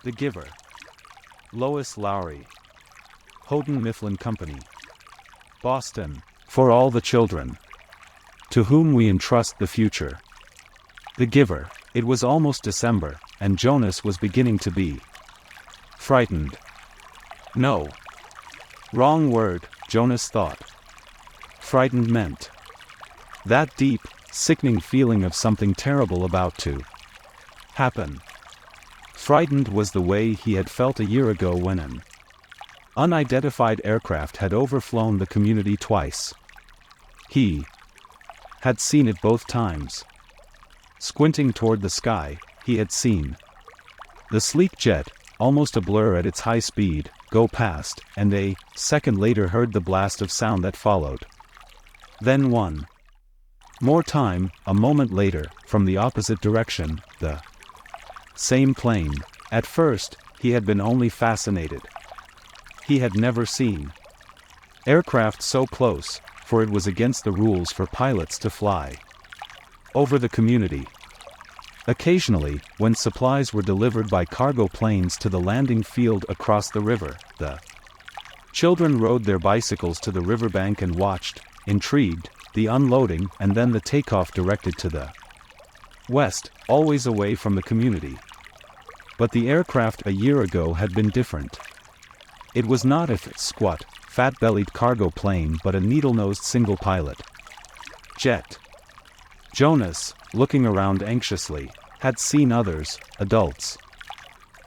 The Giver. Lois Lowry. Houghton Mifflin Company. Boston. For all the children to whom we entrust the future. The Giver. It was almost December, and Jonas was beginning to be frightened. No. Wrong word, Jonas thought. Frightened meant that deep, sickening feeling of something terrible about to happen. Frightened was the way he had felt a year ago when an unidentified aircraft had overflown the community twice. He had seen it both times. Squinting toward the sky, he had seen the sleek jet, almost a blur at its high speed, go past, and a second later heard the blast of sound that followed. Then one more time, a moment later, from the opposite direction, the same plane. At first, he had been only fascinated. He had never seen aircraft so close, for it was against the rules for pilots to fly over the community. Occasionally, when supplies were delivered by cargo planes to the landing field across the river, the children rode their bicycles to the riverbank and watched, intrigued, the unloading and then the takeoff directed to the west, always away from the community. But the aircraft a year ago had been different. It was not a squat, fat-bellied cargo plane but a needle-nosed single-pilot jet. Jonas, looking around anxiously, had seen others, adults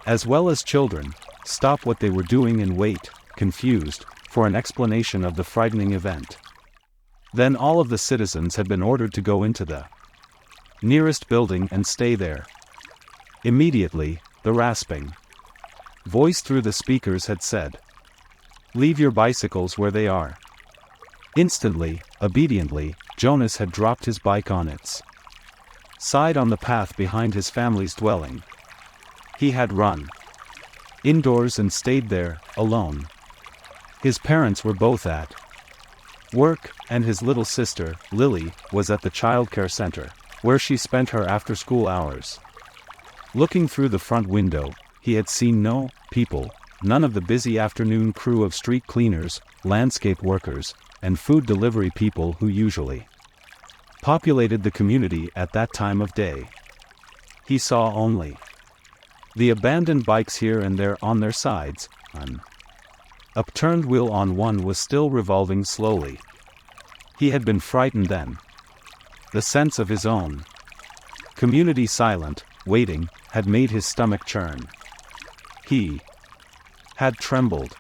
as well as children, stop what they were doing and wait, confused, for an explanation of the frightening event. Then all of the citizens had been ordered to go into the nearest building and stay there. Immediately, the rasping voice through the speakers had said, "Leave your bicycles where they are." Instantly, obediently, Jonas had dropped his bike on its side on the path behind his family's dwelling. He had run indoors and stayed there, alone. His parents were both at work, and his little sister, Lily, was at the childcare center, where she spent her after-school hours. Looking through the front window, he had seen no people, none of the busy afternoon crew of street cleaners, landscape workers, and food delivery people who usually populated the community at that time of day. He saw only the abandoned bikes here and there on their sides. An upturned wheel on one was still revolving slowly. He had been frightened then. The sense of his own community silent, waiting, had made his stomach churn. He had trembled.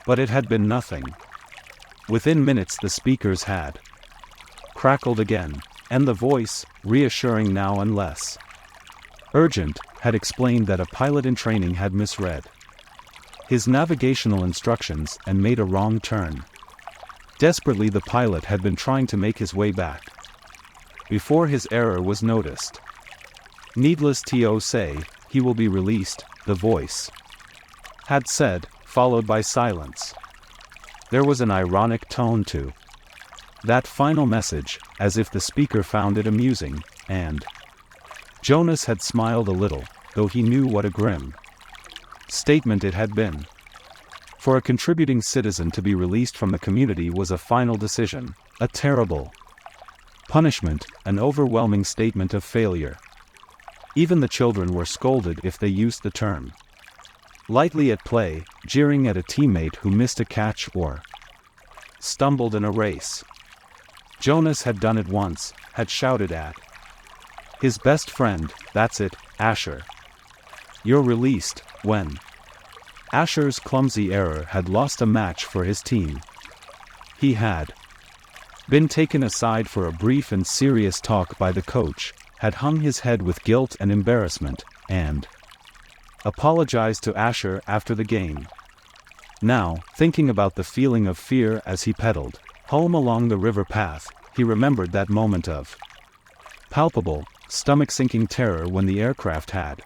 But it had been nothing. Within minutes the speakers had crackled again, and the voice, reassuring now and less urgent, had explained that a pilot in training had misread his navigational instructions and made a wrong turn. Desperately the pilot had been trying to make his way back before his error was noticed. "Needless to say, he will be released," the voice had said, followed by silence. There was an ironic tone to that final message, as if the speaker found it amusing, and Jonas had smiled a little, though he knew what a grim statement it had been. For a contributing citizen to be released from the community was a final decision, a terrible punishment, an overwhelming statement of failure. Even the children were scolded if they used the term lightly at play, jeering at a teammate who missed a catch or stumbled in a race. Jonas had done it once, had shouted at his best friend, "That's it, Asher. You're released," when Asher's clumsy error had lost a match for his team. He had been taken aside for a brief and serious talk by the coach, had hung his head with guilt and embarrassment, and apologized to Asher after the game. Now, thinking about the feeling of fear as he pedaled home along the river path, he remembered that moment of palpable, stomach-sinking terror when the aircraft had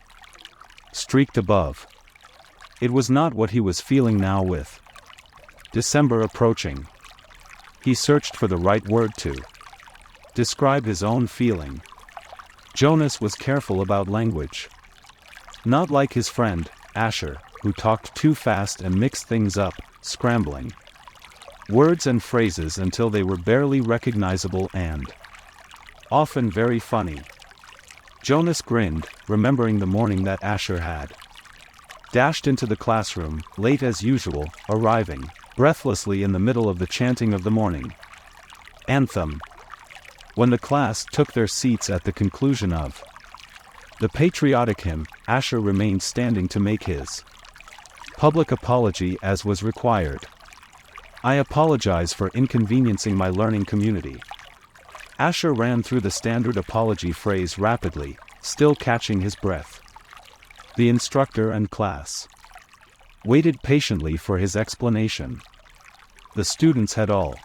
streaked above. It was not what he was feeling now with December approaching. He searched for the right word to describe his own feeling. Jonas was careful about language. Not like his friend, Asher, who talked too fast and mixed things up, scrambling words and phrases until they were barely recognizable and often very funny. Jonas grinned, remembering the morning that Asher had dashed into the classroom, late as usual, arriving breathlessly in the middle of the chanting of the morning anthem. When the class took their seats at the conclusion of the patriotic hymn, Asher remained standing to make his public apology as was required. I apologize for inconveniencing my learning community. Asher ran through the standard apology phrase rapidly, still catching his breath. The instructor and class waited patiently for his explanation. The students had all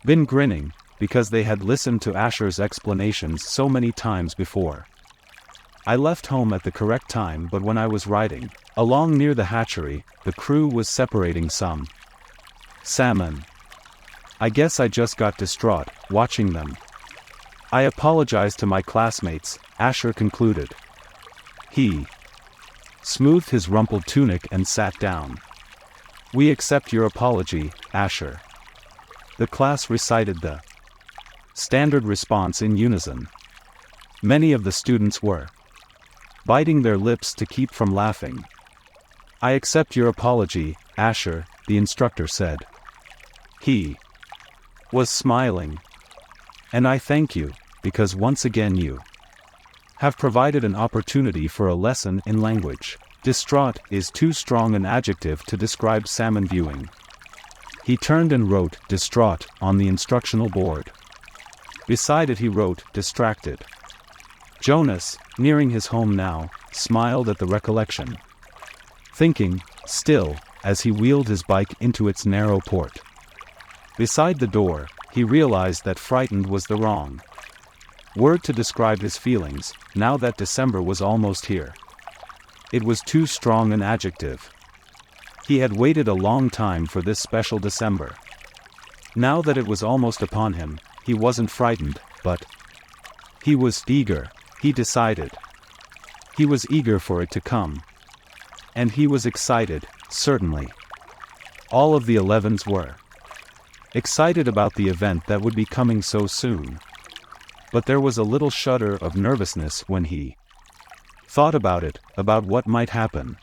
been grinning, because they had listened to Asher's explanations so many times before. I left home at the correct time, but when I was riding along near the hatchery, the crew was separating some salmon. I guess I just got distraught, watching them. I apologize to my classmates, Asher concluded. He smoothed his rumpled tunic and sat down. We accept your apology, Asher. The class recited the standard response in unison. Many of the students were biting their lips to keep from laughing. I accept your apology, Asher, the instructor said. He was smiling. And I thank you, because once again you have provided an opportunity for a lesson in language. Distraught is too strong an adjective to describe salmon viewing. He turned and wrote distraught on the instructional board. Beside it he wrote distracted. Jonas, nearing his home now, smiled at the recollection, thinking, still, as he wheeled his bike into its narrow port. Beside the door, he realized that frightened was the wrong word to describe his feelings, now that December was almost here. It was too strong an adjective. He had waited a long time for this special December. Now that it was almost upon him, he wasn't frightened, but he was eager, he decided. He was eager for it to come. And he was excited, certainly. All of the 11s were excited about the event that would be coming so soon. But there was a little shudder of nervousness when he thought about it, about what might happen.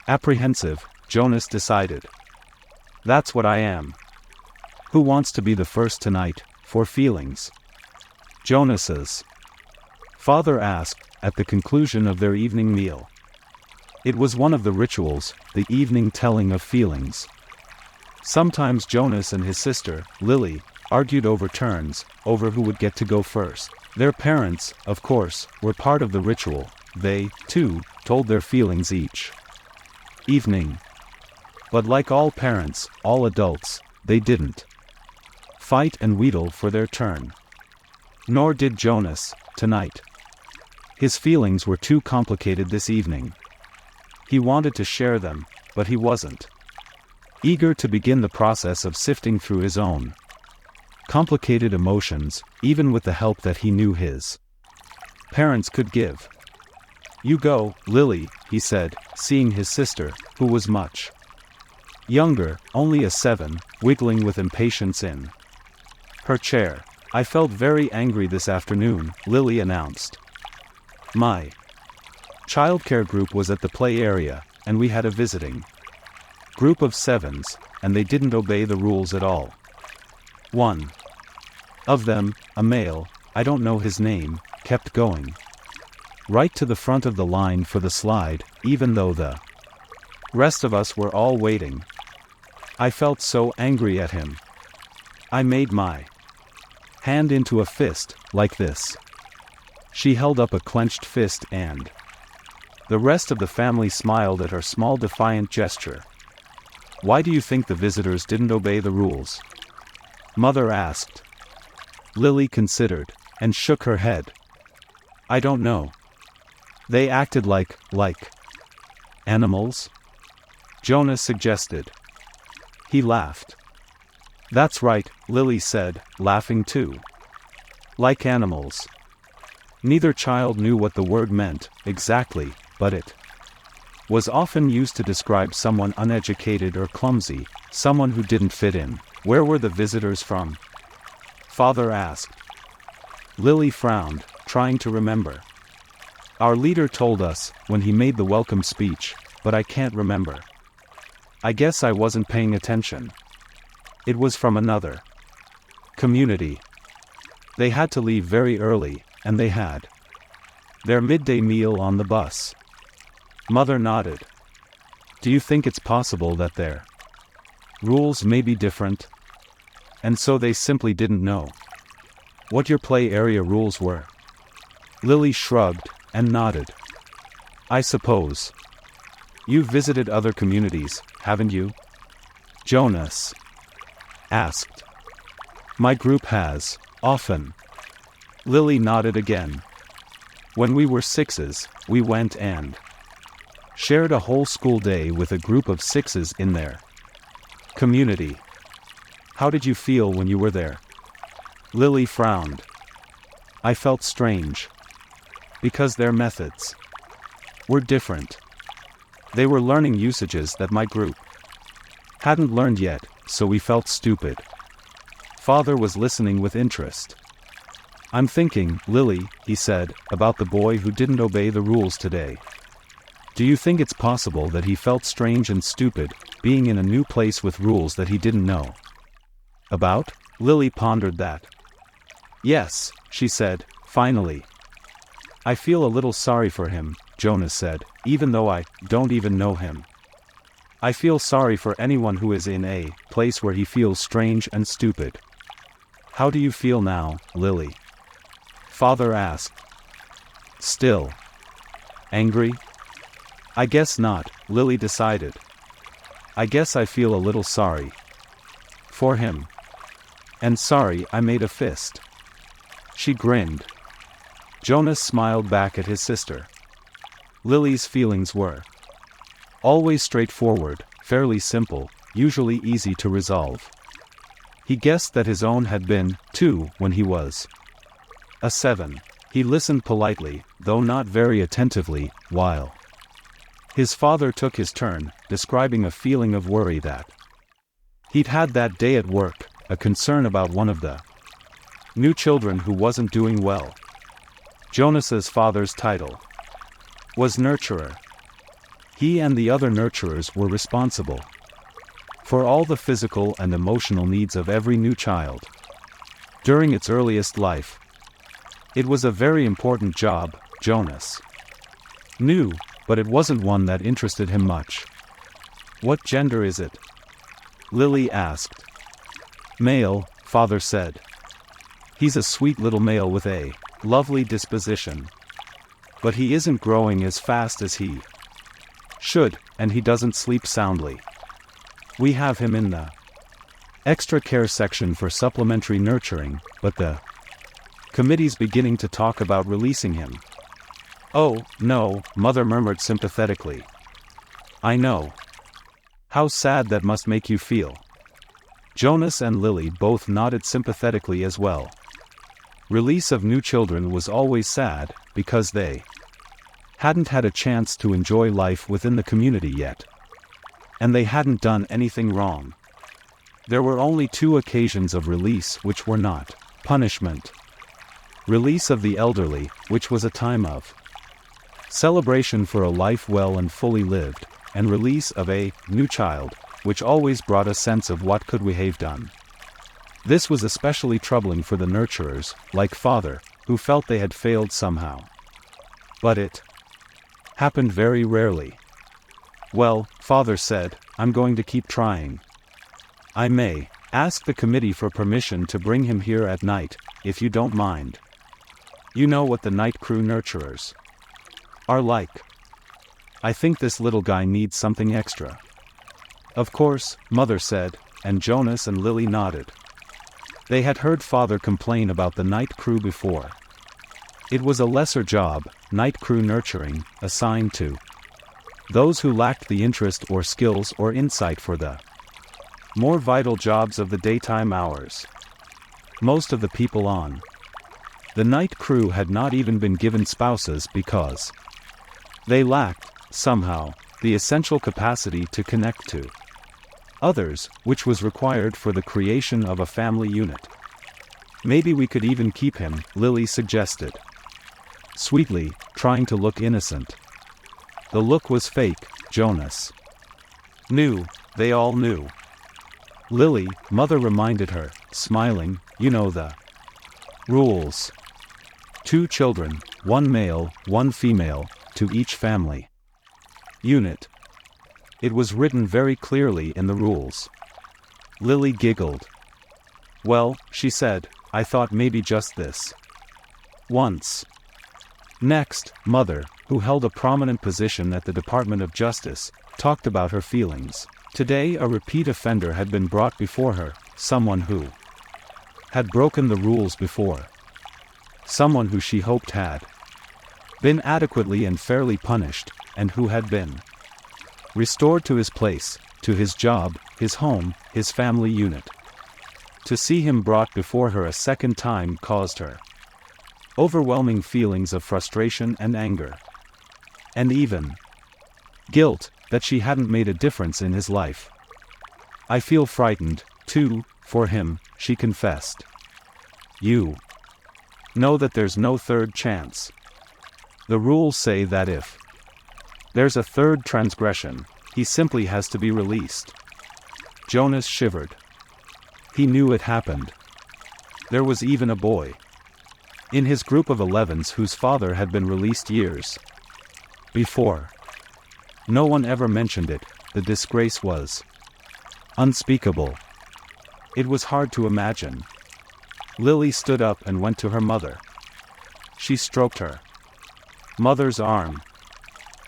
Apprehensive, Jonas decided. That's what I am. Who wants to be the first tonight, for feelings? Jonas's father asked, at the conclusion of their evening meal. It was one of the rituals, the evening telling of feelings. Sometimes Jonas and his sister, Lily, argued over turns, over who would get to go first. Their parents, of course, were part of the ritual. They, too, told their feelings each evening. But like all parents, all adults, they didn't fight and wheedle for their turn. Nor did Jonas, tonight. His feelings were too complicated this evening. He wanted to share them, but he wasn't eager to begin the process of sifting through his own complicated emotions, even with the help that he knew his parents could give. You go, Lily, he said, seeing his sister, who was much younger, only a 7, wiggling with impatience in her chair. I felt very angry this afternoon, Lily announced. My childcare group was at the play area, and we had a visiting group of 7s, and they didn't obey the rules at all. One of them, a male, I don't know his name, kept going right to the front of the line for the slide, even though the rest of us were all waiting. I felt so angry at him. I made my hand into a fist, like this. She held up a clenched fist and the rest of the family smiled at her small defiant gesture. Why do you think the visitors didn't obey the rules? Mother asked. Lily considered, and shook her head. I don't know. They acted like animals? Jonas suggested. He laughed. That's right, Lily said, laughing too. Like animals. Neither child knew what the word meant, exactly, but it was often used to describe someone uneducated or clumsy, someone who didn't fit in. Where were the visitors from? Father asked. Lily frowned, trying to remember. Our leader told us, when he made the welcome speech, but I can't remember. I guess I wasn't paying attention. It was from another community. They had to leave very early, and they had their midday meal on the bus. Mother nodded. Do you think it's possible that their rules may be different? And so they simply didn't know what your play area rules were? Lily shrugged and nodded. I suppose. You've visited other communities, haven't you? Jonas asked. My group has, often. Lily nodded again. When we were 6s, we went and shared a whole school day with a group of 6s in their community. How did you feel when you were there? Lily frowned. I felt strange. Because their methods were different. They were learning usages that my group hadn't learned yet, so we felt stupid. Father was listening with interest. I'm thinking, Lily, he said, about the boy who didn't obey the rules today. Do you think it's possible that he felt strange and stupid, being in a new place with rules that he didn't know about? Lily pondered that. Yes, she said, finally. I feel a little sorry for him, Jonas said, even though I don't even know him. I feel sorry for anyone who is in a place where he feels strange and stupid. How do you feel now, Lily? Father asked. Still angry? I guess not, Lily decided. I guess I feel a little sorry for him. And sorry I made a fist. She grinned. Jonas smiled back at his sister. Lily's feelings were always straightforward, fairly simple, usually easy to resolve. He guessed that his own had been, too, when he was a 7. He listened politely, though not very attentively, while his father took his turn, describing a feeling of worry that he'd had that day at work, a concern about one of the new children who wasn't doing well. Jonas's father's title was nurturer. He and the other nurturers were responsible for all the physical and emotional needs of every new child during its earliest life. It was a very important job, Jonas knew, but it wasn't one that interested him much. What gender is it? Lily asked. Male, Father said. He's a sweet little male with a lovely disposition. But he isn't growing as fast as he should, and he doesn't sleep soundly. We have him in the extra care section for supplementary nurturing, but the committee's beginning to talk about releasing him. Oh, no, Mother murmured sympathetically. I know. How sad that must make you feel. Jonas and Lily both nodded sympathetically as well. Release of new children was always sad, because they hadn't had a chance to enjoy life within the community yet. And they hadn't done anything wrong. There were only 2 occasions of release which were not punishment. Release of the elderly, which was a time of celebration for a life well and fully lived, and release of a new child, which always brought a sense of what could we have done. This was especially troubling for the nurturers, like Father, who felt they had failed somehow. But it happened very rarely. Well, Father said, I'm going to keep trying. I may ask the committee for permission to bring him here at night, if you don't mind. You know what the night crew nurturers are like. I think this little guy needs something extra. Of course, Mother said, and Jonas and Lily nodded. They had heard Father complain about the night crew before. It was a lesser job, night crew nurturing, assigned to those who lacked the interest or skills or insight for the more vital jobs of the daytime hours. Most of the people on the night crew had not even been given spouses because They lacked, somehow, the essential capacity to connect to others, which was required for the creation of a family unit. Maybe we could even keep him, Lily suggested. Sweetly, trying to look innocent. The look was fake, Jonas knew, they all knew. Lily, Mother reminded her, smiling, you know the rules. 2 children, 1 male, 1 female, to each family unit. It was written very clearly in the rules. Lily giggled. Well, she said, I thought maybe just this once. Next, Mother, who held a prominent position at the Department of Justice, talked about her feelings. Today a repeat offender had been brought before her, someone who had broken the rules before. Someone who she hoped had been adequately and fairly punished, and who had been restored to his place, to his job, his home, his family unit. To see him brought before her a second time caused her overwhelming feelings of frustration and anger. And even guilt, that she hadn't made a difference in his life. I feel frightened, too, for him, she confessed. You know that there's no third chance. The rules say that if there's a third transgression, he simply has to be released. Jonas shivered. He knew it happened. There was even a boy in his group of 11s whose father had been released years before. No one ever mentioned it, the disgrace was unspeakable. It was hard to imagine. Lily stood up and went to her mother. She stroked her mother's arm.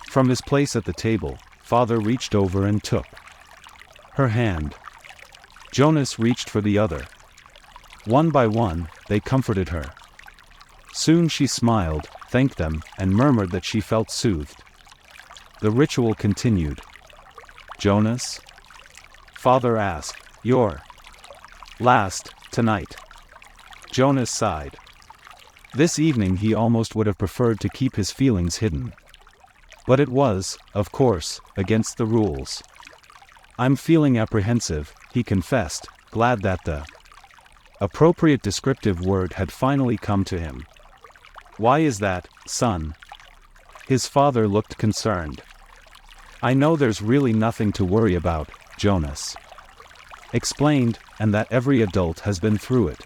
From his place at the table, father reached over and took her hand. Jonas reached for the other. One by one, they comforted her. Soon she smiled, thanked them, and murmured that she felt soothed. The ritual continued. Jonas? Father asked, your last, tonight. Jonas sighed. This evening he almost would have preferred to keep his feelings hidden. But it was, of course, against the rules. I'm feeling apprehensive, he confessed, glad that the appropriate descriptive word had finally come to him. Why is that, son? His father looked concerned. I know there's really nothing to worry about, Jonas explained, and that every adult has been through it.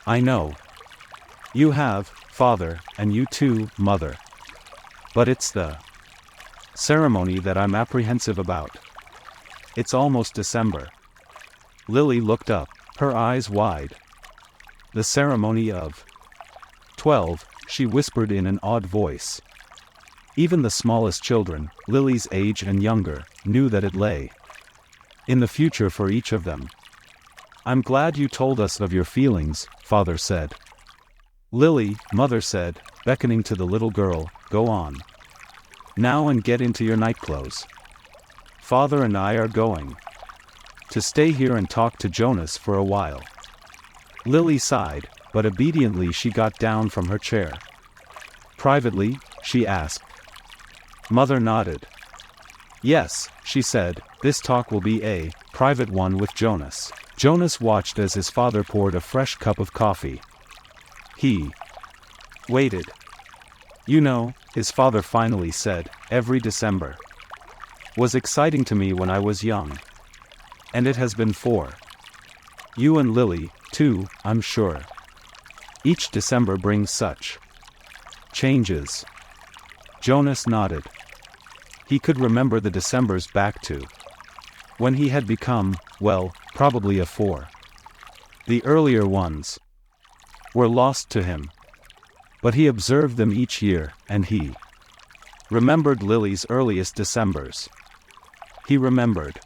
I know. You have, father, and you too, mother. But it's the ceremony that I'm apprehensive about. It's almost December. Lily looked up, her eyes wide. The ceremony of 12, she whispered in an odd voice. Even the smallest children, Lily's age and younger, knew that it lay in the future for each of them. I'm glad you told us of your feelings, father said. Lily, mother said, beckoning to the little girl, go on now and get into your nightclothes. Father and I are going to stay here and talk to Jonas for a while. Lily sighed, but obediently she got down from her chair. Privately, she asked. Mother nodded. Yes, she said, this talk will be a private one with Jonas. Jonas watched as his father poured a fresh cup of coffee. He waited. You know, his father finally said, every December was exciting to me when I was young. And it has been for you and Lily, too, I'm sure. Each December brings such changes. Jonas nodded. He could remember the Decembers back to when he had become, well, probably a 4. The earlier ones were lost to him. But he observed them each year, and he remembered Lily's earliest Decembers. He remembered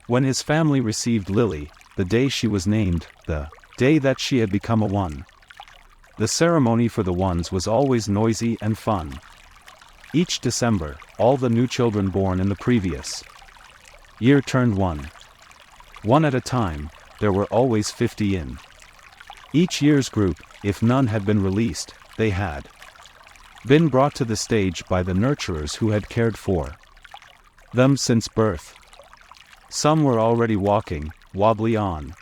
when his family received Lily, the day she was named, the day that she had become a 1. The ceremony for the ones was always noisy and fun. Each December, all the new children born in the previous year turned 1. One at a time, there were always 50 in each year's group. If none had been released, they had been brought to the stage by the nurturers who had cared for them since birth. Some were already walking, wobbly on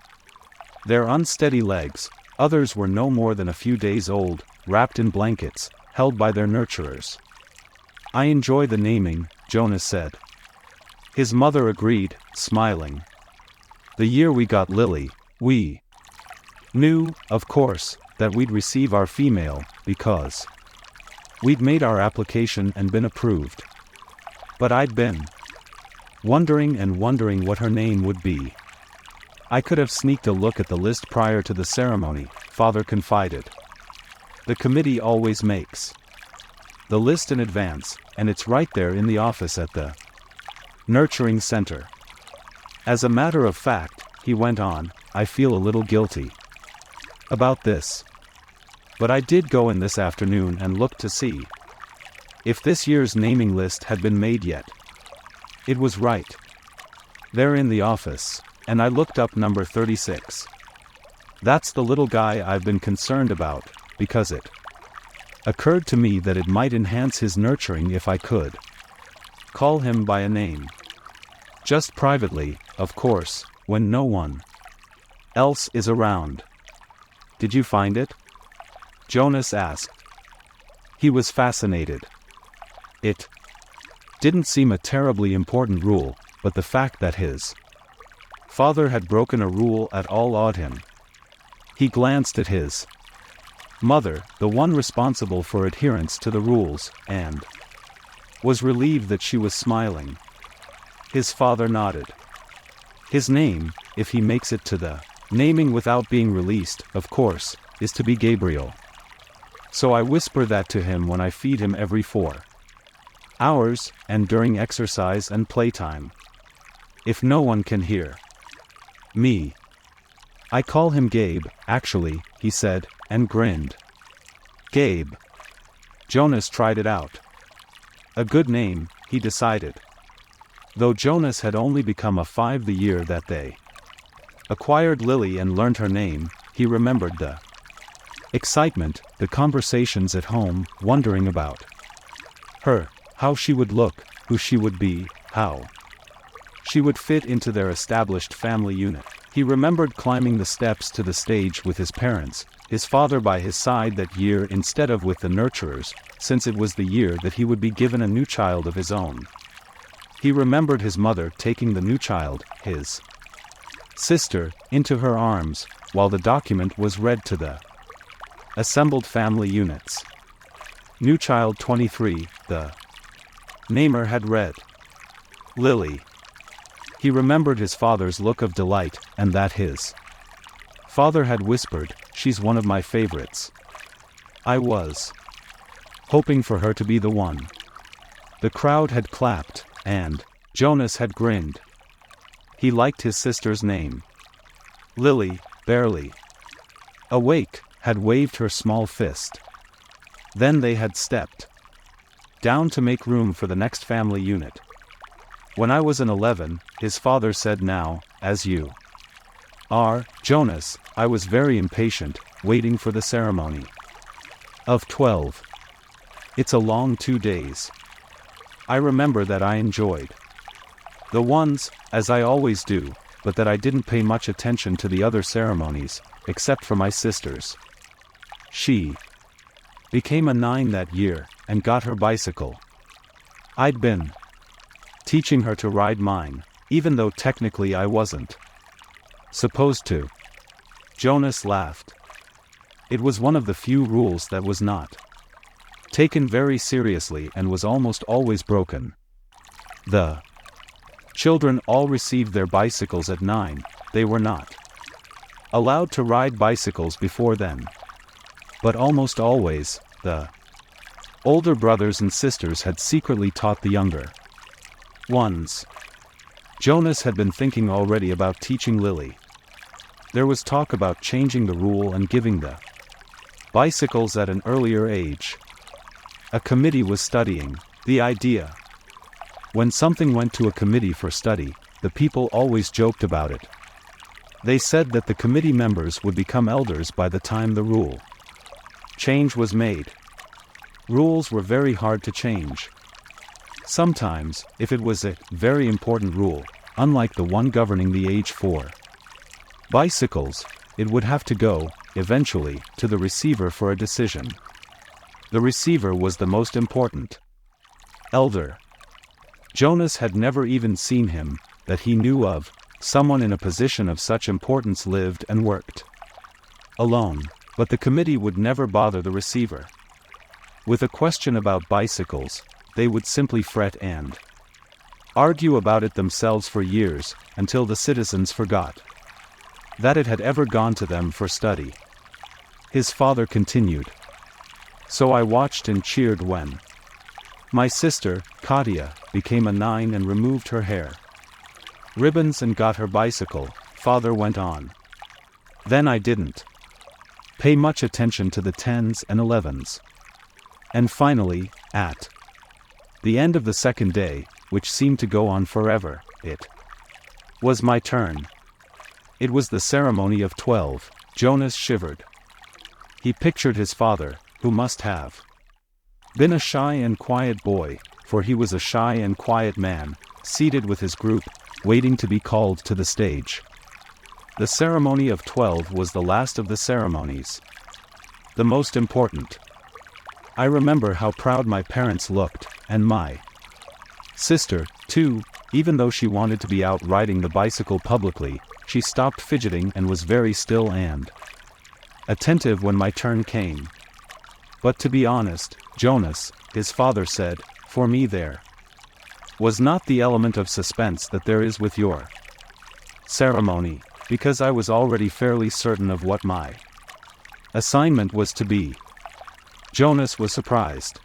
their unsteady legs, others were no more than a few days old, wrapped in blankets, held by their nurturers. "I enjoy the naming," Jonas said. His mother agreed, smiling. "The year we got Lily, we knew, of course, that we'd receive our female, because we'd made our application and been approved. But I'd been wondering and wondering what her name would be. I could have sneaked a look at the list prior to the ceremony," Father confided. "The committee always makes the list in advance, and it's right there in the office at the nurturing center. As a matter of fact," he went on, "I feel a little guilty about this. But I did go in this afternoon and look to see if this year's naming list had been made yet. It was right there in the office, and I looked up number 36. That's the little guy I've been concerned about, because it occurred to me that it might enhance his nurturing if I could call him by a name. Just privately, of course, when no one else is around." "Did you find it?" Jonas asked. He was fascinated. It didn't seem a terribly important rule, but the fact that his father had broken a rule at all awed him. He glanced at his mother, the one responsible for adherence to the rules, and was relieved that she was smiling. His father nodded. "His name, if he makes it to the naming without being released, of course, is to be Gabriel. So I whisper that to him when I feed him every 4 hours, and during exercise and playtime. If no one can hear me. I call him Gabe, actually," he said, and grinned. Gabe. Jonas tried it out. A good name, he decided. Though Jonas had only become a 5 the year that they acquired Lily and learned her name, he remembered the excitement, the conversations at home, wondering about her, how she would look, who she would be, how she would fit into their established family unit. He remembered climbing the steps to the stage with his parents, his father by his side that year instead of with the nurturers, since it was the year that he would be given a new child of his own. He remembered his mother taking the new child, his sister, into her arms, while the document was read to the assembled family units. New child 23, the namer had read. Lily. He remembered his father's look of delight, and that his father had whispered, "She's one of my favorites." I was hoping for her to be the one. The crowd had clapped, and Jonas had grinned. He liked his sister's name. Lily, barely awake, had waved her small fist. Then they had stepped down to make room for the next family unit. "When I was an 11, his father said, now, as you are, Jonas, I was very impatient, waiting for the ceremony of 12. It's a long 2 days. I remember that I enjoyed the ones, as I always do, but that I didn't pay much attention to the other ceremonies, except for my sister's. She became a 9 that year, and got her bicycle. I'd been teaching her to ride mine, even though technically I wasn't supposed to." Jonas laughed. It was one of the few rules that was not taken very seriously and was almost always broken. The children all received their bicycles at 9, they were not allowed to ride bicycles before then. But almost always, the older brothers and sisters had secretly taught the younger ones. Jonas had been thinking already about teaching Lily. There was talk about changing the rule and giving the bicycles at an earlier age. A committee was studying the idea. When something went to a committee for study, the people always joked about it. They said that the committee members would become elders by the time the rule change was made. Rules were very hard to change. Sometimes, if it was a very important rule, unlike the one governing the age 4 bicycles, it would have to go, eventually, to the receiver for a decision. The receiver was the most important elder. Jonas had never even seen him, that he knew of, someone in a position of such importance lived and worked alone, but the committee would never bother the receiver with a question about bicycles. They would simply fret and argue about it themselves for years, until the citizens forgot that it had ever gone to them for study. His father continued. So I watched and cheered when my sister, Katya, became a 9 and removed her hair ribbons and got her bicycle, father went on. Then I didn't pay much attention to the 10s and 11s. And finally, at the end of the second day, which seemed to go on forever, it was my turn. It was the ceremony of 12. Jonas shivered. He pictured his father, who must have been a shy and quiet boy, for he was a shy and quiet man, seated with his group, waiting to be called to the stage. The ceremony of 12 was the last of the ceremonies, the most important. I remember how proud my parents looked, and my sister, too. Even though she wanted to be out riding the bicycle publicly, she stopped fidgeting and was very still and attentive when my turn came. But to be honest, Jonas, his father said, for me there was not the element of suspense that there is with your ceremony, because I was already fairly certain of what my assignment was to be. Jonas was surprised.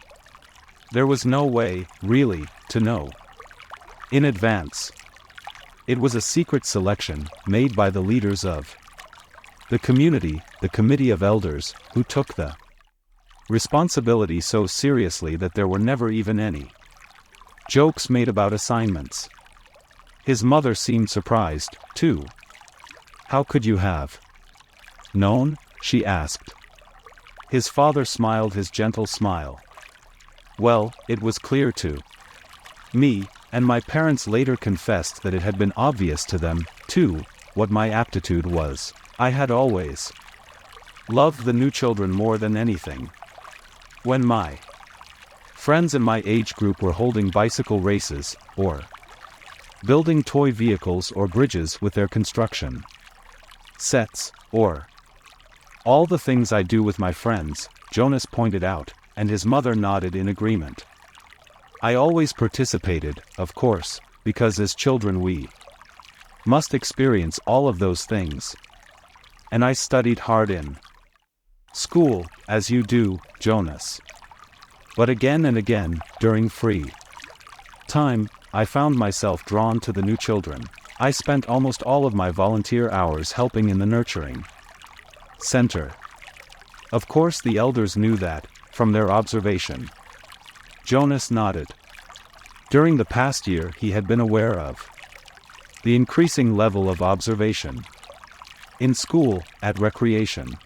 There was no way, really, to know in advance. It was a secret selection, made by the leaders of the community, the committee of elders, who took the responsibility so seriously that there were never even any jokes made about assignments. His mother seemed surprised, too. How could you have known? She asked. His father smiled his gentle smile. Well, it was clear to me, and my parents later confessed that it had been obvious to them, too, what my aptitude was. I had always loved the new children more than anything. When my friends in my age group were holding bicycle races, or building toy vehicles or bridges with their construction sets, or all the things I do with my friends, Jonas pointed out, and his mother nodded in agreement. I always participated, of course, because as children we must experience all of those things. And I studied hard in school, as you do, Jonas. But again and again, during free time, I found myself drawn to the new children. I spent almost all of my volunteer hours helping in the nurturing center. Of course the elders knew that, from their observation. Jonas nodded. During the past year he had been aware of the increasing level of observation. In school, at recreation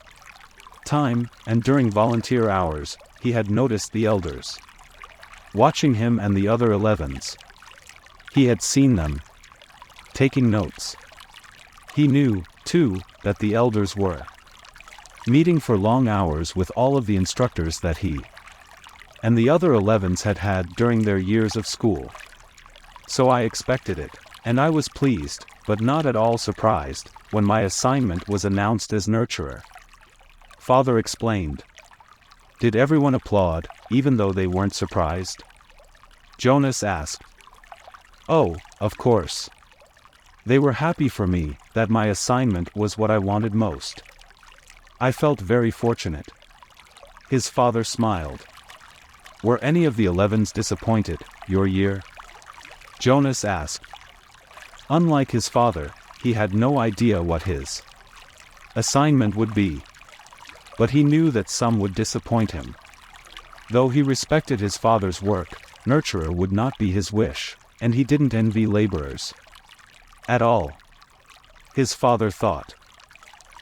time, and during volunteer hours, he had noticed the elders watching him and the other 11s. He had seen them taking notes. He knew, too, that the elders were meeting for long hours with all of the instructors that he and the other 11s had had during their years of school. So I expected it, and I was pleased, but not at all surprised, when my assignment was announced as nurturer. Father explained. Did everyone applaud, even though they weren't surprised? Jonas asked. Oh, of course. They were happy for me, that my assignment was what I wanted most. I felt very fortunate. His father smiled. Were any of the 11s disappointed, your year? Jonas asked. Unlike his father, he had no idea what his assignment would be. But he knew that some would disappoint him. Though he respected his father's work, nurturer would not be his wish, and he didn't envy laborers at all. His father thought.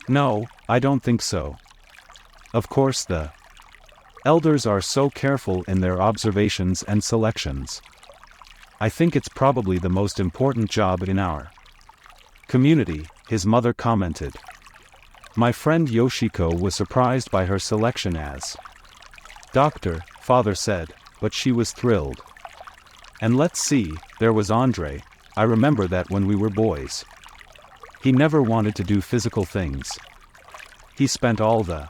No, I don't think so. Of course the Elders are so careful in their observations and selections. I think it's probably the most important job in our community, his mother commented. My friend Yoshiko was surprised by her selection as doctor, father said, but she was thrilled. And let's see, there was Andre. I remember that when we were boys. He never wanted to do physical things. He spent all the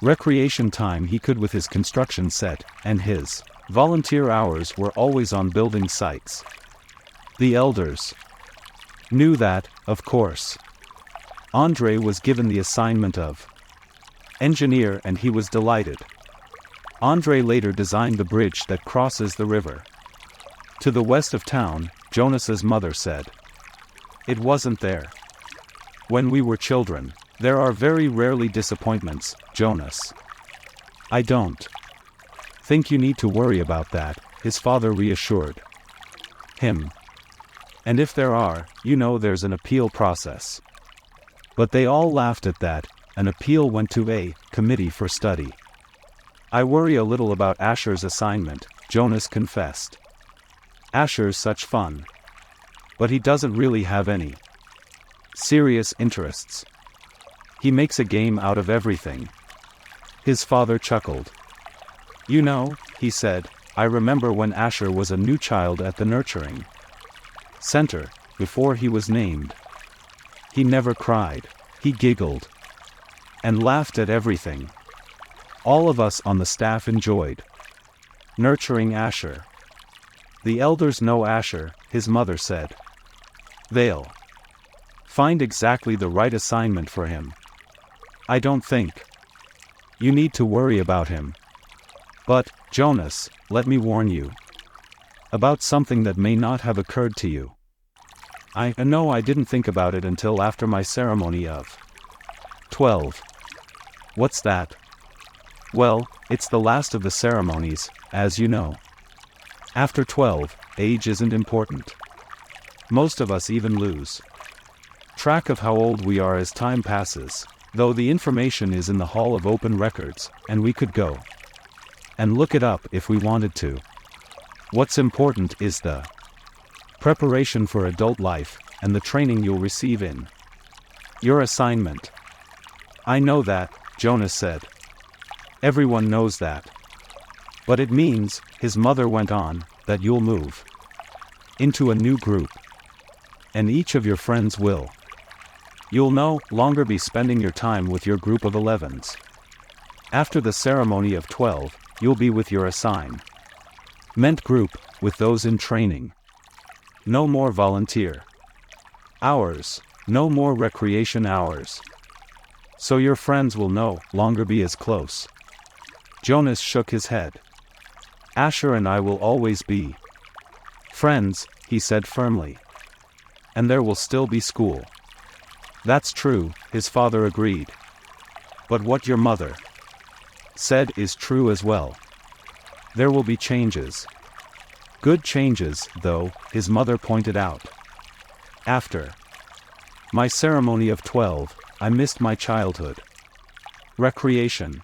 recreation time he could with his construction set, and his volunteer hours were always on building sites. The elders knew that, of course. Andre was given the assignment of engineer and he was delighted. Andre later designed the bridge that crosses the river to the west of town, Jonas's mother said. It wasn't there when we were children. There are very rarely disappointments, Jonas. I don't think you need to worry about that, his father reassured him. And if there are, you know there's an appeal process. But they all laughed at that. An appeal went to a committee for study. I worry a little about Asher's assignment, Jonas confessed. Asher's such fun. But he doesn't really have any serious interests. He makes a game out of everything. His father chuckled. You know, he said, I remember when Asher was a new child at the nurturing center, before he was named. He never cried. He giggled and laughed at everything. All of us on the staff enjoyed nurturing Asher. The elders know Asher, his mother said. They'll find exactly the right assignment for him. I don't think you need to worry about him. But, Jonas, let me warn you about something that may not have occurred to you. I know I didn't think about it until after my ceremony of 12. What's that? Well, it's the last of the ceremonies, as you know. After 12, age isn't important. Most of us even lose track of how old we are as time passes, though the information is in the Hall of Open Records, and we could go and look it up if we wanted to. What's important is the preparation for adult life, and the training you'll receive in your assignment. I know that, Jonas said. Everyone knows that. But it means, his mother went on, that you'll move into a new group. And each of your friends will. You'll no longer be spending your time with your group of 11s. After the ceremony of 12, you'll be with your assignment group, with those in training. No more volunteer hours, no more recreation hours. So your friends will no longer be as close. Jonas shook his head. Asher and I will always be friends, he said firmly. And there will still be school. That's true, his father agreed. But what your mother said is true as well. There will be changes. Good changes, though, his mother pointed out. After my ceremony of 12, I missed my childhood recreation.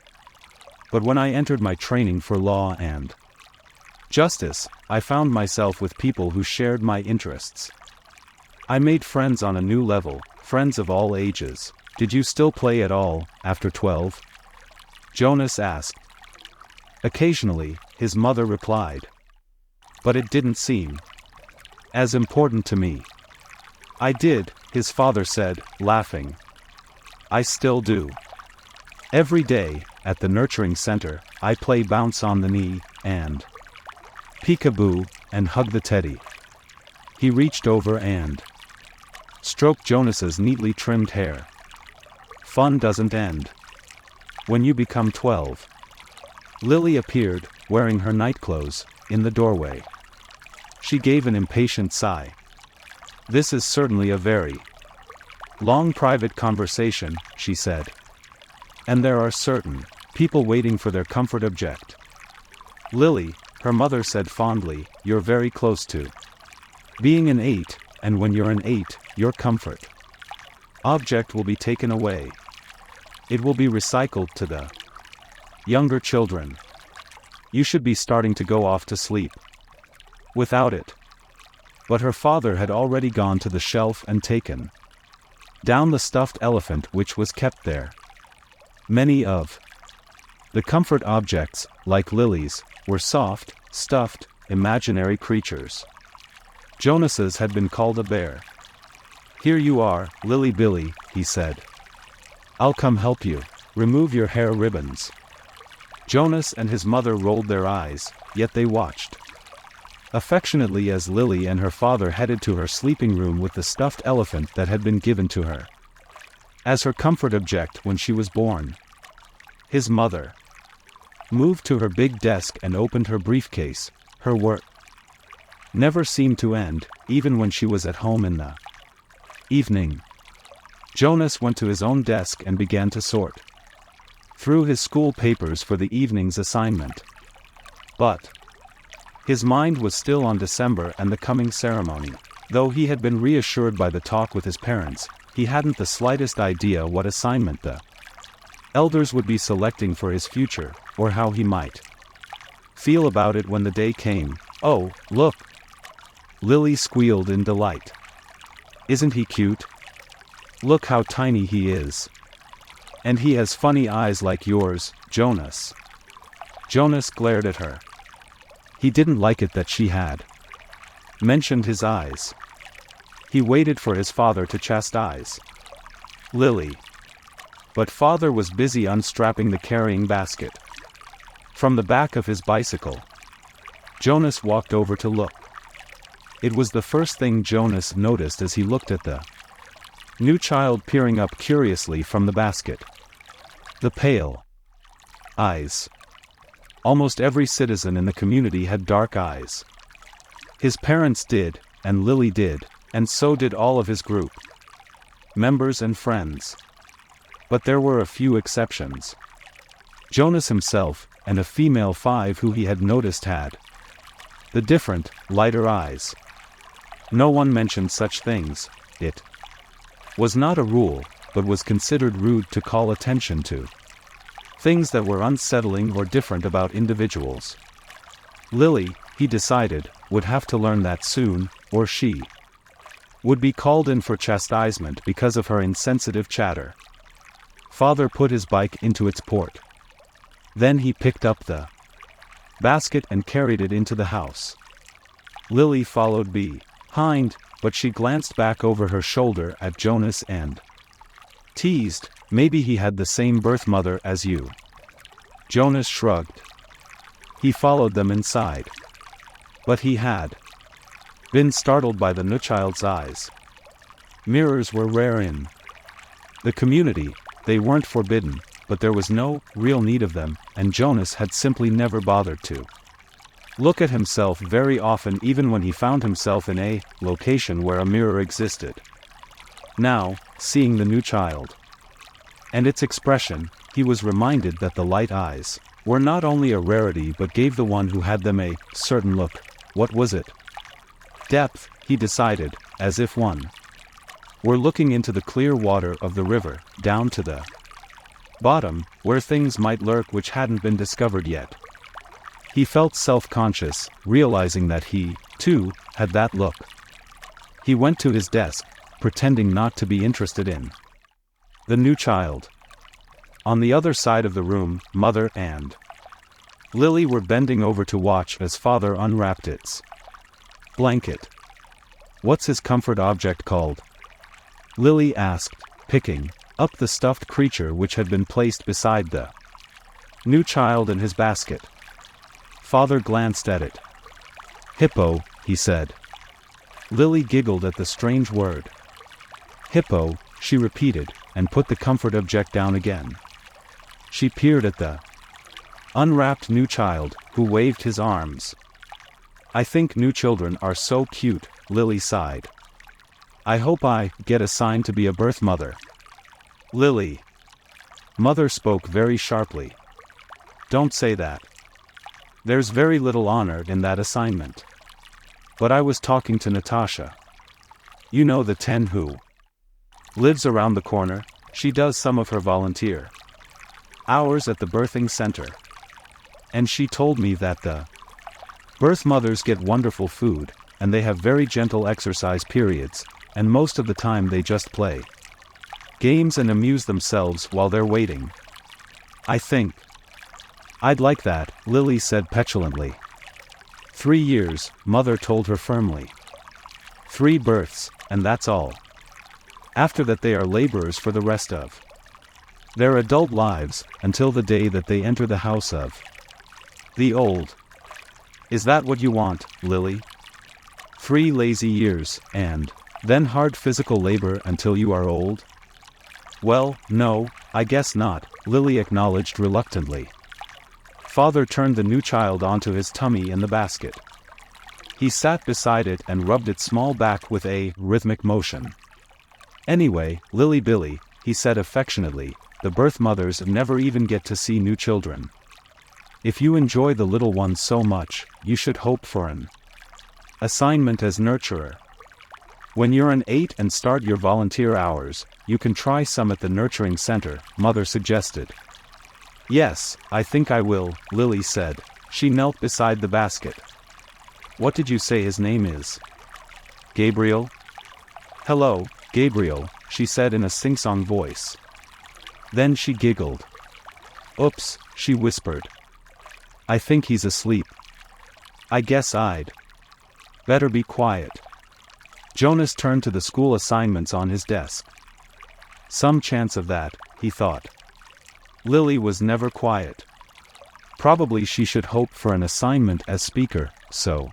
But when I entered my training for law and justice, I found myself with people who shared my interests. I made friends on a new level, friends of all ages. Did you still play at all, after 12? Jonas asked. Occasionally, his mother replied. But it didn't seem as important to me. I did, his father said, laughing. I still do. Every day, at the nurturing center, I play bounce on the knee, and peekaboo, and hug the teddy. He reached over and stroked Jonas's neatly trimmed hair. Fun doesn't end when you become 12. Lily appeared, wearing her nightclothes, in the doorway. She gave an impatient sigh. This is certainly a very long private conversation, she said. And there are certain people waiting for their comfort object. Lily, her mother said fondly, you're very close to being an 8, and when you're an 8, your comfort object will be taken away. It will be recycled to the Younger children. You should be starting to go off to sleep. Without it. But her father had already gone to the shelf and taken down the stuffed elephant which was kept there. Many of the comfort objects, like Lily's, were soft, stuffed, imaginary creatures. Jonas's had been called a bear. "Here you are, Lily Billy," he said. "I'll come help you. Remove your hair ribbons." Jonas and his mother rolled their eyes, yet they watched affectionately as Lily and her father headed to her sleeping room with the stuffed elephant that had been given to her as her comfort object when she was born. His mother moved to her big desk and opened her briefcase. Her work never seemed to end, even when she was at home in the evening. Jonas went to his own desk and began to sort through his school papers for the evening's assignment. But his mind was still on December and the coming ceremony. Though he had been reassured by the talk with his parents, he hadn't the slightest idea what assignment the elders would be selecting for his future, or how he might feel about it when the day came. "Oh, look!" Lily squealed in delight. "Isn't he cute? Look how tiny he is. And he has funny eyes like yours, Jonas." Jonas glared at her. He didn't like it that she had mentioned his eyes. He waited for his father to chastise Lily. But father was busy unstrapping the carrying basket from the back of his bicycle. Jonas walked over to look. It was the first thing Jonas noticed as he looked at the new child peering up curiously from the basket. The pale eyes. Almost every citizen in the community had dark eyes. His parents did, and Lily did, and so did all of his group members and friends. But there were a few exceptions. Jonas himself, and a female 5 who he had noticed had the different, lighter eyes. No one mentioned such things. It was not a rule, but was considered rude to call attention to things that were unsettling or different about individuals. Lily, he decided, would have to learn that soon, or she would be called in for chastisement because of her insensitive chatter. Father put his bike into its port. Then he picked up the basket and carried it into the house. Lily followed behind, but she glanced back over her shoulder at Jonas and teased, "Maybe he had the same birth mother as you." Jonas shrugged. He followed them inside. But he had been startled by the new child's eyes. Mirrors were rare in the community. They weren't forbidden, but there was no real need of them, and Jonas had simply never bothered to look at himself very often, even when he found himself in a location where a mirror existed. Now, seeing the new child and its expression, he was reminded that the light eyes were not only a rarity but gave the one who had them a certain look. What was it? Depth, he decided, as if one were looking into the clear water of the river, down to the bottom, where things might lurk which hadn't been discovered yet. He felt self-conscious, realizing that he, too, had that look. He went to his desk, pretending not to be interested in the new child. On the other side of the room, Mother and Lily were bending over to watch as Father unwrapped its blanket. "What's his comfort object called?" Lily asked, picking up the stuffed creature which had been placed beside the new child in his basket. Father glanced at it. "Hippo," he said. Lily giggled at the strange word. "Hippo," she repeated, and put the comfort object down again. She peered at the unwrapped new child, who waved his arms. "I think new children are so cute," Lily sighed. "I hope I get assigned to be a birth mother." "Lily." Mother spoke very sharply. "Don't say that. There's very little honor in that assignment." "But I was talking to Natasha. You know, the 10 who lives around the corner. She does some of her volunteer hours at the birthing center. And she told me that the birth mothers get wonderful food, and they have very gentle exercise periods, and most of the time they just play games and amuse themselves while they're waiting. I think I'd like that, Lily said petulantly. 3 years, Mother told her firmly. 3 births, and that's all. After that they are laborers for the rest of their adult lives, until the day that they enter the house of the old. Is that what you want, Lily? 3 lazy years, and then hard physical labor until you are old? Well, no, I guess not, Lily acknowledged reluctantly. Father turned the new child onto his tummy in the basket. He sat beside it and rubbed its small back with a rhythmic motion. Anyway, Lily Billy, he said affectionately, the birth mothers never even get to see new children. If you enjoy the little ones so much, you should hope for an assignment as nurturer. When you're an 8 and start your volunteer hours, you can try some at the nurturing center, Mother suggested. Yes, I think I will, Lily said. She knelt beside the basket. What did you say his name is? Gabriel? Hello, Gabriel, she said in a sing-song voice. Then she giggled. Oops, she whispered. I think he's asleep. I guess I'd better be quiet. Jonas turned to the school assignments on his desk. Some chance of that, he thought. Lily was never quiet. Probably she should hope for an assignment as speaker, so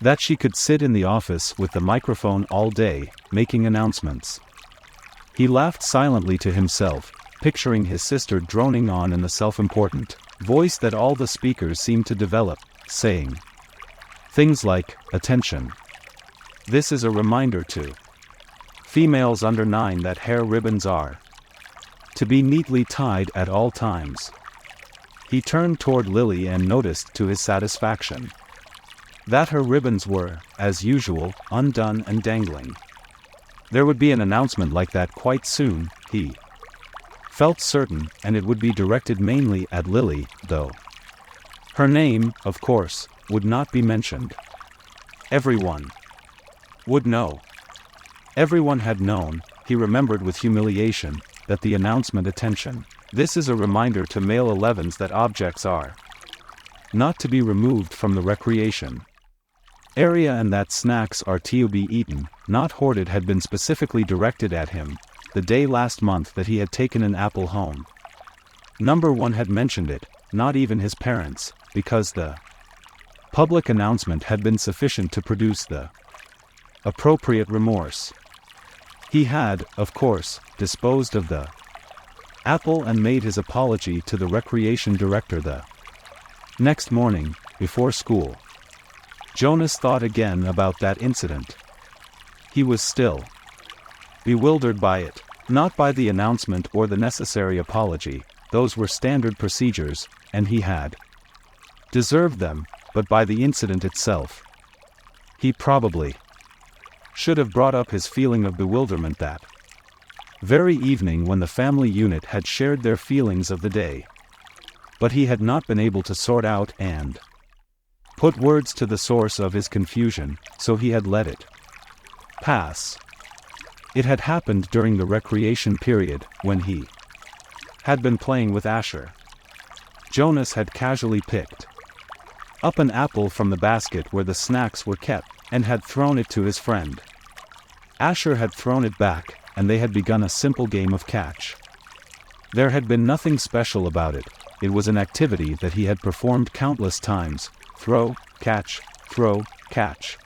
that she could sit in the office with the microphone all day, making announcements. He laughed silently to himself, picturing his sister droning on in the self-important voice that all the speakers seemed to develop, saying things like, attention. This is a reminder to females under 9 that hair ribbons are to be neatly tied at all times. He turned toward Lily and noticed to his satisfaction that her ribbons were, as usual, undone and dangling. There would be an announcement like that quite soon, he felt certain, and it would be directed mainly at Lily, though. Her name, of course, would not be mentioned. Everyone would know. Everyone had known, he remembered with humiliation, that the announcement attention. This is a reminder to male 11s that objects are not to be removed from the recreation area and that snacks are to be eaten, not hoarded had been specifically directed at him, the day last month that he had taken an apple home. Number 1 had mentioned it, not even his parents, because the public announcement had been sufficient to produce the appropriate remorse. He had, of course, disposed of the apple and made his apology to the recreation director the next morning, before school. Jonas thought again about that incident. He was still bewildered by it, not by the announcement or the necessary apology, those were standard procedures, and he had deserved them, but by the incident itself. He probably should have brought up his feeling of bewilderment that very evening when the family unit had shared their feelings of the day. But he had not been able to sort out and put words to the source of his confusion, so he had let it pass. It had happened during the recreation period, when he had been playing with Asher. Jonas had casually picked up an apple from the basket where the snacks were kept, and had thrown it to his friend. Asher had thrown it back, and they had begun a simple game of catch. There had been nothing special about it, it was an activity that he had performed countless times, throw, catch, throw, catch.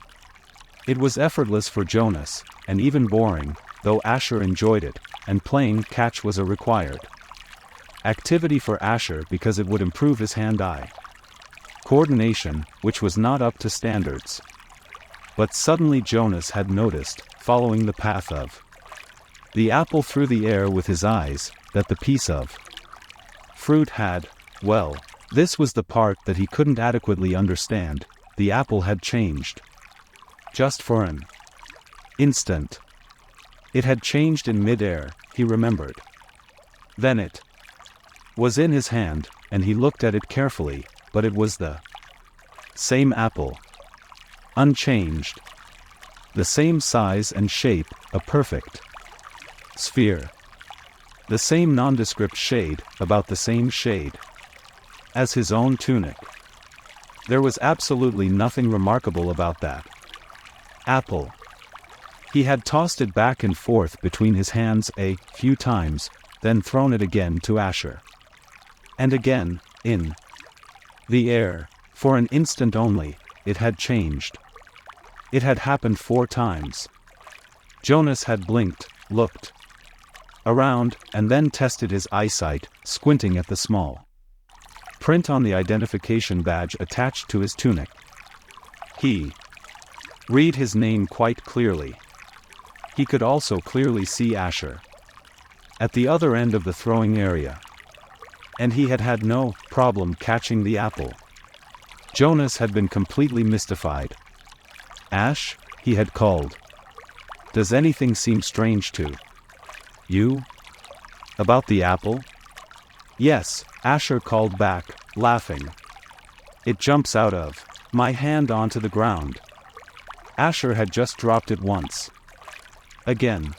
It was effortless for Jonas, and even boring, though Asher enjoyed it, and playing catch was a required activity for Asher because it would improve his hand-eye coordination, which was not up to standards. But suddenly Jonas had noticed, following the path of the apple through the air with his eyes, that the piece of fruit had, well, this was the part that he couldn't adequately understand, the apple had changed. Just for an instant. It had changed in mid-air, he remembered. Then it was in his hand, and he looked at it carefully, but it was the same apple. Unchanged. The same size and shape, a perfect sphere. The same nondescript shade, about the same shade as his own tunic. There was absolutely nothing remarkable about that apple. He had tossed it back and forth between his hands a few times, then thrown it again to Asher. And again, in the air, for an instant only, it had changed. It had happened 4 times. Jonas had blinked, looked around, and then tested his eyesight, squinting at the small print on the identification badge attached to his tunic. He read his name quite clearly. He could also clearly see Asher at the other end of the throwing area. And he had had no problem catching the apple. Jonas had been completely mystified. Ash, he had called. Does anything seem strange to you about the apple? Yes, Asher called back, laughing. It jumps out of my hand onto the ground. Asher had just dropped it once. Again.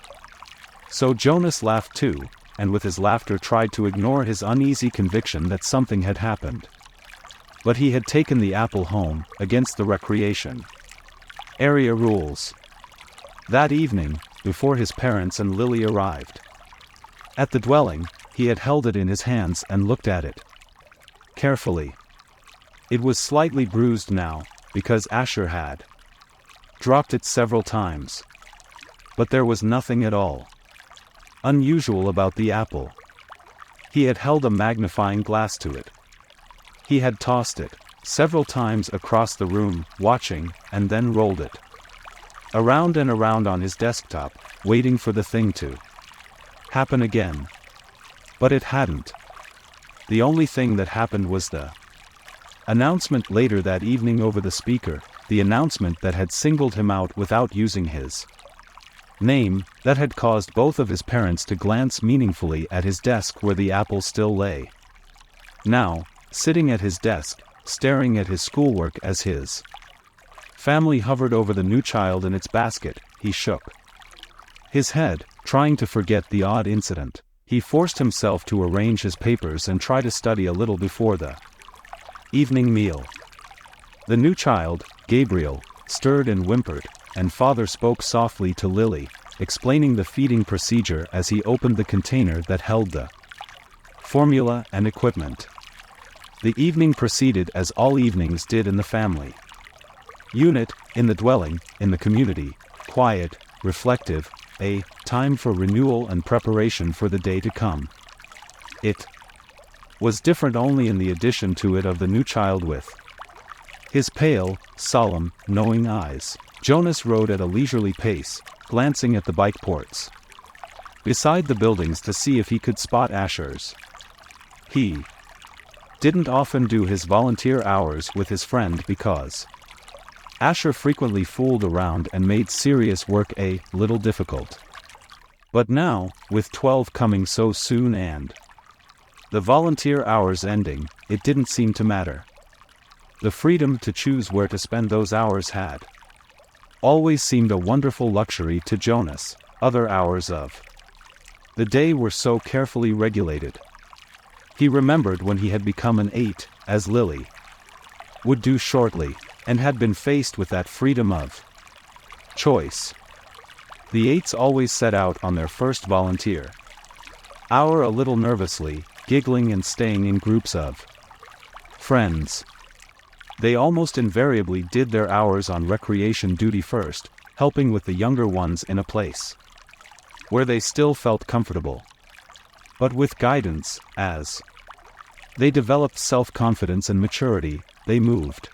So Jonas laughed too, and with his laughter tried to ignore his uneasy conviction that something had happened. But he had taken the apple home, against the recreation area rules. That evening, before his parents and Lily arrived at the dwelling, he had held it in his hands and looked at it carefully. It was slightly bruised now, because Asher had dropped it several times. But there was nothing at all unusual about the apple. He had held a magnifying glass to it. He had tossed it several times across the room, watching, and then rolled it around and around on his desktop, waiting for the thing to happen again. But it hadn't. The only thing that happened was the announcement later that evening over the speaker, the announcement that had singled him out without using his name, that had caused both of his parents to glance meaningfully at his desk where the apple still lay. Now, sitting at his desk, staring at his schoolwork as his family hovered over the new child in its basket, he shook his head, trying to forget the odd incident. He forced himself to arrange his papers and try to study a little before the evening meal. The new child, Gabriel, stirred and whimpered, and father spoke softly to Lily, explaining the feeding procedure as he opened the container that held the formula and equipment. The evening proceeded as all evenings did in the family unit, in the dwelling, in the community, quiet, reflective, a time for renewal and preparation for the day to come. It was different only in the addition to it of the new child with his pale, solemn, knowing eyes. Jonas rode at a leisurely pace, glancing at the bike ports beside the buildings to see if he could spot Asher's. He didn't often do his volunteer hours with his friend because Asher frequently fooled around and made serious work a little difficult. But now, with 12 coming so soon and the volunteer hours ending, it didn't seem to matter. The freedom to choose where to spend those hours had always seemed a wonderful luxury to Jonas. Other hours of the day were so carefully regulated. He remembered when he had become an 8, as Lily would do shortly, and had been faced with that freedom of choice. The 8s always set out on their first volunteer hour a little nervously, giggling and staying in groups of friends. They almost invariably did their hours on recreation duty first, helping with the younger ones in a place where they still felt comfortable. But with guidance, as they developed self-confidence and maturity, they moved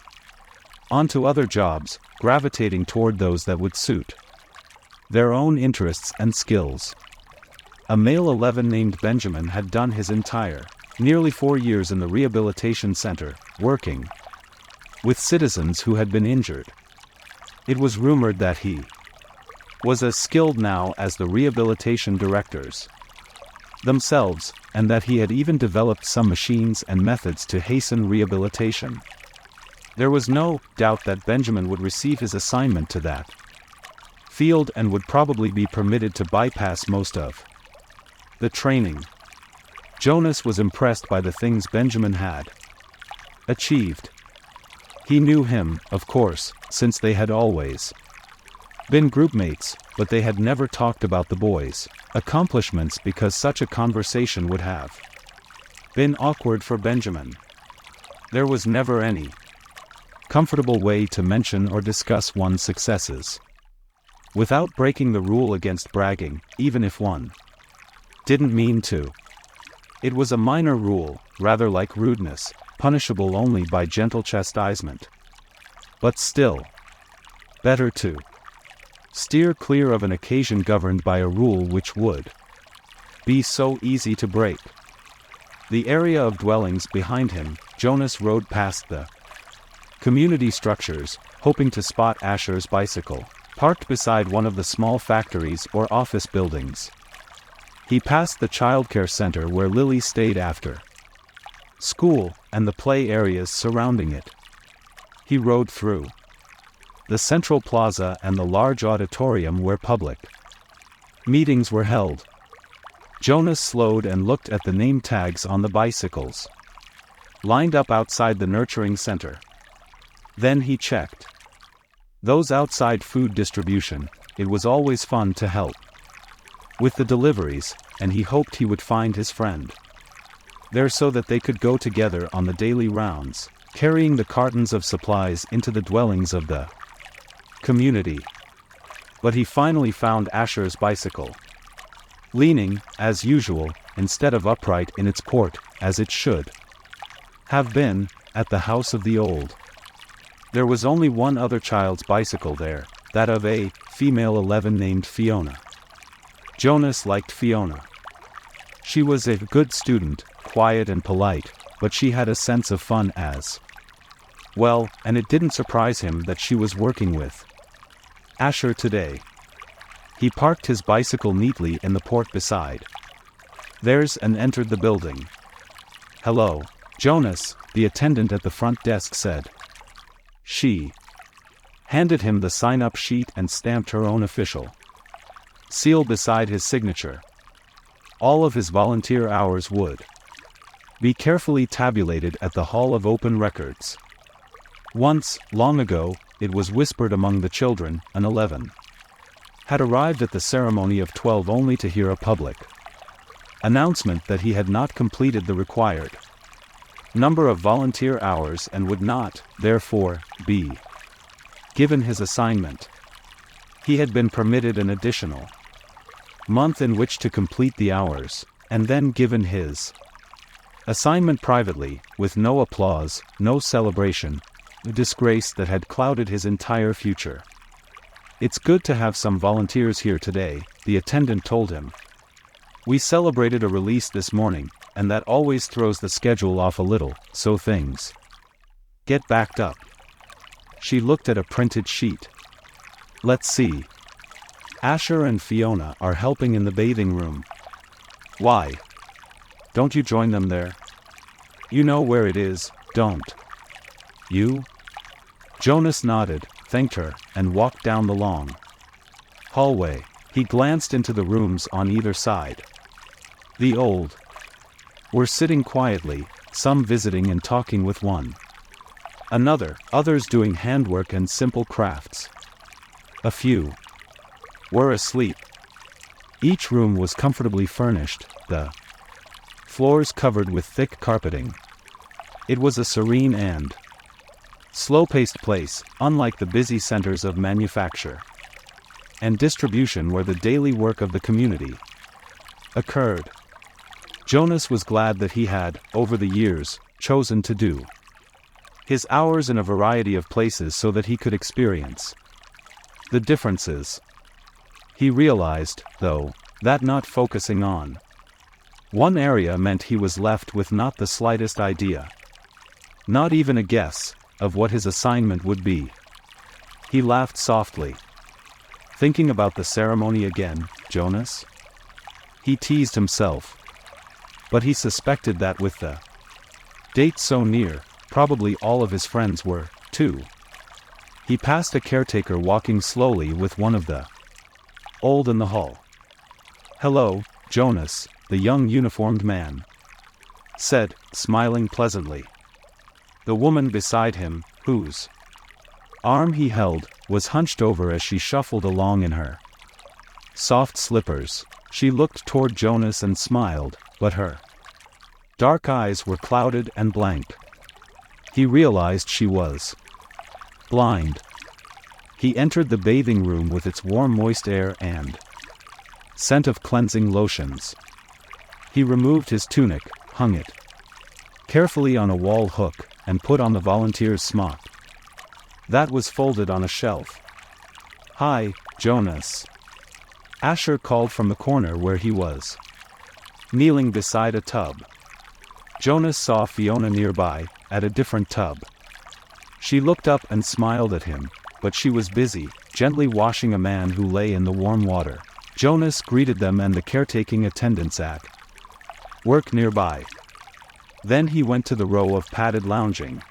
on to other jobs, gravitating toward those that would suit their own interests and skills. A male 11 named Benjamin had done his entire, nearly 4 years in the rehabilitation center, working with citizens who had been injured. It was rumored that he was as skilled now as the rehabilitation directors. themselves, and that he had even developed some machines and methods to hasten rehabilitation. There was no doubt that Benjamin would receive his assignment to that field and would probably be permitted to bypass most of the training. Jonas was impressed by the things Benjamin had achieved. He knew him, of course, since they had always been groupmates, but they had never talked about the boys' accomplishments because such a conversation would have been awkward for Benjamin. There was never any comfortable way to mention or discuss one's successes without breaking the rule against bragging, even if one didn't mean to. It was a minor rule, rather like rudeness, punishable only by gentle chastisement. But still, better to steer clear of an occasion governed by a rule which would be so easy to break. The area of dwellings behind him, Jonas rode past the community structures, hoping to spot Asher's bicycle, parked beside one of the small factories or office buildings. He passed the childcare center where Lily stayed after school, and the play areas surrounding it. He rode through the central plaza and the large auditorium where public meetings were held. Jonas slowed and looked at the name tags on the bicycles lined up outside the nurturing center. Then he checked those outside food distribution. It was always fun to help with the deliveries, and he hoped he would find his friend there so that they could go together on the daily rounds, carrying the cartons of supplies into the dwellings of the community. But he finally found Asher's bicycle, leaning, as usual, instead of upright in its port, as it should have been, at the house of the old. There was only one other child's bicycle there, that of a female 11 named Fiona. Jonas liked Fiona. She was a good student, quiet and polite, but she had a sense of fun as well, and it didn't surprise him that she was working with Asher today. He parked his bicycle neatly in the port beside theirs and entered the building. "Hello, Jonas," the attendant at the front desk said. She handed him the sign-up sheet and stamped her own official seal beside his signature. All of his volunteer hours would be carefully tabulated at the Hall of Open Records. Once, long ago, it was whispered among the children, an 11 had arrived at the ceremony of 12 only to hear a public announcement that he had not completed the required number of volunteer hours and would not, therefore, be given his assignment. He had been permitted an additional month in which to complete the hours, and then given his assignment privately, with no applause, no celebration, a disgrace that had clouded his entire future. "It's good to have some volunteers here today," the attendant told him. "We celebrated a release this morning, and that always throws the schedule off a little, so things get backed up." She looked at a printed sheet. "Let's see. Asher and Fiona are helping in the bathing room. Why don't you join them there? You know where it is, don't you?" Jonas nodded, thanked her, and walked down the long hallway. He glanced into the rooms on either side. The old were sitting quietly, some visiting and talking with one another, others doing handwork and simple crafts. A few were asleep. Each room was comfortably furnished, the floors covered with thick carpeting. It was a serene and slow-paced place, unlike the busy centers of manufacture and distribution where the daily work of the community occurred. Jonas was glad that he had, over the years, chosen to do his hours in a variety of places so that he could experience the differences. He realized, though, that not focusing on one area meant he was left with not the slightest idea, not even a guess, of what his assignment would be. He laughed softly. "Thinking about the ceremony again, Jonas?" he teased himself. But he suspected that with the date so near, probably all of his friends were, too. He passed a caretaker walking slowly with one of the old in the hall. "Hello, Jonas," the young uniformed man said, smiling pleasantly. The woman beside him, whose arm he held, was hunched over as she shuffled along in her soft slippers. She looked toward Jonas and smiled, but her dark eyes were clouded and blank. He realized she was blind. He entered the bathing room with its warm moist air and scent of cleansing lotions. He removed his tunic, hung it carefully on a wall hook, and put on the volunteer's smock. That was folded on a shelf. "Hi, Jonas," Asher called from the corner where he was kneeling beside a tub. Jonas saw Fiona nearby, at a different tub. She looked up and smiled at him, but she was busy, gently washing a man who lay in the warm water. Jonas greeted them and the caretaking attendants at work nearby. Then he went to the row of padded lounging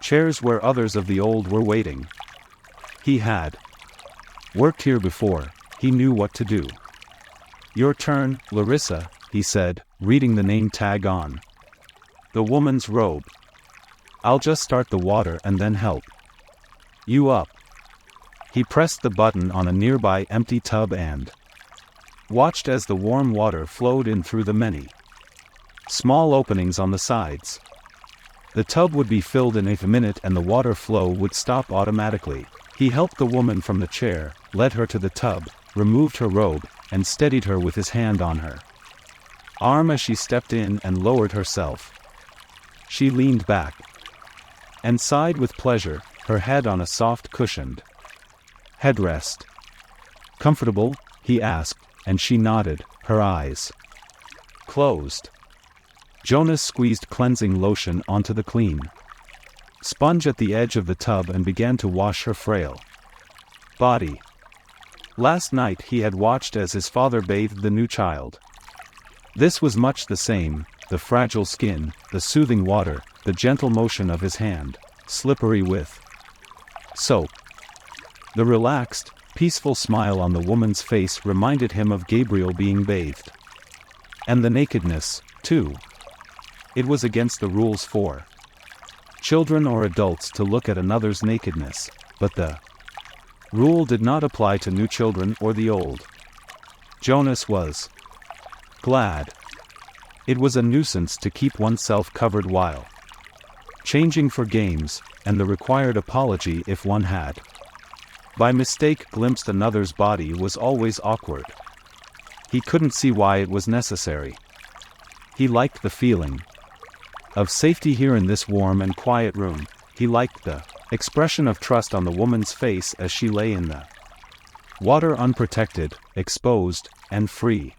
chairs where others of the old were waiting. He had worked here before, he knew what to do. "Your turn, Larissa," he said, reading the name tag on the woman's robe. "I'll just start the water and then help you up." He pressed the button on a nearby empty tub and watched as the warm water flowed in through the many small openings on the sides. The tub would be filled in a minute and the water flow would stop automatically. He helped the woman from the chair, led her to the tub, removed her robe, and steadied her with his hand on her arm as she stepped in and lowered herself. She leaned back and sighed with pleasure, her head on a soft cushioned headrest. "Comfortable?" he asked, and she nodded, her eyes closed. Jonas squeezed cleansing lotion onto the clean sponge at the edge of the tub and began to wash her frail body. Last night he had watched as his father bathed the new child. This was much the same, the fragile skin, the soothing water, the gentle motion of his hand, slippery with soap. The relaxed, peaceful smile on the woman's face reminded him of Gabriel being bathed. And the nakedness, too. It was against the rules for children or adults to look at another's nakedness, but the rule did not apply to new children or the old. Jonas was glad. It was a nuisance to keep oneself covered while changing for games, and the required apology if one had by mistake glimpsed another's body was always awkward. He couldn't see why it was necessary. He liked the feeling of safety here in this warm and quiet room. He liked the expression of trust on the woman's face as she lay in the water unprotected, exposed, and free.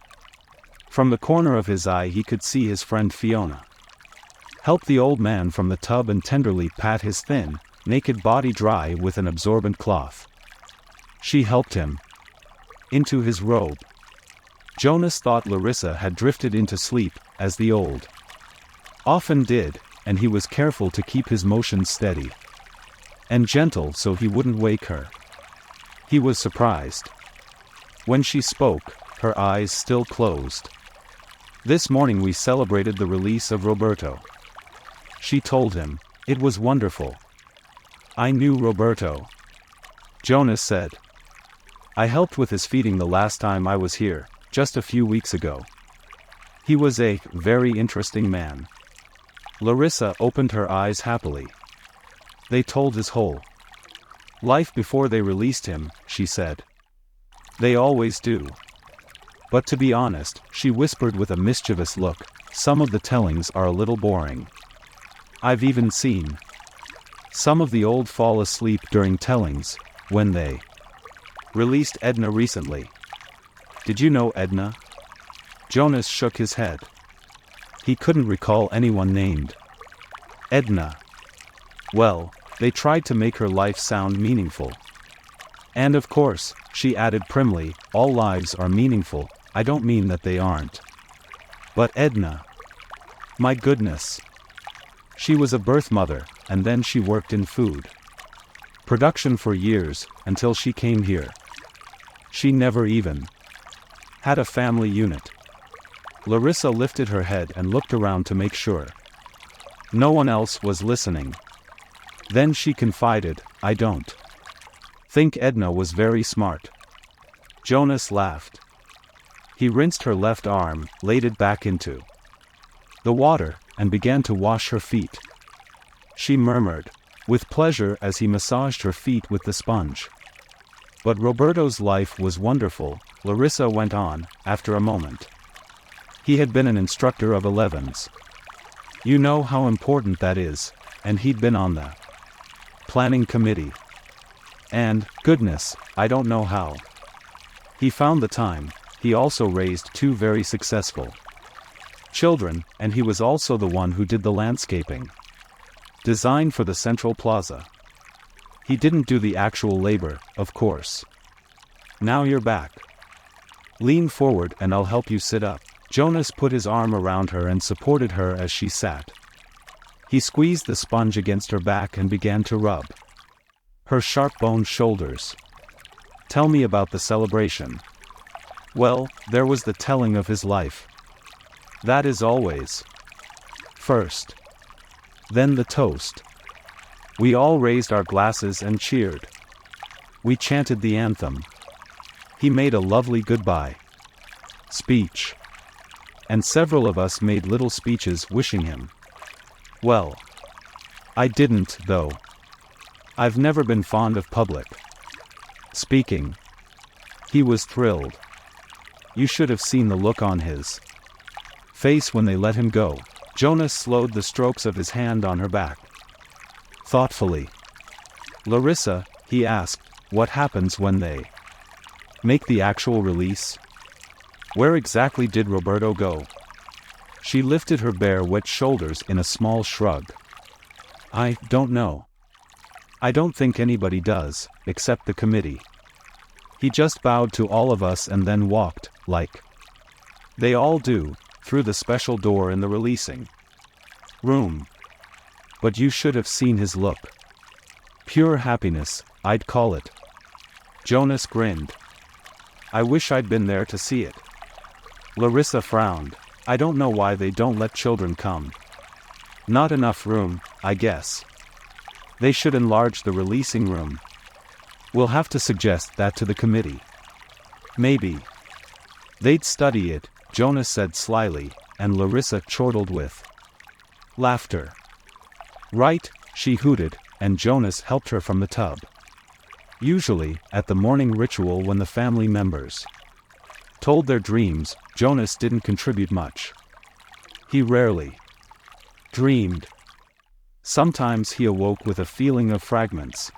From the corner of his eye he could see his friend Fiona help the old man from the tub and tenderly pat his thin, naked body dry with an absorbent cloth. She helped him into his robe. Jonas thought Larissa had drifted into sleep, as the old often did, and he was careful to keep his motions steady and gentle so he wouldn't wake her. He was surprised when she spoke, her eyes still closed. "This morning we celebrated the release of Roberto," she told him. "It was wonderful." "I knew Roberto," Jonas said. "I helped with his feeding the last time I was here, just a few weeks ago. He was a very interesting man." Larissa opened her eyes happily. "They told his whole life before they released him," she said. "They always do. But to be honest," she whispered with a mischievous look, "some of the tellings are a little boring. I've even seen some of the old fall asleep during tellings, when they released Edna recently." "Did you know Edna?" Jonas shook his head. He couldn't recall anyone named Edna. "Well, they tried to make her life sound meaningful. And of course," she added primly, "all lives are meaningful. I don't mean that they aren't. But Edna. My goodness. She was a birth mother, and then she worked in food production for years, until she came here. She never even had a family unit. Larissa lifted her head and looked around to make sure no one else was listening. Then she confided, I don't think Edna was very smart. Jonas laughed. He rinsed her left arm, laid it back into the water, and began to wash her feet. She murmured with pleasure as he massaged her feet with the sponge. But Roberto's life was wonderful, Larissa went on, after a moment. He had been an instructor of 11s. You know how important that is, and he'd been on the planning committee. And, goodness, I don't know how he found the time. He also raised 2 very successful children, and he was also the one who did the landscaping design for the central plaza. He didn't do the actual labor, of course. Now you're back. Lean forward and I'll help you sit up. Jonas put his arm around her and supported her as she sat. He squeezed the sponge against her back and began to rub her sharp-boned shoulders. Tell me about the celebration. Well, there was the telling of his life. That is always first. Then the toast. We all raised our glasses and cheered. We chanted the anthem. He made a lovely goodbye speech. And several of us made little speeches wishing him well. I didn't, though. I've never been fond of public speaking. He was thrilled. You should have seen the look on his face when they let him go. Jonas slowed the strokes of his hand on her back. Thoughtfully. Larissa, he asked, what happens when they make the actual release? Where exactly did Roberto go? She lifted her bare wet shoulders in a small shrug. I don't know. I don't think anybody does, except the committee. He just bowed to all of us and then walked, like they all do, through the special door in the releasing room. But you should have seen his look. Pure happiness, I'd call it. Jonas grinned. I wish I'd been there to see it. Larissa frowned. I don't know why they don't let children come. Not enough room, I guess. They should enlarge the releasing room. We'll have to suggest that to the committee. Maybe. They'd study it, Jonas said slyly, and Larissa chortled with laughter. Right, she hooted, and Jonas helped her from the tub. Usually, at the morning ritual when the family members told their dreams, Jonas didn't contribute much. He rarely dreamed. Sometimes he awoke with a feeling of fragments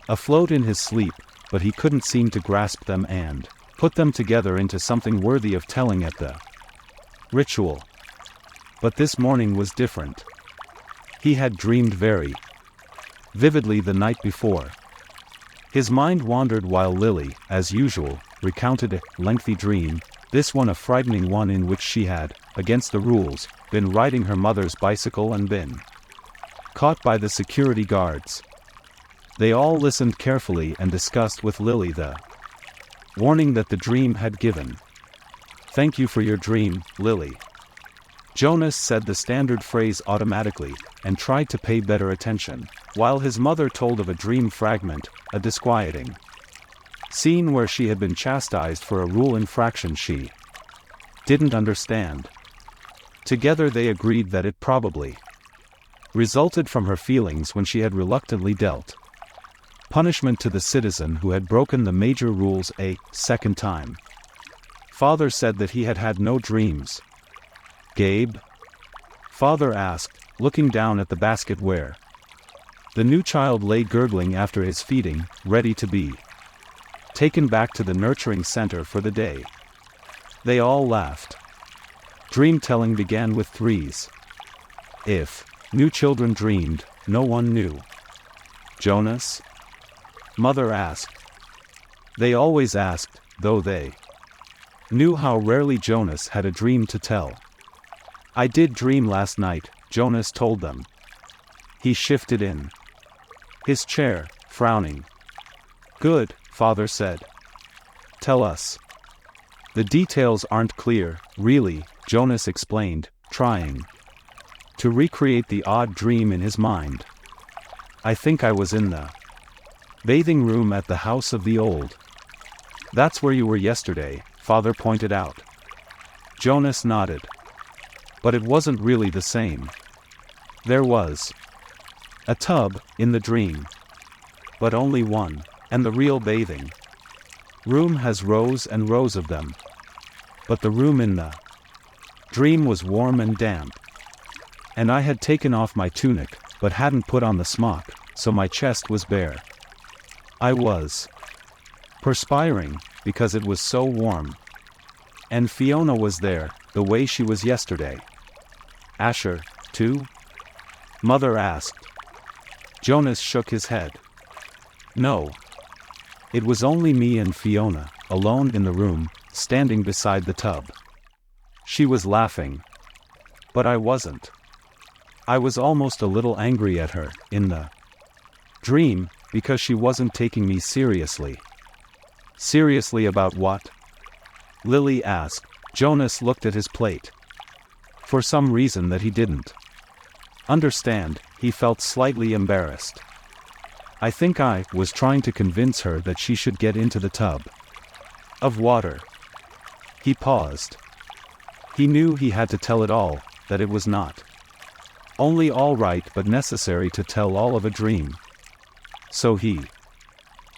afloat in his sleep, but he couldn't seem to grasp them and put them together into something worthy of telling at the ritual. But this morning was different. He had dreamed very vividly the night before. His mind wandered while Lily, as usual, recounted a lengthy dream, this one a frightening one in which she had, against the rules, been riding her mother's bicycle and been caught by the security guards. They all listened carefully and discussed with Lily the warning that the dream had given. Thank you for your dream, Lily. Jonas said the standard phrase automatically, and tried to pay better attention, while his mother told of a dream fragment, a disquieting scene where she had been chastised for a rule infraction she didn't understand. Together they agreed that it probably resulted from her feelings when she had reluctantly dealt punishment to the citizen who had broken the major rules a second time. Father said that he had had no dreams. Gabe? Father asked, looking down at the basket where the new child lay gurgling after his feeding, ready to be taken back to the nurturing center for the day. They all laughed. Dream-telling began with threes. If new children dreamed, no one knew. Jonas? Mother asked. They always asked, though they knew how rarely Jonas had a dream to tell. I did dream last night, Jonas told them. He shifted in his chair, frowning. Good, Father said. Tell us. The details aren't clear, really, Jonas explained, trying to recreate the odd dream in his mind. I think I was in the bathing room at the house of the old. That's where you were yesterday, Father pointed out. Jonas nodded. But it wasn't really the same. There was a tub in the dream. But only one, and the real bathing room has rows and rows of them. But the room in the dream was warm and damp. And I had taken off my tunic, but hadn't put on the smock, so my chest was bare. I was perspiring, because it was so warm. And Fiona was there, the way she was yesterday. Asher, too? Mother asked. Jonas shook his head. No. It was only me and Fiona, alone in the room, standing beside the tub. She was laughing. But I wasn't. I was almost a little angry at her, in the dream, because she wasn't taking me seriously. Seriously about what? Lily asked. Jonas looked at his plate. For some reason that he didn't understand, he felt slightly embarrassed. I think I was trying to convince her that she should get into the tub of water. He paused. He knew he had to tell it all, that it was not only all right but necessary to tell all of a dream. So he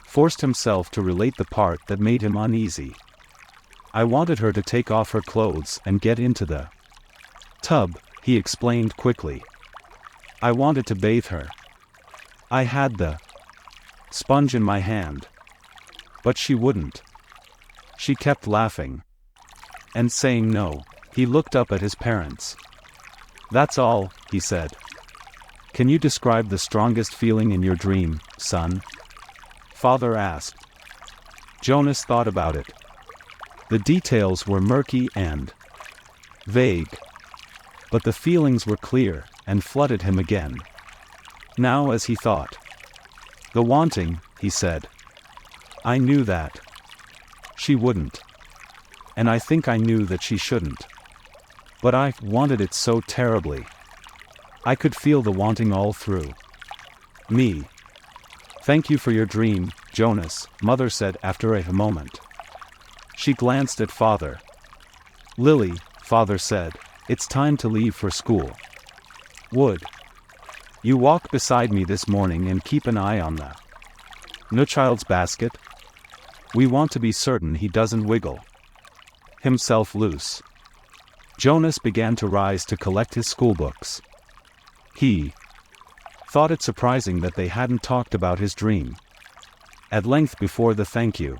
forced himself to relate the part that made him uneasy. I wanted her to take off her clothes and get into the tub, he explained quickly. I wanted to bathe her. I had the sponge in my hand. But she wouldn't. She kept laughing. And saying no. He looked up at his parents. That's all, he said. Can you describe the strongest feeling in your dream, son? Father asked. Jonas thought about it. The details were murky and vague. But the feelings were clear, and flooded him again. Now as he thought. The wanting, he said. I knew that she wouldn't. And I think I knew that she shouldn't. But I wanted it so terribly. I could feel the wanting all through me. Thank you for your dream, Jonas, Mother said after a moment. She glanced at Father. Lily, Father said, it's time to leave for school. Would you walk beside me this morning and keep an eye on the child's basket? We want to be certain he doesn't wiggle himself loose. Jonas began to rise to collect his schoolbooks. He thought it surprising that they hadn't talked about his dream at length before the thank you.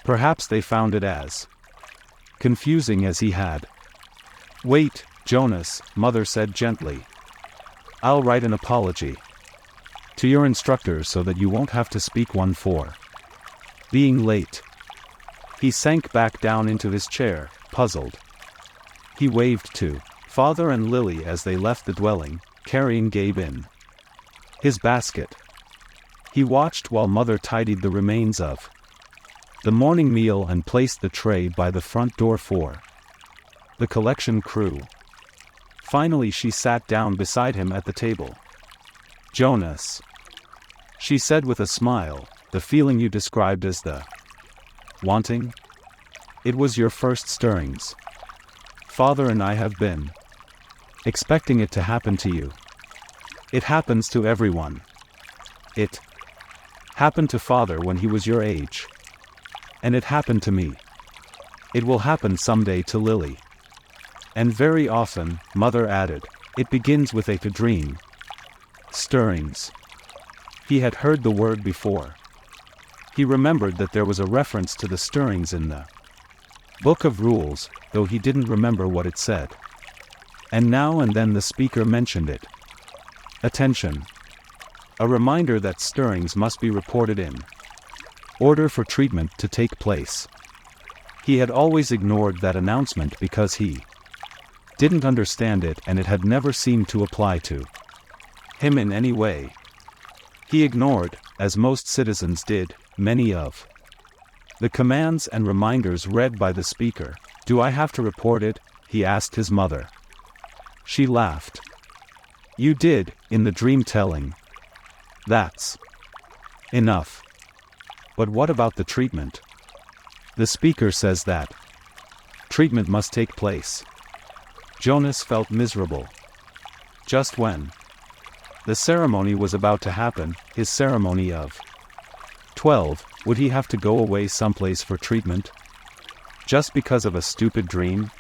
Perhaps they found it as confusing as he had. Wait, Jonas, Mother said gently. I'll write an apology to your instructor so that you won't have to speak one for being late. He sank back down into his chair, puzzled. He waved to Father and Lily as they left the dwelling, carrying Gabe in his basket. He watched while Mother tidied the remains of the morning meal and placed the tray by the front door for the collection crew. Finally she sat down beside him at the table. Jonas, she said with a smile, the feeling you described as the wanting? It was your first stirrings. Father and I have been expecting it to happen to you. It happens to everyone. It happened to Father when he was your age. And it happened to me. It will happen someday to Lily. And very often, Mother added, it begins with a dream. Stirrings. He had heard the word before. He remembered that there was a reference to the stirrings in the Book of Rules, though he didn't remember what it said. And now and then the speaker mentioned it. Attention. A reminder that stirrings must be reported in order for treatment to take place. He had always ignored that announcement because he didn't understand it, and it had never seemed to apply to him in any way. He ignored, as most citizens did, many of the commands and reminders read by the speaker. "Do I have to report it?" he asked his mother. She laughed. "You did, in the dream telling. That's enough. But what about the treatment? The speaker says that treatment must take place." Jonas felt miserable. Just when the ceremony was about to happen, his ceremony of 12, would he have to go away someplace for treatment? Just because of a stupid dream?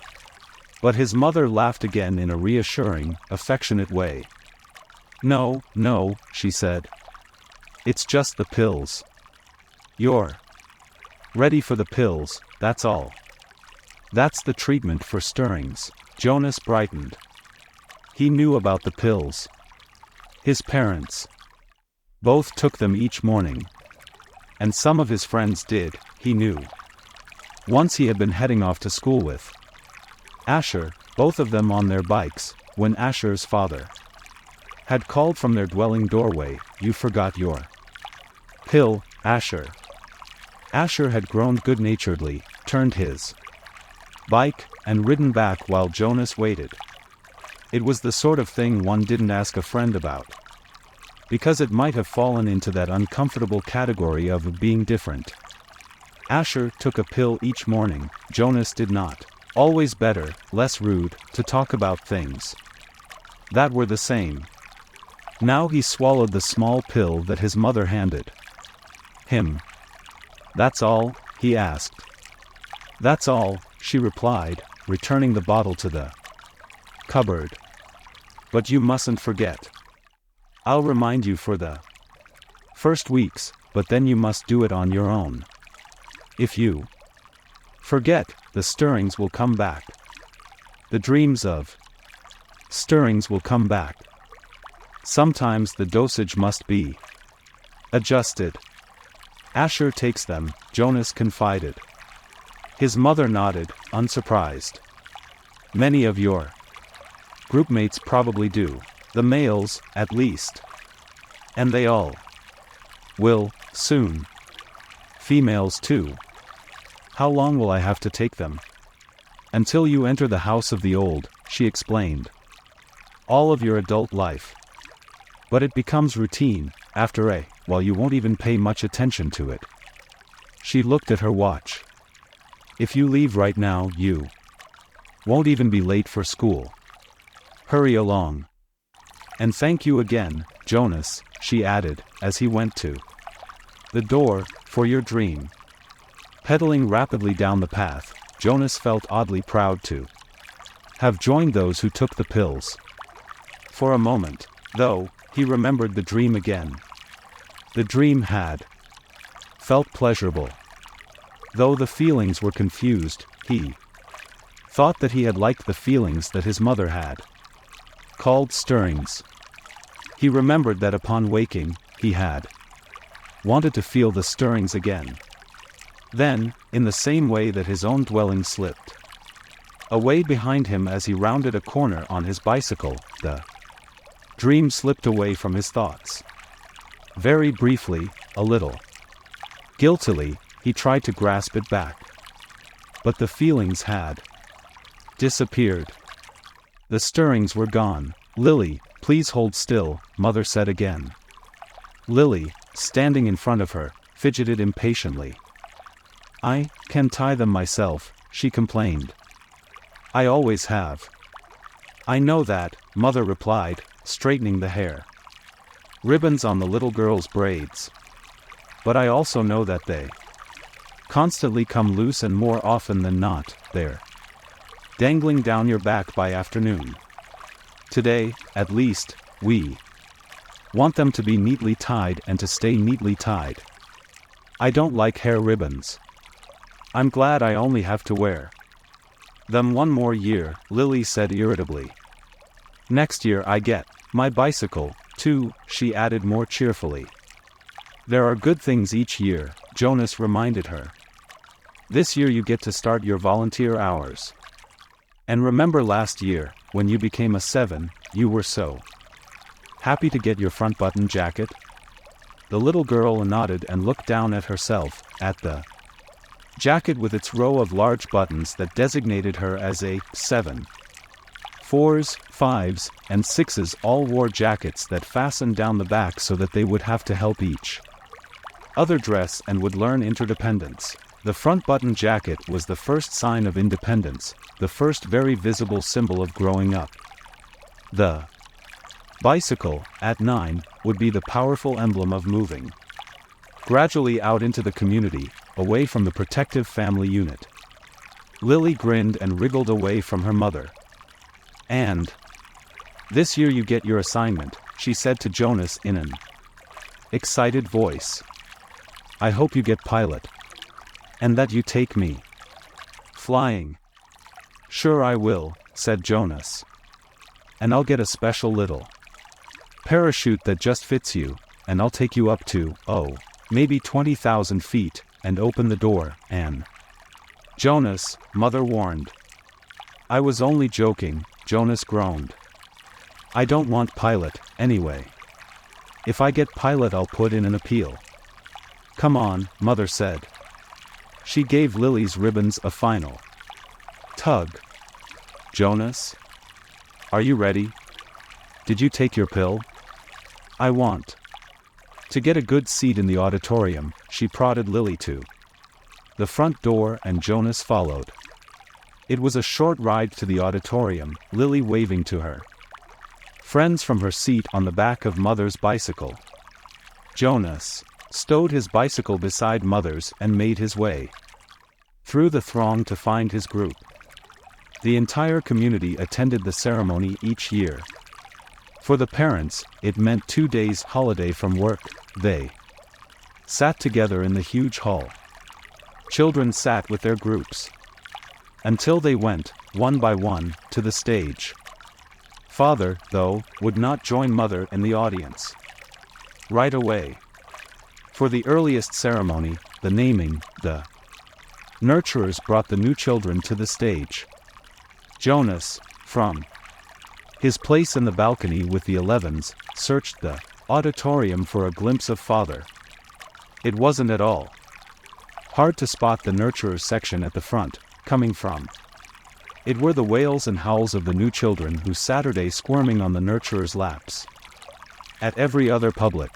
But his mother laughed again in a reassuring, affectionate way. "No, no," she said. "It's just the pills. You're ready for the pills, that's all. That's the treatment for stirrings." Jonas brightened. He knew about the pills. His parents both took them each morning. And some of his friends did, he knew. Once he had been heading off to school with Asher, both of them on their bikes, when Asher's father had called from their dwelling doorway, "You forgot your pill, Asher." Asher had groaned good-naturedly, turned his bike, and ridden back while Jonas waited. It was the sort of thing one didn't ask a friend about, because it might have fallen into that uncomfortable category of being different. Asher took a pill each morning, Jonas did not. Always better, less rude, to talk about things that were the same. Now he swallowed the small pill that his mother handed him. "That's all?" he asked. "That's all," she replied, returning the bottle to the cupboard. "But you mustn't forget. I'll remind you for the first weeks, but then you must do it on your own. If you forget, the stirrings will come back. The dreams of stirrings will come back. Sometimes the dosage must be adjusted." "Asher takes them," Jonas confided. His mother nodded, unsurprised. "Many of your groupmates probably do. The males, at least. And they all will, soon. Females too. How long will I have to take them?" "Until you enter the house of the old," she explained. "All of your adult life. But it becomes routine, after a while you won't even pay much attention to it." She looked at her watch. "If you leave right now, you won't even be late for school. Hurry along. And thank you again, Jonas," she added, as he went to the door, "for your dream." Pedaling rapidly down the path, Jonas felt oddly proud to have joined those who took the pills. For a moment, though, he remembered the dream again. The dream had felt pleasurable. Though the feelings were confused, he thought that he had liked the feelings that his mother had called stirrings. He remembered that upon waking, he had wanted to feel the stirrings again. Then, in the same way that his own dwelling slipped away behind him as he rounded a corner on his bicycle, the dream slipped away from his thoughts. Very briefly, a little guiltily, he tried to grasp it back. But the feelings had disappeared. The stirrings were gone. "Lily, please hold still," Mother said again. Lily, standing in front of her, fidgeted impatiently. "I can tie them myself," she complained. "I always have." "I know that," Mother replied, straightening the hair ribbons on the little girl's braids. "But I also know that they constantly come loose, and more often than not, they're dangling down your back by afternoon. Today, at least, we want them to be neatly tied and to stay neatly tied. I don't like hair ribbons. I'm glad I only have to wear them one more year," Lily said irritably. "Next year I get my bicycle, too," she added more cheerfully. "There are good things each year," Jonas reminded her. "This year you get to start your volunteer hours." And remember last year, when you became a 7, you were so happy to get your front button jacket? The little girl nodded and looked down at herself, at the jacket with its row of large buttons that designated her as a 7. 4s, 5s, and 6s all wore jackets that fastened down the back so that they would have to help each other dress and would learn interdependence. The front button jacket was the first sign of independence, the first very visible symbol of growing up. The bicycle, at 9, would be the powerful emblem of moving gradually out into the community, away from the protective family unit. Lily grinned and wriggled away from her mother. And this year you get your assignment, she said to Jonas in an excited voice. I hope you get pilot. And that you take me flying. Sure I will, said Jonas. And I'll get a special little parachute that just fits you, and I'll take you up to, maybe 20,000 feet, and open the door, and Jonas, mother warned. I was only joking, Jonas groaned. I don't want pilot, anyway. If I get pilot I'll put in an appeal. Come on, mother said. She gave Lily's ribbons a final tug. Jonas? Are you ready? Did you take your pill? I want to get a good seat in the auditorium, she prodded Lily to the front door and Jonas followed. It was a short ride to the auditorium, Lily waving to her friends from her seat on the back of Mother's bicycle. Jonas stowed his bicycle beside Mother's and made his way through the throng to find his group. The entire community attended the ceremony each year. For the parents, it meant 2 days' holiday from work. They sat together in the huge hall. Children sat with their groups until they went, one by one, to the stage. Father, though, would not join Mother in the audience right away. For the earliest ceremony, the naming, the nurturers brought the new children to the stage. Jonas, from his place in the balcony with the 11s, searched the auditorium for a glimpse of Father. It wasn't at all hard to spot the nurturers section at the front, coming from. It were the wails and howls of the new children who Saturday squirming on the nurturers' laps. At every other public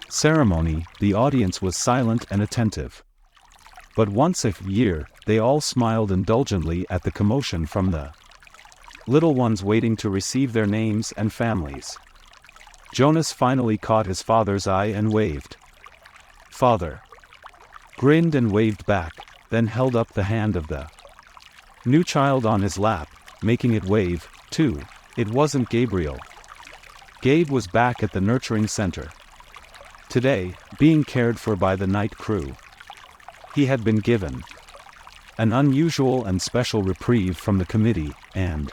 ceremony, the audience was silent and attentive. But once a year, they all smiled indulgently at the commotion from the little ones waiting to receive their names and families. Jonas finally caught his father's eye and waved. Father grinned and waved back, then held up the hand of the new child on his lap, making it wave, too. It wasn't Gabriel. Gabe was back at the nurturing center today, being cared for by the night crew. He had been given an unusual and special reprieve from the committee, and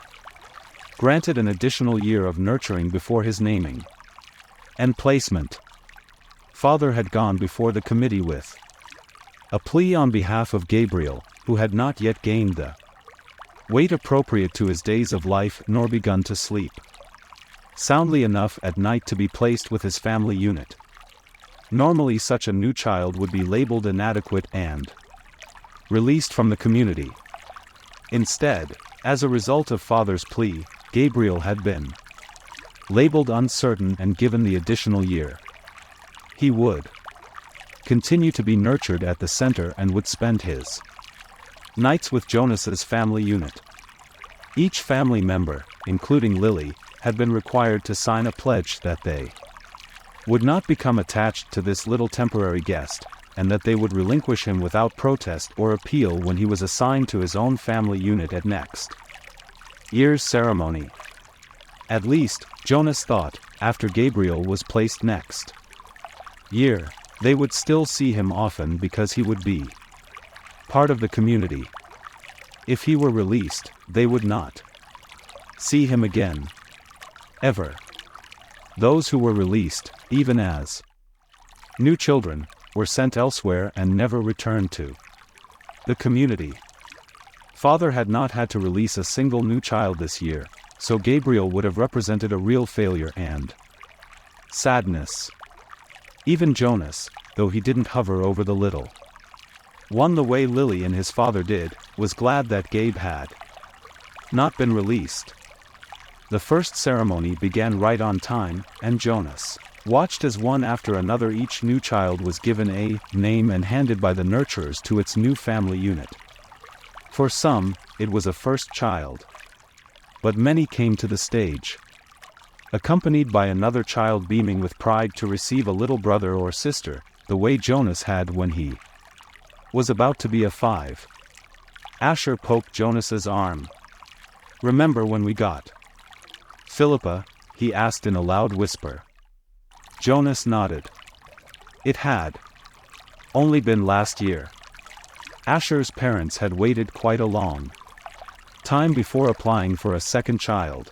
granted an additional year of nurturing before his naming and placement. Father had gone before the committee with a plea on behalf of Gabriel, who had not yet gained the weight appropriate to his days of life nor begun to sleep soundly enough at night to be placed with his family unit. Normally such a new child would be labeled inadequate and released from the community. Instead, as a result of Father's plea, Gabriel had been labeled uncertain and given the additional year. He would continue to be nurtured at the center and would spend his nights with Jonas's family unit. Each family member, including Lily, had been required to sign a pledge that they would not become attached to this little temporary guest, and that they would relinquish him without protest or appeal when he was assigned to his own family unit at next year's ceremony. At least, Jonas thought, after Gabriel was placed next year, they would still see him often because he would be part of the community. If he were released, they would not see him again. Ever. Those who were released, even as new children, were sent elsewhere and never returned to the community. Father had not had to release a single new child this year, so Gabriel would have represented a real failure and sadness. Even Jonas, though he didn't hover over the little one the way Lily and his father did, was glad that Gabe had not been released. The first ceremony began right on time, and Jonas watched as one after another each new child was given a name and handed by the nurturers to its new family unit. For some, it was a first child. But many came to the stage, accompanied by another child beaming with pride to receive a little brother or sister, the way Jonas had when he was about to be a 5. Asher poked Jonas's arm. "Remember when we got Philippa?" he asked in a loud whisper. Jonas nodded. It had only been last year. Asher's parents had waited quite a long time before applying for a second child.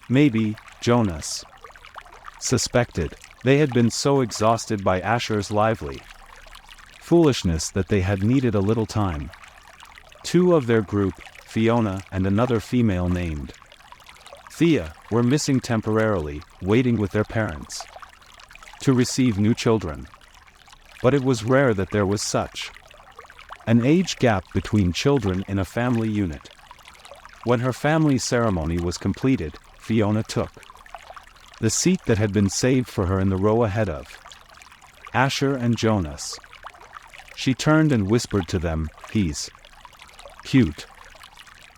Maybe, Jonas suspected, they had been so exhausted by Asher's lively foolishness that they had needed a little time. 2 of their group, Fiona and another female named Thea, were missing temporarily, waiting with their parents to receive new children. But it was rare that there was such an age gap between children in a family unit. When her family ceremony was completed, Fiona took the seat that had been saved for her in the row ahead of Asher and Jonas. She turned and whispered to them, "He's cute,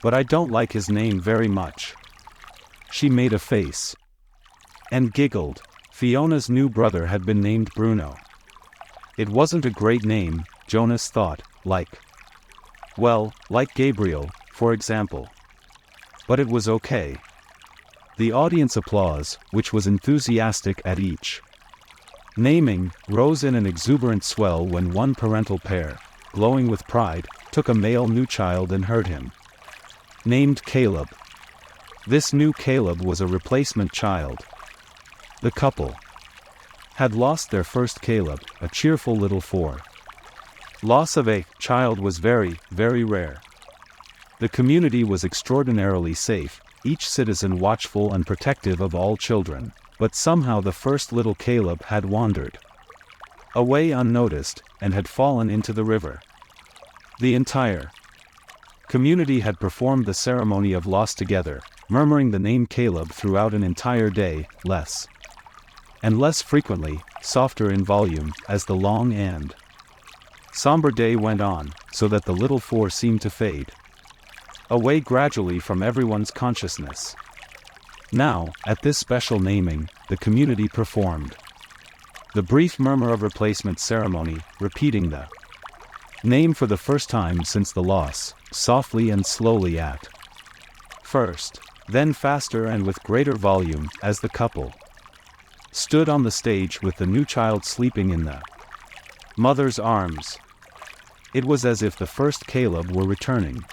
but I don't like his name very much." She made a face and giggled. Fiona's new brother had been named Bruno. It wasn't a great name, Jonas thought, like Gabriel, for example. But it was okay. The audience applause, which was enthusiastic at each naming, rose in an exuberant swell when one parental pair, glowing with pride, took a male new child and heard him named Caleb. This new Caleb was a replacement child. The couple had lost their first Caleb, a cheerful little 4. Loss of a child was very, very rare. The community was extraordinarily safe, each citizen watchful and protective of all children, but somehow the first little Caleb had wandered away unnoticed, and had fallen into the river. The entire community had performed the ceremony of loss together, murmuring the name Caleb throughout an entire day, less and less frequently, softer in volume, as the long and somber day went on, so that the little 4 seemed to fade away gradually from everyone's consciousness. Now, at this special naming, the community performed the brief murmur of replacement ceremony, repeating the name for the first time since the loss, softly and slowly at first, then faster and with greater volume, as the couple stood on the stage with the new child sleeping in the mother's arms. It was as if the first Caleb were returning.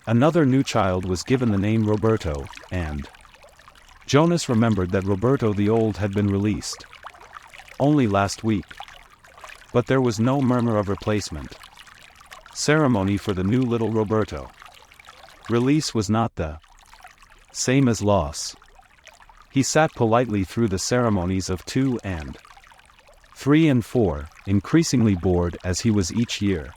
Another new child was given the name Roberto, and Jonas remembered that Roberto the Old had been released only last week. But there was no murmur of replacement ceremony for the new little Roberto. Release was not the same as loss. He sat politely through the ceremonies of 2 and 3 and 4, increasingly bored as he was each year.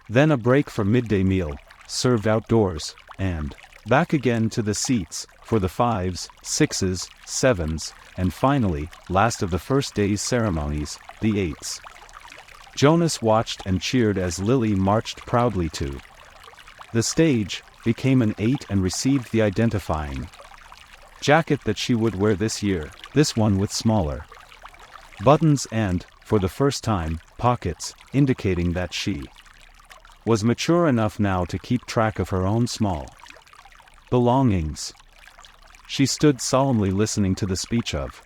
Then a break for midday meal, served outdoors, and back again to the seats, for the 5s, 6s, 7s, and finally, last of the first day's ceremonies, the 8s. Jonas watched and cheered as Lily marched proudly to the stage, became an 8 and received the identifying jacket that she would wear this year, this one with smaller buttons and, for the first time, pockets, indicating that she was mature enough now to keep track of her own small belongings. She stood solemnly listening to the speech of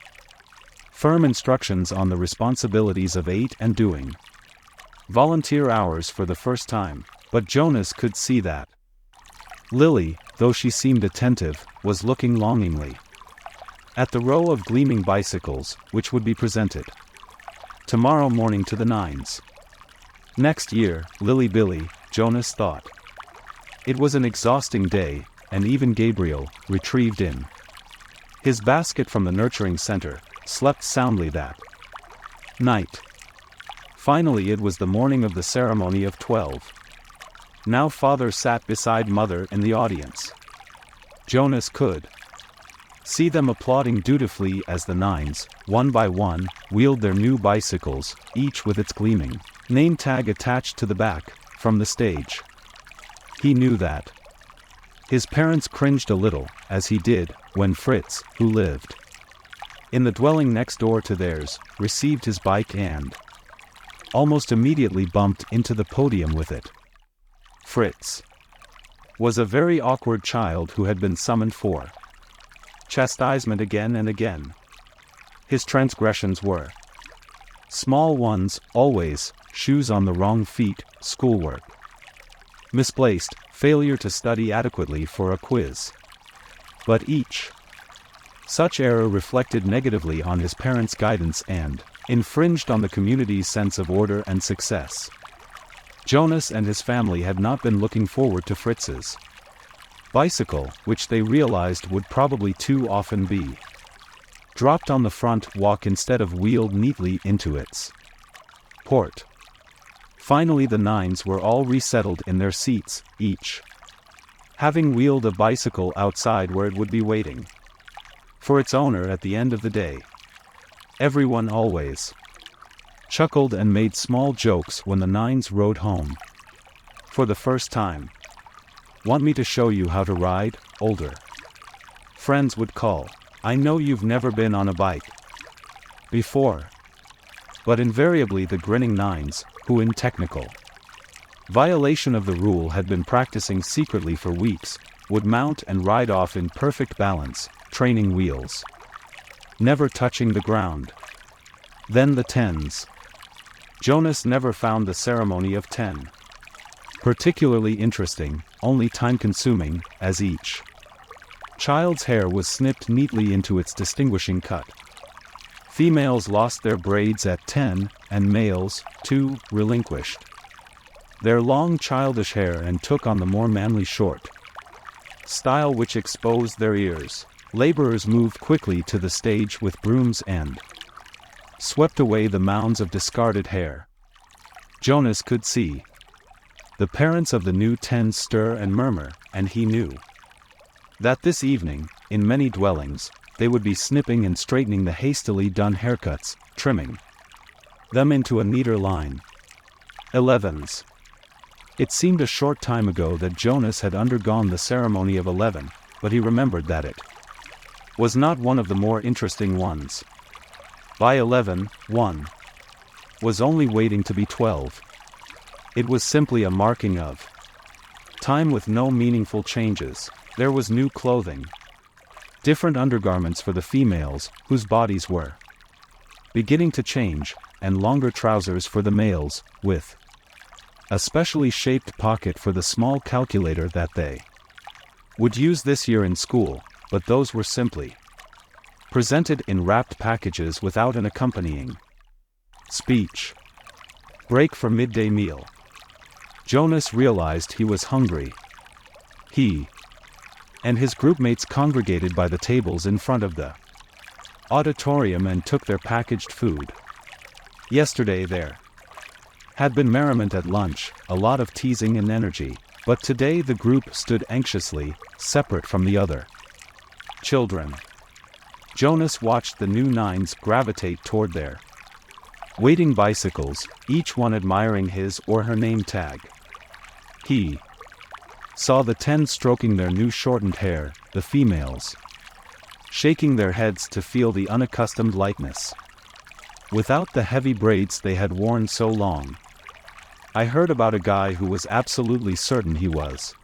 firm instructions on the responsibilities of 8 and doing volunteer hours for the first time, but Jonas could see that Lily, though she seemed attentive, was looking longingly at the row of gleaming bicycles, which would be presented tomorrow morning to the 9s. Next year, Lily Billy, Jonas thought. It was an exhausting day, and even Gabriel, retrieved in his basket from the nurturing center, slept soundly that night. Finally it was the morning of the ceremony of 12. Now father sat beside mother in the audience. Jonas could see them applauding dutifully as the nines, one by one, wheeled their new bicycles, each with its gleaming name tag attached to the back, from the stage. He knew that his parents cringed a little, as he did, when Fritz, who lived in the dwelling next door to theirs, received his bike and almost immediately bumped into the podium with it. Fritz was a very awkward child who had been summoned for chastisement again and again. His transgressions were small ones, always: shoes on the wrong feet, schoolwork misplaced, failure to study adequately for a quiz. But each such error reflected negatively on his parents' guidance and infringed on the community's sense of order and success. Jonas and his family had not been looking forward to Fritz's bicycle, which they realized would probably too often be dropped on the front walk instead of wheeled neatly into its port. Finally the nines were all resettled in their seats, each having wheeled a bicycle outside where it would be waiting for its owner at the end of the day. Everyone always chuckled and made small jokes when the nines rode home for the first time. "Want me to show you how to ride?" older friends would call. "I know you've never been on a bike before." But invariably the grinning nines, who in technical violation of the rule had been practicing secretly for weeks, would mount and ride off in perfect balance, training wheels never touching the ground. Then the tens. Jonas never found the ceremony of 10 particularly interesting, only time-consuming, as each child's hair was snipped neatly into its distinguishing cut. Females lost their braids at 10, and males, too, relinquished their long childish hair and took on the more manly short style which exposed their ears. Laborers moved quickly to the stage with brooms and swept away the mounds of discarded hair. Jonas could see the parents of the new tens stir and murmur, and he knew that this evening, in many dwellings, they would be snipping and straightening the hastily done haircuts, trimming them into a neater line. 11s. It seemed a short time ago that Jonas had undergone the ceremony of 11, but he remembered that it was not one of the more interesting ones. By 11, one was only waiting to be 12. It was simply a marking of time with no meaningful changes. There was new clothing, different undergarments for the females, whose bodies were beginning to change, and longer trousers for the males, with a specially shaped pocket for the small calculator that they would use this year in school, but those were simply presented in wrapped packages without an accompanying speech. Break for midday meal. Jonas realized he was hungry. He and his groupmates congregated by the tables in front of the auditorium and took their packaged food. Yesterday there had been merriment at lunch, a lot of teasing and energy, but today the group stood anxiously, separate from the other children. Jonas watched the new nines gravitate toward their waiting bicycles, each one admiring his or her name tag. He saw the 10 stroking their new shortened hair, the females shaking their heads to feel the unaccustomed lightness without the heavy braids they had worn so long. I heard about a guy who was absolutely certain he was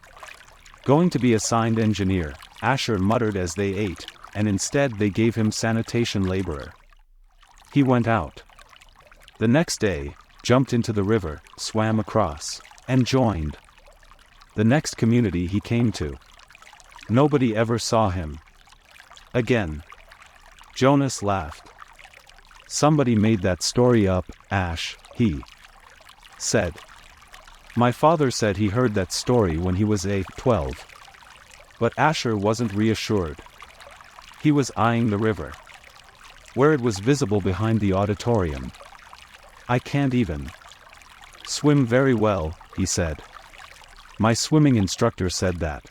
going to be assigned engineer, Asher muttered as they ate, and instead they gave him sanitation laborer. He went out the next day, jumped into the river, swam across, and joined the next community he came to. Nobody ever saw him again. Jonas laughed. Somebody made that story up, Ash, he said. My father said he heard that story when he was 12. But Asher wasn't reassured. He was eyeing the river, where it was visible behind the auditorium. I can't even swim very well, he said. My swimming instructor said that.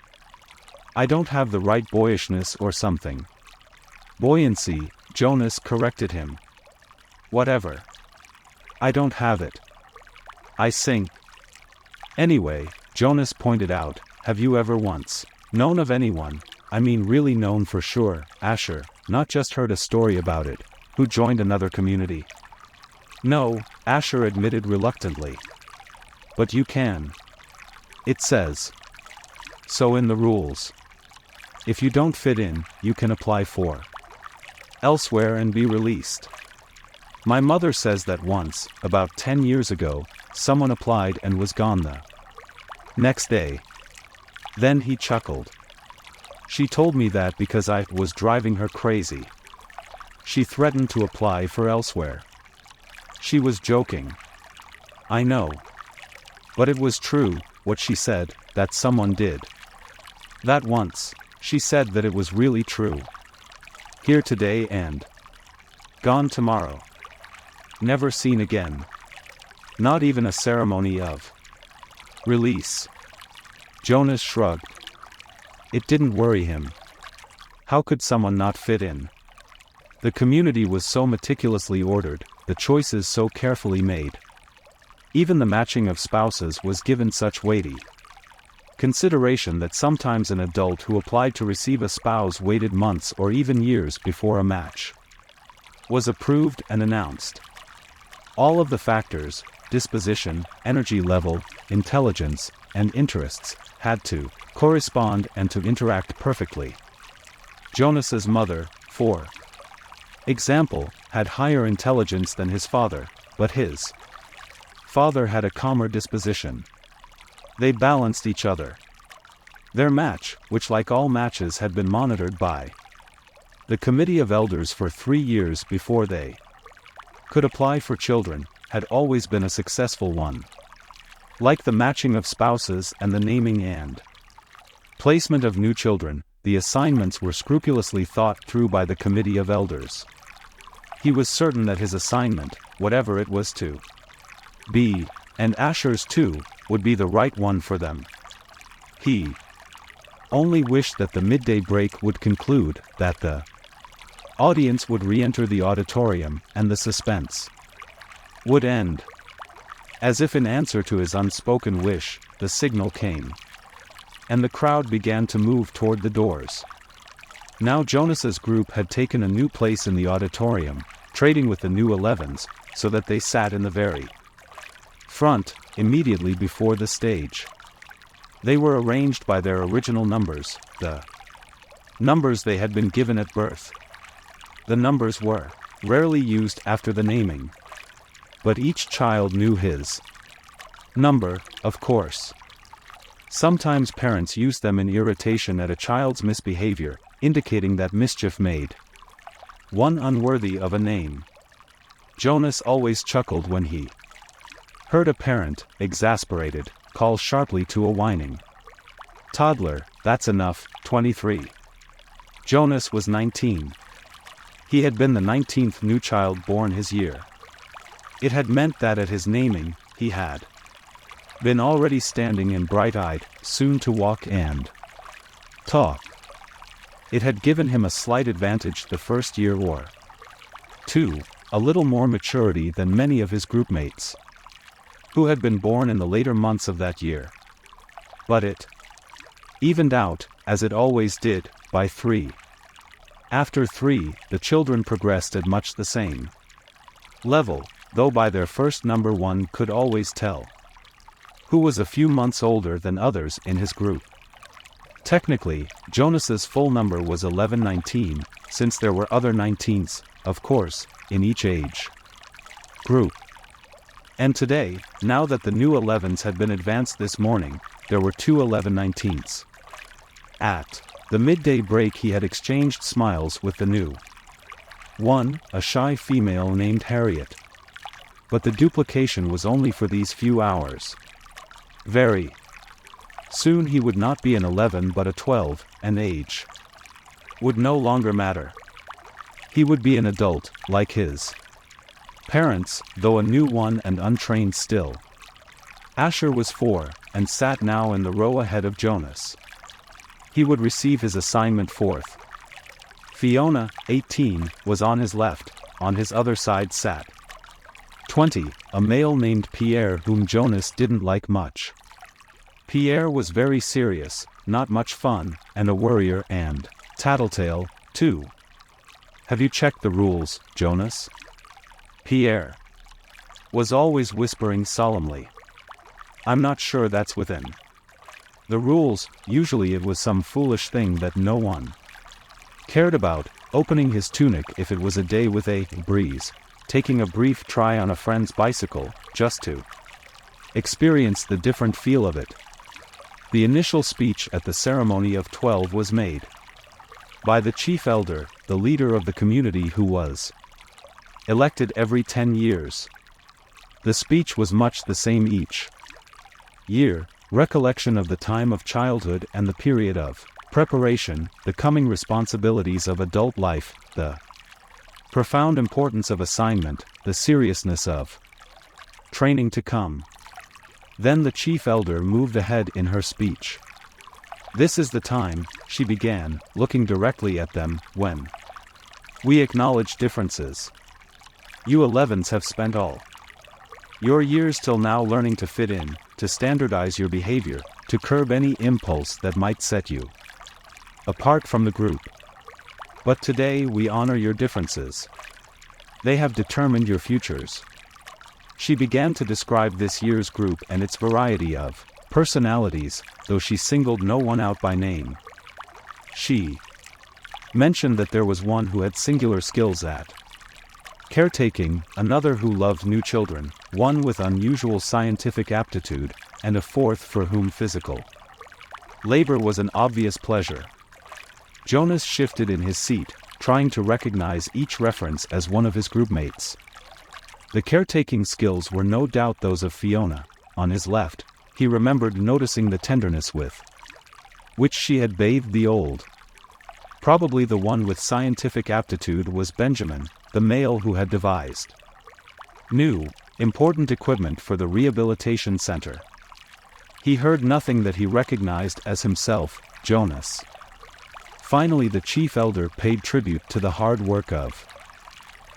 I don't have the right boyishness or something. Buoyancy, Jonas corrected him. Whatever. I don't have it. I sink. Anyway, Jonas pointed out, have you ever once known of anyone, I mean really known for sure, Asher, not just heard a story about it, who joined another community? No, Asher admitted reluctantly. But you can. It says so in the rules. If you don't fit in, you can apply for elsewhere and be released. My mother says that once, about 10 years ago, someone applied and was gone the next day. Then he chuckled. She told me that because I was driving her crazy. She threatened to apply for elsewhere. She was joking. I know. But it was true, what she said, that someone did. That once, she said that it was really true. Here today and gone tomorrow. Never seen again. Not even a ceremony of release. Jonas shrugged. It didn't worry him. How could someone not fit in? The community was so meticulously ordered, the choices so carefully made. Even the matching of spouses was given such weighty consideration that sometimes an adult who applied to receive a spouse waited months or even years before a match was approved and announced. All of the factors, disposition, energy level, intelligence, and interests, had to correspond and to interact perfectly. Jonas's mother, for example, had higher intelligence than his father, but his father had a calmer disposition. They balanced each other. Their match, which like all matches had been monitored by the Committee of Elders for 3 years before they could apply for children, had always been a successful one. Like the matching of spouses and the naming and placement of new children, the assignments were scrupulously thought through by the Committee of Elders. He was certain that his assignment, whatever it was to be, and Asher's too, would be the right one for them. He only wished that the midday break would conclude, that the audience would re-enter the auditorium, and the suspense would end. As if in answer to his unspoken wish, the signal came, and the crowd began to move toward the doors. Now Jonas's group had taken a new place in the auditorium, trading with the new 11s, so that they sat in the very front, immediately before the stage. They were arranged by their original numbers, the numbers they had been given at birth. The numbers were rarely used after the naming. But each child knew his number, of course. Sometimes parents used them in irritation at a child's misbehavior, indicating that mischief made one unworthy of a name. Jonas always chuckled when he heard a parent, exasperated, call sharply to a whining toddler, "That's enough, 23. Jonas was 19. He had been the 19th new child born his year. It had meant that at his naming, he had been already standing and bright-eyed, soon to walk and talk. It had given him a slight advantage the first year or two, a little more maturity than many of his groupmates, who had been born in the later months of that year. But it evened out, as it always did, by 3. After 3, the children progressed at much the same level, though by their first number one could always tell who was a few months older than others in his group. Technically, Jonas's full number was 1119, since there were other 19s, of course, in each age group. And today, now that the new 11s had been advanced this morning, there were 2 1119s. At the midday break he had exchanged smiles with the new one, a shy female named Harriet. But the duplication was only for these few hours. Very soon he would not be an 11 but a 12, and age would no longer matter. He would be an adult, like his parents, though a new one and untrained still. Asher was 4, and sat now in the row ahead of Jonas. He would receive his assignment 4th. Fiona, 18, was on his left, on his other side sat 20, a male named Pierre whom Jonas didn't like much. Pierre was very serious, not much fun, and a worrier and tattletale, too. Have you checked the rules, Jonas? Pierre was always whispering solemnly. I'm not sure that's within the rules. Usually it was some foolish thing that no one cared about, opening his tunic if it was a day with a breeze, taking a brief try on a friend's bicycle, just to experience the different feel of it. The initial speech at the ceremony of 12 was made by the chief elder, the leader of the community who was elected every 10 years. The speech was much the same each year, recollection of the time of childhood and the period of preparation, the coming responsibilities of adult life, the profound importance of assignment, the seriousness of training to come. Then the chief elder moved ahead in her speech. This is the time, she began, looking directly at them, when we acknowledge differences. You 11s have spent all your years till now learning to fit in, to standardize your behavior, to curb any impulse that might set you apart from the group. But today we honor your differences. They have determined your futures. She began to describe this year's group and its variety of personalities, though she singled no one out by name. She mentioned that there was one who had singular skills at caretaking, another who loved new children, one with unusual scientific aptitude, and a 4th for whom physical labor was an obvious pleasure. Jonas shifted in his seat, trying to recognize each reference as one of his groupmates. The caretaking skills were no doubt those of Fiona. On his left, he remembered noticing the tenderness with which she had bathed the old. Probably the one with scientific aptitude was Benjamin, the male who had devised new, important equipment for the rehabilitation center. He heard nothing that he recognized as himself, Jonas. Finally, the chief elder paid tribute to the hard work of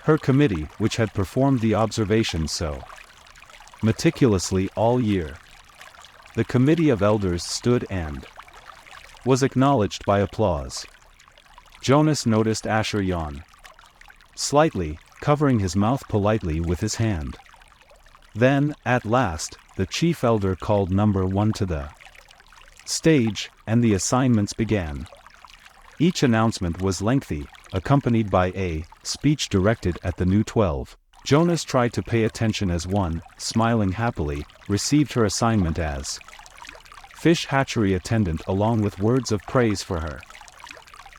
her committee, which had performed the observations so meticulously all year. The committee of elders stood and was acknowledged by applause. Jonas noticed Asher yawn slightly, covering his mouth politely with his hand. Then, at last, the chief elder called number 1 to the stage, and the assignments began. Each announcement was lengthy, accompanied by a speech directed at the new 12. Jonas tried to pay attention as one, smiling happily, received her assignment as fish hatchery attendant along with words of praise for her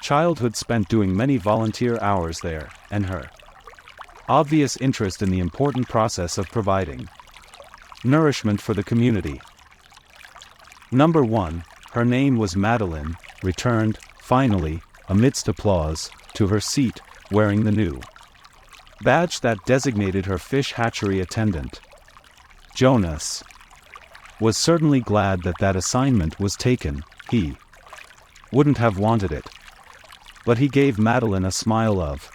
childhood spent doing many volunteer hours there, and her obvious interest in the important process of providing nourishment for the community. Number 1, her name was Madeline, returned, finally, amidst applause, to her seat, wearing the new badge that designated her fish hatchery attendant. Jonas was certainly glad that that assignment was taken. He wouldn't have wanted it. But he gave Madeline a smile of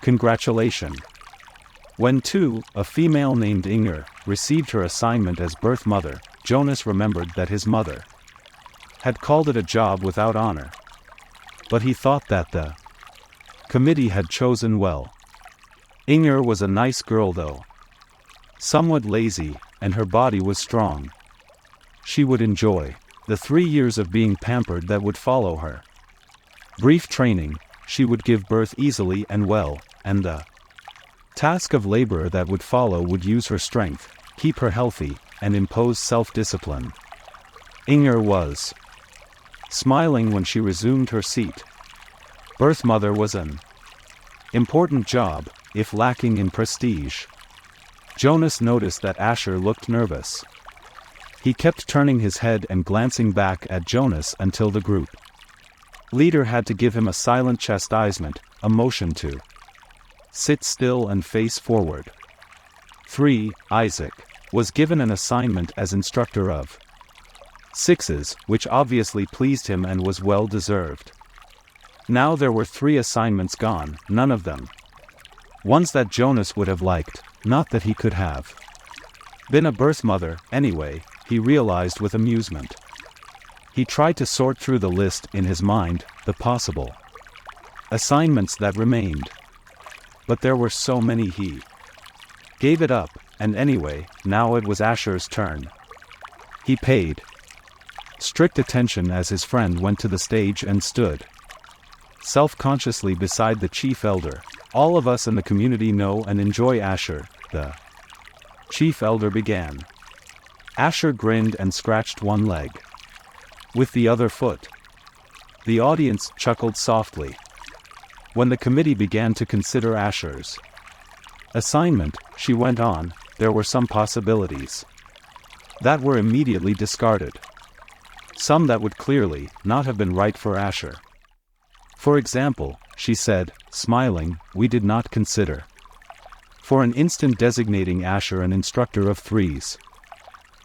congratulation. When a female named Inger, received her assignment as birth mother, Jonas remembered that his mother had called it a job without honor. But he thought that the committee had chosen well. Inger was a nice girl though. Somewhat lazy, and her body was strong. She would enjoy the 3 years of being pampered that would follow her brief training. She would give birth easily and well, and the task of labor that would follow would use her strength, keep her healthy, and impose self-discipline. Inger was smiling when she resumed her seat. Birth mother was an important job, if lacking in prestige. Jonas noticed that Asher looked nervous. He kept turning his head and glancing back at Jonas until the group leader had to give him a silent chastisement, a motion to sit still and face forward. 3. Isaac was given an assignment as instructor of sixes, which obviously pleased him and was well deserved. Now there were 3 assignments gone, none of them ones that Jonas would have liked, not that he could have been a birth mother, anyway, he realized with amusement. He tried to sort through the list in his mind, the possible assignments that remained. But there were so many he gave it up, and anyway, now it was Asher's turn. He paid strict attention as his friend went to the stage and stood self-consciously beside the chief elder. All of us in the community know and enjoy Asher, the chief elder began. Asher grinned and scratched one leg with the other foot. The audience chuckled softly. When the committee began to consider Asher's assignment, she went on, there were some possibilities that were immediately discarded. Some that would clearly not have been right for Asher. For example, she said, smiling, we did not consider for an instant designating Asher an instructor of threes.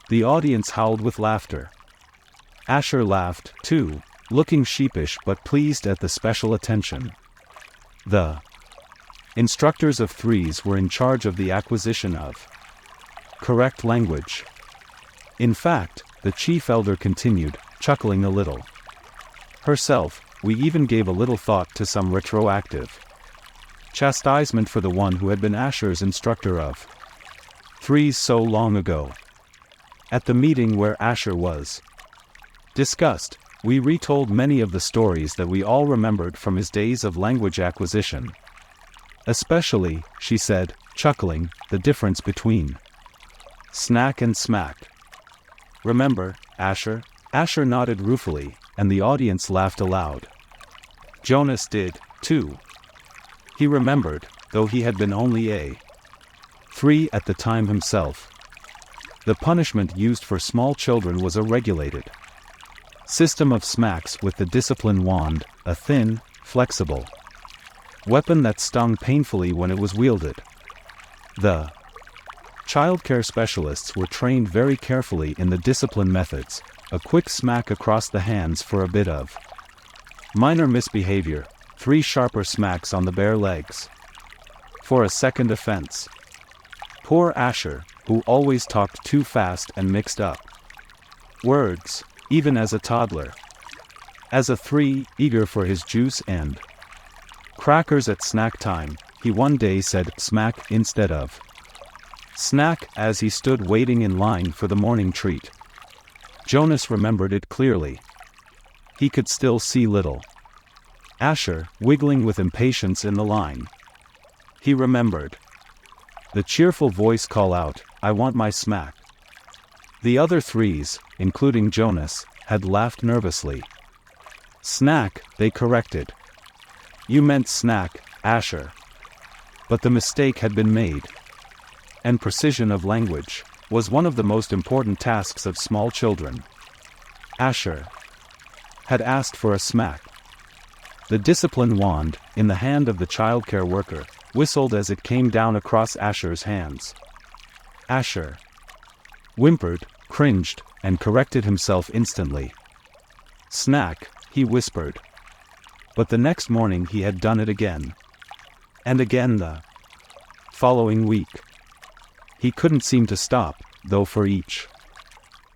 The audience howled with laughter. Asher laughed, too, looking sheepish but pleased at the special attention. The instructors of threes were in charge of the acquisition of correct language. In fact, the chief elder continued, chuckling a little. Herself, we even gave a little thought to some retroactive chastisement for the one who had been Asher's instructor of threes so long ago. At the meeting where Asher was discussed, we retold many of the stories that we all remembered from his days of language acquisition. Especially, she said, chuckling, the difference between snack and smack. Remember, Asher? Asher nodded ruefully, and the audience laughed aloud. Jonas did, too. He remembered, though he had been only a 3 at the time himself. The punishment used for small children was a regulated system of smacks with the discipline wand, a thin, flexible weapon that stung painfully when it was wielded. The childcare specialists were trained very carefully in the discipline methods, a quick smack across the hands for a bit of minor misbehavior, 3 sharper smacks on the bare legs for a second offense. Poor Asher, who always talked too fast and mixed up words, even as a toddler. As a 3, eager for his juice and crackers at snack time, he one day said smack instead of snack as he stood waiting in line for the morning treat. Jonas remembered it clearly. He could still see little Asher, wiggling with impatience in the line. He remembered the cheerful voice call out, I want my smack. The other 3s, including Jonas, had laughed nervously. Snack, they corrected. You meant snack, Asher. But the mistake had been made. And precision of language was one of the most important tasks of small children. Asher had asked for a smack. The discipline wand, in the hand of the childcare worker, whistled as it came down across Asher's hands. Asher whimpered, cringed, and corrected himself instantly. Snack, he whispered. But the next morning he had done it again. And again the following week. He couldn't seem to stop, though for each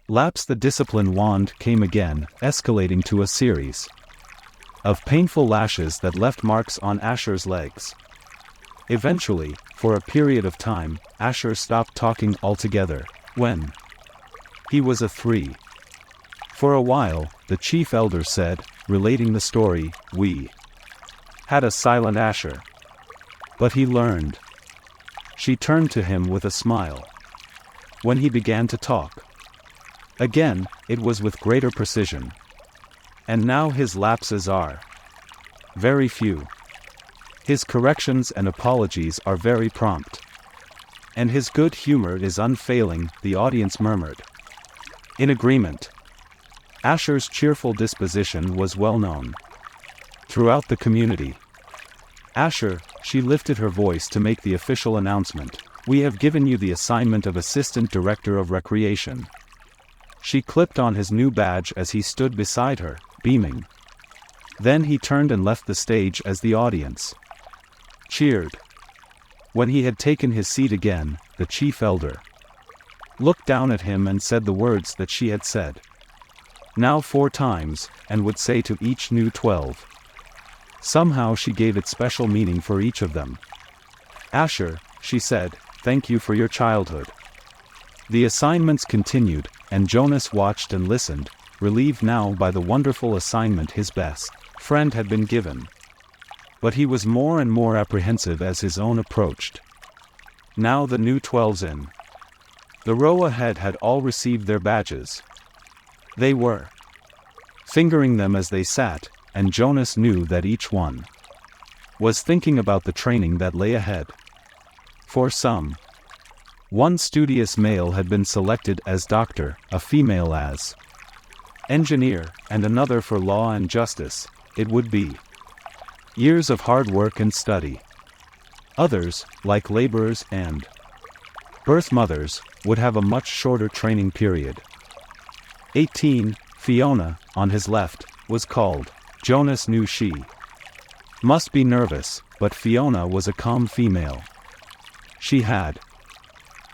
lapse the discipline wand came again, escalating to a series of painful lashes that left marks on Asher's legs. Eventually, for a period of time, Asher stopped talking altogether, when he was a 3. For a while, the chief elder said, relating the story, we had a silent Asher. But he learned. She turned to him with a smile. When he began to talk again, it was with greater precision. And now his lapses are very few. His corrections and apologies are very prompt. And his good humor is unfailing, the audience murmured. In agreement. Asher's cheerful disposition was well known throughout the community. Asher, she lifted her voice to make the official announcement. We have given you the assignment of Assistant Director of Recreation. She clipped on his new badge as he stood beside her, beaming. Then he turned and left the stage as the audience cheered. When he had taken his seat again, the chief elder looked down at him and said the words that she had said now 4 times, and would say to each new 12. Somehow she gave it special meaning for each of them. Asher, she said, thank you for your childhood. The assignments continued, and Jonas watched and listened, relieved now by the wonderful assignment his best friend had been given. But he was more and more apprehensive as his own approached. Now the new 12s in the row ahead had all received their badges. They were fingering them as they sat, and Jonas knew that each one was thinking about the training that lay ahead. For some, one studious male had been selected as doctor, a female as engineer, and another for law and justice. It would be years of hard work and study. Others, like laborers and birth mothers, would have a much shorter training period. 18, Fiona, on his left, was called. Jonas knew she must be nervous, but Fiona was a calm female. She had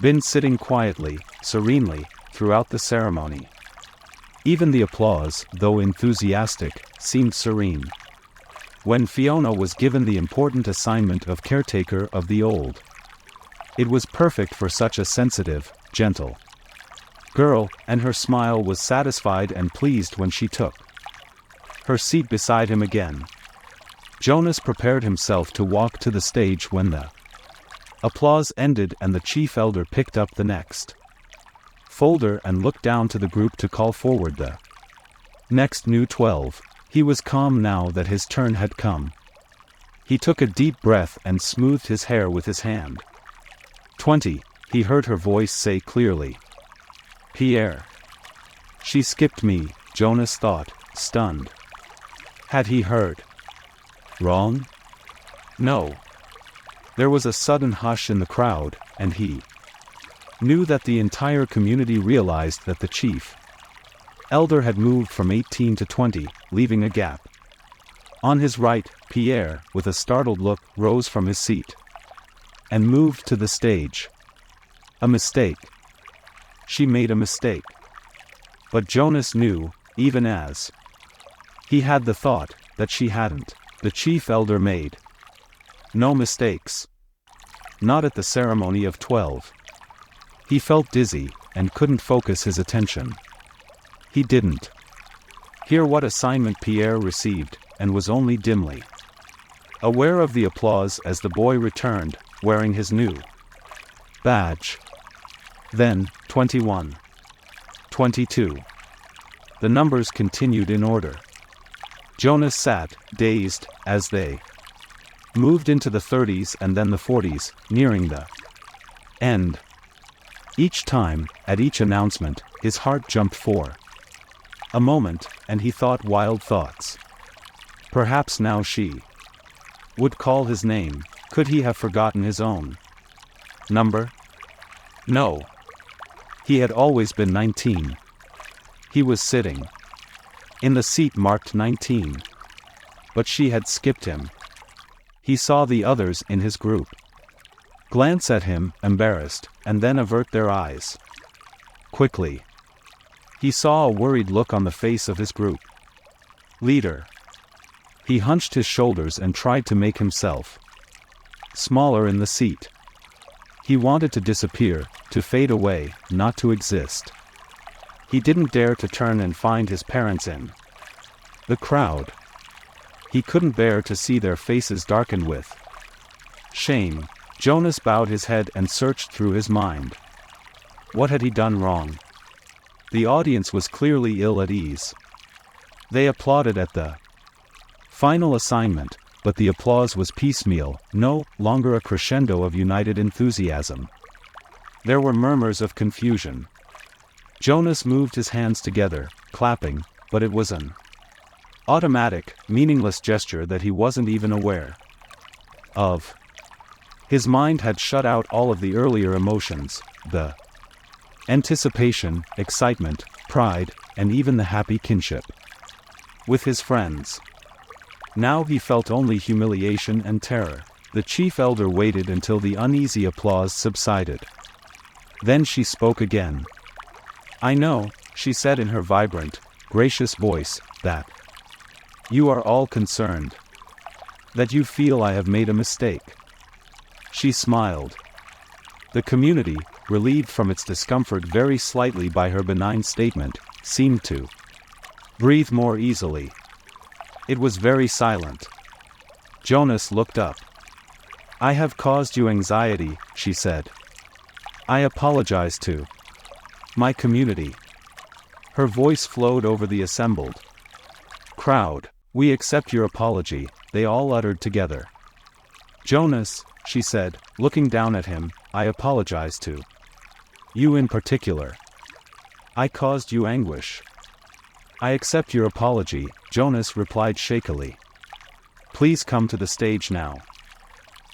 been sitting quietly, serenely, throughout the ceremony. Even the applause, though enthusiastic, seemed serene. When Fiona was given the important assignment of caretaker of the old, it was perfect for such a sensitive, gentle girl, and her smile was satisfied and pleased when she took her seat beside him again. Jonas prepared himself to walk to the stage when the applause ended and the chief elder picked up the next folder and looked down to the group to call forward the next new 12. He was calm now that his turn had come. He took a deep breath and smoothed his hair with his hand. 20, he heard her voice say clearly. Pierre. She skipped me, Jonas thought, stunned. Had he heard wrong? No. There was a sudden hush in the crowd, and he knew that the entire community realized that the chief elder had moved from 18 to 20, leaving a gap. On his right, Pierre, with a startled look, rose from his seat and moved to the stage. A mistake. She made a mistake. But Jonas knew, even as he had the thought, that she hadn't. The chief elder made no mistakes. Not at the ceremony of 12. He felt dizzy, and couldn't focus his attention. He didn't hear what assignment Pierre received, and was only dimly aware of the applause as the boy returned, wearing his new badge. Then, 21. 22. The numbers continued in order. Jonas sat, dazed, as they moved into the 30s and then the 40s, nearing the end. Each time, at each announcement, his heart jumped for a moment, and he thought wild thoughts. Perhaps now she would call his name. Could he have forgotten his own number? No. He had always been 19. He was sitting in the seat marked 19. But she had skipped him. He saw the others in his group glance at him, embarrassed, and then avert their eyes. Quickly. He saw a worried look on the face of his group leader. He hunched his shoulders and tried to make himself smaller in the seat. He wanted to disappear, to fade away, not to exist. He didn't dare to turn and find his parents in the crowd. He couldn't bear to see their faces darken with shame. Jonas bowed his head and searched through his mind. What had he done wrong? The audience was clearly ill at ease. They applauded at the final assignment, but the applause was piecemeal, no longer a crescendo of united enthusiasm. There were murmurs of confusion. Jonas moved his hands together, clapping, but it was an automatic, meaningless gesture that he wasn't even aware of. His mind had shut out all of the earlier emotions, the anticipation, excitement, pride, and even the happy kinship with his friends. Now he felt only humiliation and terror. The chief elder waited until the uneasy applause subsided. Then she spoke again. "I know," she said in her vibrant, gracious voice, "that you are all concerned. That you feel I have made a mistake." She smiled. The community, relieved from its discomfort very slightly by her benign statement, seemed to breathe more easily. It was very silent. Jonas looked up. "I have caused you anxiety," she said. "I apologize to my community." Her voice flowed over the assembled crowd. "We accept your apology," they all uttered together. "Jonas," she said, looking down at him, "I apologize to you in particular. I caused you anguish." "I accept your apology," Jonas replied shakily. "Please come to the stage now."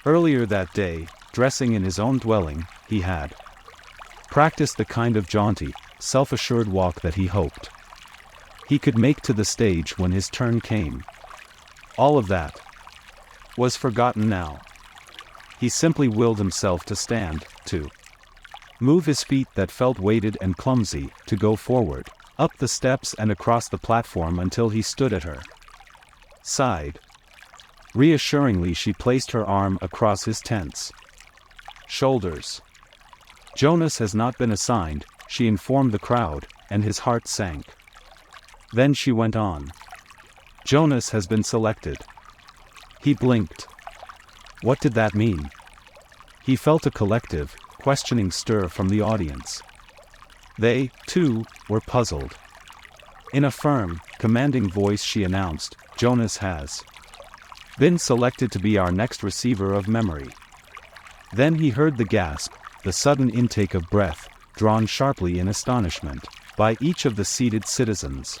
Earlier that day, dressing in his own dwelling, he had practiced the kind of jaunty, self-assured walk that he hoped he could make to the stage when his turn came. All of that was forgotten now. He simply willed himself to stand, to move his feet that felt weighted and clumsy, to go forward, up the steps and across the platform until he stood at her side. Reassuringly she placed her arm across his tense shoulders. "Jonas has not been assigned," she informed the crowd, and his heart sank. Then she went on. "Jonas has been selected." He blinked. What did that mean? He felt a collective, questioning stir from the audience. They, too, were puzzled. In a firm, commanding voice she announced, "Jonas has been selected to be our next receiver of memory." Then he heard the gasp, the sudden intake of breath, drawn sharply in astonishment by each of the seated citizens.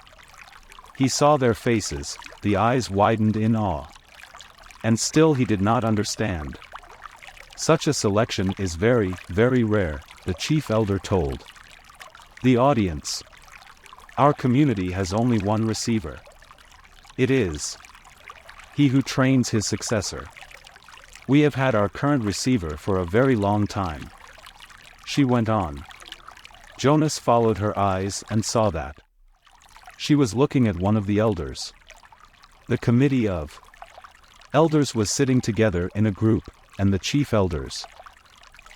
He saw their faces, the eyes widened in awe. And still he did not understand. "Such a selection is very, very rare," the chief elder told the audience. "Our community has only one receiver. It is he who trains his successor. We have had our current receiver for a very long time." She went on. Jonas followed her eyes and saw that she was looking at one of the elders. The committee of elders was sitting together in a group, and the chief elder's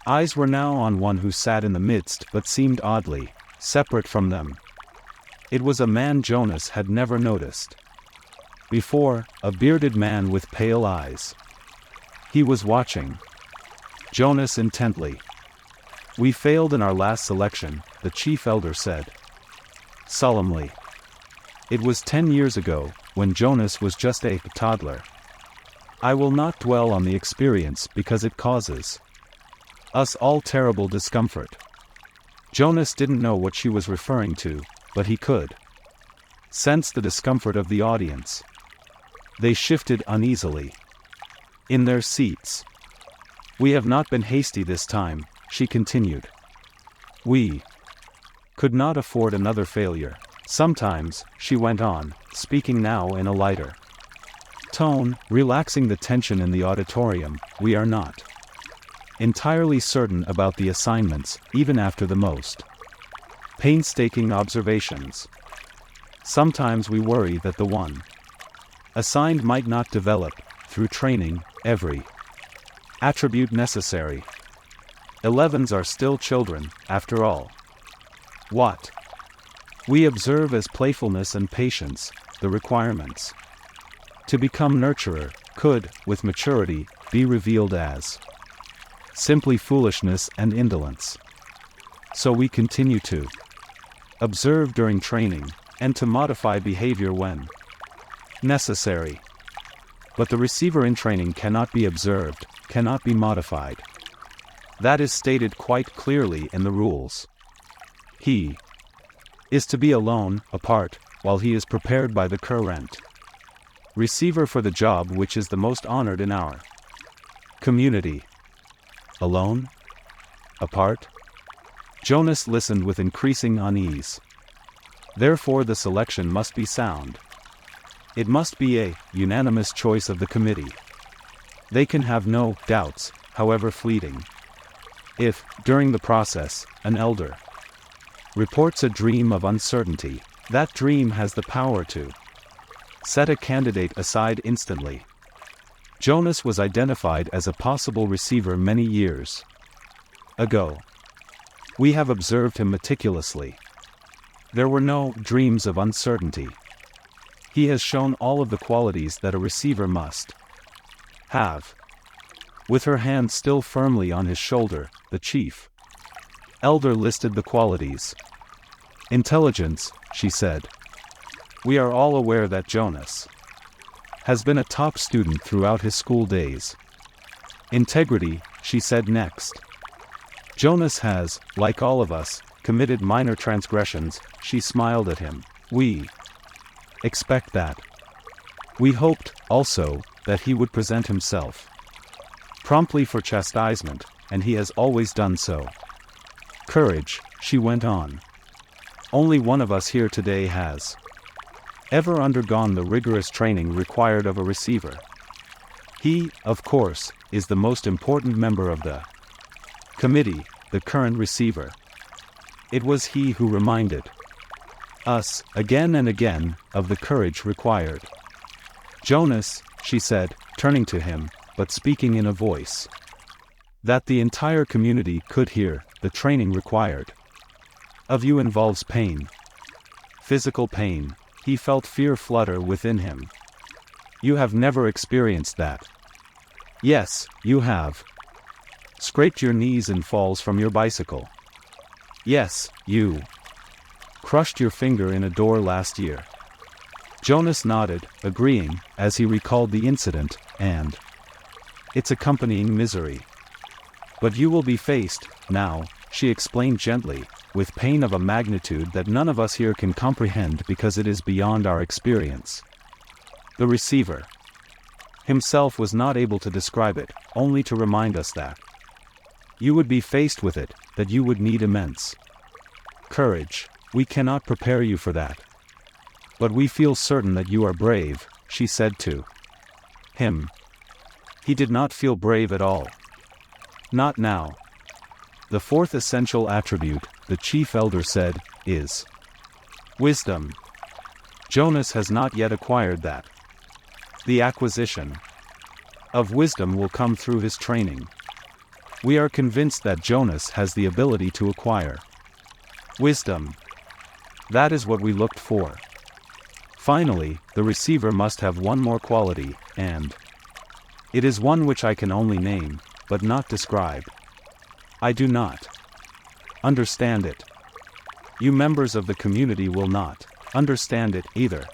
eyes were now on one who sat in the midst but seemed oddly separate from them. It was a man Jonas had never noticed before, a bearded man with pale eyes. He was watching Jonas intently. "We failed in our last selection," the chief elder said solemnly. "It was 10 years ago, when Jonas was just a toddler. I will not dwell on the experience because it causes us all terrible discomfort." Jonas didn't know what she was referring to, but he could sense the discomfort of the audience. They shifted uneasily in their seats. "We have not been hasty this time," she continued. "We could not afford another failure. Sometimes," she went on, speaking now in a lighter tone, relaxing the tension in the auditorium, "we are not entirely certain about the assignments, even after the most painstaking observations. Sometimes we worry that the one assigned might not develop, through training, every attribute necessary. 11s are still children, after all. What we observe as playfulness and patience, the requirements to become nurturer, could, with maturity, be revealed as simply foolishness and indolence. So we continue to observe during training, and to modify behavior when necessary. But the receiver in training cannot be observed, cannot be modified. That is stated quite clearly in the rules. He is to be alone, apart, while he is prepared by the current receiver for the job which is the most honored in our community. Alone? Apart? Jonas listened with increasing unease. Therefore the selection must be sound. It must be a unanimous choice of the committee. They can have no doubts, however fleeting. If, during the process, an elder reports a dream of uncertainty, that dream has the power to set a candidate aside instantly. Jonas was identified as a possible receiver many years ago. We have observed him meticulously. There were no dreams of uncertainty. He has shown all of the qualities that a receiver must have. With her hand still firmly on his shoulder, the chief elder listed the qualities. Intelligence, she said. We are all aware that Jonas has been a top student throughout his school days. Integrity, she said next. Jonas has, like all of us, committed minor transgressions. She smiled at him. We expect that. We hoped, also, that he would present himself promptly for chastisement, and he has always done so. Courage, she went on. Only one of us here today has ever undergone the rigorous training required of a receiver. He, of course, is the most important member of the committee, the current receiver. It was he who reminded us, again and again, of the courage required. Jonas, she said, turning to him, but speaking in a voice that the entire community could hear, the training required of you involves pain. Physical pain. He felt fear flutter within him. You have never experienced that. Yes, you have. Scraped your knees in falls from your bicycle. Yes, you crushed your finger in a door last year. Jonas nodded, agreeing, as he recalled the incident, and its accompanying misery. But you will be faced, now, she explained gently, with pain of a magnitude that none of us here can comprehend because it is beyond our experience. The receiver himself was not able to describe it, only to remind us that you would be faced with it, that you would need immense courage. We cannot prepare you for that. But we feel certain that you are brave, she said to him. He did not feel brave at all. Not now. The fourth essential attribute, the chief elder said, is wisdom. Jonas has not yet acquired that. The acquisition of wisdom will come through his training. We are convinced that Jonas has the ability to acquire wisdom. That is what we looked for. Finally, the receiver must have one more quality, and it is one which I can only name, but not describe. I do not understand it. You members of the community will not understand it either.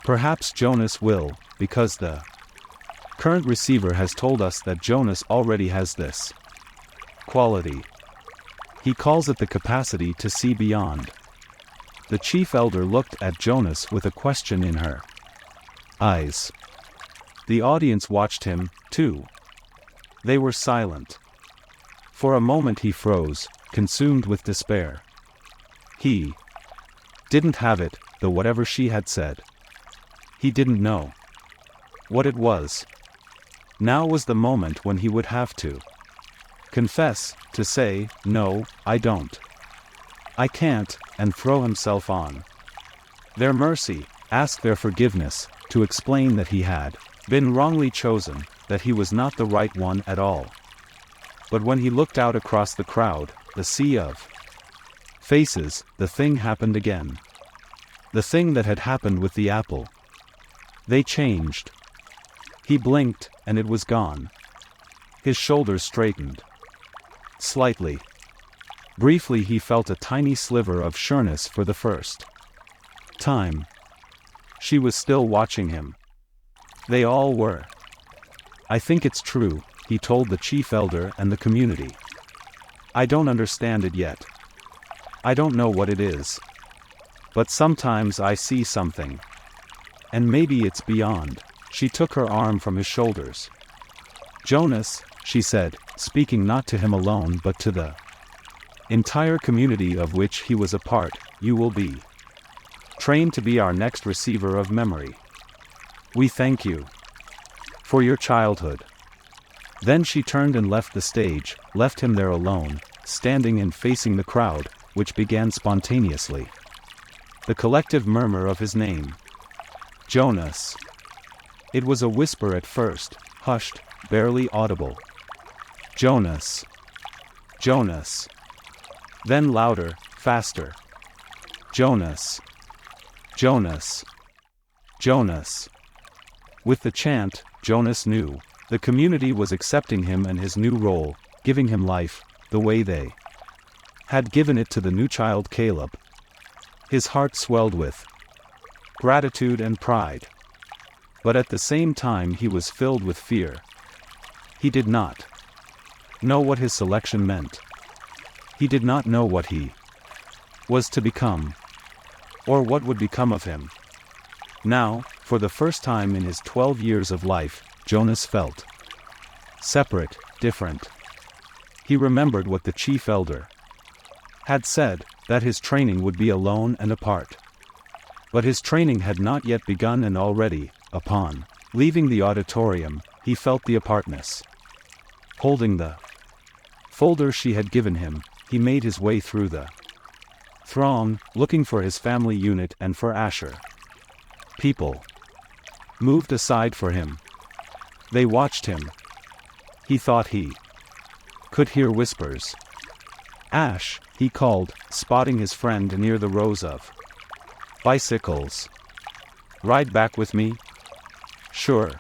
Perhaps Jonas will, because the current receiver has told us that Jonas already has this quality. He calls it the capacity to see beyond. The chief elder looked at Jonas with a question in her eyes. The audience watched him, too. They were silent. For a moment he froze, consumed with despair. He didn't have it, though whatever she had said. He didn't know what it was. Now was the moment when he would have to confess, to say, no, I don't. I can't, and throw himself on their mercy, ask their forgiveness, to explain that he had been wrongly chosen, that he was not the right one at all. But when he looked out across the crowd, the sea of faces, the thing happened again. The thing that had happened with the apple. They changed. He blinked, and it was gone. His shoulders straightened slightly. Briefly he felt a tiny sliver of sureness for the first time. She was still watching him. They all were. I think it's true, he told the chief elder and the community. I don't understand it yet. I don't know what it is. But sometimes I see something. And maybe it's beyond. She took her arm from his shoulders. Jonas, she said, speaking not to him alone but to the entire community of which he was a part, you will be trained to be our next receiver of memory. We thank you for your childhood. Then she turned and left the stage, left him there alone, standing and facing the crowd, which began spontaneously. The collective murmur of his name. Jonas. It was a whisper at first, hushed, barely audible. Jonas. Jonas. Then louder, faster. Jonas. Jonas. Jonas. With the chant, Jonas knew, the community was accepting him and his new role, giving him life, the way they had given it to the new child Caleb. His heart swelled with gratitude and pride. But at the same time he was filled with fear. He did not know what his selection meant. He did not know what he was to become, or what would become of him. Now, for the first time in his 12 years of life, Jonas felt separate, different. He remembered what the chief elder had said, that his training would be alone and apart. But his training had not yet begun, and already, upon leaving the auditorium, he felt the apartness. Holding the folder she had given him, he made his way through the throng, looking for his family unit and for Asher. People moved aside for him. They watched him. He thought he could hear whispers. Ash, he called, spotting his friend near the rows of bicycles. Ride back with me? Sure.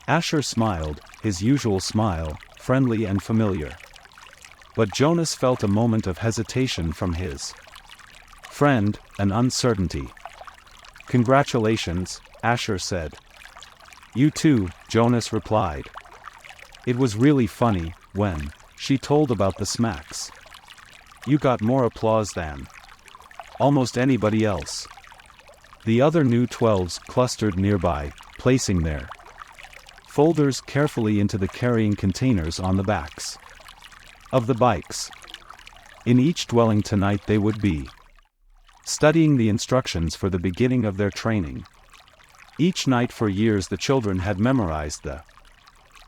Asher smiled, his usual smile, friendly and familiar. But Jonas felt a moment of hesitation from his friend, an uncertainty. Congratulations, Asher said. You too, Jonas replied. It was really funny, when she told about the smacks. You got more applause than almost anybody else. The other new 12s clustered nearby, placing their folders carefully into the carrying containers on the backs of the bikes. In each dwelling tonight they would be studying the instructions for the beginning of their training. Each night for years the children had memorized the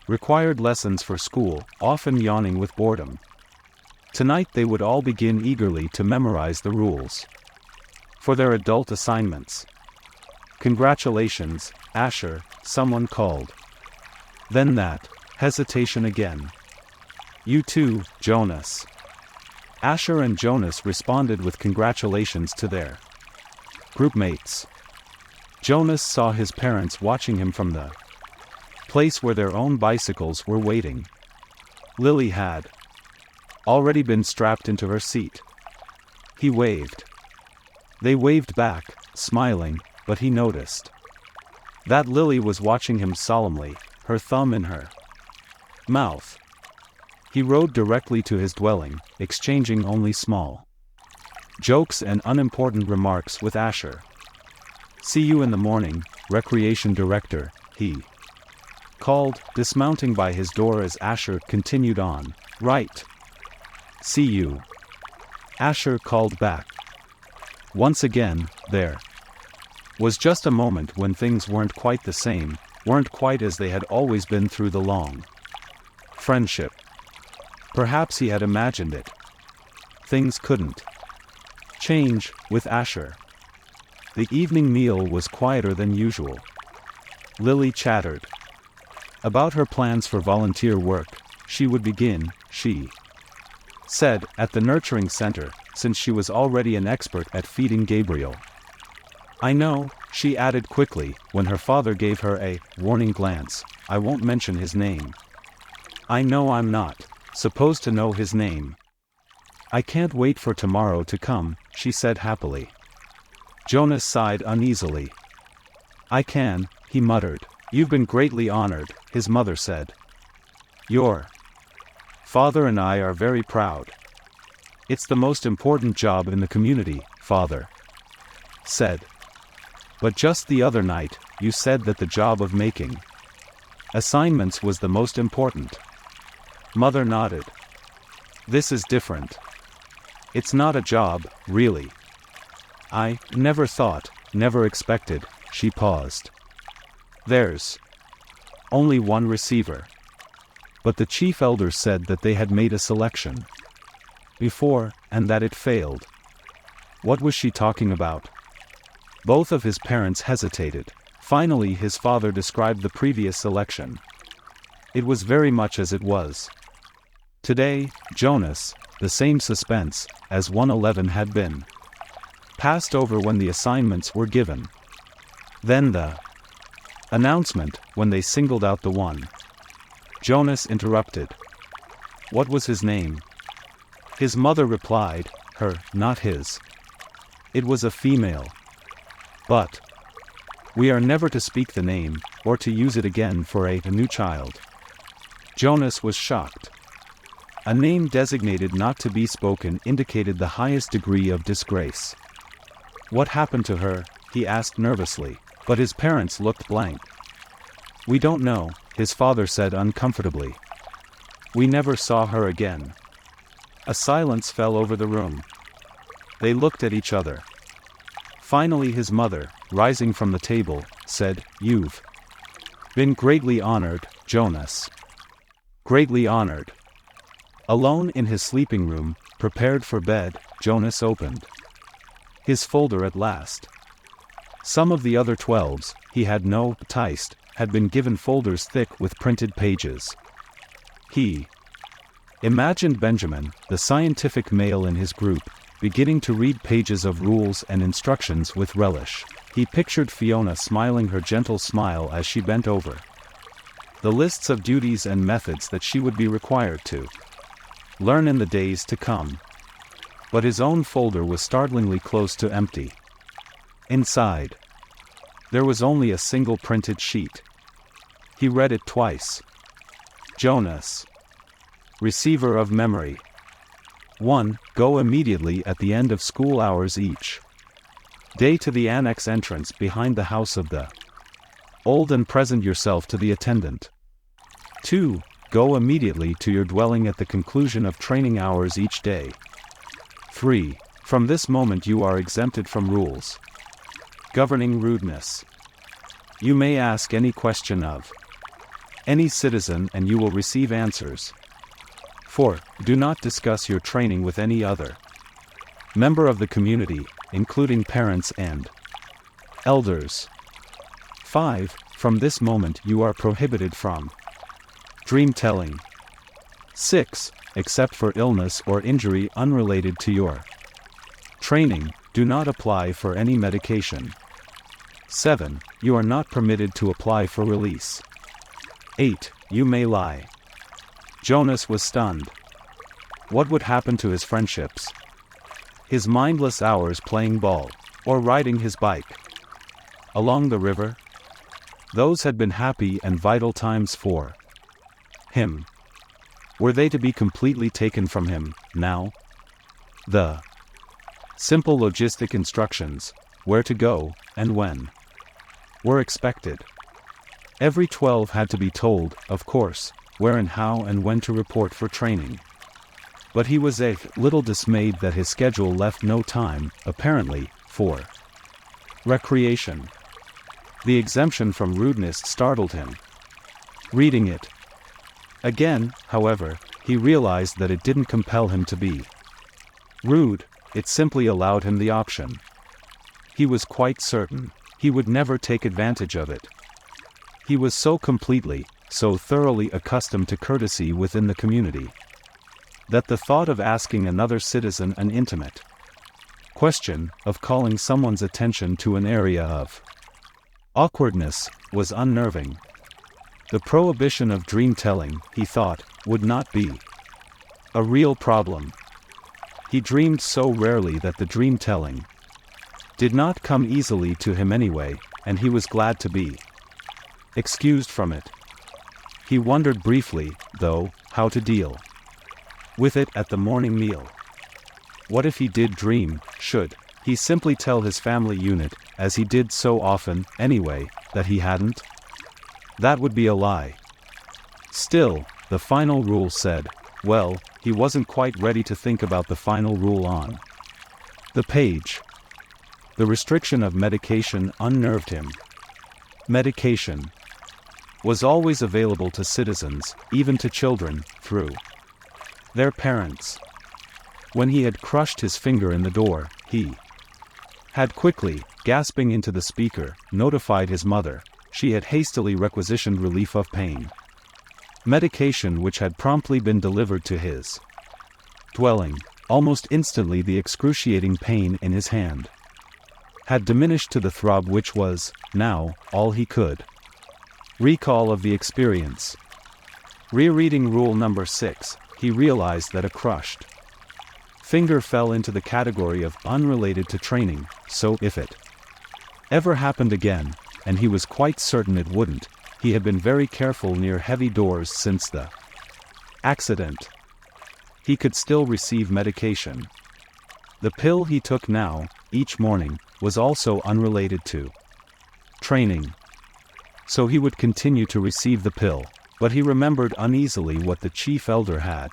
required lessons for school, often yawning with boredom. Tonight they would all begin eagerly to memorize the rules for their adult assignments. Congratulations, Asher, someone called. Then that hesitation again. You too, Jonas. Asher and Jonas responded with congratulations to their groupmates. Jonas saw his parents watching him from the place where their own bicycles were waiting. Lily had already been strapped into her seat. He waved. They waved back, smiling, but he noticed that Lily was watching him solemnly, her thumb in her mouth. He rode directly to his dwelling, exchanging only small jokes and unimportant remarks with Asher. See you in the morning, Recreation Director, he called, dismounting by his door as Asher continued on. Right. See you. Asher called back. Once again, there was just a moment when things weren't quite the same, weren't quite as they had always been through the long friendship. Perhaps he had imagined it. Things couldn't change, with Asher. The evening meal was quieter than usual. Lily chattered about her plans for volunteer work. She would begin, she said, at the nurturing center, since she was already an expert at feeding Gabriel. I know, she added quickly, when her father gave her a warning glance. I won't mention his name. I know I'm not supposed to know his name. I can't wait for tomorrow to come, she said happily. Jonas sighed uneasily. I can, he muttered. You've been greatly honored, his mother said. Your father and I are very proud. It's the most important job in the community, father. said. But just the other night, you said that the job of making assignments was the most important. Mother nodded. This is different. It's not a job, really. I never thought, never expected, she paused. There's only one receiver. But the chief elder said that they had made a selection before, and that it failed. What was she talking about? Both of his parents hesitated. Finally his father described the previous selection. It was very much as it was. Today, Jonas, the same suspense, as 111 had been. Passed over when the assignments were given. Then the announcement, when they singled out the one. Jonas interrupted. What was his name? His mother replied, her, not his. It was a female. But we are never to speak the name, or to use it again for a new child. Jonas was shocked. A name designated not to be spoken indicated the highest degree of disgrace. What happened to her? He asked nervously, but his parents looked blank. We don't know, his father said uncomfortably. We never saw her again. A silence fell over the room. They looked at each other. Finally his mother, rising from the table, said, You've been greatly honored, Jonas. Greatly honored. Alone in his sleeping room, prepared for bed, Jonas opened his folder at last. Some of the other 12s, he had no taste, had been given folders thick with printed pages. He imagined Benjamin, the scientific male in his group, beginning to read pages of rules and instructions with relish. He pictured Fiona smiling her gentle smile as she bent over the lists of duties and methods that she would be required to learn in the days to come. But his own folder was startlingly close to empty. Inside, there was only a single printed sheet. He read it twice. Jonas. Receiver of memory. 1. Go immediately at the end of school hours each day to the annex entrance behind the house of the old and present yourself to the attendant. 2. Go immediately to your dwelling at the conclusion of training hours each day. 3. From this moment you are exempted from rules governing rudeness. You may ask any question of any citizen and you will receive answers. 4. Do not discuss your training with any other member of the community, including parents and elders. 5. From this moment you are prohibited from dream telling. 6. Except for illness or injury unrelated to your training, do not apply for any medication. 7. You are not permitted to apply for release. 8. You may lie. Jonas was stunned. What would happen to his friendships? His mindless hours playing ball, or riding his bike along the river? Those had been happy and vital times for him. Were they to be completely taken from him, now? The simple logistic instructions, where to go, and when, were expected. Every 12 had to be told, of course, where and how and when to report for training. But he was a little dismayed that his schedule left no time, apparently, for recreation. The exemption from rudeness startled him. Reading it again, however, he realized that it didn't compel him to be rude, it simply allowed him the option. He was quite certain he would never take advantage of it. He was so completely, so thoroughly accustomed to courtesy within the community, that the thought of asking another citizen an intimate question, of calling someone's attention to an area of awkwardness, was unnerving. The prohibition of dream-telling, he thought, would not be a real problem. He dreamed so rarely that the dream-telling did not come easily to him anyway, and he was glad to be excused from it. He wondered briefly, though, how to deal with it at the morning meal. What if he did dream? Should he simply tell his family unit, as he did so often, anyway, that he hadn't? That would be a lie. Still, the final rule said, well, he wasn't quite ready to think about the final rule on the page. The restriction of medication unnerved him. Medication was always available to citizens, even to children, through their parents. When he had crushed his finger in the door, he had quickly, gasping into the speaker, notified his mother. She had hastily requisitioned relief of pain medication, which had promptly been delivered to his dwelling. Almost instantly the excruciating pain in his hand had diminished to the throb which was, now, all he could recall of the experience. Rereading rule number 6, he realized that a crushed finger fell into the category of unrelated to training, so if it ever happened again, and he was quite certain it wouldn't, he had been very careful near heavy doors since the accident. He could still receive medication. The pill he took now, each morning, was also unrelated to training. So he would continue to receive the pill, but he remembered uneasily what the chief elder had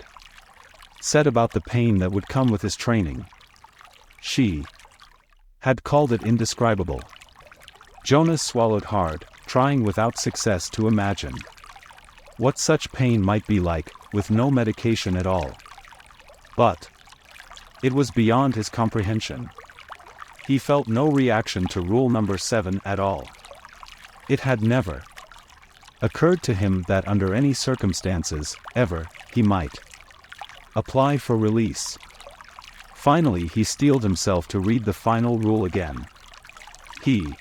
said about the pain that would come with his training. She had called it indescribable. Jonas swallowed hard, trying without success to imagine what such pain might be like, with no medication at all. But it was beyond his comprehension. He felt no reaction to rule number 7 at all. It had never occurred to him that under any circumstances, ever, he might apply for release. Finally he steeled himself to read the final rule again. He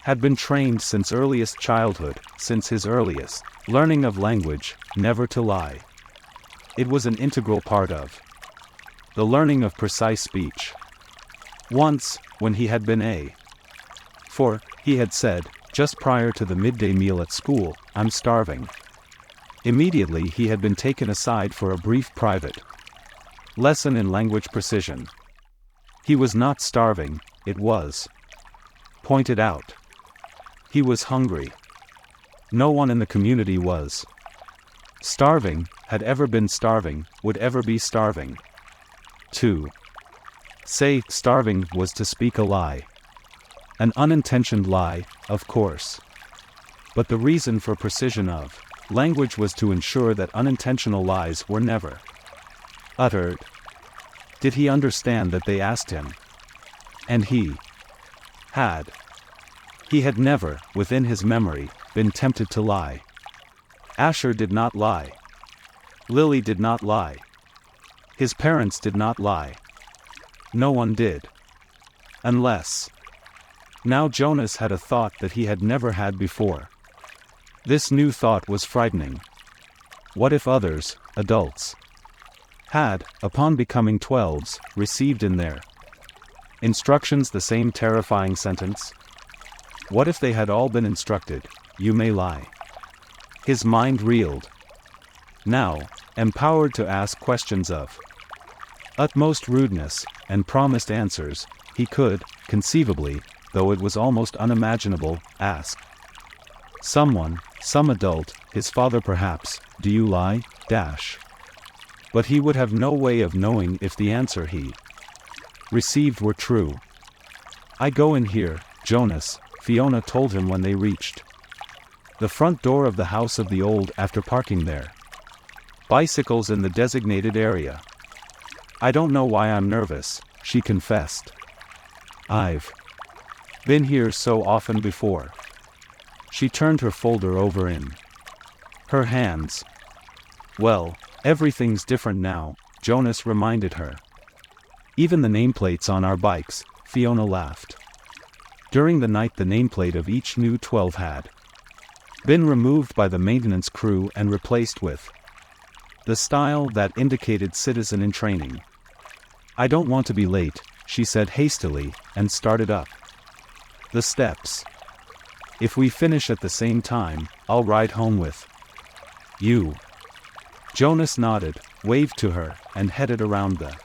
had been trained since earliest childhood, since his earliest learning of language, never to lie. It was an integral part of the learning of precise speech. Once, when he had been a 4, he had said, just prior to the midday meal at school, "I'm starving." Immediately he had been taken aside for a brief private lesson in language precision. He was not starving, it was pointed out. He was hungry. No one in the community was starving, had ever been starving, would ever be starving. To say starving was to speak a lie. An unintentioned lie, of course. But the reason for precision of language was to ensure that unintentional lies were never uttered. Did he understand that they asked him? And he had. He had never, within his memory, been tempted to lie. Asher did not lie. Lily did not lie. His parents did not lie. No one did. Unless. Now Jonas had a thought that he had never had before. This new thought was frightening. What if others, adults, had, upon becoming 12s, received in their instructions the same terrifying sentence? What if they had all been instructed, "You may lie"? His mind reeled. Now, empowered to ask questions of utmost rudeness, and promised answers, he could, conceivably, though it was almost unimaginable, ask someone, some adult, his father perhaps, "Do you lie?" But he would have no way of knowing if the answer he received were true. "I go in here, Jonas," Fiona told him when they reached the front door of the house of the old after parking their bicycles in the designated area. "I don't know why I'm nervous," she confessed. "I've been here so often before." She turned her folder over in her hands. "Well, everything's different now," Jonas reminded her. "Even the nameplates on our bikes," Fiona laughed. During the night the nameplate of each new 12 had been removed by the maintenance crew and replaced with the style that indicated citizen in training. "I don't want to be late," she said hastily, and started up the steps. "If we finish at the same time, I'll ride home with you." Jonas nodded, waved to her, and headed around the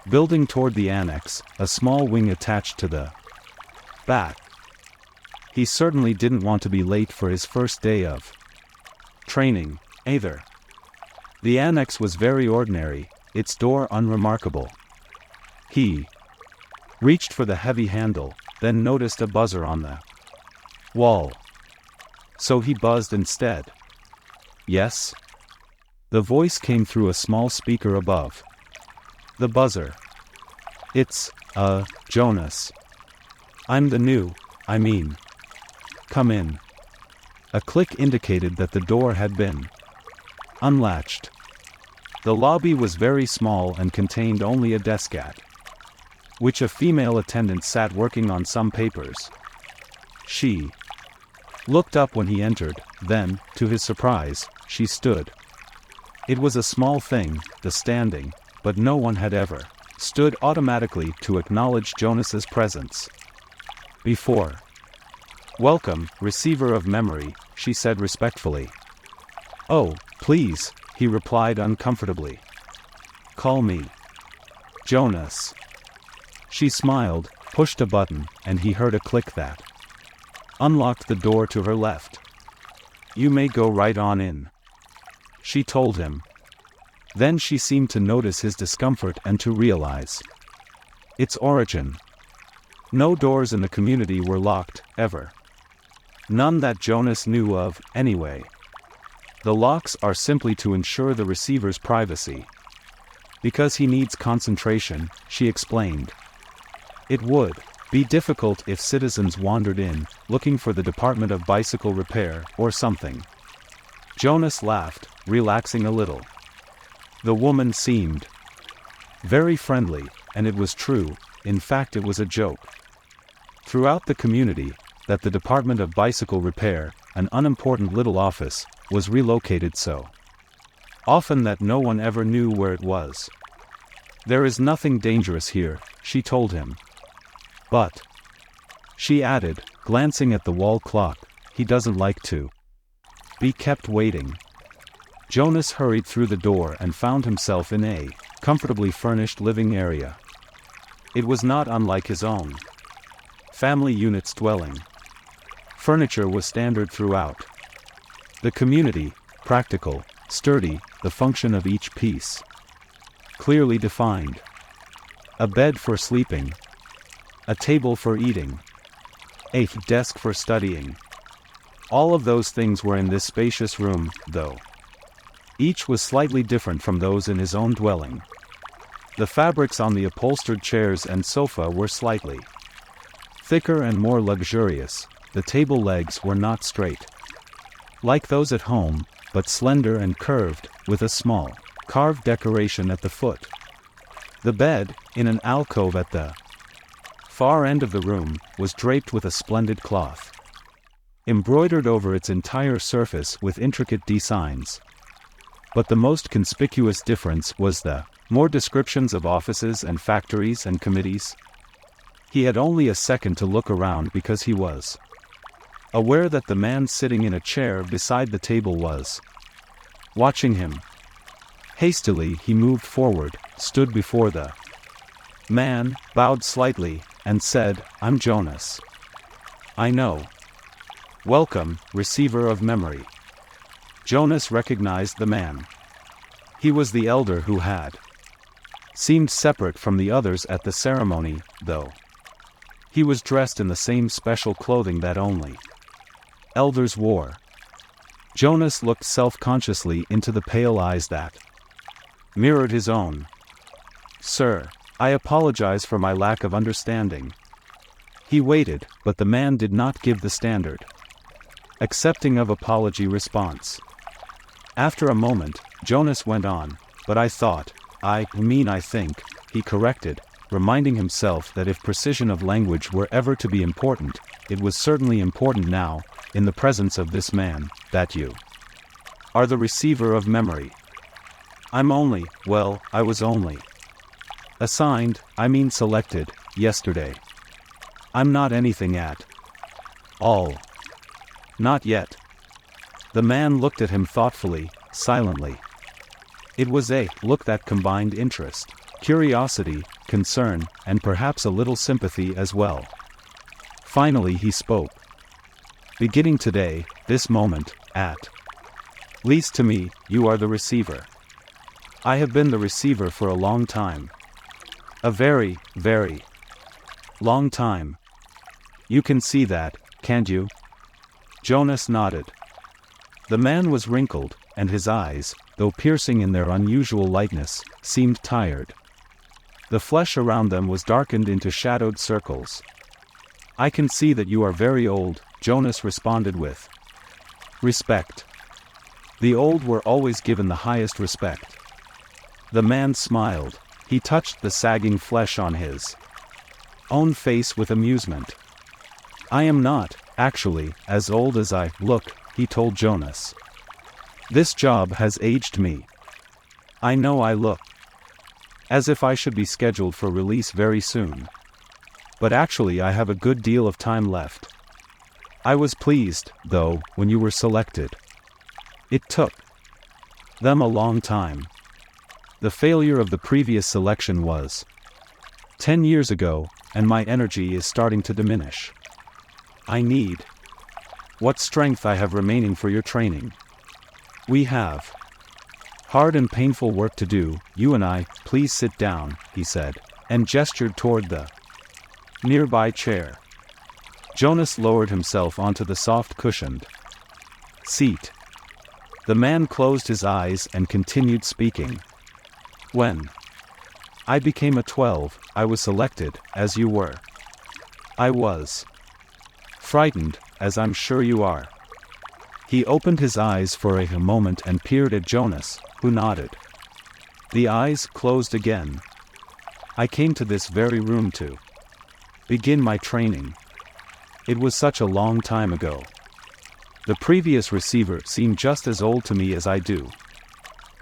building toward the annex, a small wing attached to the back. He certainly didn't want to be late for his first day of training, either. The annex was very ordinary, its door unremarkable. He reached for the heavy handle, then noticed a buzzer on the wall. So he buzzed instead. Yes? The voice came through a small speaker above the buzzer. It's, Jonas. I'm the new, come in. A click indicated that the door had been unlatched. The lobby was very small and contained only a desk at which a female attendant sat working on some papers. She looked up when he entered, then, to his surprise, she stood. It was a small thing, the standing, but no one had ever stood automatically to acknowledge Jonas's presence before. Welcome, receiver of memory, she said respectfully. Oh, please, he replied uncomfortably. Call me Jonas. She smiled, pushed a button, and he heard a click that unlocked the door to her left. You may go right on in, she told him. Then she seemed to notice his discomfort and to realize its origin. No doors in the community were locked, ever. None that Jonas knew of, anyway. The locks are simply to ensure the receiver's privacy. Because he needs concentration, she explained. It would be difficult if citizens wandered in, looking for the Department of Bicycle Repair, or something. Jonas laughed, relaxing a little. The woman seemed very friendly, and it was true, in fact it was a joke. Throughout the community, that the Department of Bicycle Repair, an unimportant little office, was relocated so often that no one ever knew where it was. There is nothing dangerous here, she told him. But, she added, glancing at the wall clock, he doesn't like to be kept waiting. Jonas hurried through the door and found himself in a comfortably furnished living area. It was not unlike his own family unit's dwelling. Furniture was standard throughout the community, practical, sturdy, the function of each piece clearly defined. A bed for sleeping. A table for eating. A desk for studying. All of those things were in this spacious room, though. Each was slightly different from those in his own dwelling. The fabrics on the upholstered chairs and sofa were slightly thicker and more luxurious. The table legs were not straight, like those at home, but slender and curved, with a small, carved decoration at the foot. The bed, in an alcove at the far end of the room, was draped with a splendid cloth, embroidered over its entire surface with intricate designs. But the most conspicuous difference was the more descriptions of offices and factories and committees. He had only a second to look around because he was aware that the man sitting in a chair beside the table was watching him. Hastily he moved forward, stood before the man, bowed slightly, and said, I'm Jonas. I know. Welcome, receiver of memory. Jonas recognized the man. He was the elder who had seemed separate from the others at the ceremony, though. He was dressed in the same special clothing that only elders wore. Jonas looked self-consciously into the pale eyes that mirrored his own. Sir, I apologize for my lack of understanding. He waited, but the man did not give the standard accepting of apology response. After a moment, Jonas went on, but I thought, I think, he corrected, reminding himself that if precision of language were ever to be important, it was certainly important now, in the presence of this man, that you are the receiver of memory. I was only assigned, selected, yesterday. I'm not anything at all. Not yet. The man looked at him thoughtfully, silently. It was a look that combined interest, curiosity, concern, and perhaps a little sympathy as well. Finally he spoke. Beginning today, this moment, at least to me, you are the receiver. I have been the receiver for a long time. A very, very long time. You can see that, can't you? Jonas nodded. The man was wrinkled, and his eyes, though piercing in their unusual lightness, seemed tired. The flesh around them was darkened into shadowed circles. I can see that you are very old, Jonas responded with respect. The old were always given the highest respect. The man smiled. He touched the sagging flesh on his own face with amusement. I am not, actually, as old as I look, he told Jonas. This job has aged me. I know I look as if I should be scheduled for release very soon. But actually I have a good deal of time left. I was pleased, though, when you were selected. It took them a long time. The failure of the previous selection was 10 years ago, and my energy is starting to diminish. I need what strength I have remaining for your training. We have hard and painful work to do, you and I. Please sit down, he said, and gestured toward the nearby chair. Jonas lowered himself onto the soft cushioned seat. The man closed his eyes and continued speaking. When I became a 12, I was selected, as you were. I was frightened, as I'm sure you are. He opened his eyes for a moment and peered at Jonas, who nodded. The eyes closed again. I came to this very room to begin my training. It was such a long time ago. The previous receiver seemed just as old to me as I do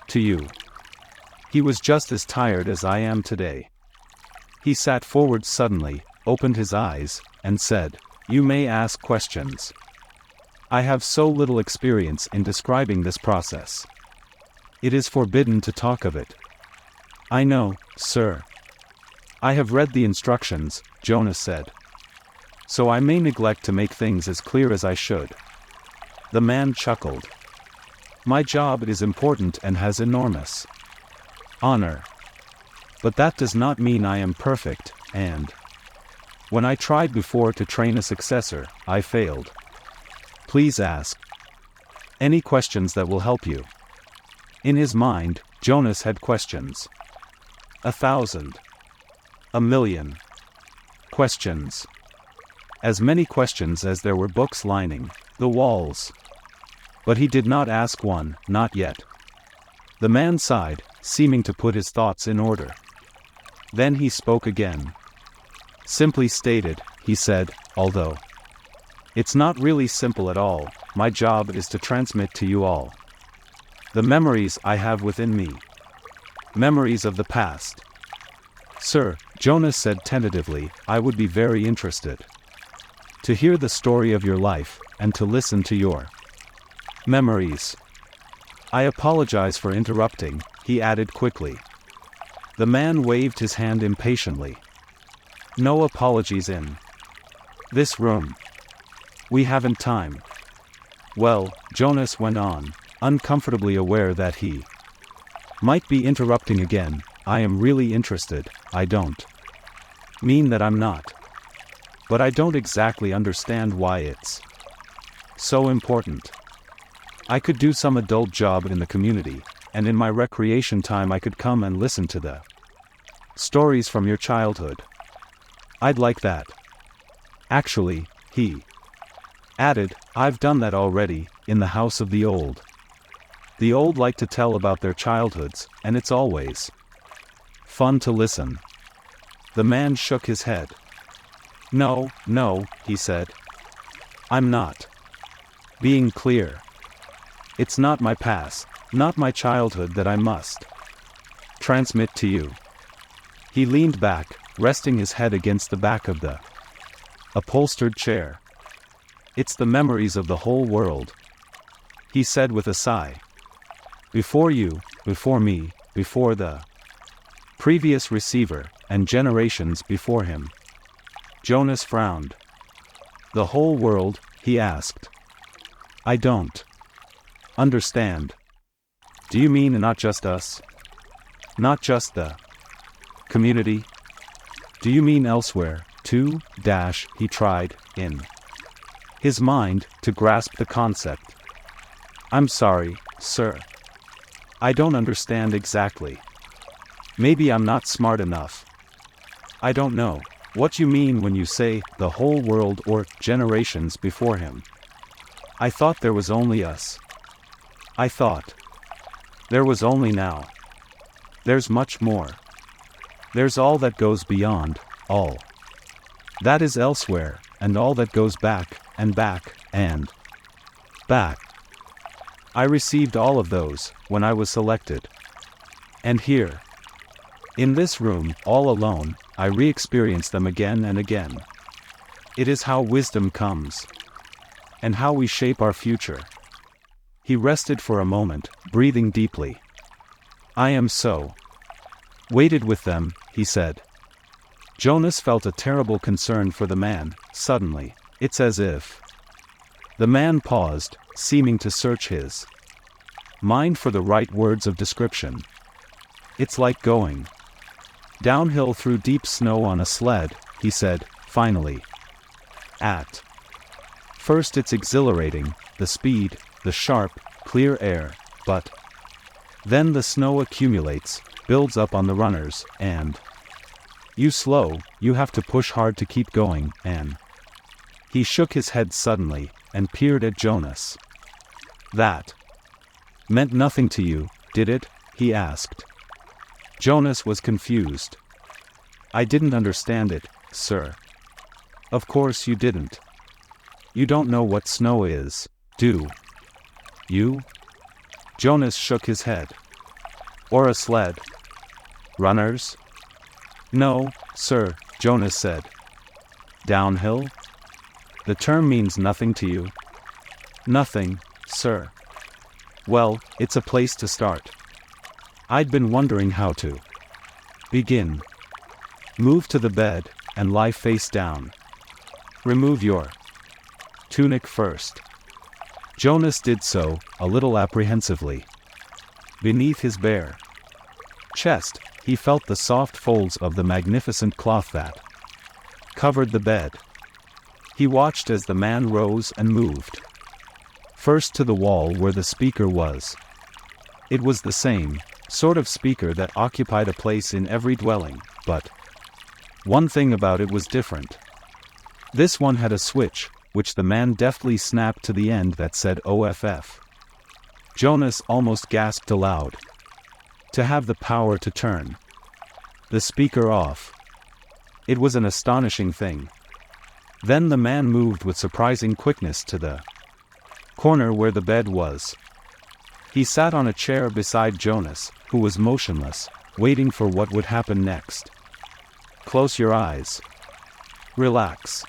to you. He was just as tired as I am today. He sat forward suddenly, opened his eyes, and said, You may ask questions. I have so little experience in describing this process. It is forbidden to talk of it. I know, sir. I have read the instructions, Jonas said. So I may neglect to make things as clear as I should. The man chuckled. My job is important and has enormous honor. But that does not mean I am perfect, and when I tried before to train a successor, I failed. Please ask any questions that will help you. In his mind, Jonas had questions. 1,000. 1,000,000. Questions. As many questions as there were books lining the walls. But he did not ask one, not yet. The man sighed, seeming to put his thoughts in order. Then he spoke again. Simply stated, he said, although it's not really simple at all, my job is to transmit to you all the memories I have within me. Memories of the past. Sir, Jonas said tentatively, I would be very interested to hear the story of your life, and to listen to your memories. I apologize for interrupting, he added quickly. The man waved his hand impatiently. No apologies in this room. We haven't time. Well, Jonas went on, uncomfortably aware that he might be interrupting again. I am really interested. I don't mean that I'm not. But I don't exactly understand why it's so important. I could do some adult job in the community, and in my recreation time I could come and listen to the stories from your childhood. I'd like that. Actually, he added, I've done that already, in the house of the old. The old like to tell about their childhoods, and it's always fun to listen. The man shook his head. No, he said. I'm not being clear. It's not my past, not my childhood that I must transmit to you. He leaned back, resting his head against the back of the upholstered chair. It's the memories of the whole world, he said with a sigh. Before you, before me, before the previous receiver, and generations before him. Jonas frowned. The whole world, he asked. I don't understand. Do you mean not just us? Not just the community? Do you mean elsewhere, too? He tried, in his mind, to grasp the concept. I'm sorry, sir. I don't understand exactly. Maybe I'm not smart enough. I don't know what you mean when you say the whole world or generations before him. I thought there was only us. I thought there was only now. There's much more. There's all that goes beyond, all that is elsewhere, and all that goes back, and back, and back. I received all of those, when I was selected. And here, in this room, all alone, I re-experience them again and again. It is how wisdom comes. And how we shape our future. He rested for a moment, breathing deeply. I am so weighted with them, he said. Jonas felt a terrible concern for the man, suddenly. It's as if the man paused, seeming to search his mind for the right words of description. It's like going downhill through deep snow on a sled, he said, finally. At first it's exhilarating, the speed, the sharp, clear air, but then the snow accumulates, builds up on the runners, and you have to push hard to keep going, and he shook his head suddenly, and peered at Jonas. That meant nothing to you, did it? He asked. Jonas was confused. I didn't understand it, sir. Of course you didn't. You don't know what snow is, do you? Jonas shook his head. Or a sled? Runners? No, sir, Jonas said. Downhill? The term means nothing to you? Nothing, sir. Well, it's a place to start. I'd been wondering how to begin. Move to the bed, and lie face down. Remove your tunic first. Jonas did so, a little apprehensively. Beneath his bare chest, he felt the soft folds of the magnificent cloth that covered the bed. He watched as the man rose and moved. First to the wall where the speaker was. It was the same sort of speaker that occupied a place in every dwelling, but one thing about it was different. This one had a switch, which the man deftly snapped to the end that said OFF. Jonas almost gasped aloud. To have the power to turn the speaker off. It was an astonishing thing. Then the man moved with surprising quickness to the corner where the bed was. He sat on a chair beside Jonas, who was motionless, waiting for what would happen next. Close your eyes. Relax.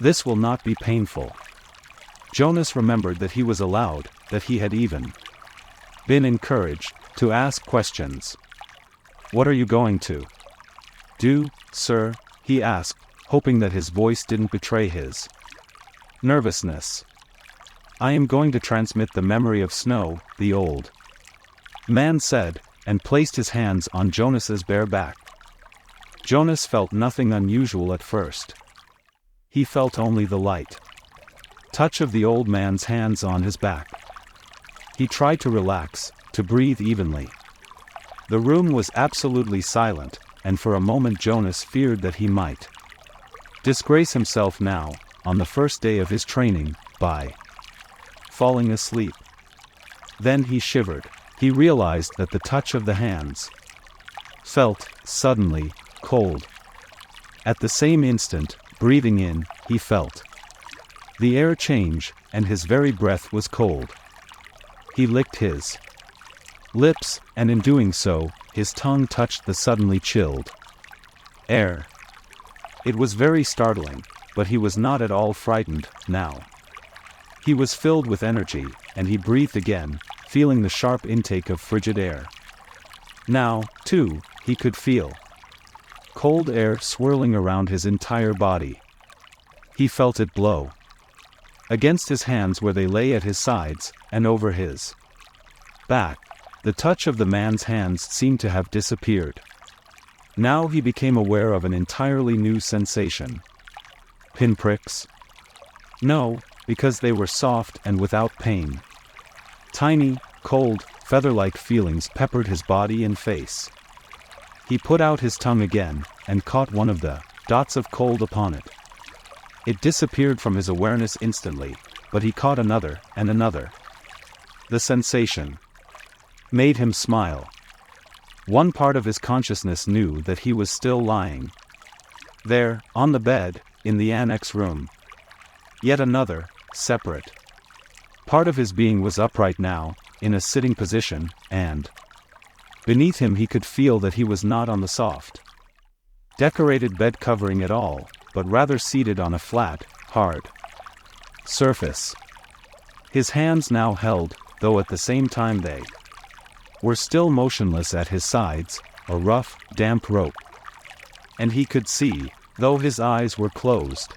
This will not be painful. Jonas remembered that he was allowed, that he had even been encouraged to ask questions. What are you going to do, sir? He asked, hoping that his voice didn't betray his nervousness. I am going to transmit the memory of snow, the old man said, and placed his hands on Jonas's bare back. Jonas felt nothing unusual at first. He felt only the light touch of the old man's hands on his back. He tried to relax, to breathe evenly. The room was absolutely silent, and for a moment Jonas feared that he might disgrace himself now, on the first day of his training, by falling asleep. Then he shivered. He realized that the touch of the hands felt, suddenly, cold. At the same instant, breathing in, he felt the air change, and his very breath was cold. He licked his lips, and in doing so, his tongue touched the suddenly chilled air. It was very startling, but he was not at all frightened, now. He was filled with energy, and he breathed again, feeling the sharp intake of frigid air. Now, too, he could feel cold air swirling around his entire body. He felt it blow against his hands where they lay at his sides, and over his back. The touch of the man's hands seemed to have disappeared. Now he became aware of an entirely new sensation. Pinpricks? No, because they were soft and without pain. Tiny, cold, feather-like feelings peppered his body and face. He put out his tongue again, and caught one of the dots of cold upon it. It disappeared from his awareness instantly, but he caught another, and another. The sensation made him smile. One part of his consciousness knew that he was still lying there, on the bed, in the annex room. Yet another, separate part of his being was upright now, in a sitting position, and beneath him he could feel that he was not on the soft, decorated bed covering at all, but rather seated on a flat, hard surface. His hands now held, though at the same time they were still motionless at his sides, a rough, damp rope. And he could see, though his eyes were closed.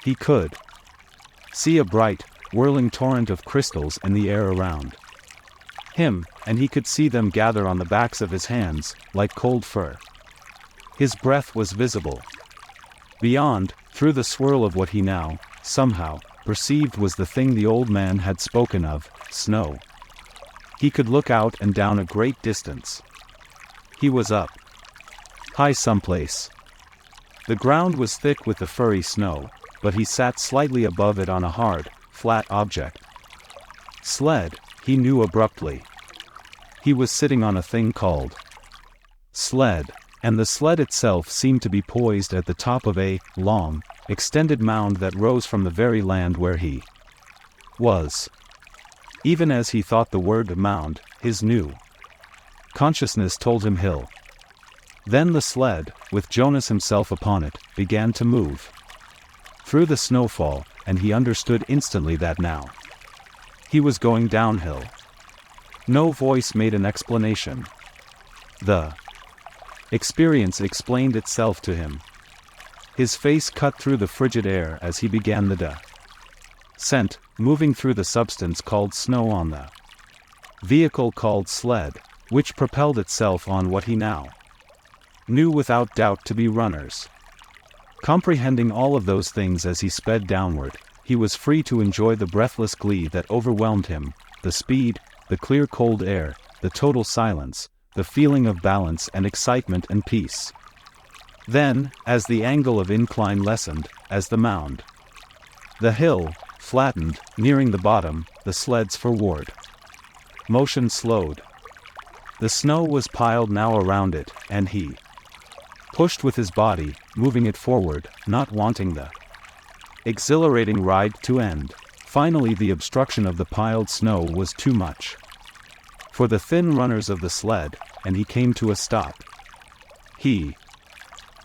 He could see a bright, whirling torrent of crystals in the air around him, and he could see them gather on the backs of his hands, like cold fur. His breath was visible. Beyond, through the swirl of what he now, somehow, perceived was the thing the old man had spoken of, snow. He could look out and down a great distance. He was up high someplace. The ground was thick with the furry snow, but he sat slightly above it on a hard, flat object. Sled, he knew abruptly. He was sitting on a thing called sled, and the sled itself seemed to be poised at the top of a long, extended mound that rose from the very land where he was. Even as he thought the word mound, his new consciousness told him hill. Then the sled, with Jonas himself upon it, began to move through the snowfall, and he understood instantly that now he was going downhill. No voice made an explanation. The experience explained itself to him. His face cut through the frigid air as he began the descent, moving through the substance called snow on the vehicle called sled, which propelled itself on what he now knew without doubt to be runners. Comprehending all of those things as he sped downward, he was free to enjoy the breathless glee that overwhelmed him, the speed, the clear cold air, the total silence, the feeling of balance and excitement and peace. Then, as the angle of incline lessened, as the hill, flattened, nearing the bottom, the sled's forward motion slowed. The snow was piled now around it, and he pushed with his body, moving it forward, not wanting the exhilarating ride to end. Finally, the obstruction of the piled snow was too much for the thin runners of the sled, and he came to a stop. He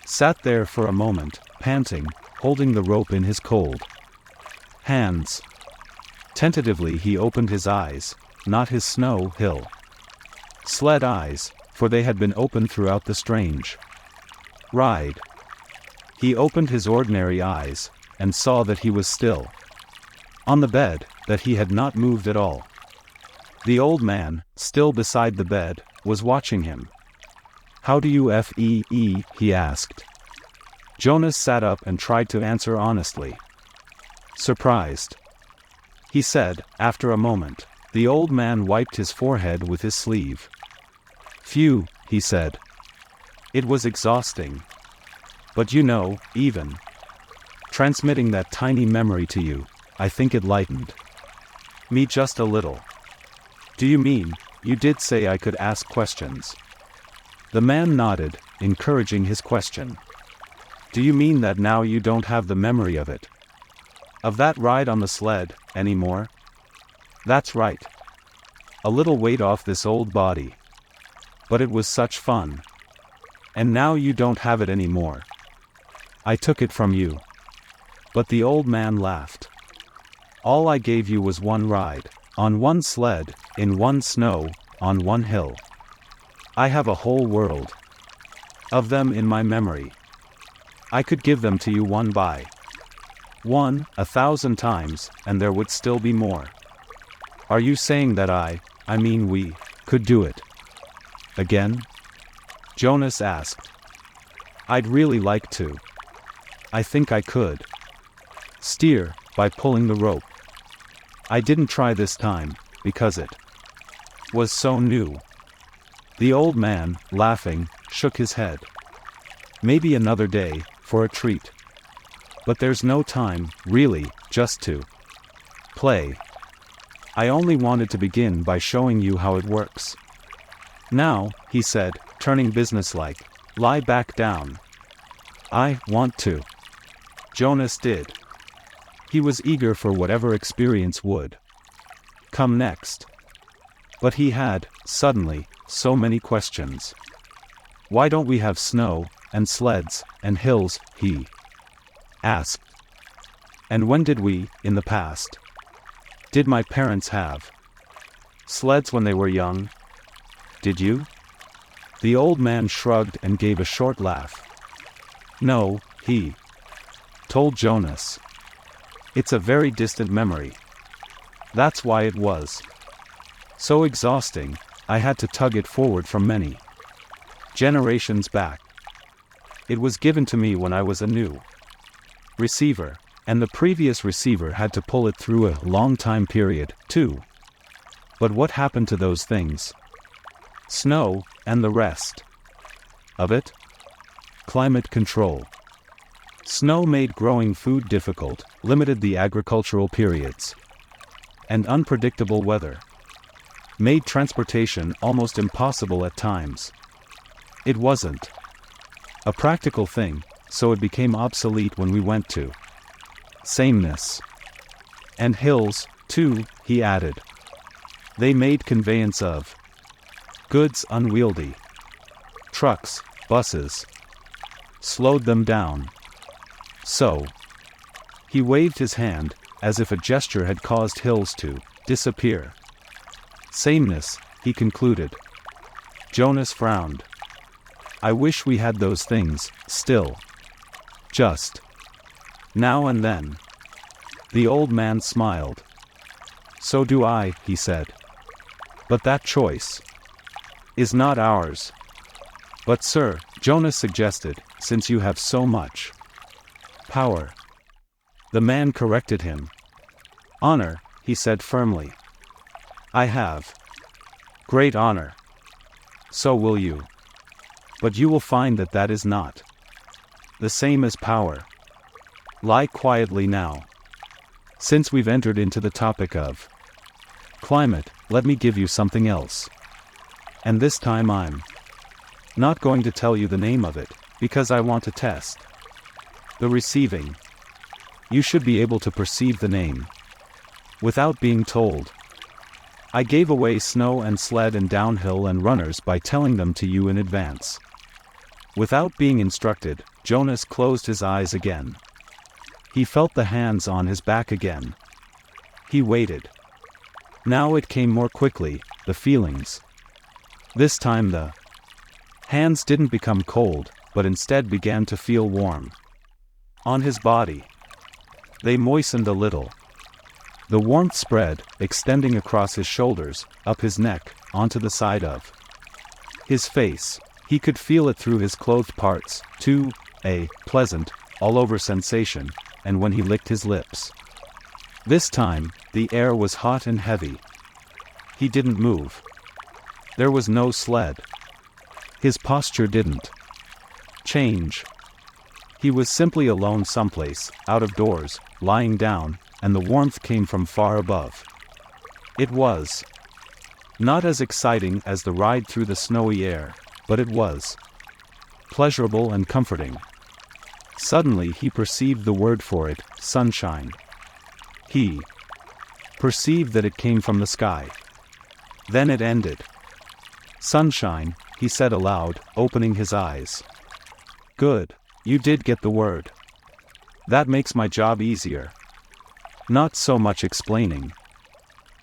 sat there for a moment, panting, holding the rope in his cold hands. Tentatively he opened his eyes, not his snow hill sled eyes, for they had been open throughout the strange ride. He opened his ordinary eyes, and saw that he was still on the bed, that he had not moved at all. The old man, still beside the bed, was watching him. "How do you fee?" he asked. Jonas sat up and tried to answer honestly. "Surprised," he said, after a moment. The old man wiped his forehead with his sleeve. "Phew," he said. "It was exhausting. But you know, even transmitting that tiny memory to you, I think it lightened me just a little." "Do you mean, you did say I could ask questions?" The man nodded, encouraging his question. "Do you mean that now you don't have the memory of it? Of that ride on the sled, anymore?" "That's right. A little weight off this old body. But it was such fun. And now you don't have it anymore. I took it from you." But the old man laughed. "All I gave you was one ride, on one sled, in one snow, on one hill. I have a whole world. of them in my memory. I could give them to you one by one, 1,000 times, and there would still be more. Are you saying that I mean we, could do it again? Jonas asked. I'd really like to. I think I could steer by pulling the rope. I didn't try this time, because it was so new. The old man, laughing, shook his head. Maybe another day, for a treat. But there's no time, really, just to play. I only wanted to begin by showing you how it works. Now, he said, turning businesslike, lie back down. I want to. Jonas did. He was eager for whatever experience would come next. But he had, suddenly, so many questions. Why don't we have snow, and sleds, and hills, he asked. And when did we, in the past? Did my parents have sleds when they were young? Did you? The old man shrugged and gave a short laugh. No, he told Jonas. It's a very distant memory. That's why it was so exhausting. I had to tug it forward from many generations back. It was given to me when I was a new receiver, and the previous receiver had to pull it through a long time period, too. But what happened to those things? Snow, and the rest of it? Climate control. Snow made growing food difficult, limited the agricultural periods. And unpredictable weather made transportation almost impossible at times. It wasn't a practical thing, so it became obsolete when we went to sameness. And hills, too, he added. They made conveyance of goods unwieldy. Trucks, buses, slowed them down. So, he waved his hand, as if a gesture had caused hills to disappear. Sameness, he concluded. Jonas frowned. I wish we had those things, still. Just now and then. The old man smiled. So do I, he said. But that choice is not ours. But sir, Jonas suggested, since you have so much power. The man corrected him. Honor, he said firmly. I have great honor. So will you. But you will find that that is not the same as power. Lie quietly now. Since we've entered into the topic of climate, let me give you something else. And this time I'm not going to tell you the name of it, because I want to test the receiving. You should be able to perceive the name without being told. I gave away snow and sled and downhill and runners by telling them to you in advance. Without being instructed, Jonas closed his eyes again. He felt the hands on his back again. He waited. Now it came more quickly, the feelings. This time the hands didn't become cold, but instead began to feel warm. On his body. They moistened a little. The warmth spread, extending across his shoulders, up his neck, onto the side of his face. He could feel it through his clothed parts, too, a pleasant, all-over sensation, and when he licked his lips. This time, the air was hot and heavy. He didn't move. There was no sled. His posture didn't change. He was simply alone someplace, out of doors, lying down, and the warmth came from far above. It was not as exciting as the ride through the snowy air, but it was pleasurable and comforting. Suddenly he perceived the word for it, sunshine. He perceived that it came from the sky. Then it ended. Sunshine, he said aloud, opening his eyes. Good. You did get the word. That makes my job easier. Not so much explaining.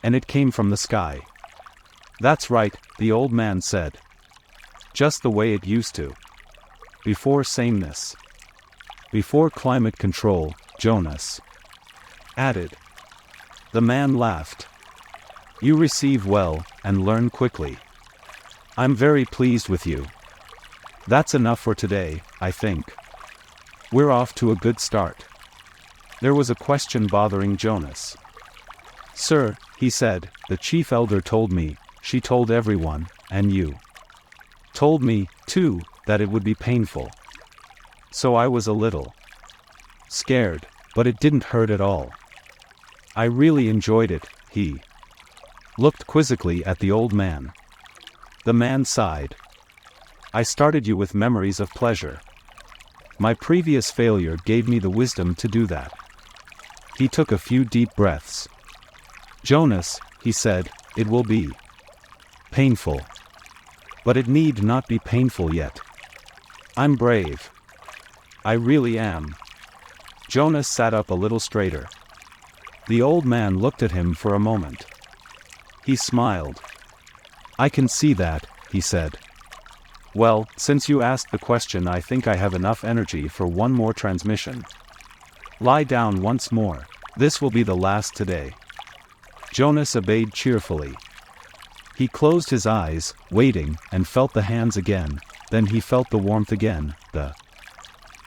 And it came from the sky. That's right, the old man said. Just the way it used to. before sameness. Before climate control, Jonas added. The man laughed. You receive well, and learn quickly. I'm very pleased with you. That's enough for today, I think. We're off to a good start. There was a question bothering Jonas. Sir, he said, the chief elder told me, she told everyone, and you told me, too, that it would be painful. So I was a little scared, but it didn't hurt at all. I really enjoyed it, he looked quizzically at the old man. The man sighed. I started you with memories of pleasure. My previous failure gave me the wisdom to do that. He took a few deep breaths. Jonas, he said, it will be painful. But it need not be painful yet. I'm brave. I really am. Jonas sat up a little straighter. The old man looked at him for a moment. He smiled. I can see that, he said. Well, since you asked the question, I think I have enough energy for one more transmission. Lie down once more. This will be the last today. Jonas obeyed cheerfully. He closed his eyes, waiting, and felt the hands again, then he felt the warmth again, the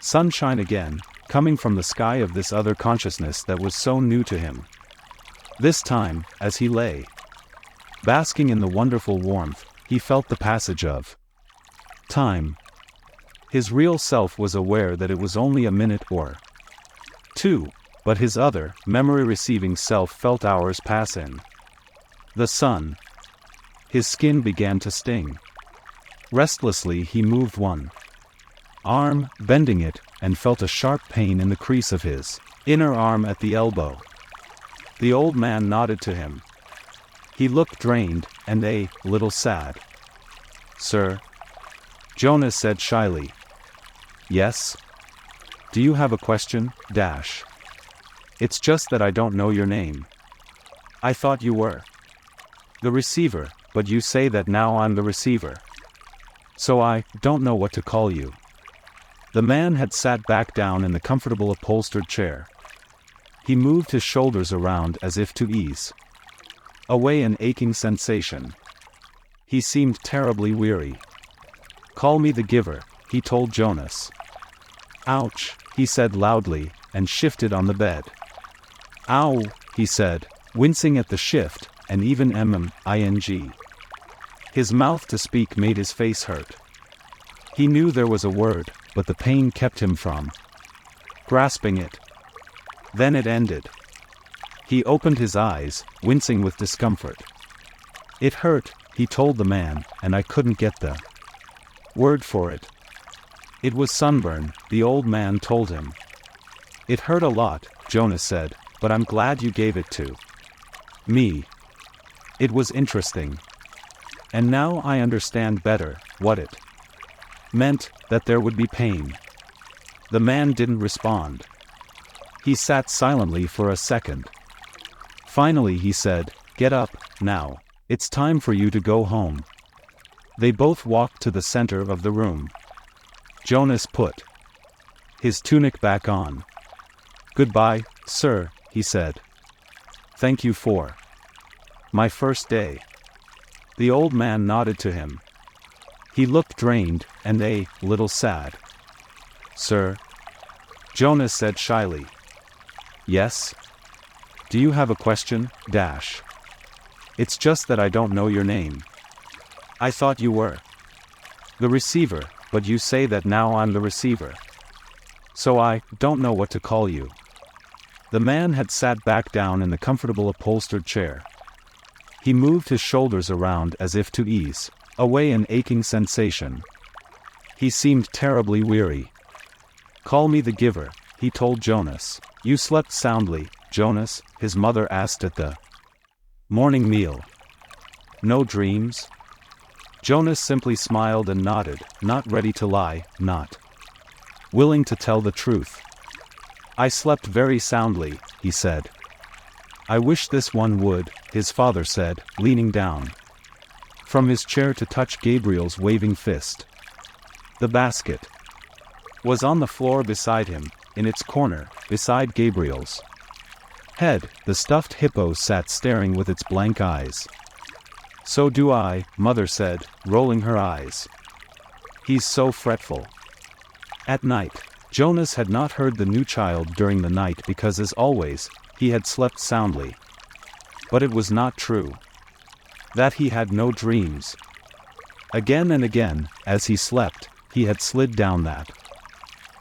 sunshine again, coming from the sky of this other consciousness that was so new to him. This time, as he lay basking in the wonderful warmth, he felt the passage of time. His real self was aware that it was only a minute or two, but his other, memory-receiving self felt hours pass in the sun. His skin began to sting. Restlessly he moved one arm, bending it, and felt a sharp pain in the crease of his inner arm at the elbow. The old man nodded to him. He looked drained, and a little sad. Sir? Jonas said shyly. Yes? Do you have a question? It's just that I don't know your name. I thought you were the receiver, but you say that now I'm the receiver. So I don't know what to call you. The man had sat back down in the comfortable upholstered chair. He moved his shoulders around as if to ease away an aching sensation. He seemed terribly weary. Call me the giver, he told Jonas. Ouch, he said loudly, and shifted on the bed. Ow, he said, wincing at the shift, and even ing. His mouth to speak made his face hurt. He knew there was a word, but the pain kept him from grasping it. Then it ended. He opened his eyes, wincing with discomfort. It hurt, he told the man, and I couldn't get the word for it. It was sunburn, the old man told him. It hurt a lot, Jonas said, but I'm glad you gave it to me. It was interesting. And now I understand better what it meant, that there would be pain. The man didn't respond. He sat silently for a second. Finally he said, Get up, now. It's time for you to go home. They both walked to the center of the room. Jonas put his tunic back on. Goodbye, sir, he said. Thank you for my first day. The old man nodded to him. He looked drained, and a little sad. Sir? Jonas said shyly. Yes? Do you have a question? It's just that I don't know your name. I thought you were the receiver, but you say that now I'm the receiver. So I don't know what to call you. The man had sat back down in the comfortable upholstered chair. He moved his shoulders around as if to ease away an aching sensation. He seemed terribly weary. Call me the giver, he told Jonas. You slept soundly, Jonas, his mother asked at the morning meal. No dreams? Jonas simply smiled and nodded, not ready to lie, not willing to tell the truth. I slept very soundly, he said. I wish this one would, his father said, leaning down from his chair to touch Gabriel's waving fist. The basket. was on the floor beside him, in its corner, beside Gabriel's head. The stuffed hippo sat staring with its blank eyes. "So do I," Mother said, rolling her eyes. "He's so fretful." At night, Jonas had not heard the new child during the night because, as always, he had slept soundly. But it was not true. That he had no dreams. Again and again, as he slept, he had slid down that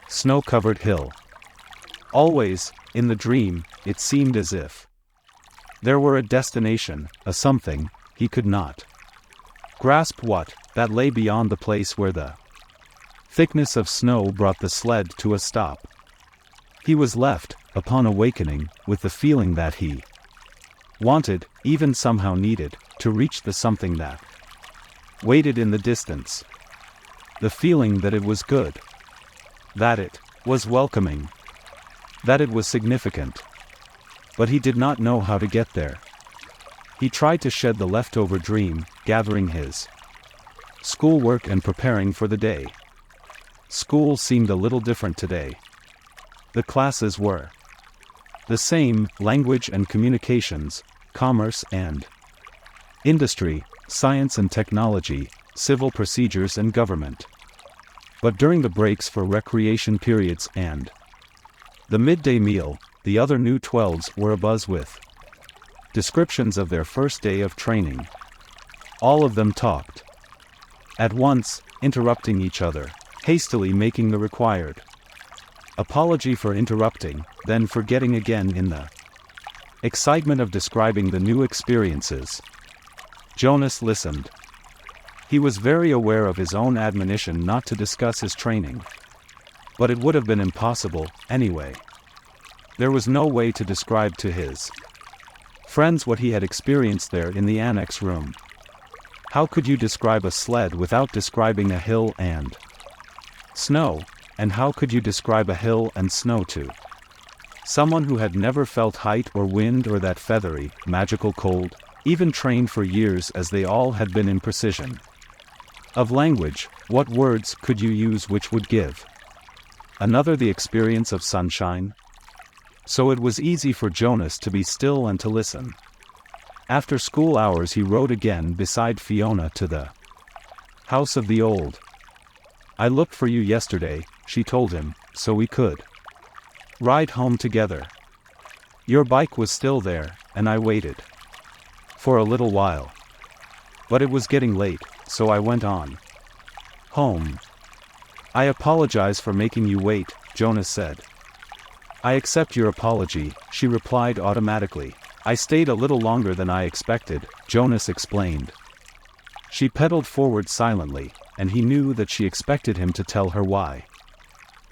snow-covered hill. Always, in the dream, it seemed as if there were a destination, a something, he could not grasp what, that lay beyond the place where the thickness of snow brought the sled to a stop. He was left, upon awakening, with the feeling that he wanted, even somehow needed, to reach the something that waited in the distance. The feeling that it was good. That it was welcoming. That it was significant. But he did not know how to get there. He tried to shed the leftover dream, gathering his schoolwork and preparing for the day. School seemed a little different today. The classes were the same: language and communications, commerce and industry, science and technology, civil procedures and government. But during the breaks for recreation periods and the midday meal, the other new 12s were abuzz with descriptions of their first day of training. All of them talked at once, interrupting each other, hastily making the required apology for interrupting, then forgetting again in the excitement of describing the new experiences. Jonas listened. He was very aware of his own admonition not to discuss his training. But it would have been impossible, anyway. There was no way to describe to his friends what he had experienced there in the annex room. How could you describe a sled without describing a hill and snow? And how could you describe a hill and snow to someone who had never felt height or wind or that feathery, magical cold, even trained for years as they all had been in precision of language? What words could you use which would give another the experience of sunshine? So it was easy for Jonas to be still and to listen. After school hours he rode again beside Fiona to the house of the old. "I looked for you yesterday," she told him, "so we could ride home together. Your bike was still there, and I waited for a little while. But it was getting late, so I went on home." "I apologize for making you wait," Jonas said. "I accept your apology," she replied automatically. "I stayed a little longer than I expected," Jonas explained. She pedaled forward silently, and he knew that she expected him to tell her why.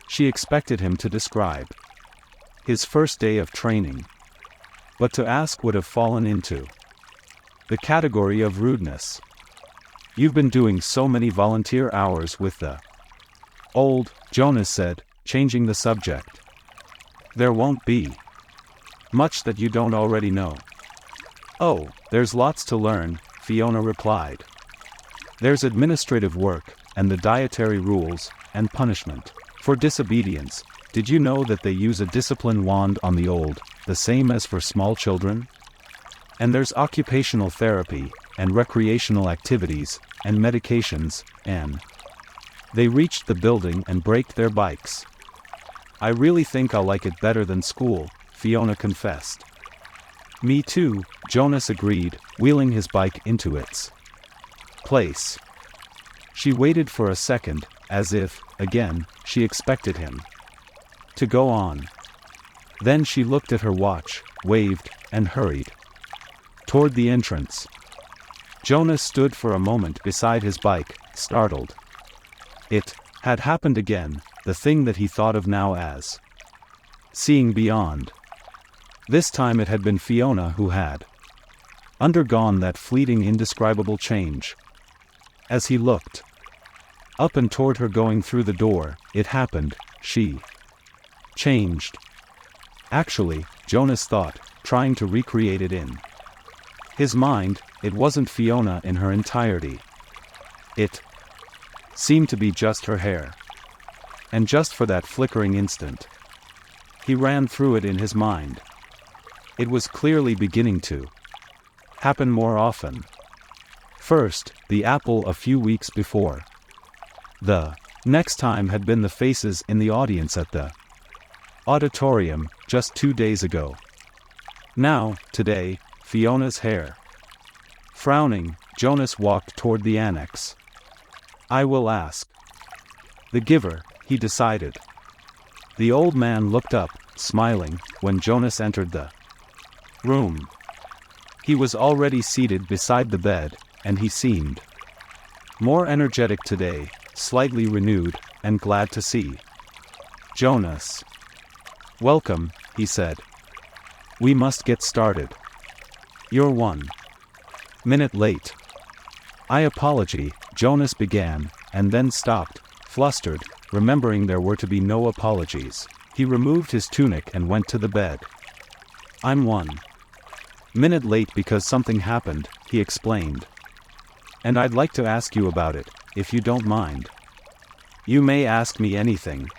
She expected him to describe his first day of training. But to ask would have fallen into the category of rudeness. "You've been doing so many volunteer hours with the old," Jonas said, changing the subject. "There won't be much that you don't already know." "Oh, there's lots to learn," Fiona replied. "There's administrative work, and the dietary rules, and punishment for disobedience. Did you know that they use a discipline wand on the old, the same as for small children? And there's occupational therapy, and recreational activities, and medications, and they reached the building and braked their bikes. I really think I'll like it better than school," Fiona confessed. "Me too," Jonas agreed, wheeling his bike into its place. She waited for a second, as if, again, she expected him to go on. Then she looked at her watch, waved, and hurried toward the entrance. Jonas stood for a moment beside his bike, startled. It had happened again, the thing that he thought of now as seeing beyond. This time it had been Fiona who had undergone that fleeting indescribable change. As he looked up and toward her going through the door, it happened, she changed. Actually, Jonas thought, trying to recreate it in his mind, it wasn't Fiona in her entirety. It seemed to be just her hair. And just for that flickering instant, he ran through it in his mind. It was clearly beginning to happen more often. First, the apple a few weeks before. The next time had been the faces in the audience at the auditorium, just 2 days ago. Now, today, Fiona's hair. Frowning, Jonas walked toward the annex. I will ask the giver, he decided. The old man looked up, smiling, when Jonas entered the room. He was already seated beside the bed, and he seemed more energetic today, slightly renewed, and glad to see Jonas. Welcome, he said. We must get started. You're 1 minute late. I apologize, Jonas began, and then stopped, flustered, remembering there were to be no apologies. He removed his tunic and went to the bed. I'm 1 minute late because something happened, he explained. And I'd like to ask you about it, if you don't mind. You may ask me anything.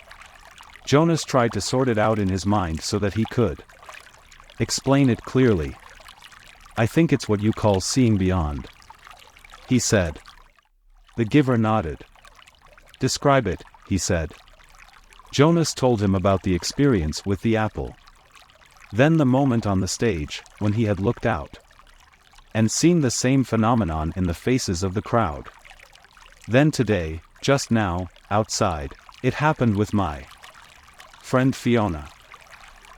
Jonas tried to sort it out in his mind so that he could explain it clearly. I think it's what you call seeing beyond, he said. The giver nodded. Describe it, he said. Jonas told him about the experience with the apple. Then the moment on the stage, when he had looked out and seen the same phenomenon in the faces of the crowd. Then today, just now, outside, it happened with my friend Fiona.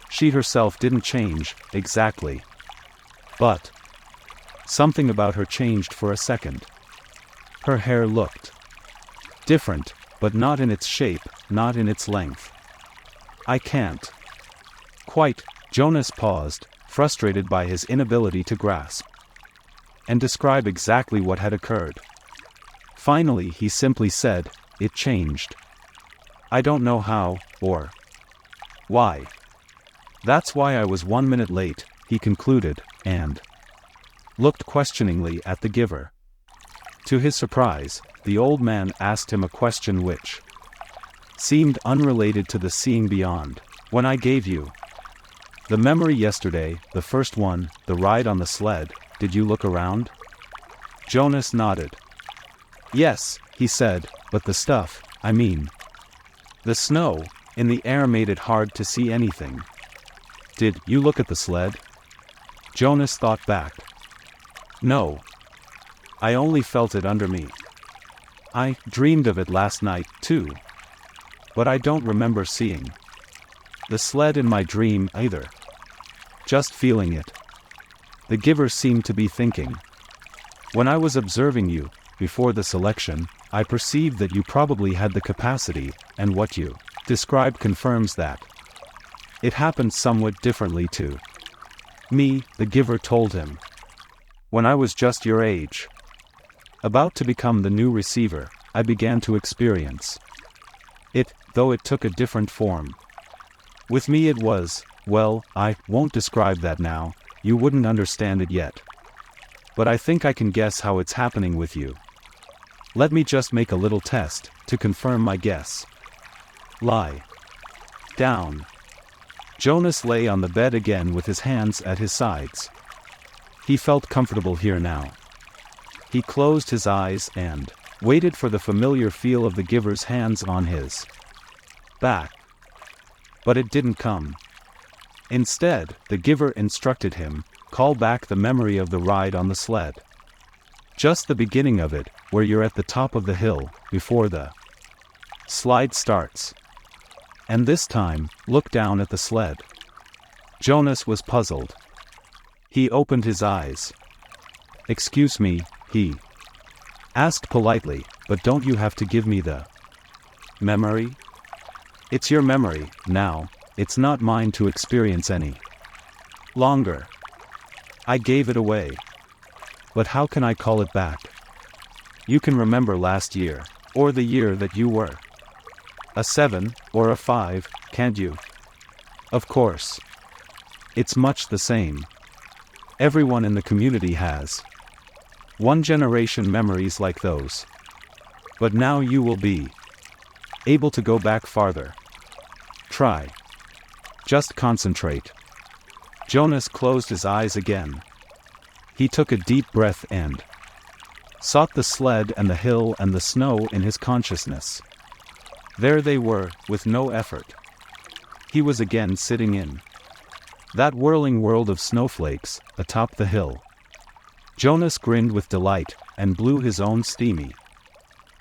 She herself didn't change, exactly. But something about her changed for a second. Her hair looked different, but not in its shape, not in its length. I can't quite. Jonas paused, frustrated by his inability to grasp and describe exactly what had occurred. Finally he simply said, it changed. I don't know how, or why. That's why I was 1 minute late, he concluded, and looked questioningly at the giver. To his surprise, the old man asked him a question which seemed unrelated to the seeing beyond. When I gave you the memory yesterday, the first one, the ride on the sled, did you look around? Jonas nodded. Yes, he said, but the stuff, I mean, the snow in the air made it hard to see anything. Did you look at the sled? Jonas thought back. No. I only felt it under me. I dreamed of it last night, too. But I don't remember seeing the sled in my dream either. Just feeling it. The giver seemed to be thinking. When I was observing you, before the selection, I perceived that you probably had the capacity, and what you described confirms that. It happened somewhat differently to me, the giver told him. When I was just your age, about to become the new receiver, I began to experience it, though it took a different form. With me it was, well, I won't describe that now, you wouldn't understand it yet. But I think I can guess how it's happening with you. Let me just make a little test, to confirm my guess. Lie down. Jonas lay on the bed again with his hands at his sides. He felt comfortable here now. He closed his eyes and waited for the familiar feel of the giver's hands on his back. But it didn't come. Instead, the giver instructed him, call back the memory of the ride on the sled. Just the beginning of it, where you're at the top of the hill, before the slide starts. And this time, look down at the sled. Jonas was puzzled. He opened his eyes. Excuse me, he asked politely, but don't you have to give me the memory? It's your memory, now, it's not mine to experience any longer. I gave it away. But how can I call it back? You can remember last year, or the year that you were a 7, or a 5, can't you? Of course. It's much the same. Everyone in the community has one generation memories like those. But now you will be able to go back farther. Try. Just concentrate. Jonas closed his eyes again. He took a deep breath and sought the sled and the hill and the snow in his consciousness. There they were, with no effort. He was again sitting in that whirling world of snowflakes, atop the hill. Jonas grinned with delight, and blew his own steamy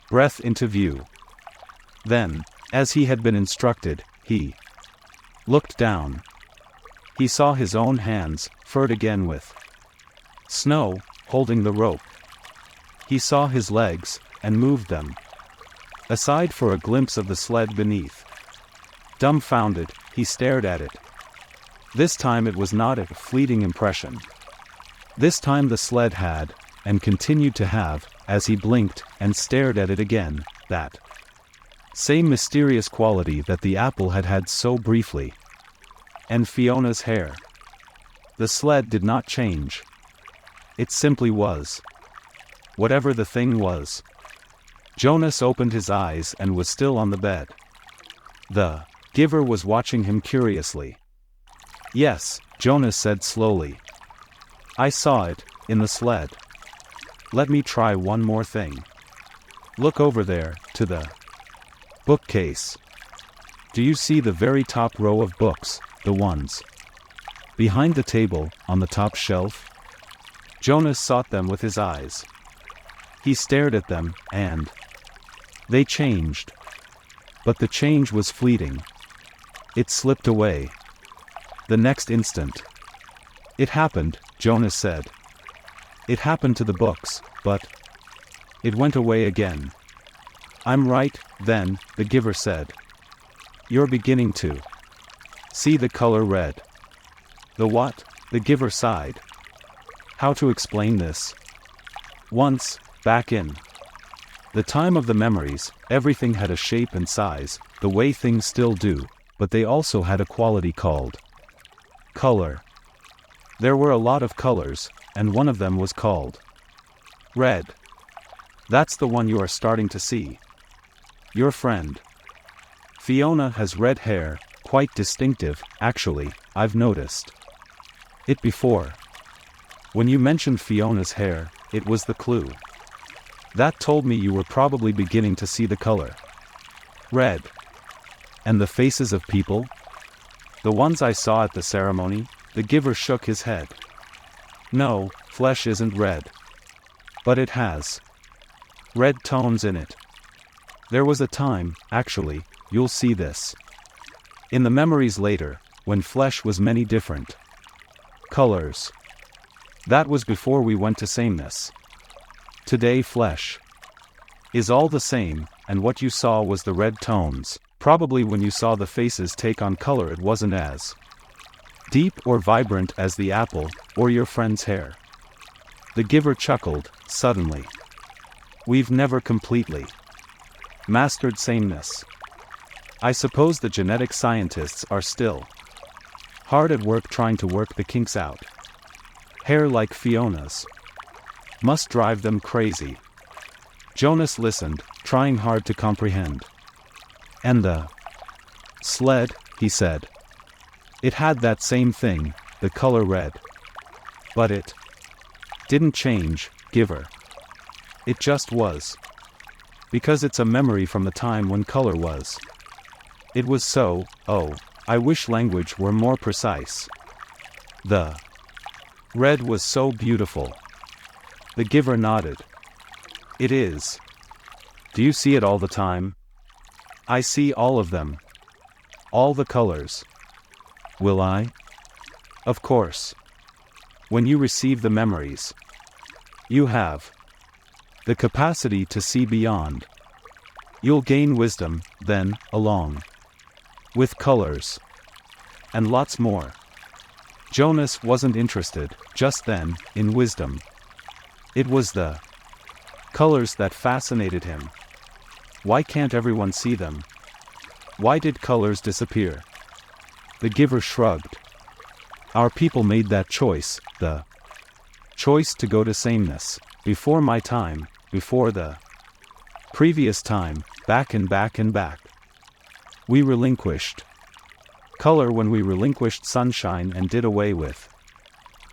breath into view. Then, as he had been instructed, he looked down. He saw his own hands, furred again with snow, holding the rope. He saw his legs, and moved them aside for a glimpse of the sled beneath. Dumbfounded, he stared at it. This time it was not a fleeting impression. This time the sled had, and continued to have, as he blinked and stared at it again, that same mysterious quality that the apple had had so briefly. And Fiona's hair. The sled did not change. It simply was. Whatever the thing was. Jonas opened his eyes and was still on the bed. The giver was watching him curiously. Yes, Jonas said slowly. I saw it, in the sled. Let me try one more thing. Look over there, to the bookcase. Do you see the very top row of books, the ones behind the table, on the top shelf? Jonas sought them with his eyes. He stared at them, and they changed. But the change was fleeting. It slipped away. The next instant. It happened, Jonas said. It happened to the books, but it went away again. I'm right, then, the giver said. You're beginning to see the color red. The what? The giver sighed. How to explain this? Once, back in the time of the memories, everything had a shape and size, the way things still do, but they also had a quality called color. There were a lot of colors, and one of them was called red. That's the one you are starting to see. Your friend Fiona has red hair, quite distinctive, actually, I've noticed it before. When you mentioned Fiona's hair, it was the clue. That told me you were probably beginning to see the color red. And the faces of people? The ones I saw at the ceremony? The giver shook his head. No, flesh isn't red. But it has red tones in it. There was a time, actually, you'll see this in the memories later, when flesh was many different colors. That was before we went to sameness. Today flesh is all the same, and what you saw was the red tones. Probably when you saw the faces take on color it wasn't as deep or vibrant as the apple, or your friend's hair. The giver chuckled, suddenly. We've never completely mastered sameness. I suppose the genetic scientists are still hard at work trying to work the kinks out. Hair like Fiona's must drive them crazy. Jonas listened, trying hard to comprehend. And the sled, he said. It had that same thing, the color red. But it didn't change, giver. It just was. Because it's a memory from the time when color was. It was so, oh, I wish language were more precise. The red was so beautiful. The giver nodded. It is. Do you see it all the time? I see all of them. All the colors. Will I? Of course. When you receive the memories, you have the capacity to see beyond. You'll gain wisdom, then, along with colors. And lots more. Jonas wasn't interested, just then, in wisdom. It was the colors that fascinated him. Why can't everyone see them? Why did colors disappear? The giver shrugged. Our people made that choice, the choice to go to sameness, before my time, before the previous time, back and back and back. We relinquished color when we relinquished sunshine and did away with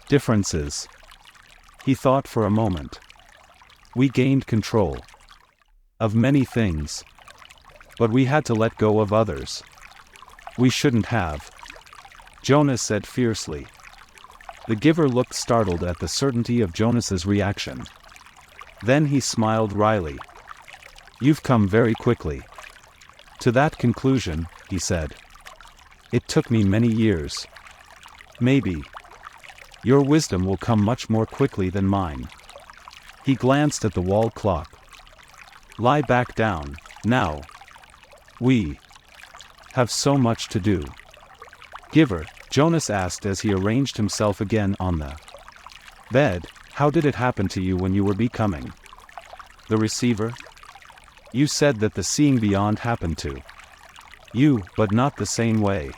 differences. He thought for a moment. We gained control of many things, but we had to let go of others. We shouldn't have, Jonas said fiercely. The giver looked startled at the certainty of Jonas's reaction. Then he smiled wryly. You've come very quickly to that conclusion, he said. It took me many years. Maybe your wisdom will come much more quickly than mine. He glanced at the wall clock. Lie back down, now. We have so much to do. Giver, Jonas asked as he arranged himself again on the bed, how did it happen to you when you were becoming the receiver? You said that the seeing beyond happened to you, but not the same way.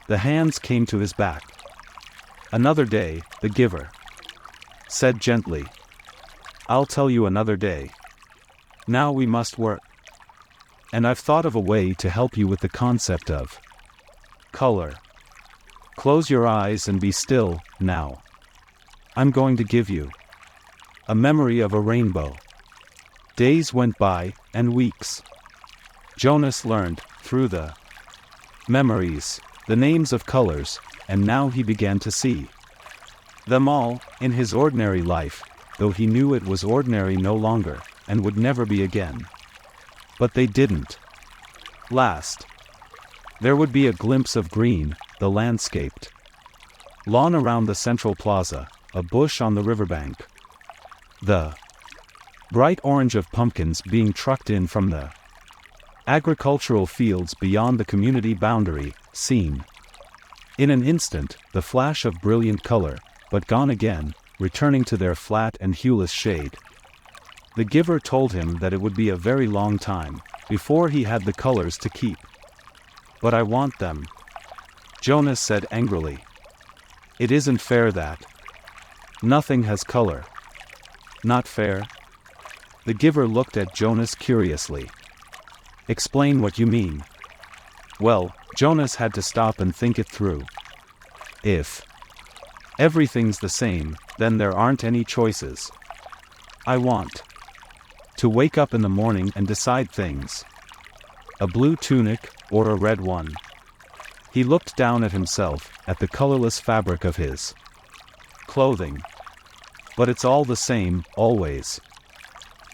The hands came to his back. Another day, the giver said gently. I'll tell you another day. Now we must work. And I've thought of a way to help you with the concept of color. Close your eyes and be still, now. I'm going to give you a memory of a rainbow. Days went by, and weeks. Jonas learned, through the memories, the names of colors, and now he began to see them all, in his ordinary life, though he knew it was ordinary no longer, and would never be again. But they didn't last. There would be a glimpse of green, the landscaped lawn around the central plaza, a bush on the riverbank. The bright orange of pumpkins being trucked in from the agricultural fields beyond the community boundary, seen in an instant, the flash of brilliant color, but gone again, returning to their flat and hueless shade. The giver told him that it would be a very long time before he had the colors to keep. But I want them, Jonas said angrily. It isn't fair that nothing has color. Not fair? The giver looked at Jonas curiously. Explain what you mean. Well, Jonas had to stop and think it through. If everything's the same, then there aren't any choices. I want to wake up in the morning and decide things. A blue tunic, or a red one. He looked down at himself, at the colorless fabric of his clothing. But it's all the same, always.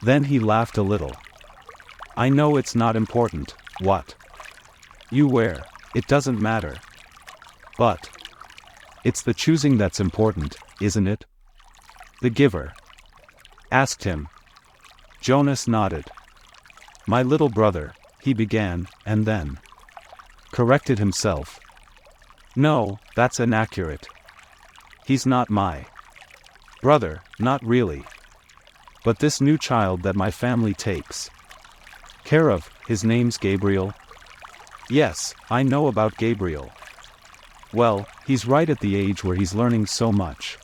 Then he laughed a little. I know it's not important, what you wear, it doesn't matter. But it's the choosing that's important, isn't it? The giver asked him. Jonas nodded. My little brother, he began, and then corrected himself. No, that's inaccurate. He's not my brother, not really. But this new child that my family takes care of, his name's Gabriel. Yes, I know about Gabriel. Well, he's right at the age where he's learning so much.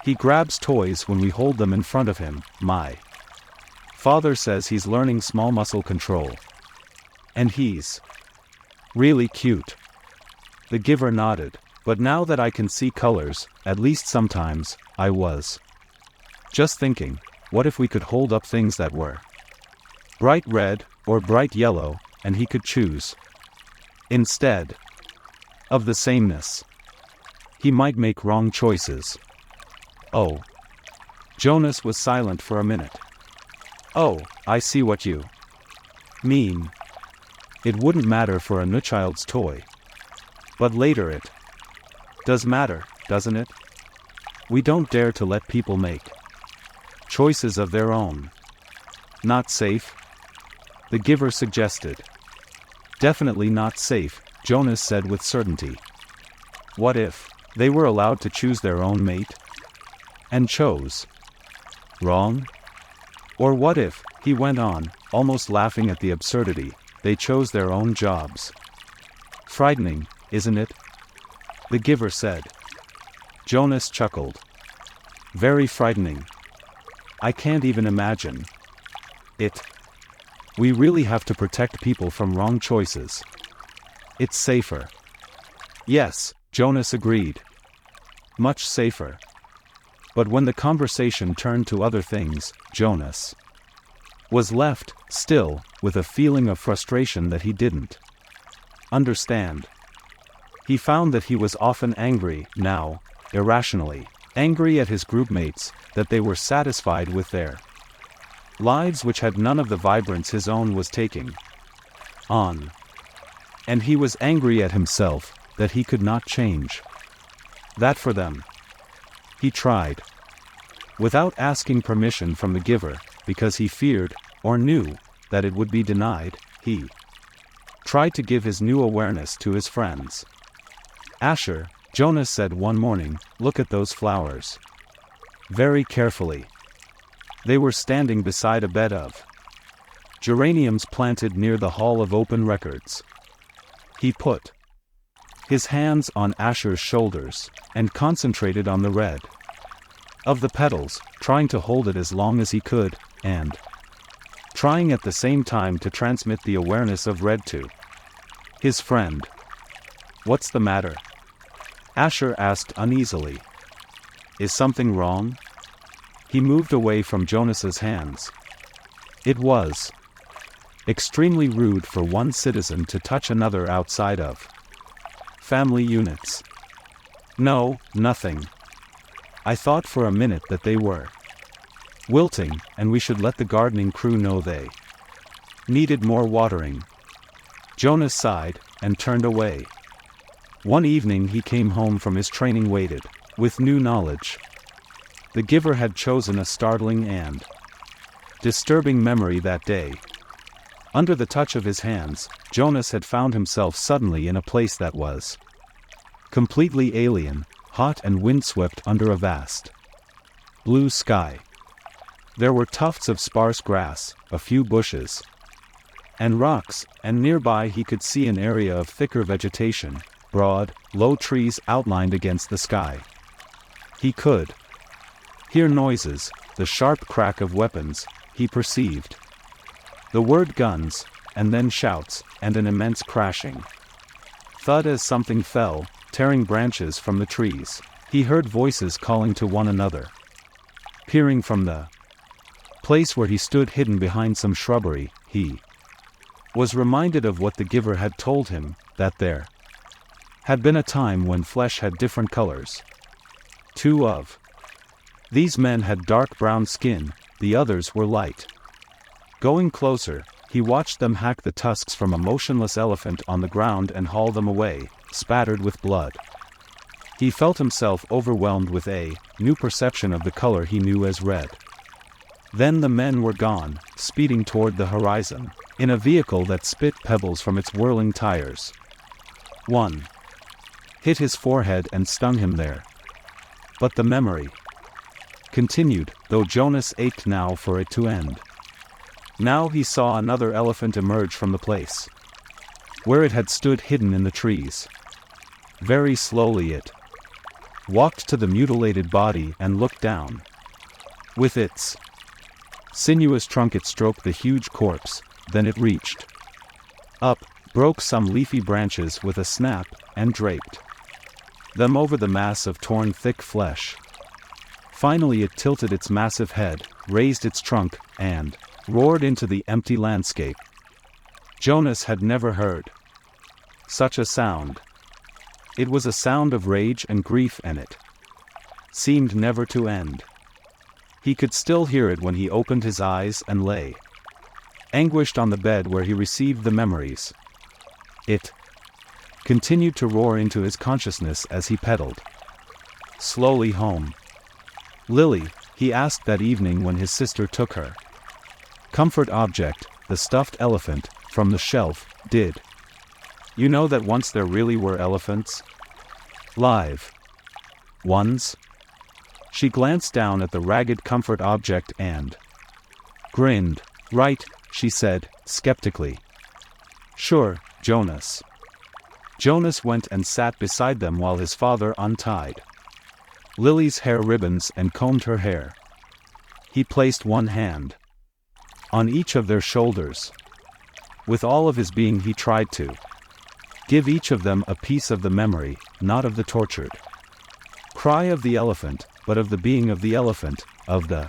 He grabs toys when we hold them in front of him, my father says he's learning small muscle control. And he's really cute. The giver nodded, but now that I can see colors, at least sometimes, I was just thinking, what if we could hold up things that were bright red, or bright yellow, and he could choose instead of the sameness. He might make wrong choices. Oh. Jonas was silent for a minute. Oh, I see what you mean. It wouldn't matter for a new child's toy. But later it does matter, doesn't it? We don't dare to let people make choices of their own. Not safe? The giver suggested. Definitely not safe, Jonas said with certainty. What if they were allowed to choose their own mate? And chose wrong? Or what if, he went on, almost laughing at the absurdity, they chose their own jobs? Frightening, isn't it? The giver said. Jonas chuckled. Very frightening. I can't even imagine it. We really have to protect people from wrong choices. It's safer. Yes, Jonas agreed. Much safer. But when the conversation turned to other things, Jonas was left, still, with a feeling of frustration that he didn't understand. He found that he was often angry, now, irrationally, angry at his groupmates, that they were satisfied with their lives which had none of the vibrance his own was taking on. And he was angry at himself, that he could not change that for them. He tried, without asking permission from the giver, because he feared, or knew, that it would be denied, he tried to give his new awareness to his friends. Asher, Jonas said one morning, look at those flowers. Very carefully. They were standing beside a bed of geraniums planted near the Hall of Open Records. He put his hands on Asher's shoulders, and concentrated on the red of the petals, trying to hold it as long as he could, and trying at the same time to transmit the awareness of red to his friend. What's the matter? Asher asked uneasily. Is something wrong? He moved away from Jonas's hands. It was extremely rude for one citizen to touch another outside of family units. No, nothing. I thought for a minute that they were wilting, and we should let the gardening crew know they needed more watering. Jonas sighed, and turned away. One evening he came home from his training weighted with new knowledge. The giver had chosen a startling and disturbing memory that day. Under the touch of his hands, Jonas had found himself suddenly in a place that was completely alien, hot and windswept under a vast blue sky. There were tufts of sparse grass, a few bushes, and rocks, and nearby he could see an area of thicker vegetation, broad, low trees outlined against the sky. He could hear noises, the sharp crack of weapons, he perceived the word guns, and then shouts, and an immense crashing thud as something fell, tearing branches from the trees. He heard voices calling to one another. Peering from the place where he stood hidden behind some shrubbery, he was reminded of what the giver had told him, that there had been a time when flesh had different colors. Two of these men had dark brown skin, the others were light. Going closer, he watched them hack the tusks from a motionless elephant on the ground and haul them away, spattered with blood. He felt himself overwhelmed with a new perception of the color he knew as red. Then the men were gone, speeding toward the horizon, in a vehicle that spit pebbles from its whirling tires. One hit his forehead and stung him there. But the memory continued, though Jonas ached now for it to end. Now he saw another elephant emerge from the place where it had stood hidden in the trees. Very slowly it walked to the mutilated body and looked down. With its sinuous trunk it stroked the huge corpse, then it reached up, broke some leafy branches with a snap, and draped them over the mass of torn thick flesh. Finally it tilted its massive head, raised its trunk, and roared into the empty landscape. Jonas had never heard such a sound. It was a sound of rage and grief, and it seemed never to end. He could still hear it when he opened his eyes and lay anguished on the bed where he received the memories. It continued to roar into his consciousness as he pedaled slowly home. Lily, he asked that evening when his sister took her comfort object, the stuffed elephant, from the shelf, did you know that once there really were elephants? Live ones? She glanced down at the ragged comfort object and grinned. Right, she said, skeptically. Sure, Jonas. Jonas went and sat beside them while his father untied Lily's hair ribbons and combed her hair. He placed one hand on each of their shoulders. With all of his being he tried to give each of them a piece of the memory, not of the tortured cry of the elephant, but of the being of the elephant, of the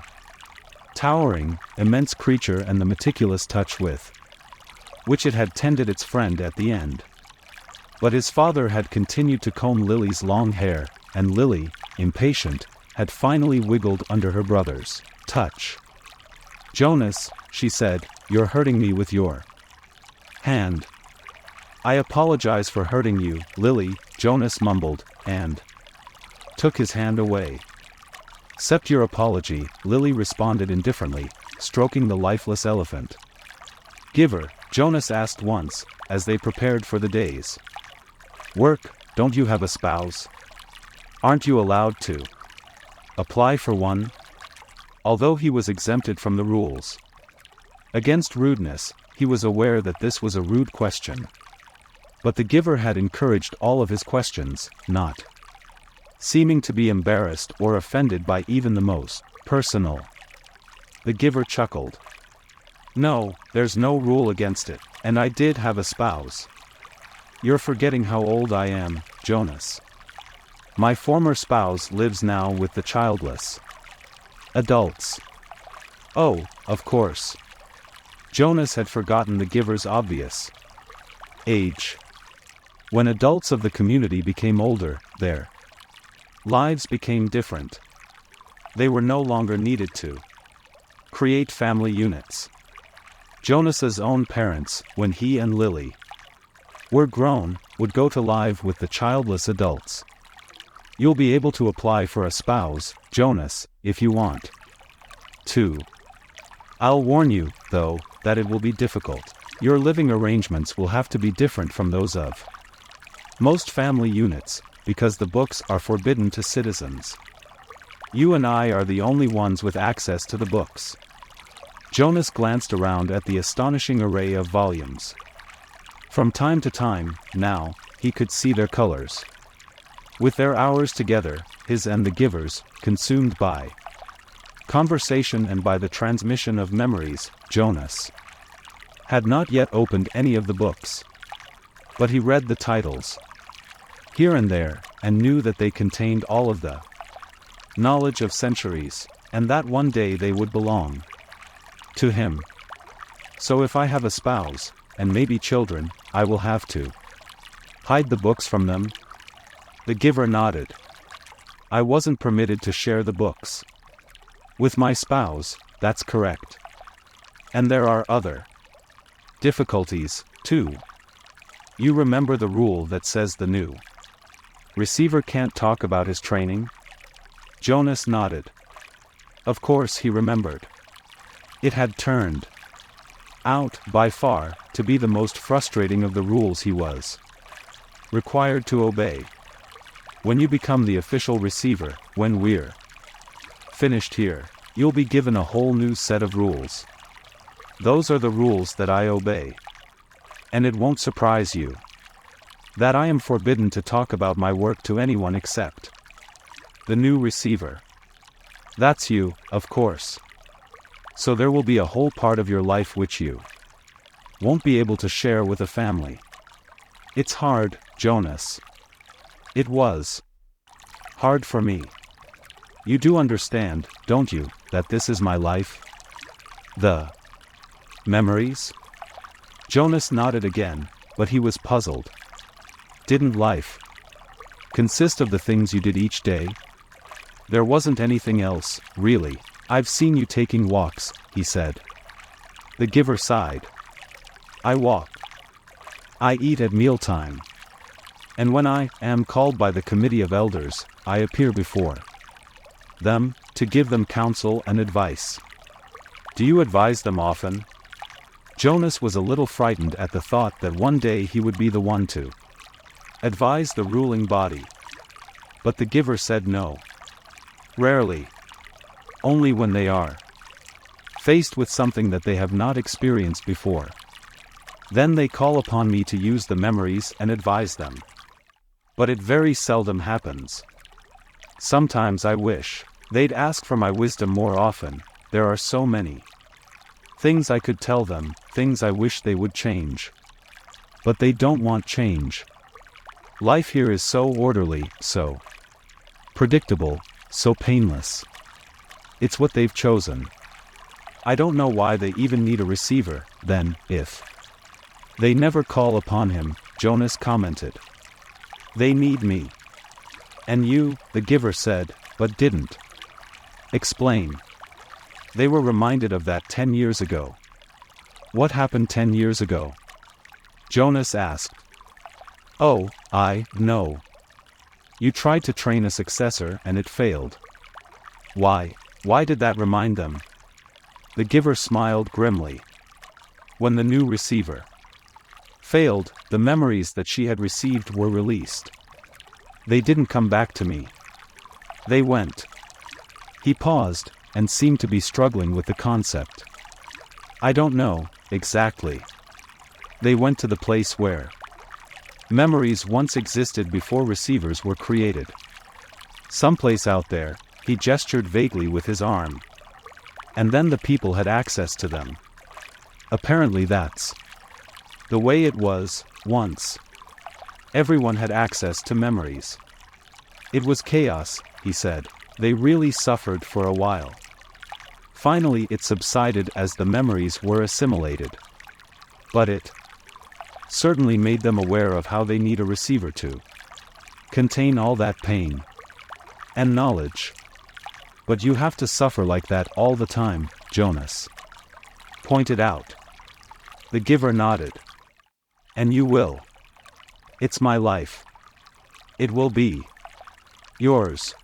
towering, immense creature and the meticulous touch with which it had tended its friend at the end. But his father had continued to comb Lily's long hair, and Lily, impatient, had finally wiggled under her brother's touch. "Jonas," she said, "you're hurting me with your hand." "I apologize for hurting you, Lily," Jonas mumbled, and took his hand away. "'Cept your apology," Lily responded indifferently, stroking the lifeless elephant. "Giver," Jonas asked once, as they prepared for the day's work, "don't you have a spouse? Aren't you allowed to apply for one?" Although he was exempted from the rules against rudeness, he was aware that this was a rude question. But the giver had encouraged all of his questions, not seeming to be embarrassed or offended by even the most personal. The giver chuckled. "No, there's no rule against it, and I did have a spouse. You're forgetting how old I am, Jonas. My former spouse lives now with the childless adults." "Oh, of course." Jonas had forgotten the giver's obvious age. When adults of the community became older, their lives became different. They were no longer needed to create family units. Jonas's own parents, when he and Lily were grown, would go to live with the childless adults. "You'll be able to apply for a spouse, Jonas, if you want to. I'll warn you, though, that it will be difficult. Your living arrangements will have to be different from those of most family units, because the books are forbidden to citizens. You and I are the only ones with access to the books." Jonas glanced around at the astonishing array of volumes. From time to time, now, he could see their colors. With their hours together, his and the giver's, consumed by conversation and by the transmission of memories, Jonas had not yet opened any of the books. But he read the titles here and there, and knew that they contained all of the knowledge of centuries, and that one day they would belong to him. "So if I have a spouse, and maybe children, I will have to hide the books from them?" The giver nodded. "I wasn't permitted to share the books with my spouse, that's correct. And there are other difficulties, too. You remember the rule that says the new receiver can't talk about his training?" Jonas nodded. Of course he remembered. It had turned out, by far, to be the most frustrating of the rules he was required to obey. "When you become the official receiver, when we're finished here, you'll be given a whole new set of rules. Those are the rules that I obey. And it won't surprise you that I am forbidden to talk about my work to anyone except the new receiver. That's you, of course. So there will be a whole part of your life which you won't be able to share with a family." "It's hard, Jonas." It was hard for me. You do understand, don't you, that this is my life? The memories? Jonas nodded again, but he was puzzled. Didn't life consist of the things you did each day? There wasn't anything else, really. "I've seen you taking walks," he said. The giver sighed. "I walk. I eat at mealtime. And when I am called by the committee of elders, I appear before them, to give them counsel and advice." "Do you advise them often?" Jonas was a little frightened at the thought that one day he would be the one to advise the ruling body. But the giver said no. "Rarely. Only when they are faced with something that they have not experienced before. Then they call upon me to use the memories and advise them. But it very seldom happens. Sometimes I wish they'd ask for my wisdom more often. There are so many things I could tell them, things I wish they would change. But they don't want change. Life here is so orderly, so predictable, so painless. It's what they've chosen. I don't know why they even need a receiver, then, if they never call upon him, Jonas commented. They need me. And you, the giver said, but didn't explain. They were reminded of that 10 years ago. What happened 10 years ago? Jonas asked. Oh, I know. You tried to train a successor and it failed. Why? Why did that remind them? The giver smiled grimly. When the new receiver failed, the memories that she had received were released. They didn't come back to me. They went. He paused, and seemed to be struggling with the concept. I don't know, exactly. They went to the place where memories once existed before receivers were created. Someplace out there, he gestured vaguely with his arm. And then the people had access to them. Apparently that's the way it was, once. Everyone had access to memories. It was chaos, he said. They really suffered for a while. Finally it subsided as the memories were assimilated. But it certainly made them aware of how they need a receiver to contain all that pain and knowledge. But you have to suffer like that all the time, Jonas pointed out. The giver nodded. And you will. It's my life. It will be yours.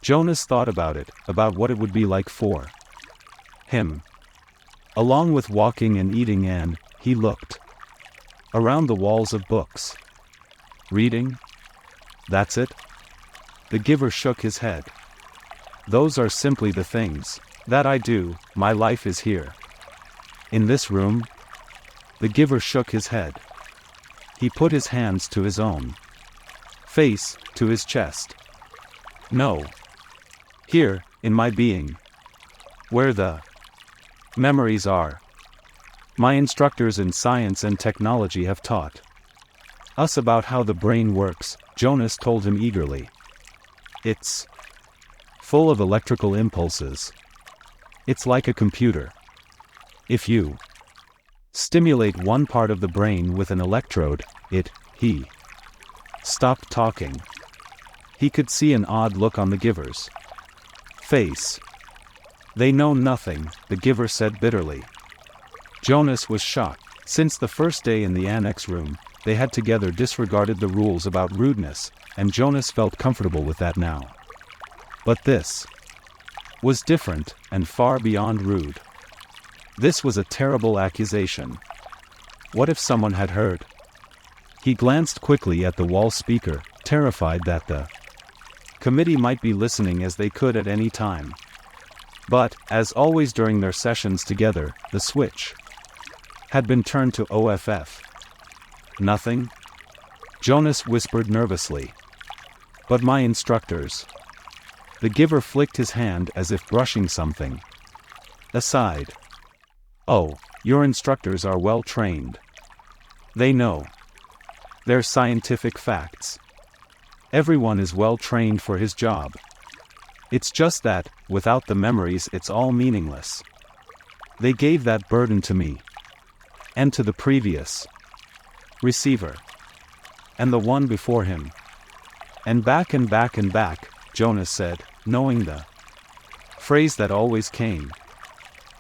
Jonas thought about it, about what it would be like for him. Along with walking and eating, and he looked around the walls of books. Reading? That's it? The giver shook his head. Those are simply the things that I do. My life is here. In this room? The giver shook his head. He put his hands to his own face, to his chest. No. Here, in my being. Where the memories are. My instructors in science and technology have taught us about how the brain works, Jonas told him eagerly. It's full of electrical impulses. It's like a computer. If you stimulate one part of the brain with an electrode, he stopped talking. He could see an odd look on the giver's face. They know nothing, the giver said bitterly. Jonas was shocked. Since the first day in the annex room, they had together disregarded the rules about rudeness, and Jonas felt comfortable with that now. But this was different, and far beyond rude. This was a terrible accusation. What if someone had heard? He glanced quickly at the wall speaker, terrified that the committee might be listening, as they could at any time. But, as always during their sessions together, the switch had been turned to OFF. Nothing? Jonas whispered nervously. But my instructors. The giver flicked his hand as if brushing something aside. Oh, your instructors are well trained. They know their scientific facts. Everyone is well trained for his job. It's just that, without the memories, it's all meaningless. They gave that burden to me. And to the previous receiver. And the one before him. And back and back and back, Jonas said, knowing the phrase that always came.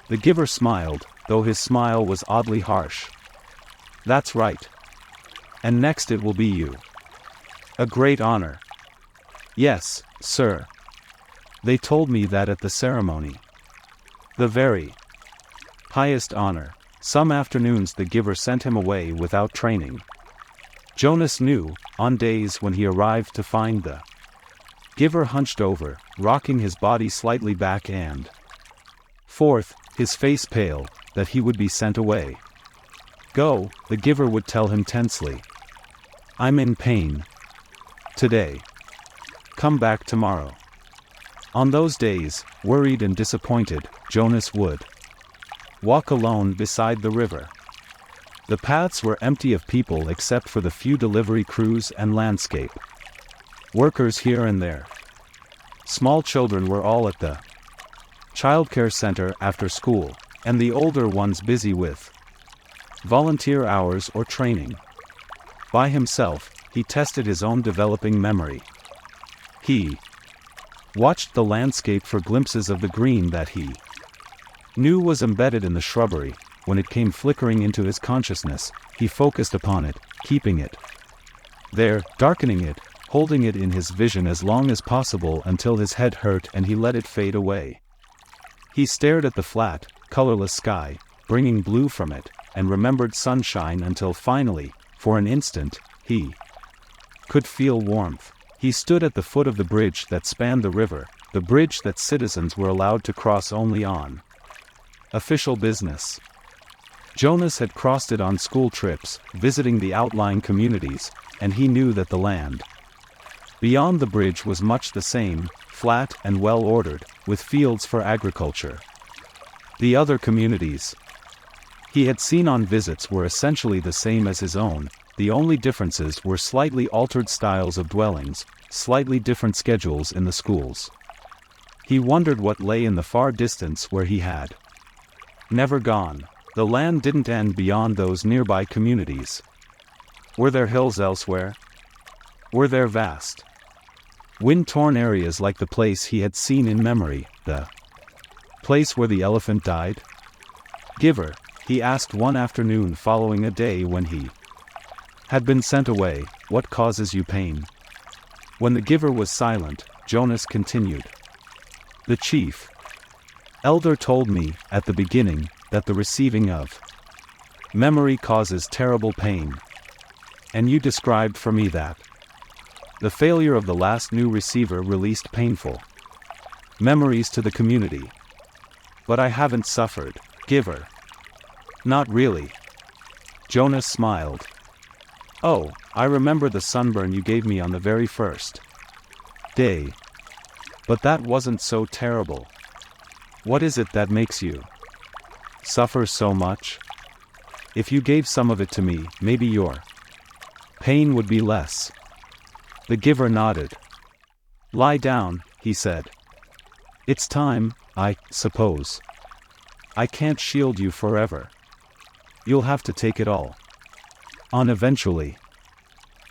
The giver smiled, though his smile was oddly harsh. That's right. And next it will be you. A great honor. Yes, sir. They told me that at the ceremony. The very highest honor. Some afternoons the giver sent him away without training. Jonas knew, on days when he arrived to find the giver hunched over, rocking his body slightly back and forth, his face pale, that he would be sent away. Go, the giver would tell him tensely. I'm in pain today. Come back tomorrow. On those days, worried and disappointed, Jonas would walk alone beside the river. The paths were empty of people except for the few delivery crews and landscape workers here and there. Small children were all at the childcare center after school, and the older ones busy with volunteer hours or training. By himself, he tested his own developing memory. He watched the landscape for glimpses of the green that he knew was embedded in the shrubbery. When it came flickering into his consciousness, he focused upon it, keeping it there, darkening it, holding it in his vision as long as possible until his head hurt and he let it fade away. He stared at the flat, colorless sky, bringing blue from it, and remembered sunshine until finally, for an instant, he could feel warmth. He stood at the foot of the bridge that spanned the river, the bridge that citizens were allowed to cross only on official business. Jonas had crossed it on school trips, visiting the outlying communities, and he knew that the land beyond the bridge was much the same, flat and well-ordered, with fields for agriculture. The other communities he had seen on visits were essentially the same as his own. The only differences were slightly altered styles of dwellings, slightly different schedules in the schools. He wondered what lay in the far distance where he had never gone. The land didn't end beyond those nearby communities. Were there hills elsewhere? Were there vast, wind-torn areas like the place he had seen in memory, the place where the elephant died? Giver, he asked one afternoon following a day when he had been sent away, what causes you pain? When the giver was silent, Jonas continued. The chief elder told me, at the beginning, that the receiving of memory causes terrible pain. And you described for me that the failure of the last new receiver released painful memories to the community. But I haven't suffered, Giver. Not really. Jonas smiled. Oh, I remember the sunburn you gave me on the very first day. But that wasn't so terrible. What is it that makes you suffer so much? If you gave some of it to me, maybe your pain would be less. The giver nodded. Lie down, he said. It's time, I suppose. I can't shield you forever. You'll have to take it all on eventually.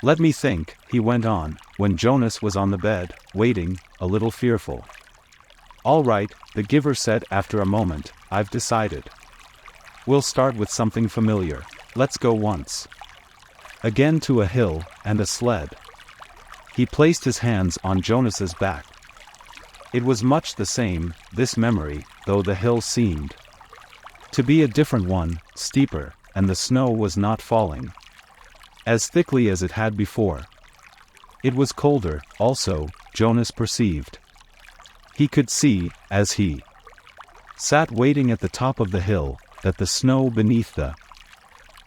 Let me think, he went on, when Jonas was on the bed, waiting, a little fearful. All right, the giver said after a moment, I've decided. We'll start with something familiar. Let's go once again to a hill and a sled. He placed his hands on Jonas's back. It was much the same, this memory, though the hill seemed to be a different one, steeper, and the snow was not falling as thickly as it had before. It was colder, also, Jonas perceived. He could see, as he sat waiting at the top of the hill, that the snow beneath the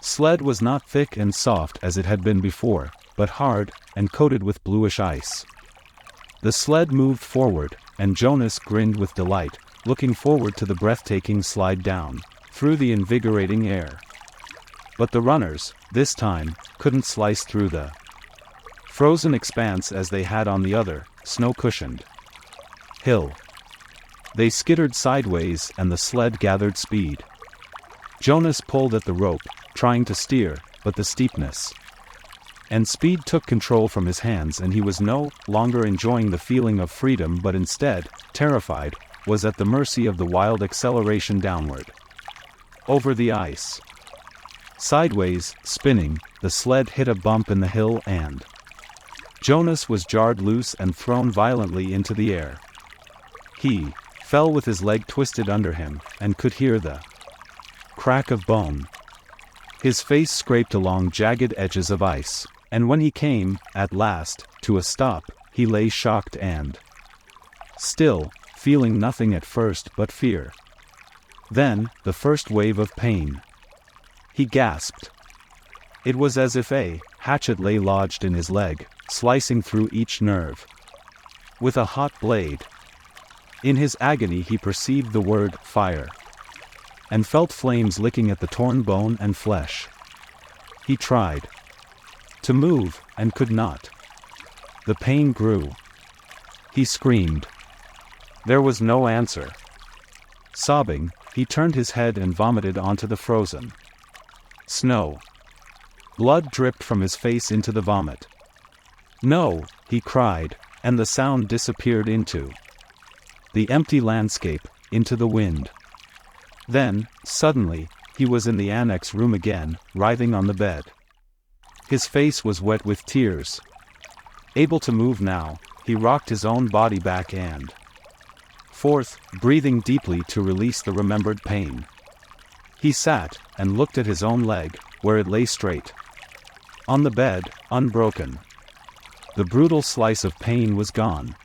sled was not thick and soft as it had been before, but hard, and coated with bluish ice. The sled moved forward, and Jonas grinned with delight, looking forward to the breathtaking slide down through the invigorating air. But the runners, this time, couldn't slice through the frozen expanse as they had on the other, snow-cushioned hill. They skittered sideways and the sled gathered speed. Jonas pulled at the rope, trying to steer, but the steepness and speed took control from his hands and he was no longer enjoying the feeling of freedom but instead, terrified, was at the mercy of the wild acceleration downward over the ice. Sideways, spinning, the sled hit a bump in the hill and Jonas was jarred loose and thrown violently into the air. He fell with his leg twisted under him, and could hear the crack of bone. His face scraped along jagged edges of ice, and when he came, at last, to a stop, he lay shocked and still, feeling nothing at first but fear. Then, the first wave of pain. He gasped. It was as if a hatchet lay lodged in his leg, slicing through each nerve with a hot blade. In his agony he perceived the word, fire. and felt flames licking at the torn bone and flesh. He tried to move, and could not. The pain grew. He screamed. There was no answer. Sobbing, he turned his head and vomited onto the frozen snow. Blood dripped from his face into the vomit. No, he cried, and the sound disappeared into the empty landscape, into the wind. Then, suddenly, he was in the annex room again, writhing on the bed. His face was wet with tears. Able to move now, he rocked his own body back and forth, breathing deeply to release the remembered pain. He sat, and looked at his own leg, where it lay straight on the bed, unbroken. The brutal slice of pain was gone.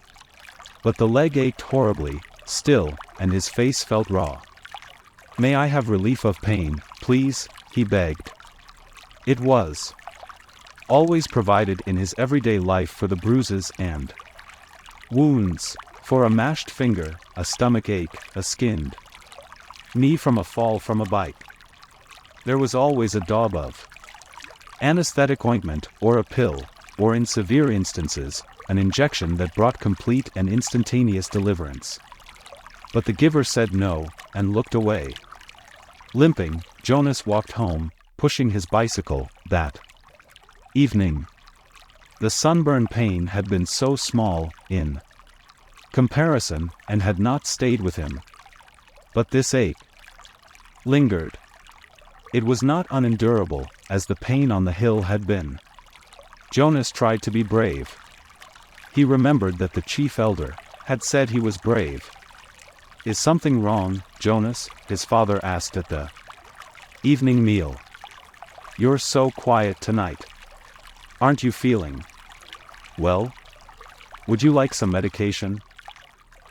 But the leg ached horribly, still, and his face felt raw. "May I have relief of pain, please?" he begged. It was always provided in his everyday life for the bruises and wounds, for a mashed finger, a stomach ache, a skinned knee from a fall from a bike. There was always a daub of anesthetic ointment, or a pill, or in severe instances, an injection that brought complete and instantaneous deliverance. But the giver said no, and looked away. Limping, Jonas walked home, pushing his bicycle, that evening. The sunburn pain had been so small, in comparison, and had not stayed with him. But this ache lingered. It was not unendurable, as the pain on the hill had been. Jonas tried to be brave. He remembered that the chief elder had said he was brave. "Is something wrong, Jonas?" his father asked at the evening meal. "You're so quiet tonight. Aren't you feeling well? Would you like some medication?"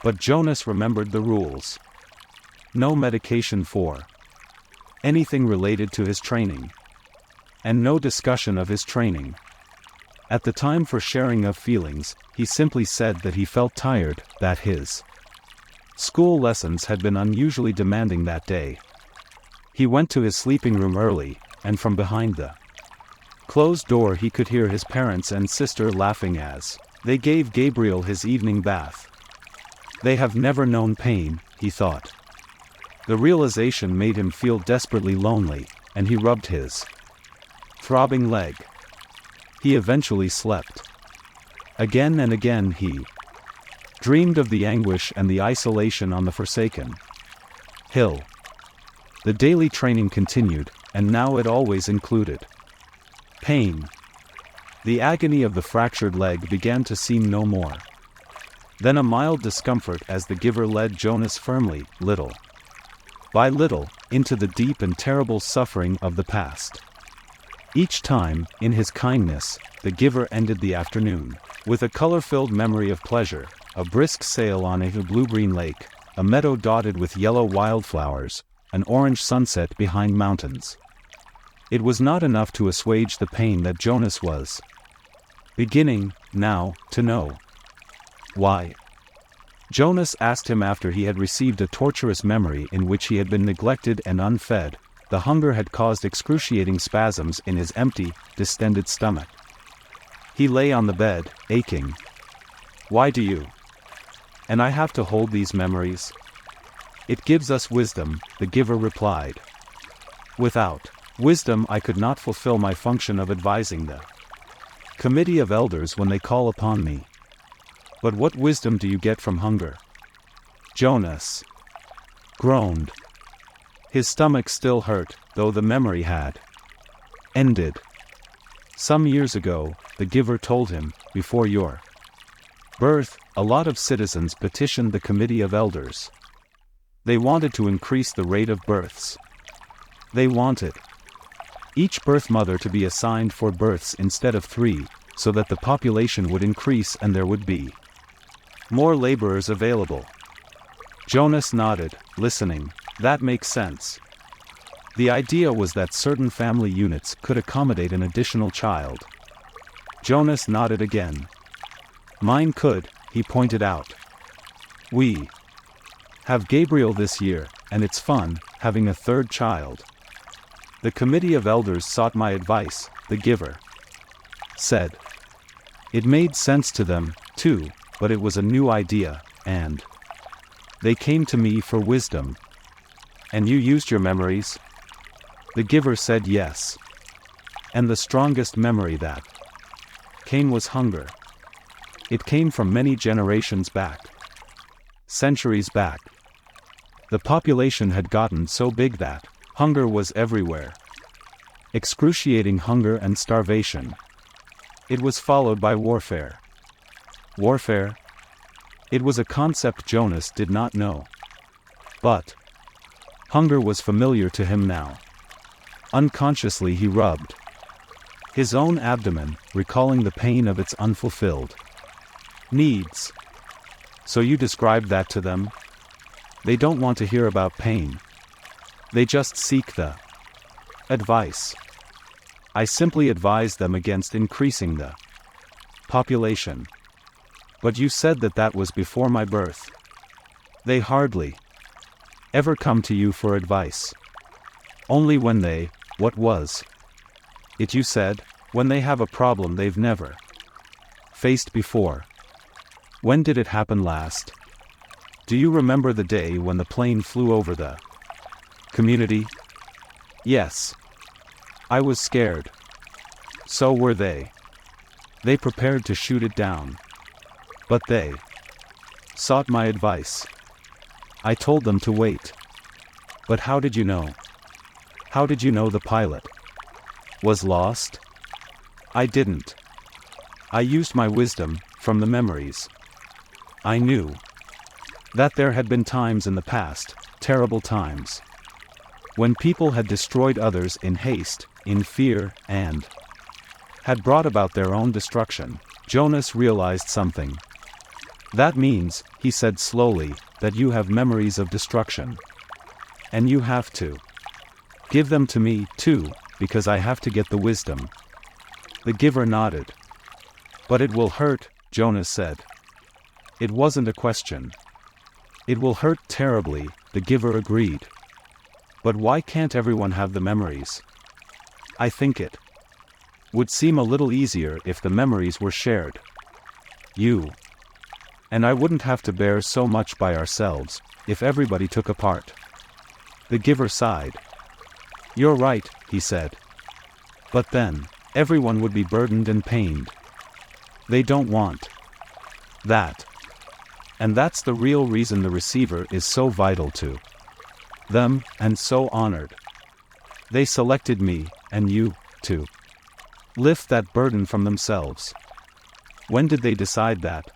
But Jonas remembered the rules. No medication for anything related to his training. And no discussion of his training. At the time for sharing of feelings, he simply said that he felt tired, that his school lessons had been unusually demanding that day. He went to his sleeping room early, and from behind the closed door he could hear his parents and sister laughing as they gave Gabriel his evening bath. They have never known pain, he thought. The realization made him feel desperately lonely, and he rubbed his throbbing leg. He eventually slept. Again and again he dreamed of the anguish and the isolation on the forsaken hill. The daily training continued, and now it always included pain. The agony of the fractured leg began to seem no more than a mild discomfort as the giver led Jonas firmly, little by little, into the deep and terrible suffering of the past. Each time, in his kindness, the giver ended the afternoon with a color-filled memory of pleasure, a brisk sail on a blue-green lake, a meadow dotted with yellow wildflowers, an orange sunset behind mountains. It was not enough to assuage the pain that Jonas was beginning, now, to know. Why? Jonas asked him after he had received a torturous memory in which he had been neglected and unfed. The hunger had caused excruciating spasms in his empty, distended stomach. He lay on the bed, aching. "Why do you and I have to hold these memories?" "It gives us wisdom," the giver replied. "Without wisdom I could not fulfill my function of advising the committee of elders when they call upon me." "But what wisdom do you get from hunger?" Jonas groaned. His stomach still hurt, though the memory had ended. "Some years ago," the giver told him, "before your birth, a lot of citizens petitioned the committee of elders. They wanted to increase the rate of births. They wanted each birth mother to be assigned 4 births instead of 3, so that the population would increase and there would be more laborers available." Jonas nodded, listening. "That makes sense." The idea was that certain family units could accommodate an additional child. Jonas nodded again. "Mine could," he pointed out. "We have Gabriel this year, and it's fun, having a third child. The committee of elders sought my advice, the giver said. It made sense to them, too, but it was a new idea, and they came to me for wisdom. And you used your memories? The giver said yes. And the strongest memory that came was hunger. It came from many generations back. Centuries back. The population had gotten so big that hunger was everywhere. Excruciating hunger and starvation. It was followed by warfare. Warfare? It was a concept Jonas did not know. But hunger was familiar to him now. Unconsciously he rubbed his own abdomen, recalling the pain of its unfulfilled needs. So you described that to them? They don't want to hear about pain. They just seek the advice. I simply advised them against increasing the population. But you said that that was before my birth. They hardly ever come to you for advice. Only when they, what was it you said, when they have a problem they've never faced before. When did it happen last? Do you remember the day when the plane flew over the community? Yes. I was scared. So were they. They prepared to shoot it down. But they sought my advice. I told them to wait. But how did you know? How did you know the pilot was lost? I didn't. I used my wisdom from the memories. I knew that there had been times in the past, terrible times, when people had destroyed others in haste, in fear, and had brought about their own destruction. Jonas realized something. That means, he said slowly, that you have memories of destruction. And you have to give them to me, too, because I have to get the wisdom. The giver nodded. But it will hurt, Jonas said. It wasn't a question. It will hurt terribly, the giver agreed. But why can't everyone have the memories? I think it would seem a little easier if the memories were shared. You and I wouldn't have to bear so much by ourselves, if everybody took a part. The giver sighed. You're right, he said. But then, everyone would be burdened and pained. They don't want that. And that's the real reason the receiver is so vital to them, and so honored. They selected me, and you, to lift that burden from themselves. When did they decide that?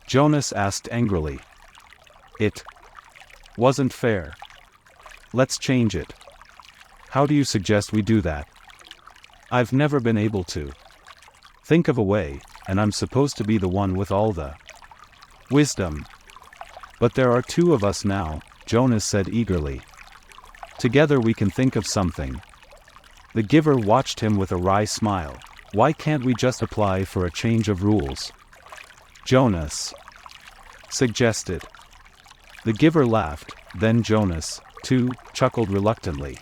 Jonas asked angrily. It wasn't fair. Let's change it. How do you suggest we do that? I've never been able to think of a way, and I'm supposed to be the one with all the wisdom. But there are two of us now, Jonas said eagerly. Together we can think of something. The giver watched him with a wry smile. Why can't we just apply for a change of rules? Jonas suggested. The giver laughed, then Jonas, too, chuckled reluctantly.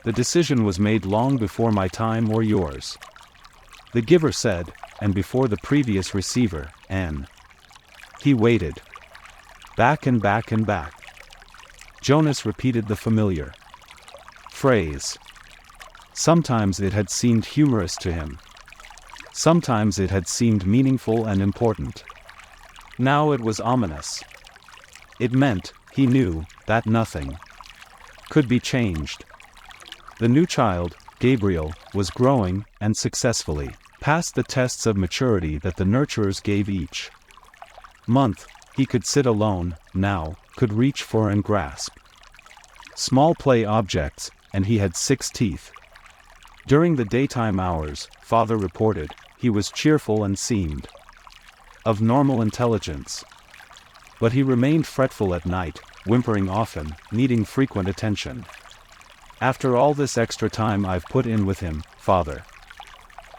The decision was made long before my time or yours. The giver said, and before the previous receiver, and he waited. Back and back and back. Jonas repeated the familiar phrase. Sometimes it had seemed humorous to him. Sometimes it had seemed meaningful and important. Now it was ominous. It meant, he knew, that nothing could be changed. The new child, Gabriel, was growing, and successfully, past the tests of maturity that the nurturers gave each month. He could sit alone, now, could reach for and grasp small play objects, and he had 6 teeth. During the daytime hours, father reported, he was cheerful and seemed of normal intelligence. But he remained fretful at night, whimpering often, needing frequent attention. After all this extra time I've put in with him, father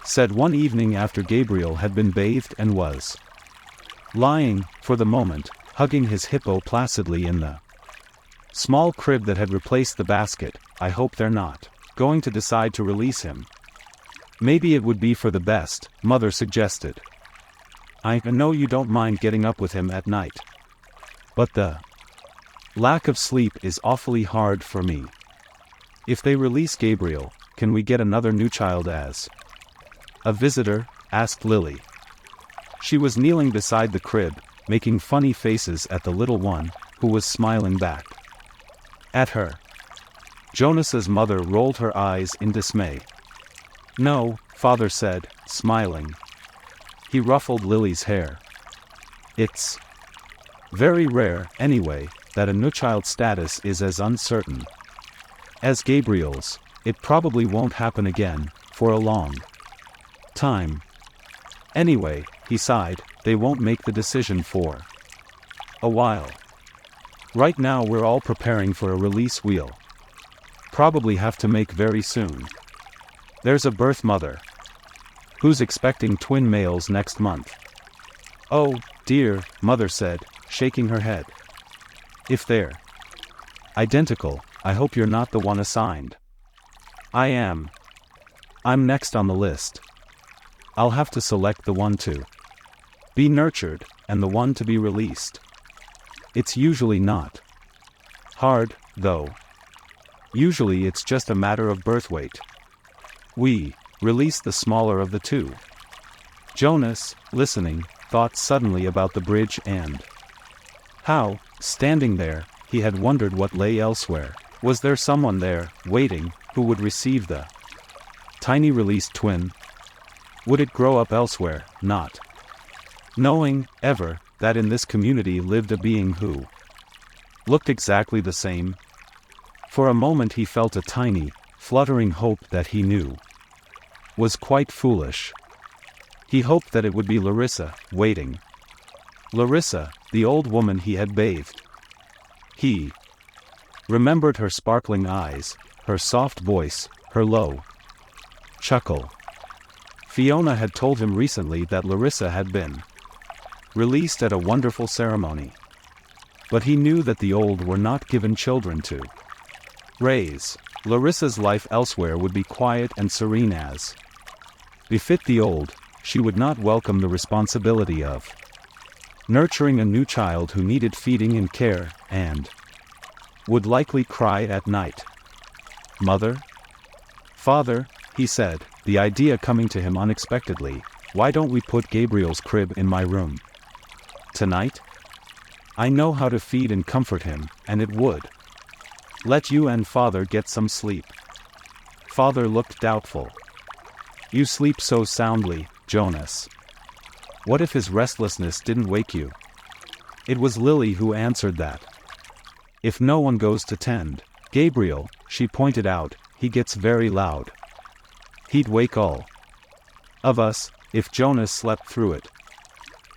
said one evening after Gabriel had been bathed and was lying, for the moment, hugging his hippo placidly in the small crib that had replaced the basket. I hope they're not going to decide to release him. Maybe it would be for the best, Mother suggested. I know you don't mind getting up with him at night. But the lack of sleep is awfully hard for me. If they release Gabriel, can we get another new child as a visitor? Asked Lily. She was kneeling beside the crib, making funny faces at the little one, who was smiling back at her. Jonas's mother rolled her eyes in dismay. No, Father said, smiling. He ruffled Lily's hair. It's very rare, anyway, that a new child's status is as uncertain as Gabriel's. It probably won't happen again, for a long time. Anyway, he sighed, they won't make the decision for a while. Right now we're all preparing for a release we'll probably have to make very soon. There's a birth mother who's expecting twin males next month. Oh, dear, Mother said, shaking her head. If they're identical, I hope you're not the one assigned. I am. I'm next on the list. I'll have to select the one to be nurtured, and the one to be released. It's usually not hard, though. Usually it's just a matter of birth weight. We release the smaller of the two. Jonas, listening, thought suddenly about the bridge and how, standing there, he had wondered what lay elsewhere. Was there someone there, waiting, who would receive the tiny released twin? Would it grow up elsewhere, not knowing, ever, that in this community lived a being who looked exactly the same? For a moment he felt a tiny, fluttering hope that he knew was quite foolish. He hoped that it would be Larissa, waiting. Larissa, the old woman he had bathed. He remembered her sparkling eyes, her soft voice, her low chuckle. Fiona had told him recently that Larissa had been released at a wonderful ceremony. But he knew that the old were not given children to raise. Larissa's life elsewhere would be quiet and serene as befit the old. She would not welcome the responsibility of nurturing a new child who needed feeding and care, and would likely cry at night. Mother? Father, he said, the idea coming to him unexpectedly, why don't we put Gabriel's crib in my room tonight? I know how to feed and comfort him, and it would let you and Father get some sleep. Father looked doubtful. You sleep so soundly, Jonas. What if his restlessness didn't wake you? It was Lily who answered that. If no one goes to tend Gabriel, she pointed out, he gets very loud. He'd wake all of us, if Jonas slept through it.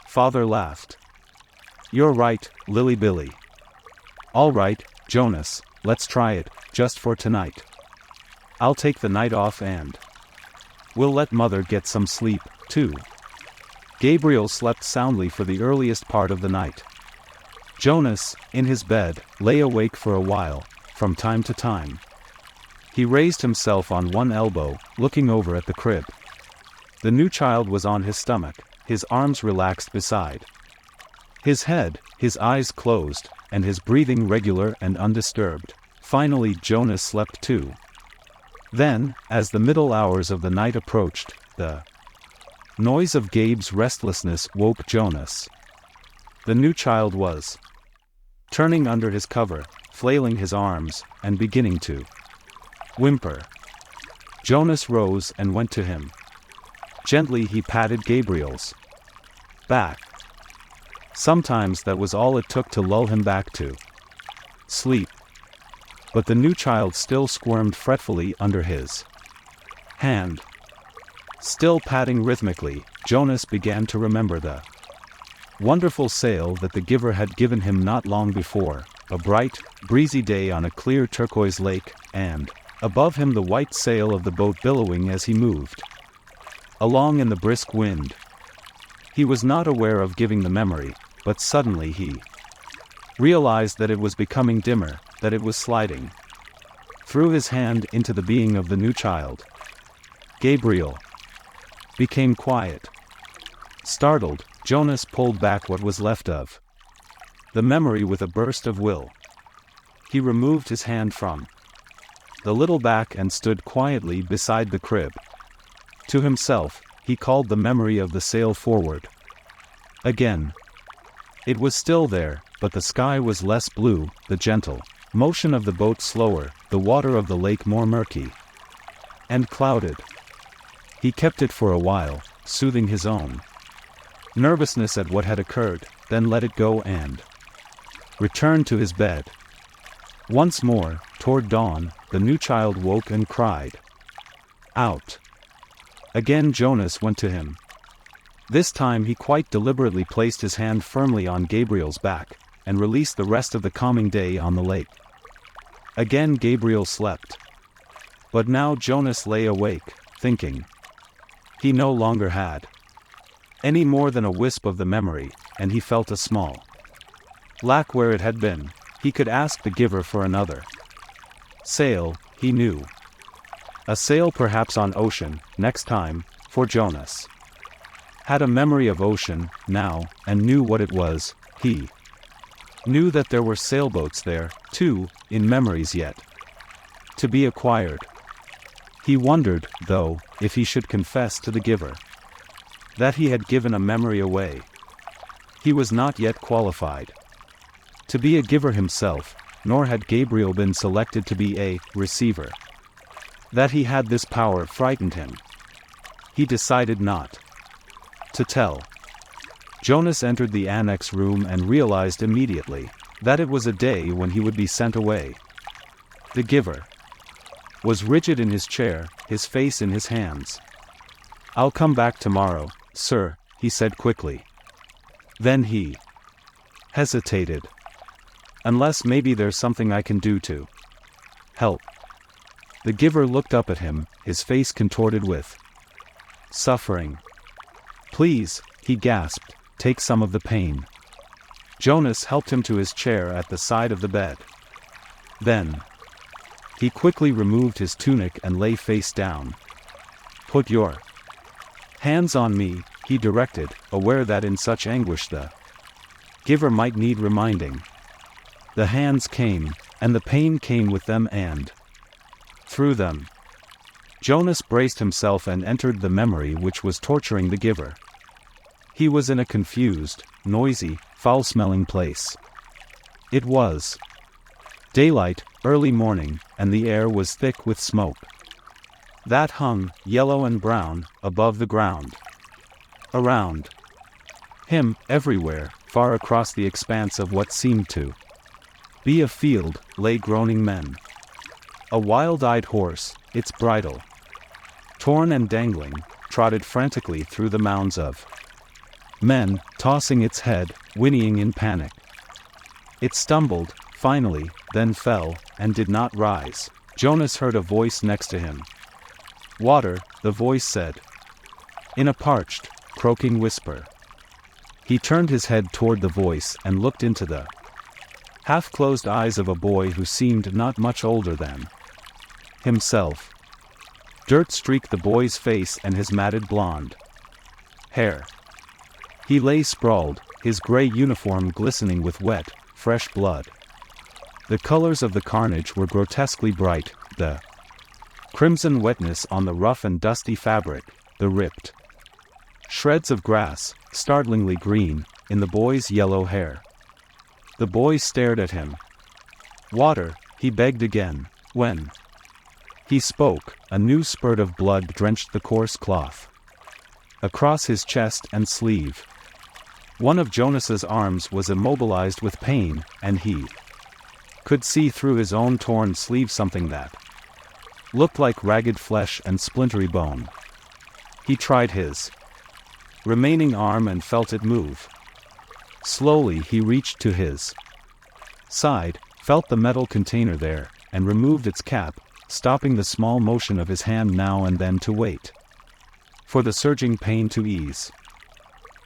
Father laughed. You're right, Lily Billy. All right, Jonas, let's try it, just for tonight. I'll take the night off and we'll let Mother get some sleep, too. Gabriel slept soundly for the earliest part of the night. Jonas, in his bed, lay awake for a while, from time to time. He raised himself on one elbow, looking over at the crib. The new child was on his stomach, his arms relaxed beside his head, his eyes closed, and his breathing regular and undisturbed. Finally Jonas slept too. Then, as the middle hours of the night approached, the noise of Gabe's restlessness woke Jonas. The new child was turning under his cover, flailing his arms, and beginning to whimper. Jonas rose and went to him. Gently he patted Gabriel's back. Sometimes that was all it took to lull him back to sleep. But the new child still squirmed fretfully under his hand. Still patting rhythmically, Jonas began to remember the wonderful sail that the giver had given him not long before, a bright, breezy day on a clear turquoise lake, and above him the white sail of the boat billowing as he moved along in the brisk wind. He was not aware of giving the memory, but suddenly he realized that it was becoming dimmer, that it was sliding through his hand into the being of the new child. Gabriel became quiet. Startled, Jonas pulled back what was left of the memory with a burst of will. He removed his hand from the little back and stood quietly beside the crib. To himself, he called the memory of the sail forward. Again. It was still there, but the sky was less blue, the gentle motion of the boat slower, the water of the lake more murky and clouded. He kept it for a while, soothing his own nervousness at what had occurred, then let it go and returned to his bed. Once more, toward dawn, the new child woke and cried out. Again Jonas went to him. This time he quite deliberately placed his hand firmly on Gabriel's back, and released the rest of the calming day on the lake. Again Gabriel slept. But now Jonas lay awake, thinking. He no longer had any more than a wisp of the memory, and he felt a small lack where it had been. He could ask the giver for another sail, he knew. A sail perhaps on ocean, next time, for Jonas had a memory of ocean, now, and knew what it was. He knew that there were sailboats there, too, in memories yet to be acquired. He wondered, though, if he should confess to the giver that he had given a memory away. He was not yet qualified to be a giver himself, nor had Gabriel been selected to be a receiver. That he had this power frightened him. He decided not to tell. Jonas entered the annex room and realized immediately that it was a day when he would be sent away. The giver was rigid in his chair, his face in his hands. "I'll come back tomorrow, sir," he said quickly. Then he hesitated. "Unless maybe there's something I can do to help." The giver looked up at him, his face contorted with suffering. "Please," he gasped, "take some of the pain." Jonas helped him to his chair at the side of the bed. Then he quickly removed his tunic and lay face down. "Put your hands on me," he directed, aware that in such anguish the giver might need reminding. The hands came, and the pain came with them and through them. Jonas braced himself and entered the memory which was torturing the giver. He was in a confused, noisy, foul-smelling place. It was daylight, early morning, and the air was thick with smoke that hung, yellow and brown, above the ground. Around him, everywhere, far across the expanse of what seemed to be a field, lay groaning men. A wild-eyed horse, its bridle torn and dangling, trotted frantically through the mounds of men, tossing its head, whinnying in panic. It stumbled, finally, then fell, and did not rise. Jonas heard a voice next to him. "Water," the voice said, in a parched, croaking whisper. He turned his head toward the voice and looked into the half-closed eyes of a boy who seemed not much older than himself. Dirt streaked the boy's face and his matted blonde hair. He lay sprawled, his gray uniform glistening with wet, fresh blood. The colors of the carnage were grotesquely bright, the crimson wetness on the rough and dusty fabric, the ripped shreds of grass, startlingly green, in the boy's yellow hair. The boy stared at him. "Water," he begged again. When he spoke, a new spurt of blood drenched the coarse cloth across his chest and sleeve. One of Jonas's arms was immobilized with pain, and he could see through his own torn sleeve something that looked like ragged flesh and splintery bone. He tried his remaining arm and felt it move. Slowly he reached to his side, felt the metal container there, and removed its cap, stopping the small motion of his hand now and then to wait for the surging pain to ease.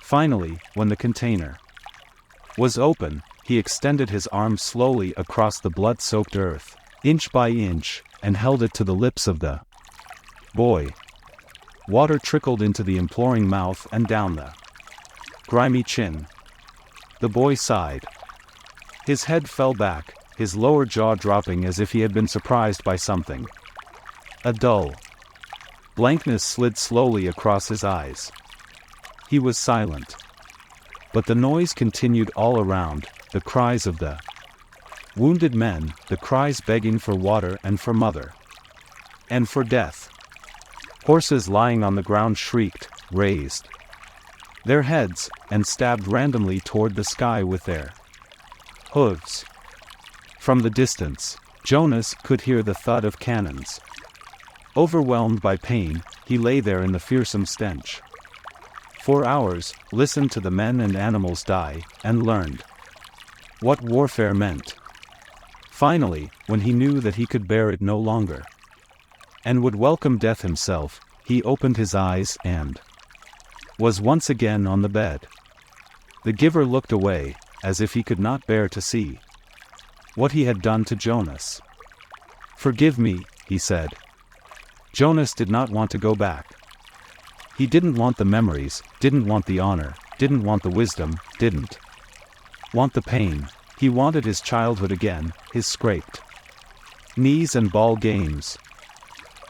Finally, when the container was open, he extended his arm slowly across the blood-soaked earth, inch by inch, and held it to the lips of the boy. Water trickled into the imploring mouth and down the grimy chin. The boy sighed. His head fell back, his lower jaw dropping as if he had been surprised by something. A dull blankness slid slowly across his eyes. He was silent. But the noise continued all around, the cries of the wounded men, the cries begging for water and for mother. And for death. Horses lying on the ground shrieked, raised their heads, and stabbed randomly toward the sky with their hooves. From the distance, Jonas could hear the thud of cannons. Overwhelmed by pain, he lay there in the fearsome stench. For hours, listened to the men and animals die, and learned what warfare meant. Finally, when he knew that he could bear it no longer, and would welcome death himself, he opened his eyes and was once again on the bed. The giver looked away, as if he could not bear to see what he had done to Jonas. "Forgive me," he said. Jonas did not want to go back. He didn't want the memories, didn't want the honor, didn't want the wisdom, didn't want the pain. He wanted his childhood again, his scraped knees and ball games.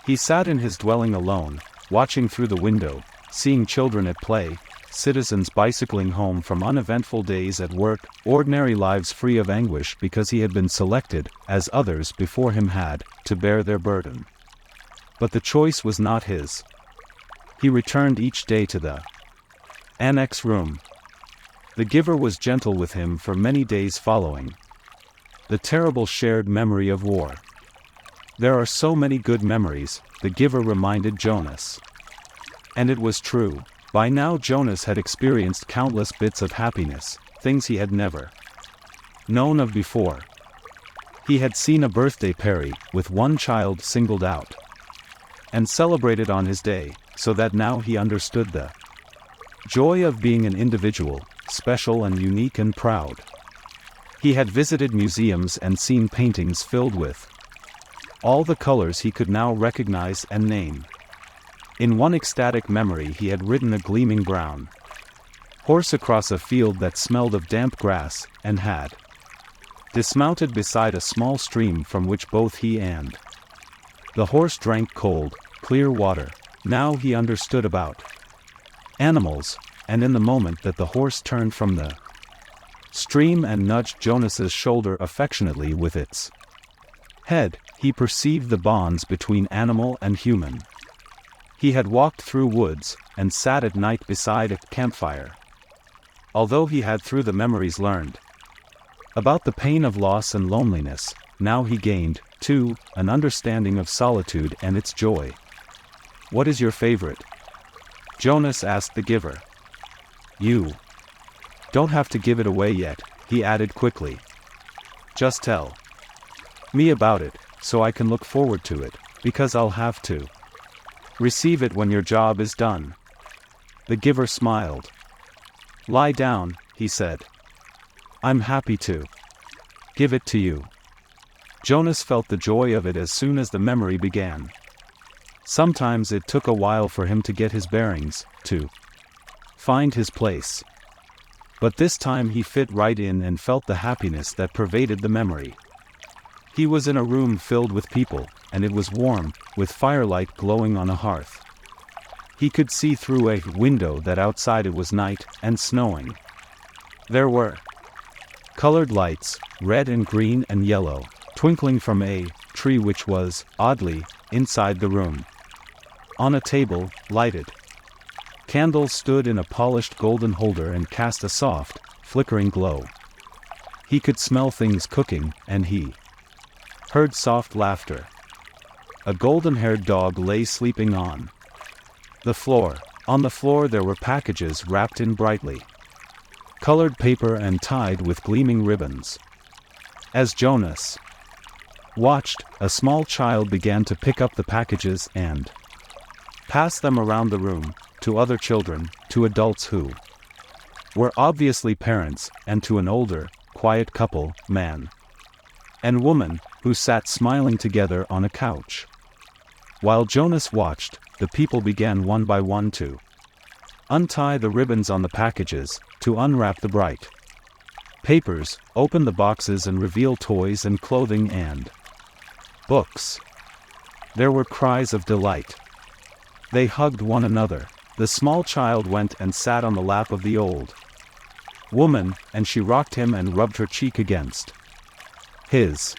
He sat in his dwelling alone, watching through the window, seeing children at play, citizens bicycling home from uneventful days at work, ordinary lives free of anguish because he had been selected, as others before him had, to bear their burden. But the choice was not his. He returned each day to the annex room. The giver was gentle with him for many days following the terrible shared memory of war. There are so many good memories, the giver reminded Jonas. And it was true. By now Jonas had experienced countless bits of happiness, things he had never known of before. He had seen a birthday party, with one child singled out and celebrated on his day, so that now he understood the joy of being an individual, special and unique and proud. He had visited museums and seen paintings filled with all the colors he could now recognize and name. In one ecstatic memory he had ridden a gleaming brown horse across a field that smelled of damp grass, and had dismounted beside a small stream from which both he and the horse drank cold, clear water. Now he understood about animals, and in the moment that the horse turned from the stream and nudged Jonas's shoulder affectionately with its head, he perceived the bonds between animal and human. He had walked through woods, and sat at night beside a campfire. Although he had through the memories learned about the pain of loss and loneliness, now he gained, too, an understanding of solitude and its joy. "What is your favorite?" Jonas asked the giver. "You don't have to give it away yet," he added quickly. "Just tell me about it, so I can look forward to it, because I'll have to receive it when your job is done." The giver smiled. "Lie down," he said. "I'm happy to give it to you." Jonas felt the joy of it as soon as the memory began. Sometimes it took a while for him to get his bearings, to find his place. But this time he fit right in and felt the happiness that pervaded the memory. He was in a room filled with people, and it was warm, with firelight glowing on a hearth. He could see through a window that outside it was night, and snowing. There were colored lights, red and green and yellow, twinkling from a tree which was, oddly, inside the room. On a table, lighted candles stood in a polished golden holder and cast a soft, flickering glow. He could smell things cooking, and he heard soft laughter. A golden-haired dog lay sleeping on the floor. On the floor there were packages wrapped in brightly colored paper and tied with gleaming ribbons. As Jonas watched, a small child began to pick up the packages and pass them around the room, to other children, to adults who were obviously parents, and to an older, quiet couple, man and woman, who sat smiling together on a couch. While Jonas watched, the people began one by one to untie the ribbons on the packages, to unwrap the bright papers, open the boxes and reveal toys and clothing and books. There were cries of delight. They hugged one another. The small child went and sat on the lap of the old woman, and she rocked him and rubbed her cheek against his.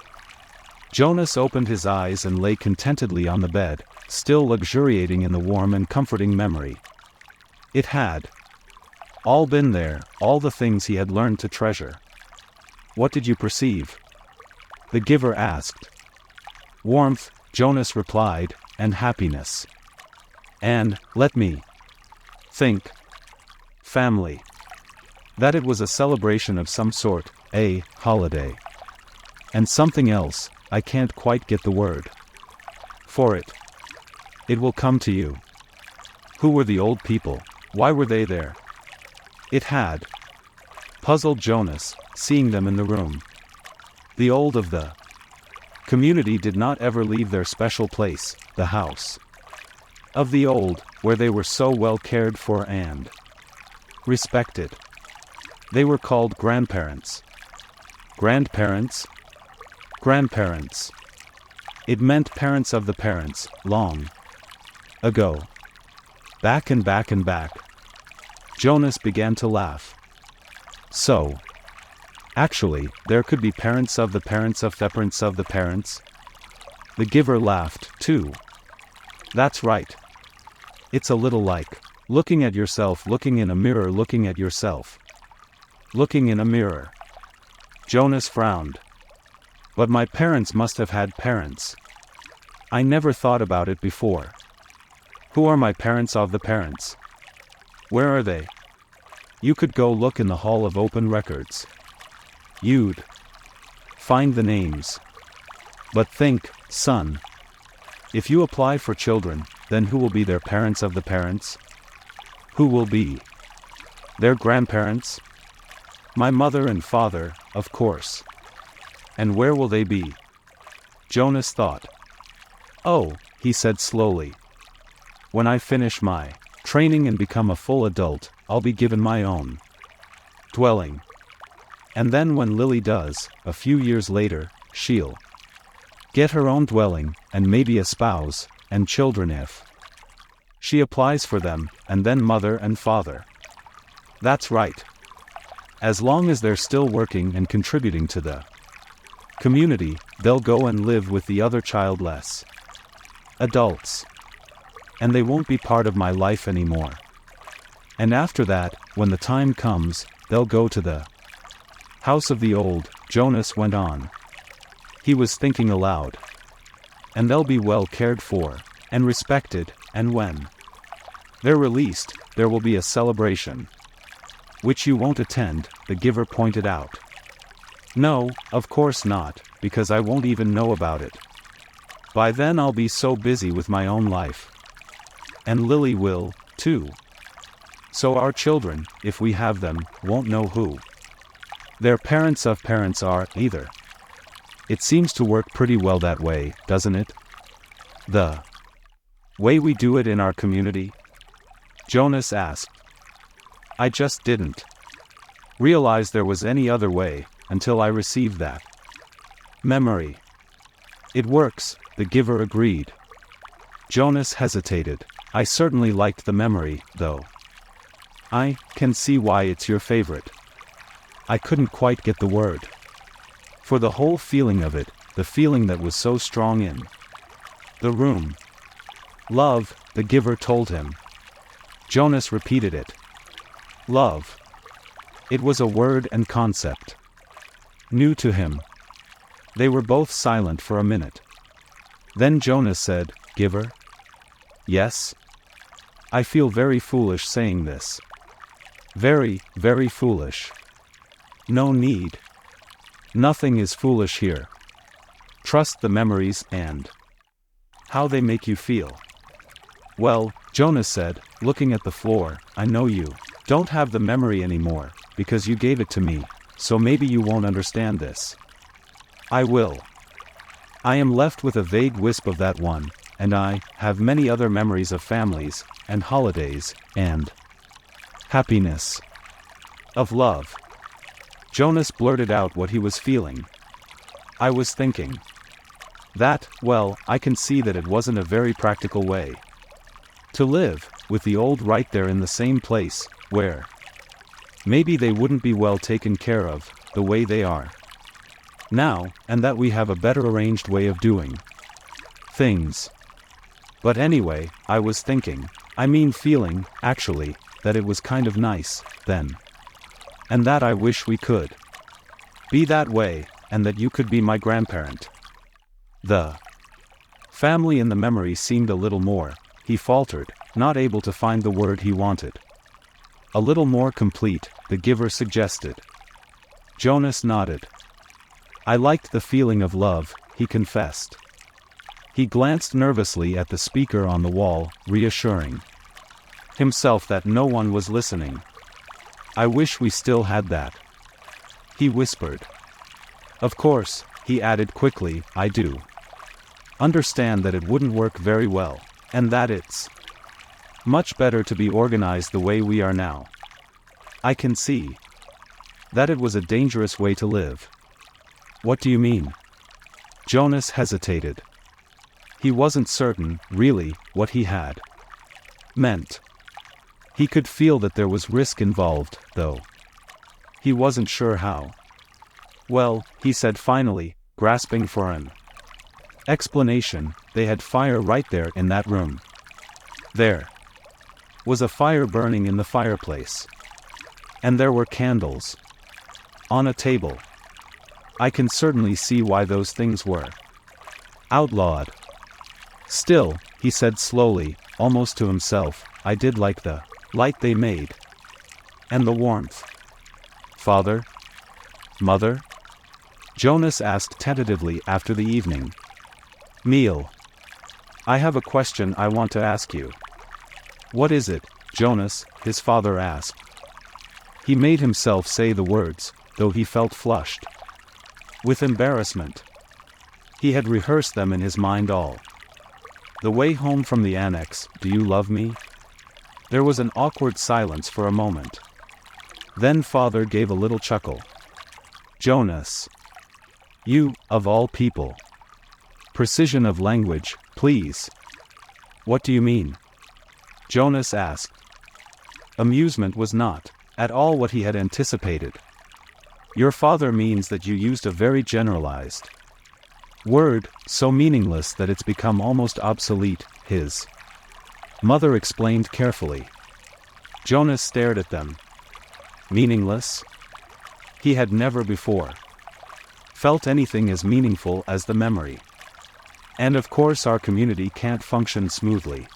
Jonas opened his eyes and lay contentedly on the bed, still luxuriating in the warm and comforting memory. It had all been there, all the things he had learned to treasure. What did you perceive? The giver asked. Warmth, Jonas replied, and happiness. And, let me think, family. That it was a celebration of some sort, a holiday. And something else, I can't quite get the word for it. It will come to you. Who were the old people? Why were they there? It had puzzled Jonas, seeing them in the room. The old of the community did not ever leave their special place, the house of the old, where they were so well cared for and respected. They were called grandparents. Grandparents? Grandparents. It meant parents of the parents, long ago. Back and back and back. Jonas began to laugh. So, actually, there could be parents of the parents of the parents of the parents? The giver laughed, too. That's right. It's a little like looking at yourself, looking in a mirror, looking at yourself. Looking in a mirror. Jonas frowned. But my parents must have had parents. I never thought about it before. Who are my parents of the parents? Where are they? You could go look in the Hall of Open Records. You'd find the names. But think, son. If you apply for children, then who will be their parents of the parents? Who will be their grandparents? My mother and father, of course. And where will they be? Jonas thought. Oh, he said slowly. When I finish my training and become a full adult, I'll be given my own dwelling. And then when Lily does, a few years later, she'll get her own dwelling, and maybe a spouse, and children if she applies for them, and then mother and father. That's right. As long as they're still working and contributing to the community, they'll go and live with the other childless adults. And they won't be part of my life anymore. And after that, when the time comes, they'll go to the house of the old, Jonas went on. He was thinking aloud. And they'll be well cared for, and respected, and when they're released, there will be a celebration. Which you won't attend, the giver pointed out. No, of course not, because I won't even know about it. By then I'll be so busy with my own life. And Lily will, too. So our children, if we have them, won't know who their parents of parents are, either. It seems to work pretty well that way, doesn't it? The way we do it in our community? Jonas asked. I just didn't realize there was any other way, until I received that memory. It works, the giver agreed. Jonas hesitated. I certainly liked the memory, though. I can see why it's your favorite. I couldn't quite get the word for the whole feeling of it, the feeling that was so strong in the room. Love, the giver told him. Jonas repeated it. Love. It was a word and concept new to him. They were both silent for a minute. Then Jonas said, Giver? Yes? I feel very foolish saying this. Very, very foolish. No need. Nothing is foolish here. Trust the memories and how they make you feel. Well, Jonas said, looking at the floor, I know you don't have the memory anymore, because you gave it to me, so maybe you won't understand this. I will. I am left with a vague wisp of that one, and I have many other memories of families, and holidays, and happiness. Of love. Jonas blurted out what he was feeling. I was thinking that, well, I can see that it wasn't a very practical way to live, with the old right there in the same place, where maybe they wouldn't be well taken care of, the way they are now, and that we have a better arranged way of doing things. But anyway, I was thinking, feeling, actually, that it was kind of nice, then. And that I wish we could be that way, and that you could be my grandparent. The family in the memory seemed a little more, he faltered, not able to find the word he wanted. A little more complete, the giver suggested. Jonas nodded. I liked the feeling of love, he confessed. He glanced nervously at the speaker on the wall, reassuring himself that no one was listening. I wish we still had that, he whispered. Of course, he added quickly, I do understand that it wouldn't work very well, and that it's much better to be organized the way we are now. I can see that it was a dangerous way to live. What do you mean? Jonas hesitated. He wasn't certain, really, what he had meant. He could feel that there was risk involved, though he wasn't sure how. Well, he said finally, grasping for an explanation, they had fire right there in that room. There was a fire burning in the fireplace. And there were candles on a table. I can certainly see why those things were outlawed. Still, he said slowly, almost to himself, I did like the light they made. And the warmth. Father? Mother? Jonas asked tentatively after the evening meal. I have a question I want to ask you. What is it, Jonas? His father asked. He made himself say the words, though he felt flushed with embarrassment. He had rehearsed them in his mind all the way home from the annex. Do you love me? There was an awkward silence for a moment. Then father gave a little chuckle. Jonas. You, of all people. Precision of language, please. What do you mean? Jonas asked. Amusement was not at all what he had anticipated. Your father means that you used a very generalized word, so meaningless that it's become almost obsolete, his mother explained carefully. Jonas stared at them. Meaningless? He had never before felt anything as meaningful as the memory. And of course our community can't function smoothly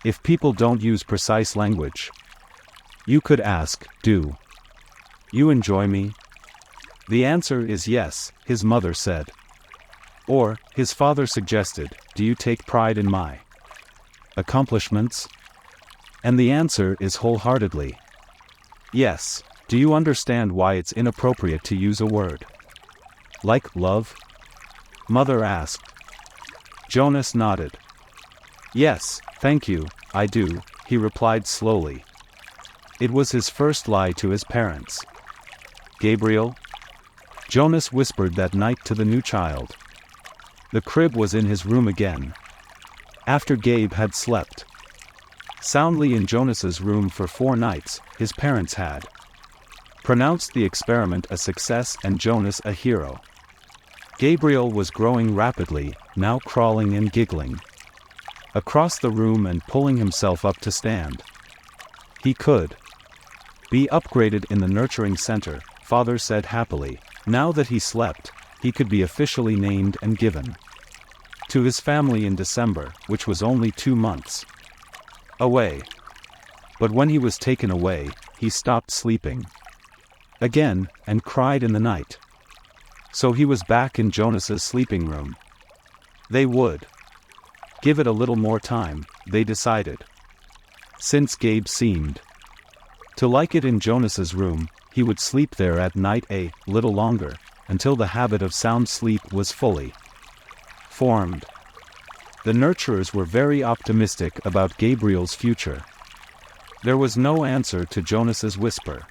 if people don't use precise language. You could ask, do you enjoy me? The answer is yes, his mother said. Or, his father suggested, do you take pride in my accomplishments? And the answer is wholeheartedly yes. Do you understand why it's inappropriate to use a word like love? Mother asked. Jonas nodded. Yes, thank you, I do, he replied slowly. It was his first lie to his parents. Gabriel? Jonas whispered that night to the new child. The crib was in his room again. After Gabe had slept soundly in Jonas's room for 4 nights, his parents had pronounced the experiment a success and Jonas a hero. Gabriel was growing rapidly, now crawling and giggling across the room and pulling himself up to stand. He could be upgraded in the nurturing center, father said happily. Now that he slept, he could be officially named and given to his family in December, which was only 2 months away. But when he was taken away, he stopped sleeping again, and cried in the night. So he was back in Jonas's sleeping room. They would give it a little more time, they decided. Since Gabe seemed To like it in Jonas's room, he would sleep there at night a little longer, until the habit of sound sleep was fully formed. The nurturers were very optimistic about Gabriel's future. There was no answer to Jonas's whisper.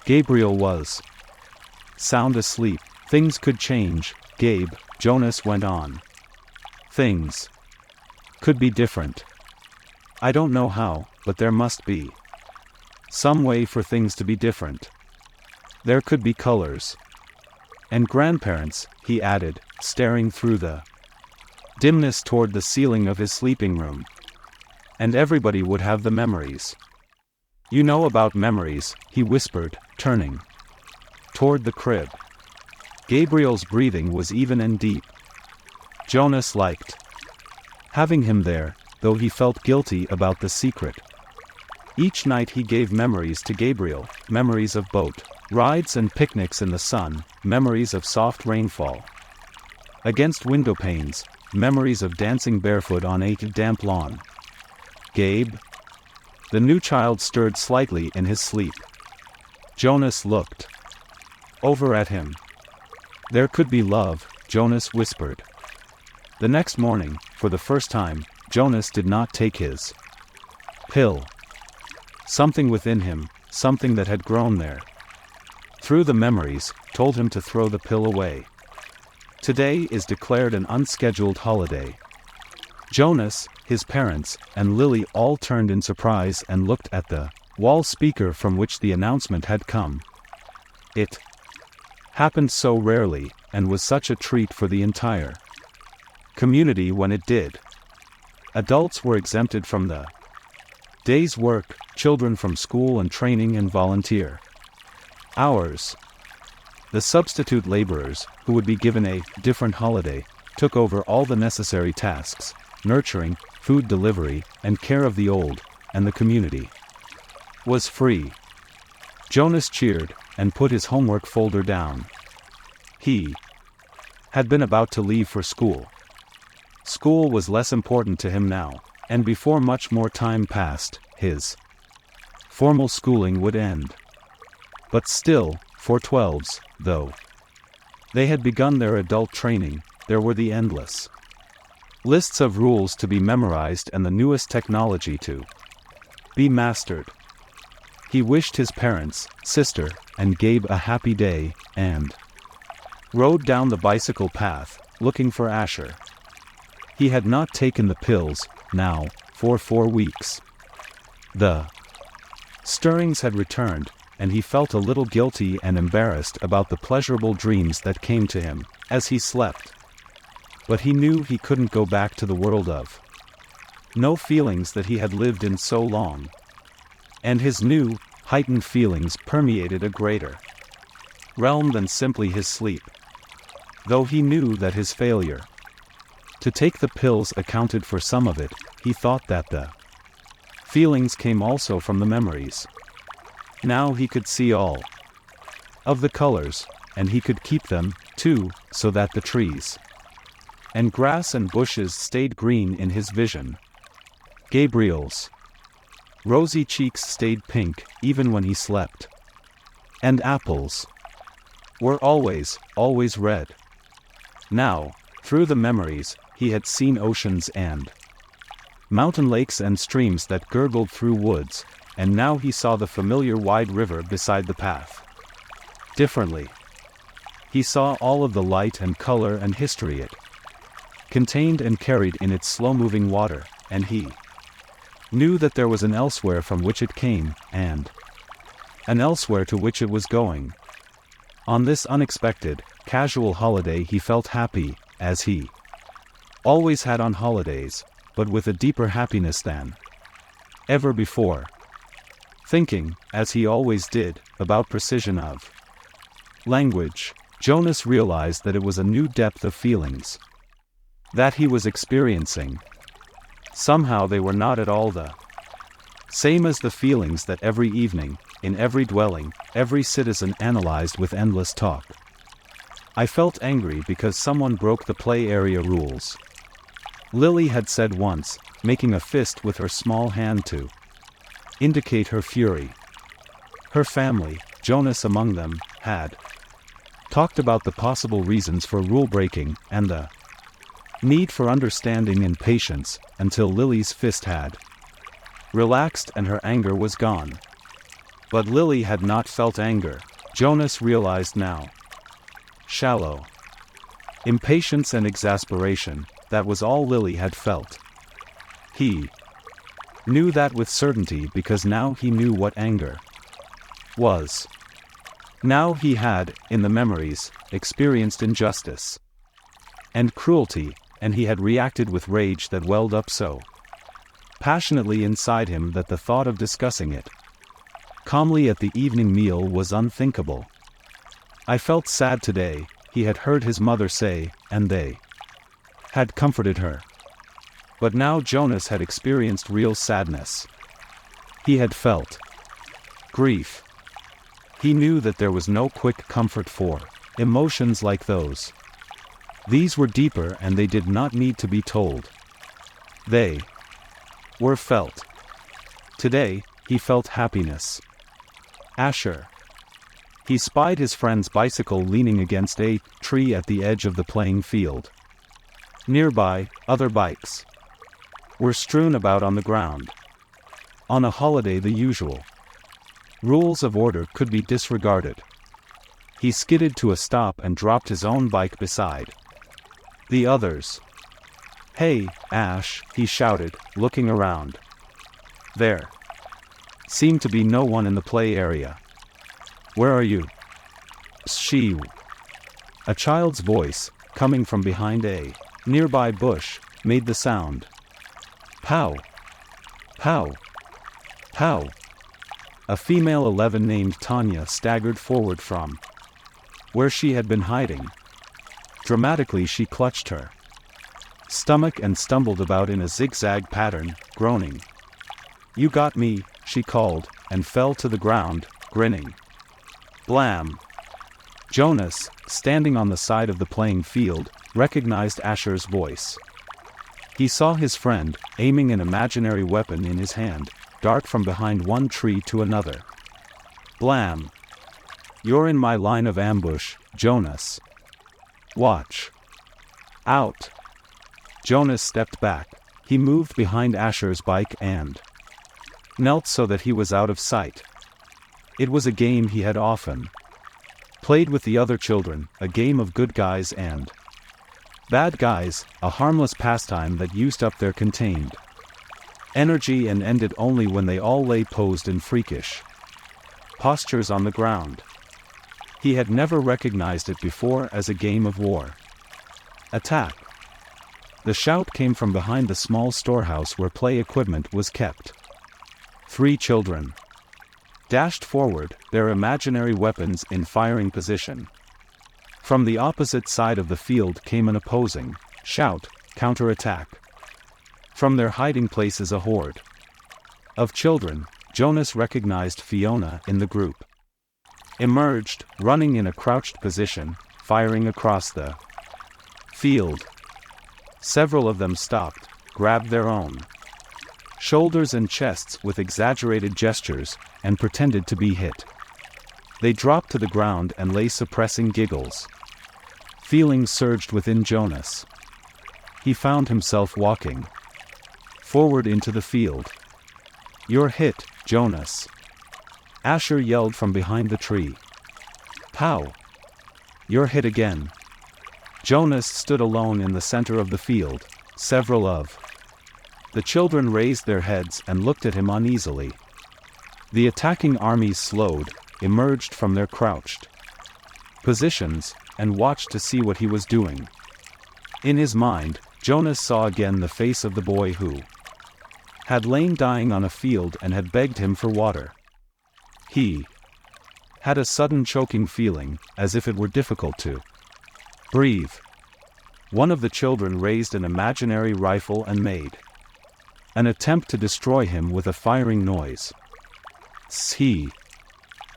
Gabriel was sound asleep. Things could change, Gabe, Jonas went on. Things could be different. I don't know how, but there must be some way for things to be different. There could be colors. And grandparents, he added, staring through the dimness toward the ceiling of his sleeping room. And everybody would have the memories. You know about memories, he whispered, turning toward the crib. Gabriel's breathing was even and deep. Jonas liked having him there, though he felt guilty about the secret. Each night he gave memories to Gabriel, memories of boat rides and picnics in the sun, memories of soft rainfall against window panes, memories of dancing barefoot on a damp lawn. Gabe? The new child stirred slightly in his sleep. Jonas looked over at him. There could be love, Jonas whispered. The next morning, for the first time, Jonas did not take his pill. Something within him, something that had grown there through the memories, told him to throw the pill away. Today is declared an unscheduled holiday. Jonas, his parents, and Lily all turned in surprise and looked at the wall speaker from which the announcement had come. It happened so rarely, and was such a treat for the entire community when it did. Adults were exempted from the day's work, children from school and training and volunteer hours. The substitute laborers, who would be given a different holiday, took over all the necessary tasks, nurturing, food delivery, and care of the old, and the community was free. Jonas cheered, and put his homework folder down. He had been about to leave for school. School was less important to him now, and before much more time passed, his formal schooling would end. But still, for 12s, though they had begun their adult training, there were the endless lists of rules to be memorized and the newest technology to be mastered. He wished his parents, sister, and Gabe a happy day, and rode down the bicycle path, looking for Asher. He had not taken the pills, now, for 4 weeks. The stirrings had returned, and he felt a little guilty and embarrassed about the pleasurable dreams that came to him as he slept. But he knew he couldn't go back to the world of no feelings that he had lived in so long. And his new, heightened feelings permeated a greater realm than simply his sleep. Though he knew that his failure to take the pills accounted for some of it, he thought that the feelings came also from the memories. Now he could see all of the colors, and he could keep them, too, so that the trees and grass and bushes stayed green in his vision. Gabriel's rosy cheeks stayed pink, even when he slept. And apples were always, always red. Now, through the memories, he had seen oceans and mountain lakes and streams that gurgled through woods, and now he saw the familiar wide river beside the path. Differently. He saw all of the light and color and history it contained and carried in its slow-moving water, and he knew that there was an elsewhere from which it came, and an elsewhere to which it was going. On this unexpected, casual holiday he felt happy, as he always had on holidays, but with a deeper happiness than ever before. Thinking, as he always did, about precision of language, Jonas realized that it was a new depth of feelings that he was experiencing. Somehow they were not at all the same as the feelings that every evening, in every dwelling, every citizen analyzed with endless talk. I felt angry because someone broke the play area rules, Lily had said once, making a fist with her small hand to indicate her fury. Her family, Jonas among them, had talked about the possible reasons for rule-breaking and the need for understanding and patience, until Lily's fist had relaxed and her anger was gone. But Lily had not felt anger, Jonas realized now. Shallow impatience and exasperation, that was all Lily had felt. He knew that with certainty because now he knew what anger was. Now he had, in the memories, experienced injustice and cruelty, and he had reacted with rage that welled up so passionately inside him that the thought of discussing it calmly at the evening meal was unthinkable. I felt sad today, he had heard his mother say, and they had comforted her. But now Jonas had experienced real sadness. He had felt grief. He knew that there was no quick comfort for emotions like those. These were deeper and they did not need to be told. They were felt. Today, he felt happiness. Asher. He spied his friend's bicycle leaning against a tree at the edge of the playing field. Nearby, other bikes were strewn about on the ground. On a holiday, the usual rules of order could be disregarded. He skidded to a stop and dropped his own bike beside the others. "Hey, Ash," he shouted, looking around. There seemed to be no one in the play area. "Where are you?" "She." A child's voice, coming from behind a nearby bush, made the sound. "Pow! Pow! Pow!" A female 11 named Tanya staggered forward from where she had been hiding. Dramatically she clutched her stomach and stumbled about in a zigzag pattern, groaning. "You got me," she called, and fell to the ground, grinning. Blam! Jonas, standing on the side of the playing field, recognized Asher's voice. He saw his friend, aiming an imaginary weapon in his hand, dart from behind one tree to another. Blam! "You're in my line of ambush, Jonas. Watch out!" Jonas stepped back. He moved behind Asher's bike and knelt so that he was out of sight. It was a game he had often played with the other children, a game of good guys and bad guys, a harmless pastime that used up their contained energy and ended only when they all lay posed in freakish postures on the ground. He had never recognized it before as a game of war. Attack! The shout came from behind the small storehouse where play equipment was kept. 3 children dashed forward, their imaginary weapons in firing position. From the opposite side of the field came an opposing shout, counterattack. From their hiding places a horde of children, Jonas recognized Fiona in the group, emerged, running in a crouched position, firing across the field. Several of them stopped, grabbed their own shoulders and chests with exaggerated gestures, and pretended to be hit. They dropped to the ground and lay suppressing giggles. Feelings surged within Jonas. He found himself walking forward into the field. "You're hit, Jonas!" Asher yelled from behind the tree. "Pow! You're hit again." Jonas stood alone in the center of the field. Several of the children raised their heads and looked at him uneasily. The attacking armies slowed, emerged from their crouched positions, and watched to see what he was doing. In his mind, Jonas saw again the face of the boy who had lain dying on a field and had begged him for water. He had a sudden choking feeling, as if it were difficult to breathe. One of the children raised an imaginary rifle and made an attempt to destroy him with a firing noise. "See."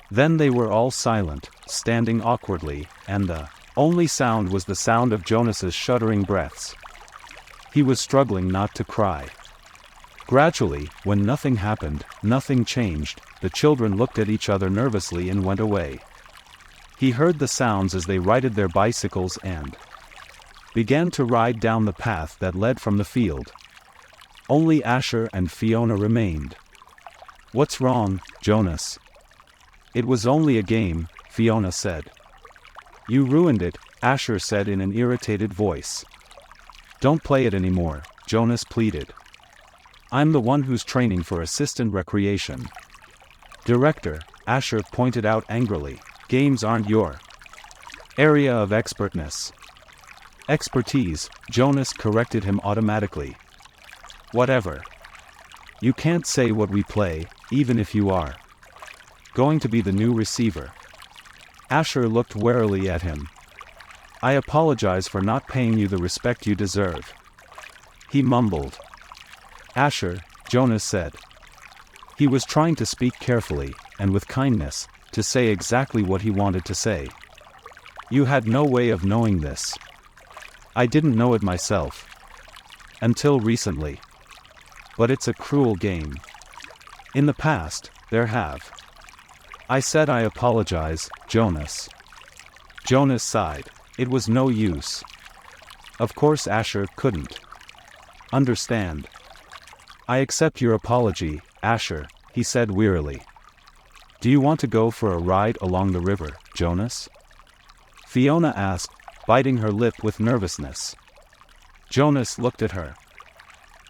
Then they were all silent, standing awkwardly, and the only sound was the sound of Jonas's shuddering breaths. He was struggling not to cry. Gradually, when nothing happened, nothing changed, the children looked at each other nervously and went away. He heard the sounds as they righted their bicycles and began to ride down the path that led from the field. Only Asher and Fiona remained. "What's wrong, Jonas?" "It was only a game," Fiona said. "You ruined it," Asher said in an irritated voice. "Don't play it anymore," Jonas pleaded. "I'm the one who's training for assistant recreation." "Director," Asher pointed out angrily, "games aren't your area of expertness." "Expertise," Jonas corrected him automatically. "Whatever. You can't say what we play, even if you are going to be the new receiver." Asher looked warily at him. "I apologize for not paying you the respect you deserve," he mumbled. "Asher," Jonas said. He was trying to speak carefully, and with kindness, to say exactly what he wanted to say. "You had no way of knowing this. I didn't know it myself. Until recently. But it's a cruel game. In the past, there have." "I said I apologize, Jonas." Jonas sighed. It was no use. Of course Asher couldn't understand. "I accept your apology, Asher," he said wearily. "Do you want to go for a ride along the river, Jonas?" Fiona asked, biting her lip with nervousness. Jonas looked at her.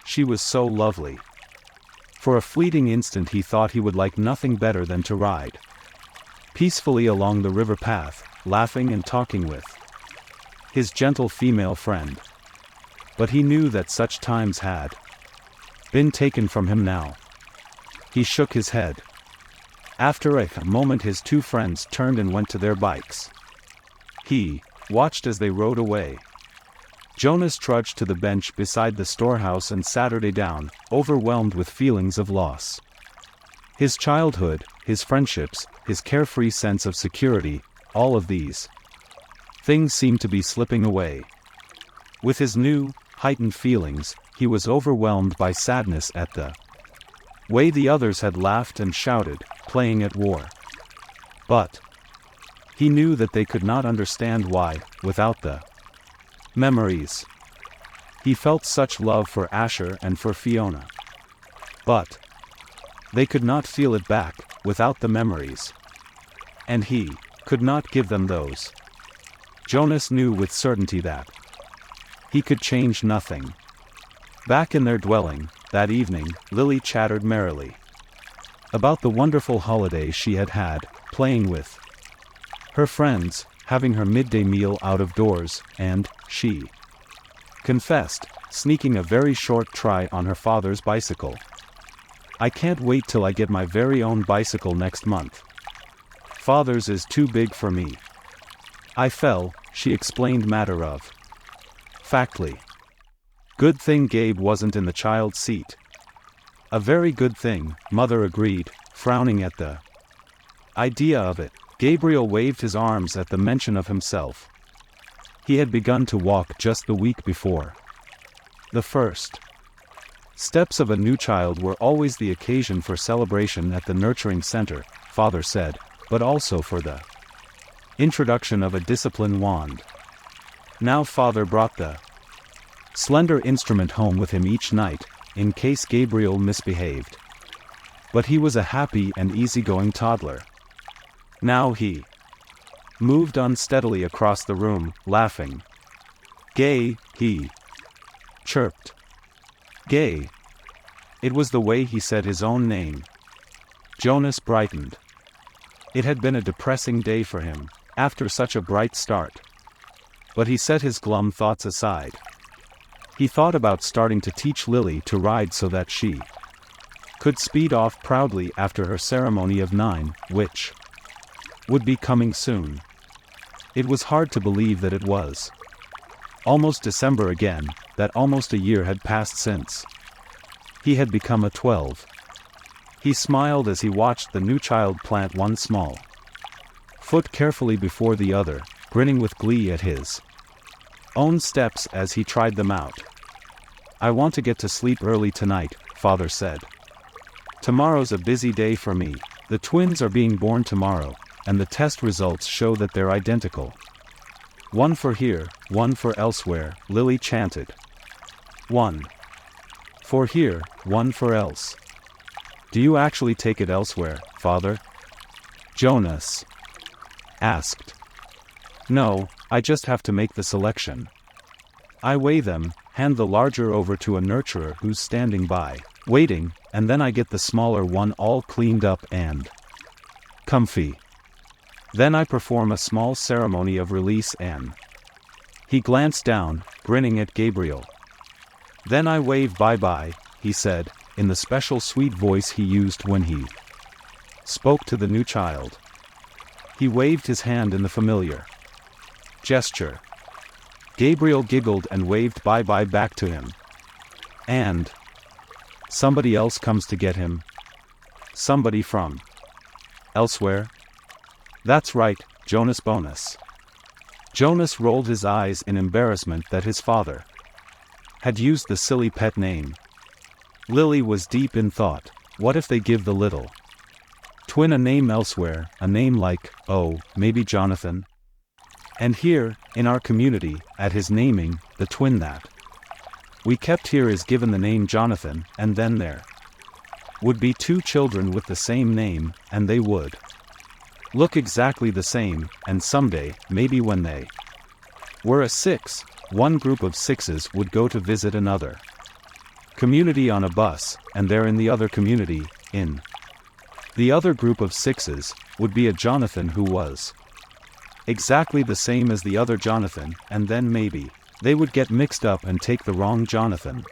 She was so lovely. For a fleeting instant he thought he would like nothing better than to ride peacefully along the river path, laughing and talking with his gentle female friend. But he knew that such times had been taken from him now. He shook his head. After a moment his two friends turned and went to their bikes. He watched as they rode away. Jonas trudged to the bench beside the storehouse and Saturday down, overwhelmed with feelings of loss. His childhood, his friendships, his carefree sense of security, all of these things seemed to be slipping away. With his new, heightened feelings, he was overwhelmed by sadness at the way the others had laughed and shouted, playing at war. But he knew that they could not understand why, without the memories. He felt such love for Asher and for Fiona. But they could not feel it back, without the memories. And he could not give them those. Jonas knew with certainty that he could change nothing. Back in their dwelling, that evening, Lily chattered merrily about the wonderful holiday she had had, playing with her friends, having her midday meal out of doors, and, she confessed, sneaking a very short try on her father's bicycle. "I can't wait till I get my very own bicycle next month. Father's is too big for me. I fell," she explained matter of factly. "Good thing Gabe wasn't in the child's seat." "A very good thing," Mother agreed, frowning at the idea of it. Gabriel waved his arms at the mention of himself. He had begun to walk just the week before. The first steps of a new child were always the occasion for celebration at the nurturing center, Father said, but also for the introduction of a discipline wand. Now Father brought the slender instrument home with him each night, in case Gabriel misbehaved. But he was a happy and easygoing toddler. Now he moved unsteadily across the room, laughing. "Gay," he chirped. "Gay." It was the way he said his own name. Jonas brightened. It had been a depressing day for him, after such a bright start. But he set his glum thoughts aside. He thought about starting to teach Lily to ride so that she could speed off proudly after her ceremony of 9, which would be coming soon. It was hard to believe that it was almost December again, that almost a year had passed since he had become a 12. He smiled as he watched the new child plant one small foot carefully before the other, grinning with glee at his own steps as he tried them out. "I want to get to sleep early tonight," Father said. "Tomorrow's a busy day for me." The twins are being born tomorrow, and the test results show that they're identical. One for here, one for elsewhere, Lily chanted. One for here, one for else. Do you actually take it elsewhere, Father? Jonas asked. No, I just have to make the selection. I weigh them, hand the larger over to a nurturer who's standing by, waiting, and then I get the smaller one all cleaned up and comfy. Then I perform a small ceremony of release and... He glanced down, grinning at Gabriel. Then I wave bye-bye, he said, in the special sweet voice he used when he spoke to the new child. He waved his hand in the familiar gesture. Gabriel giggled and waved bye-bye back to him. And somebody else comes to get him. Somebody from elsewhere? That's right, Jonas Bonus. Jonas rolled his eyes in embarrassment that his father had used the silly pet name. Lily was deep in thought. What if they give the little twin a name elsewhere, a name like, oh, maybe Jonathan? And here, in our community, at his naming, the twin that we kept here is given the name Jonathan, and then there would be two children with the same name, and they would look exactly the same, and someday, maybe when they were a six, one group of sixes would go to visit another community on a bus, and there in the other community, in the other group of sixes, would be a Jonathan who was exactly the same as the other Jonathan, and then maybe they would get mixed up and take the wrong Jonathan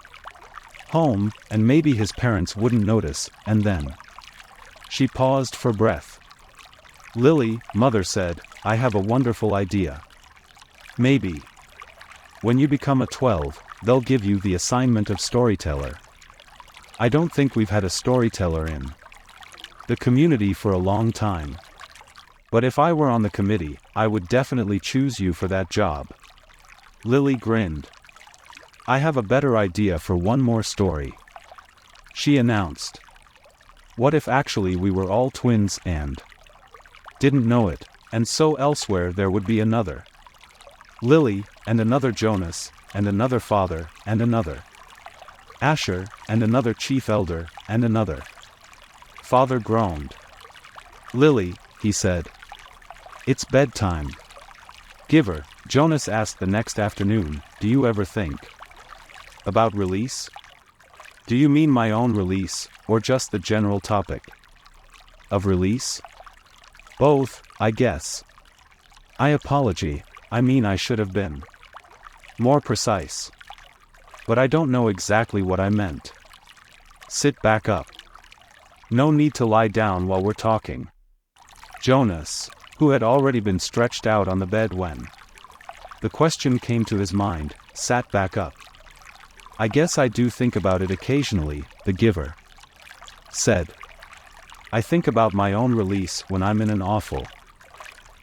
home, and maybe his parents wouldn't notice, and then she paused for breath. Lily, Mother said, I have a wonderful idea. Maybe when you become a 12, they'll give you the assignment of storyteller. I don't think we've had a storyteller in the community for a long time. But if I were on the committee, I would definitely choose you for that job. Lily grinned. I have a better idea for one more story, she announced. What if actually we were all twins and didn't know it, and so elsewhere there would be another Lily, and another Jonas, and another father, and another Asher, and another chief elder, and another. Father groaned. Lily, he said. It's bedtime. Giver, Jonas asked the next afternoon, do you ever think about release? Do you mean my own release, or just the general topic of release? Both, I guess. I mean I should have been more precise. But I don't know exactly what I meant. Sit back up. No need to lie down while we're talking. Jonas, who had already been stretched out on the bed when the question came to his mind, sat back up. I guess I do think about it occasionally, the giver said. I think about my own release when I'm in an awful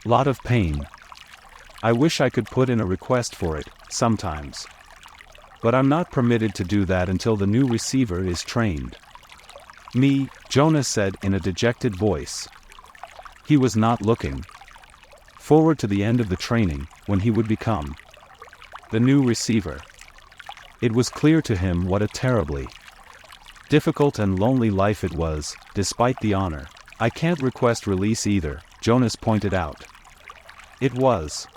lot of pain. I wish I could put in a request for it, sometimes. But I'm not permitted to do that until the new receiver is trained. Me, Jonas said in a dejected voice. He was not looking forward to the end of the training, when he would become the new receiver. It was clear to him what a terribly difficult and lonely life it was, despite the honor. I can't request release either, Jonas pointed out. It was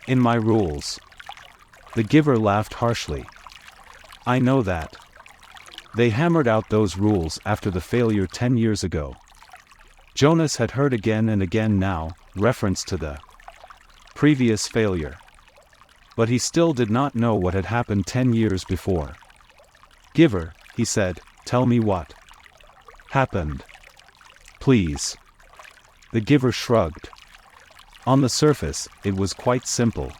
in my rules. The giver laughed harshly. I know that. They hammered out those rules after the failure 10 years ago. Jonas had heard again and again now, reference to the previous failure. But he still did not know what had happened 10 years before. Giver, he said, tell me what happened. Please. The giver shrugged. On the surface, it was quite simple.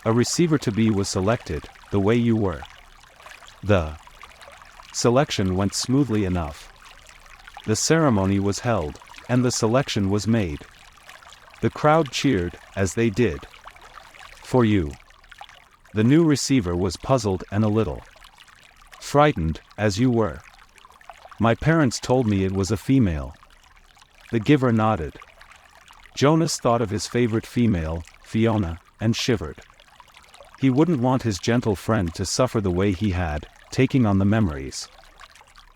A receiver-to-be was selected, the way you were. The selection went smoothly enough. The ceremony was held, and the selection was made. The crowd cheered, as they did. For you. The new receiver was puzzled and a little frightened, as you were. My parents told me it was a female. The giver nodded. Jonas thought of his favorite female, Fiona, and shivered. He wouldn't want his gentle friend to suffer the way he had, taking on the memories.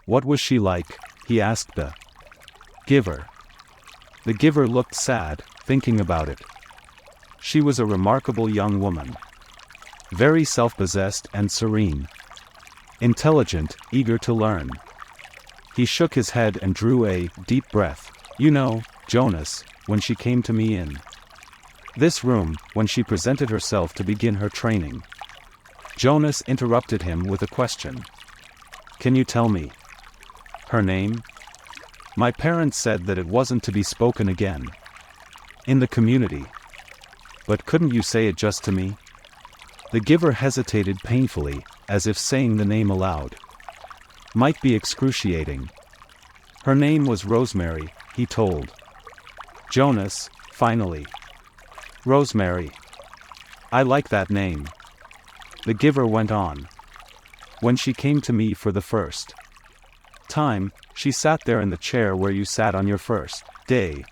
What was she like? He asked the giver. The giver looked sad, thinking about it. She was a remarkable young woman. Very self-possessed and serene. Intelligent, eager to learn. He shook his head and drew a deep breath. You know, Jonas, when she came to me in this room, when she presented herself to begin her training. Jonas interrupted him with a question. Can you tell me her name? My parents said that it wasn't to be spoken again in the community. But couldn't you say it just to me? The giver hesitated painfully, as if saying the name aloud might be excruciating. Her name was Rosemary, he told Jonas, finally. Rosemary. I like that name. The giver went on. When she came to me for the first time, she sat there in the chair where you sat on your first day.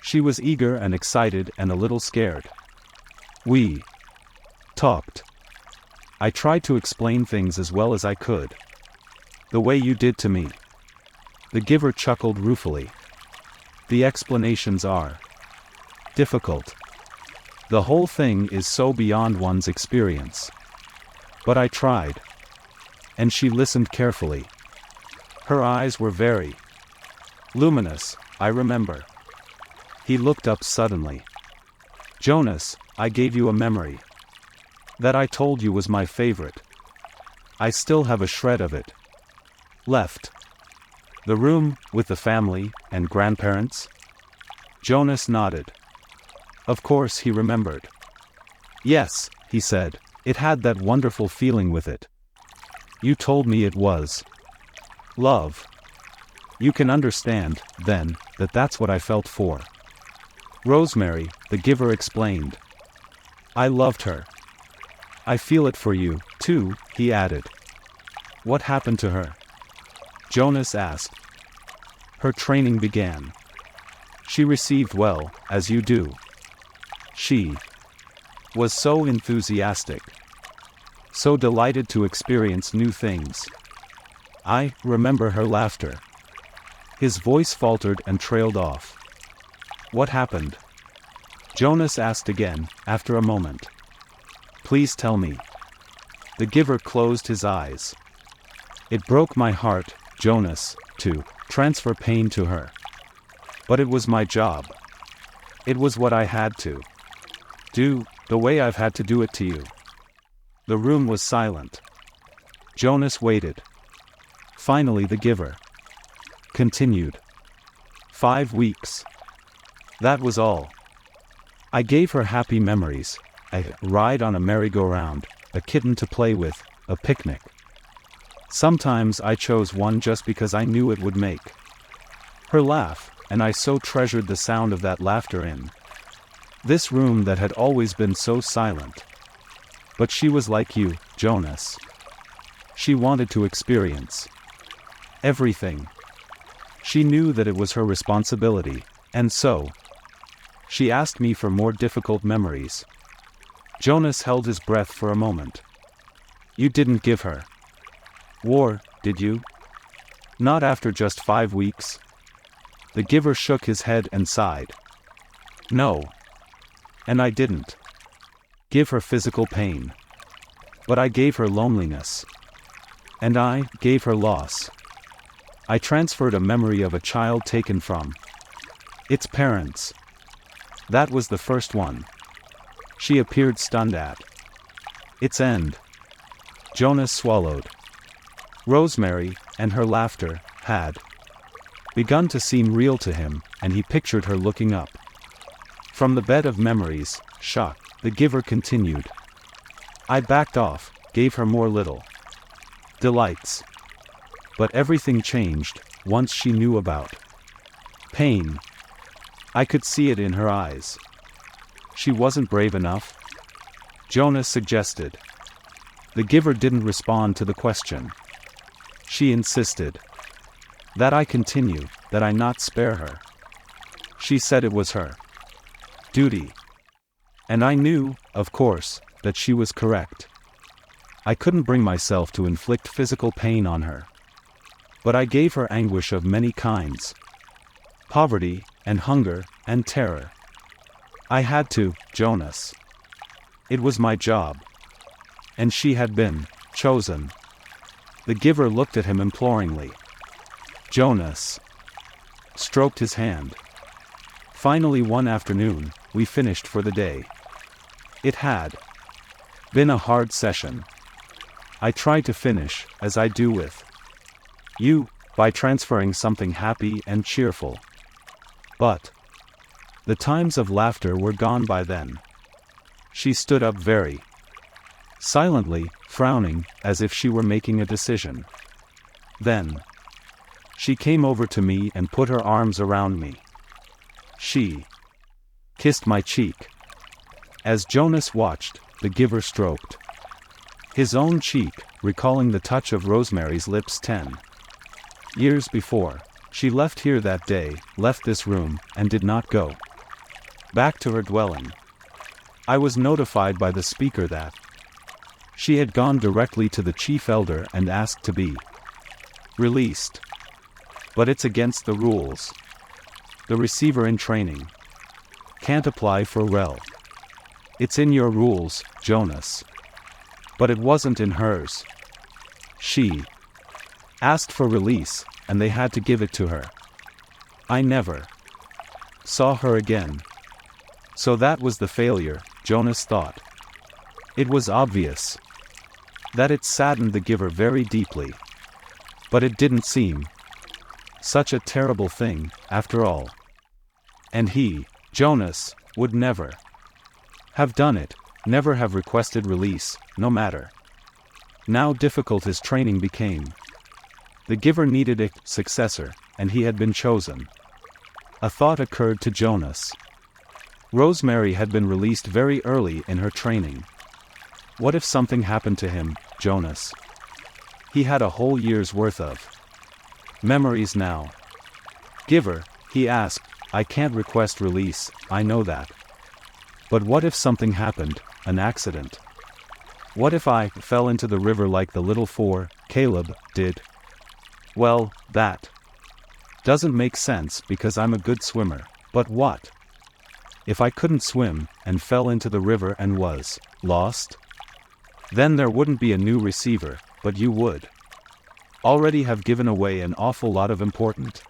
She was eager and excited and a little scared. We talked. I tried to explain things as well as I could. The way you did to me. The giver chuckled ruefully. The explanations are difficult. The whole thing is so beyond one's experience. But I tried. And she listened carefully. Her eyes were very luminous, I remember. He looked up suddenly. Jonas, I gave you a memory. That I told you was my favorite. I still have a shred of it left. The room, with the family, and grandparents? Jonas nodded. Of course he remembered. Yes, he said, it had that wonderful feeling with it. You told me it was love. You can understand, then, that that's what I felt for Rosemary, the giver explained. I loved her. I feel it for you, too, he added. What happened to her? Jonas asked. Her training began. She received well, as you do. She was so enthusiastic. So delighted to experience new things. I remember her laughter. His voice faltered and trailed off. What happened? Jonas asked again, after a moment. Please tell me. The giver closed his eyes. It broke my heart, Jonas, to transfer pain to her. But it was my job. It was what I had to do, the way I've had to do it to you. The room was silent. Jonas waited. Finally the giver continued. 5 weeks. That was all. I gave her happy memories, a ride on a merry-go-round, a kitten to play with, a picnic. Sometimes I chose one just because I knew it would make her laugh, and I so treasured the sound of that laughter in this room that had always been so silent. But she was like you, Jonas. She wanted to experience everything. She knew that it was her responsibility, and so she asked me for more difficult memories. Jonas held his breath for a moment. You didn't give her war, did you? Not after just 5 weeks? The giver shook his head and sighed. No. And I didn't give her physical pain. But I gave her loneliness. And I gave her loss. I transferred a memory of a child taken from its parents. That was the first one. She appeared stunned at its end. Jonas swallowed. Rosemary, and her laughter, had begun to seem real to him, and he pictured her looking up from the bed of memories, shocked. The giver continued. I backed off, gave her more little delights. But everything changed, once she knew about pain. I could see it in her eyes. She wasn't brave enough? Jonas suggested. The giver didn't respond to the question. She insisted. That I continue, that I not spare her. She said it was her duty. And I knew, of course, that she was correct. I couldn't bring myself to inflict physical pain on her. But I gave her anguish of many kinds. Poverty, and hunger, and terror. I had to, Jonas. It was my job. And she had been chosen. The giver looked at him imploringly. Jonas stroked his hand. Finally one afternoon, we finished for the day. It had been a hard session. I tried to finish, as I do with you, by transferring something happy and cheerful. But the times of laughter were gone by then. She stood up very silently, frowning, as if she were making a decision. Then she came over to me and put her arms around me. She kissed my cheek. As Jonas watched, the giver stroked his own cheek, recalling the touch of Rosemary's lips 10 years before. She left here that day, left this room, and did not go back to her dwelling. I was notified by the speaker that she had gone directly to the chief elder and asked to be released. But it's against the rules. The receiver in training can't apply for rel. It's in your rules, Jonas. But it wasn't in hers. She asked for release, and they had to give it to her. I never saw her again. So that was the failure, Jonas thought. It was obvious that it saddened the giver very deeply. But it didn't seem such a terrible thing, after all. And he, Jonas, would never have done it, never have requested release, no matter how difficult his training became. The giver needed a successor, and he had been chosen. A thought occurred to Jonas. Rosemary had been released very early in her training. What if something happened to him, Jonas? He had a whole year's worth of memories now. Giver, he asked, I can't request release, I know that. But what if something happened, an accident? What if I fell into the river like the little Caleb did? Well, that doesn't make sense because I'm a good swimmer, but what if I couldn't swim, and fell into the river and was lost? Then there wouldn't be a new receiver, but you would already have given away an awful lot of important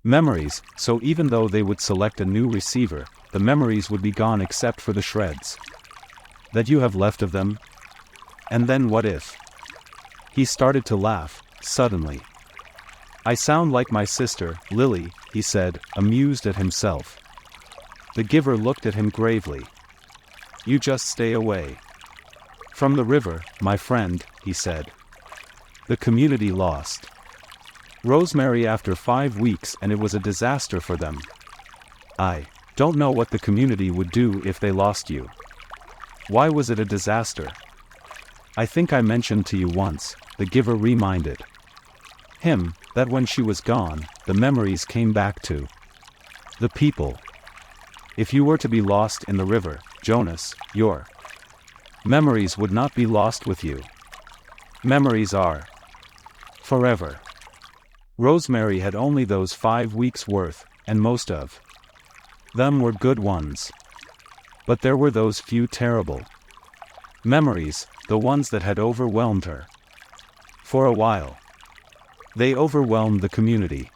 memories, so even though they would select a new receiver, the memories would be gone except for the shreds that you have left of them. And then what if? He started to laugh, suddenly. I sound like my sister, Lily, he said, amused at himself. The giver looked at him gravely. You just stay away from the river, my friend, he said. The community lost Rosemary after 5 weeks and it was a disaster for them. I don't know what the community would do if they lost you. Why was it a disaster? I think I mentioned to you once, the giver reminded him, that when she was gone, the memories came back to the people. If you were to be lost in the river, Jonas, your memories would not be lost with you. Memories are forever. Rosemary had only those 5 weeks' worth, and most of them were good ones. But there were those few terrible memories, the ones that had overwhelmed her. For a while, they overwhelmed the community.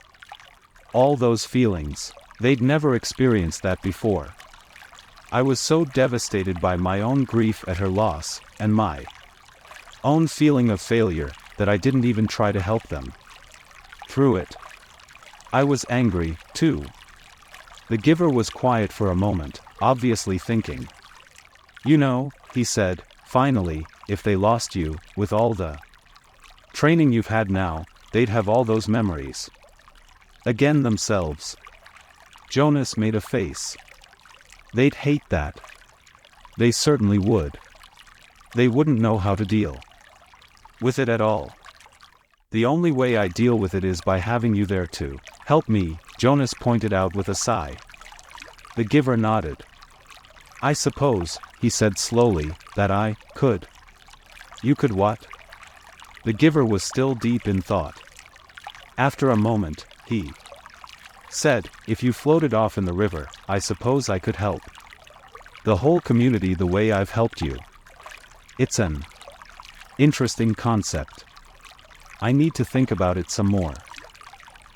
All those feelings, they'd never experienced that before. I was so devastated by my own grief at her loss, and my own feeling of failure, that I didn't even try to help them through it. I was angry, too. The giver was quiet for a moment, obviously thinking. You know, he said, finally, if they lost you, with all the training you've had now, they'd have all those memories again themselves. Jonas made a face. They'd hate that. They certainly would. They wouldn't know how to deal with it at all. The only way I deal with it is by having you there to help me, Jonas pointed out with a sigh. The giver nodded. I suppose, he said slowly, that I could. You could what? The giver was still deep in thought. After a moment, he said, if you floated off in the river, I suppose I could help. The whole community the way I've helped you. It's an interesting concept. I need to think about it some more.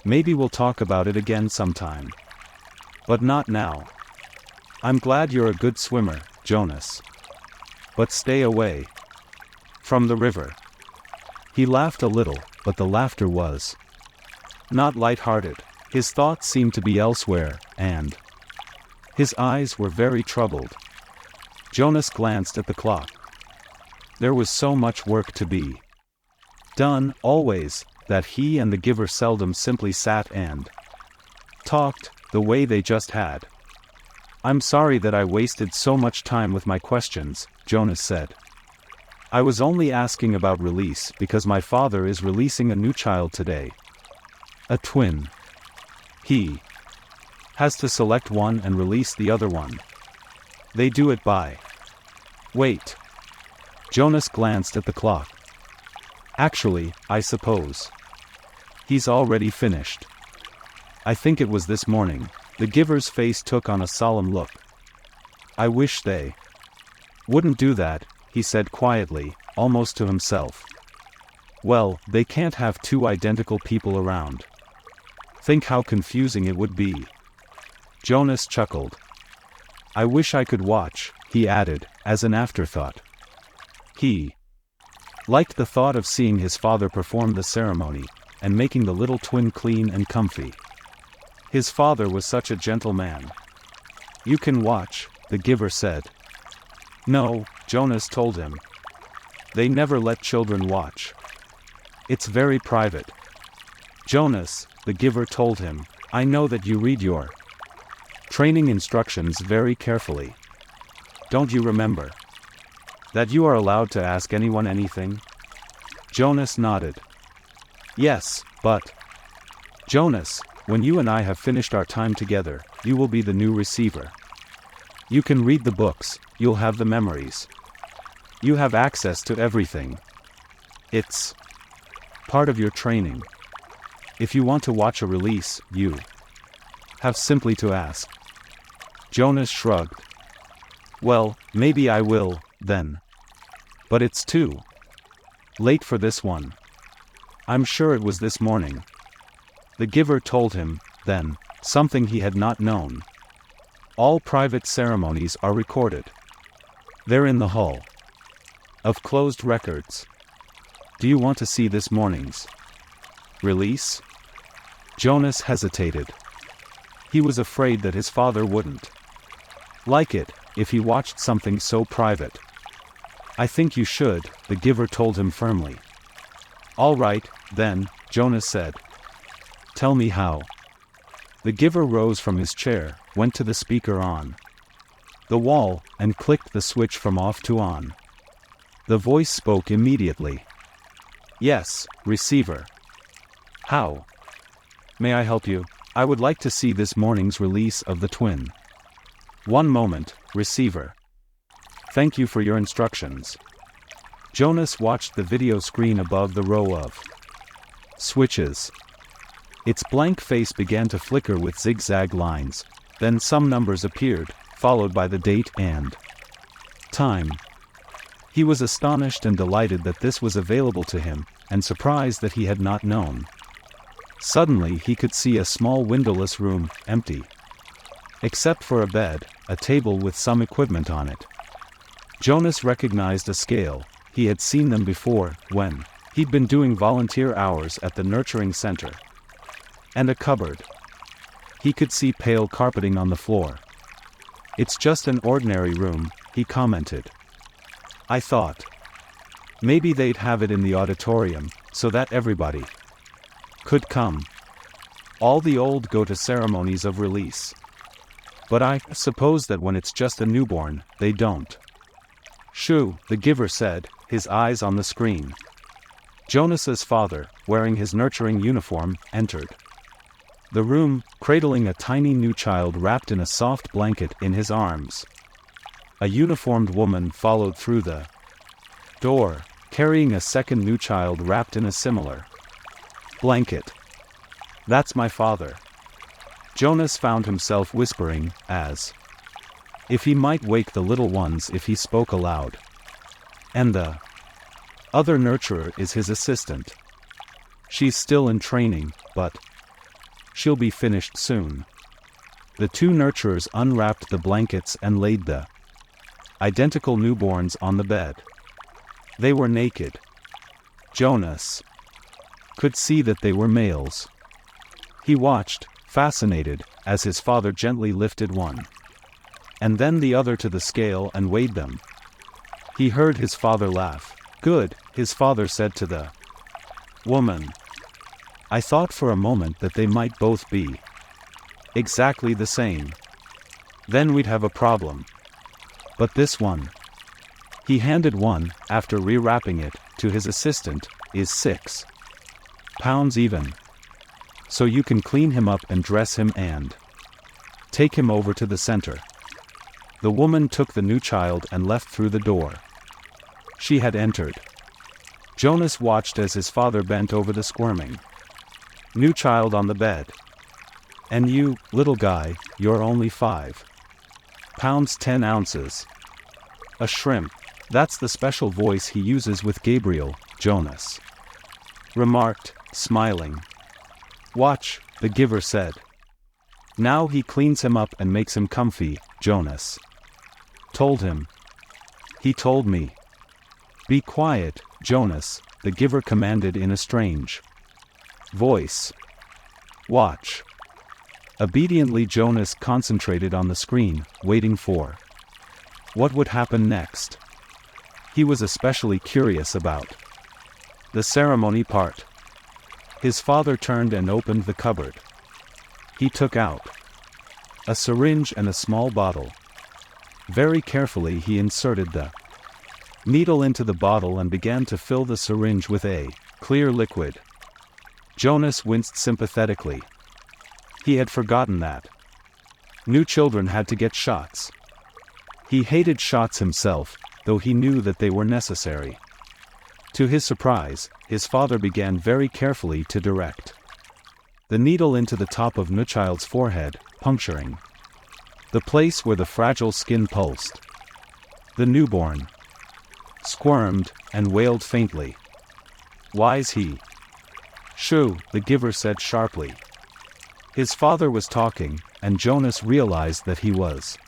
Maybe we'll talk about it again sometime. But not now. I'm glad you're a good swimmer, Jonas. But stay away from the river. He laughed a little, but the laughter was not light-hearted. His thoughts seemed to be elsewhere, and his eyes were very troubled. Jonas glanced at the clock. There was so much work to be done, always, that he and the giver seldom simply sat and talked, the way they just had. I'm sorry that I wasted so much time with my questions, Jonas said. I was only asking about release because my father is releasing a new child today. A twin. He has to select one and release the other one. They do it by... Wait. Jonas glanced at the clock. Actually, I suppose he's already finished. I think it was this morning. The giver's face took on a solemn look. I wish they wouldn't do that, he said quietly, almost to himself. Well, they can't have two identical people around. Think how confusing it would be. Jonas chuckled. I wish I could watch, he added, as an afterthought. He liked the thought of seeing his father perform the ceremony, and making the little twin clean and comfy. His father was such a gentle man. You can watch, the giver said. No, Jonas told him. They never let children watch. It's very private. Jonas, the giver told him, I know that you read your training instructions very carefully. Don't you remember that you are allowed to ask anyone anything? Jonas nodded. Yes, but... Jonas, when you and I have finished our time together, you will be the new receiver. You can read the books, you'll have the memories. You have access to everything. It's part of your training. If you want to watch a release, you have simply to ask. Jonas shrugged. Well, maybe I will, then. But it's too late for this one. I'm sure it was this morning. The giver told him, then, something he had not known. All private ceremonies are recorded. They're in the hull of closed records. Do you want to see this morning's release? Jonas hesitated. He was afraid that his father wouldn't like it if he watched something so private. I think you should, the giver told him firmly. All right, then, Jonas said. Tell me how. The giver rose from his chair, went to the speaker on the wall, and clicked the switch from off to on. The voice spoke immediately. Yes, receiver. How may I help you? I would like to see this morning's release of the twin. One moment, receiver. Thank you for your instructions. Jonas watched the video screen above the row of switches. Its blank face began to flicker with zigzag lines, then some numbers appeared, followed by the date and time. He was astonished and delighted that this was available to him, and surprised that he had not known. Suddenly he could see a small windowless room, empty. Except for a bed, a table with some equipment on it. Jonas recognized a scale. He had seen them before, when he'd been doing volunteer hours at the nurturing center. And a cupboard. He could see pale carpeting on the floor. It's just an ordinary room, he commented. I thought maybe they'd have it in the auditorium, so that everybody could come. All the old go to ceremonies of release. But I suppose that when it's just a newborn, they don't. Shoo, the giver said, his eyes on the screen. Jonas's father, wearing his nurturing uniform, entered. the room, cradling a tiny new child wrapped in a soft blanket in his arms. A uniformed woman followed through the door, carrying a second new child wrapped in a similar blanket. "That's my father," Jonas found himself whispering, as if he might wake the little ones if he spoke aloud. "And the other nurturer is his assistant. She's still in training, but she'll be finished soon." The two nurturers unwrapped the blankets and laid the identical newborns on the bed. They were naked. Jonas could see that they were males. He watched, fascinated, as his father gently lifted one and then the other to the scale and weighed them. He heard his father laugh. "Good," his father said to the woman. "I thought for a moment that they might both be exactly the same. Then we'd have a problem. But this one," he handed one, after rewrapping it, to his assistant, "is 6 pounds even. So you can clean him up and dress him and take him over to the center." The woman took the new child and left through the door she had entered. Jonas watched as his father bent over the squirming new child on the bed. "And you, little guy, you're only 5 pounds 10 ounces. A shrimp." "That's the special voice he uses with Gabriel," Jonas remarked, smiling. "Watch," the giver said. "Now he cleans him up and makes him comfy," Jonas told him. "He told me." "Be quiet, Jonas," the giver commanded in a strange voice. "Watch." Obediently, Jonas concentrated on the screen, waiting for what would happen next. He was especially curious about the ceremony part. His father turned and opened the cupboard. He took out a syringe and a small bottle. Very carefully he inserted the needle into the bottle and began to fill the syringe with a clear liquid. Jonas winced sympathetically. He had forgotten that new children had to get shots. He hated shots himself, though he knew that they were necessary. To his surprise, his father began very carefully to direct the needle into the top of Nuchild's forehead, puncturing the place where the fragile skin pulsed. The newborn squirmed and wailed faintly. "Why's he?" "Shoo," the giver said sharply. His father was talking, and Jonas realized that he was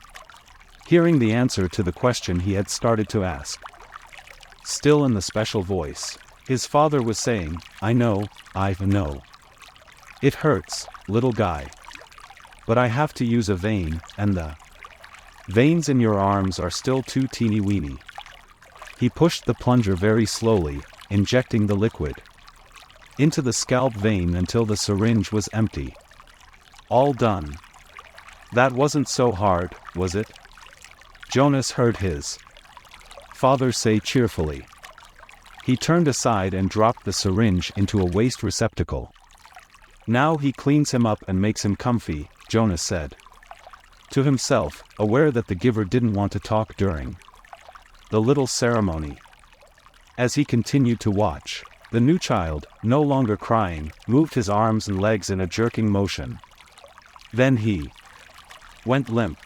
hearing the answer to the question he had started to ask. Still in the special voice, his father was saying, I know. It hurts, little guy. But I have to use a vein, and the veins in your arms are still too teeny-weeny." He pushed the plunger very slowly, injecting the liquid into the scalp vein until the syringe was empty. "All done. That wasn't so hard, was it?" Jonas heard his father say cheerfully. He turned aside and dropped the syringe into a waste receptacle. "Now he cleans him up and makes him comfy," Jonas said to himself, aware that the giver didn't want to talk during the little ceremony. As he continued to watch, the new child, no longer crying, moved his arms and legs in a jerking motion. Then he went limp.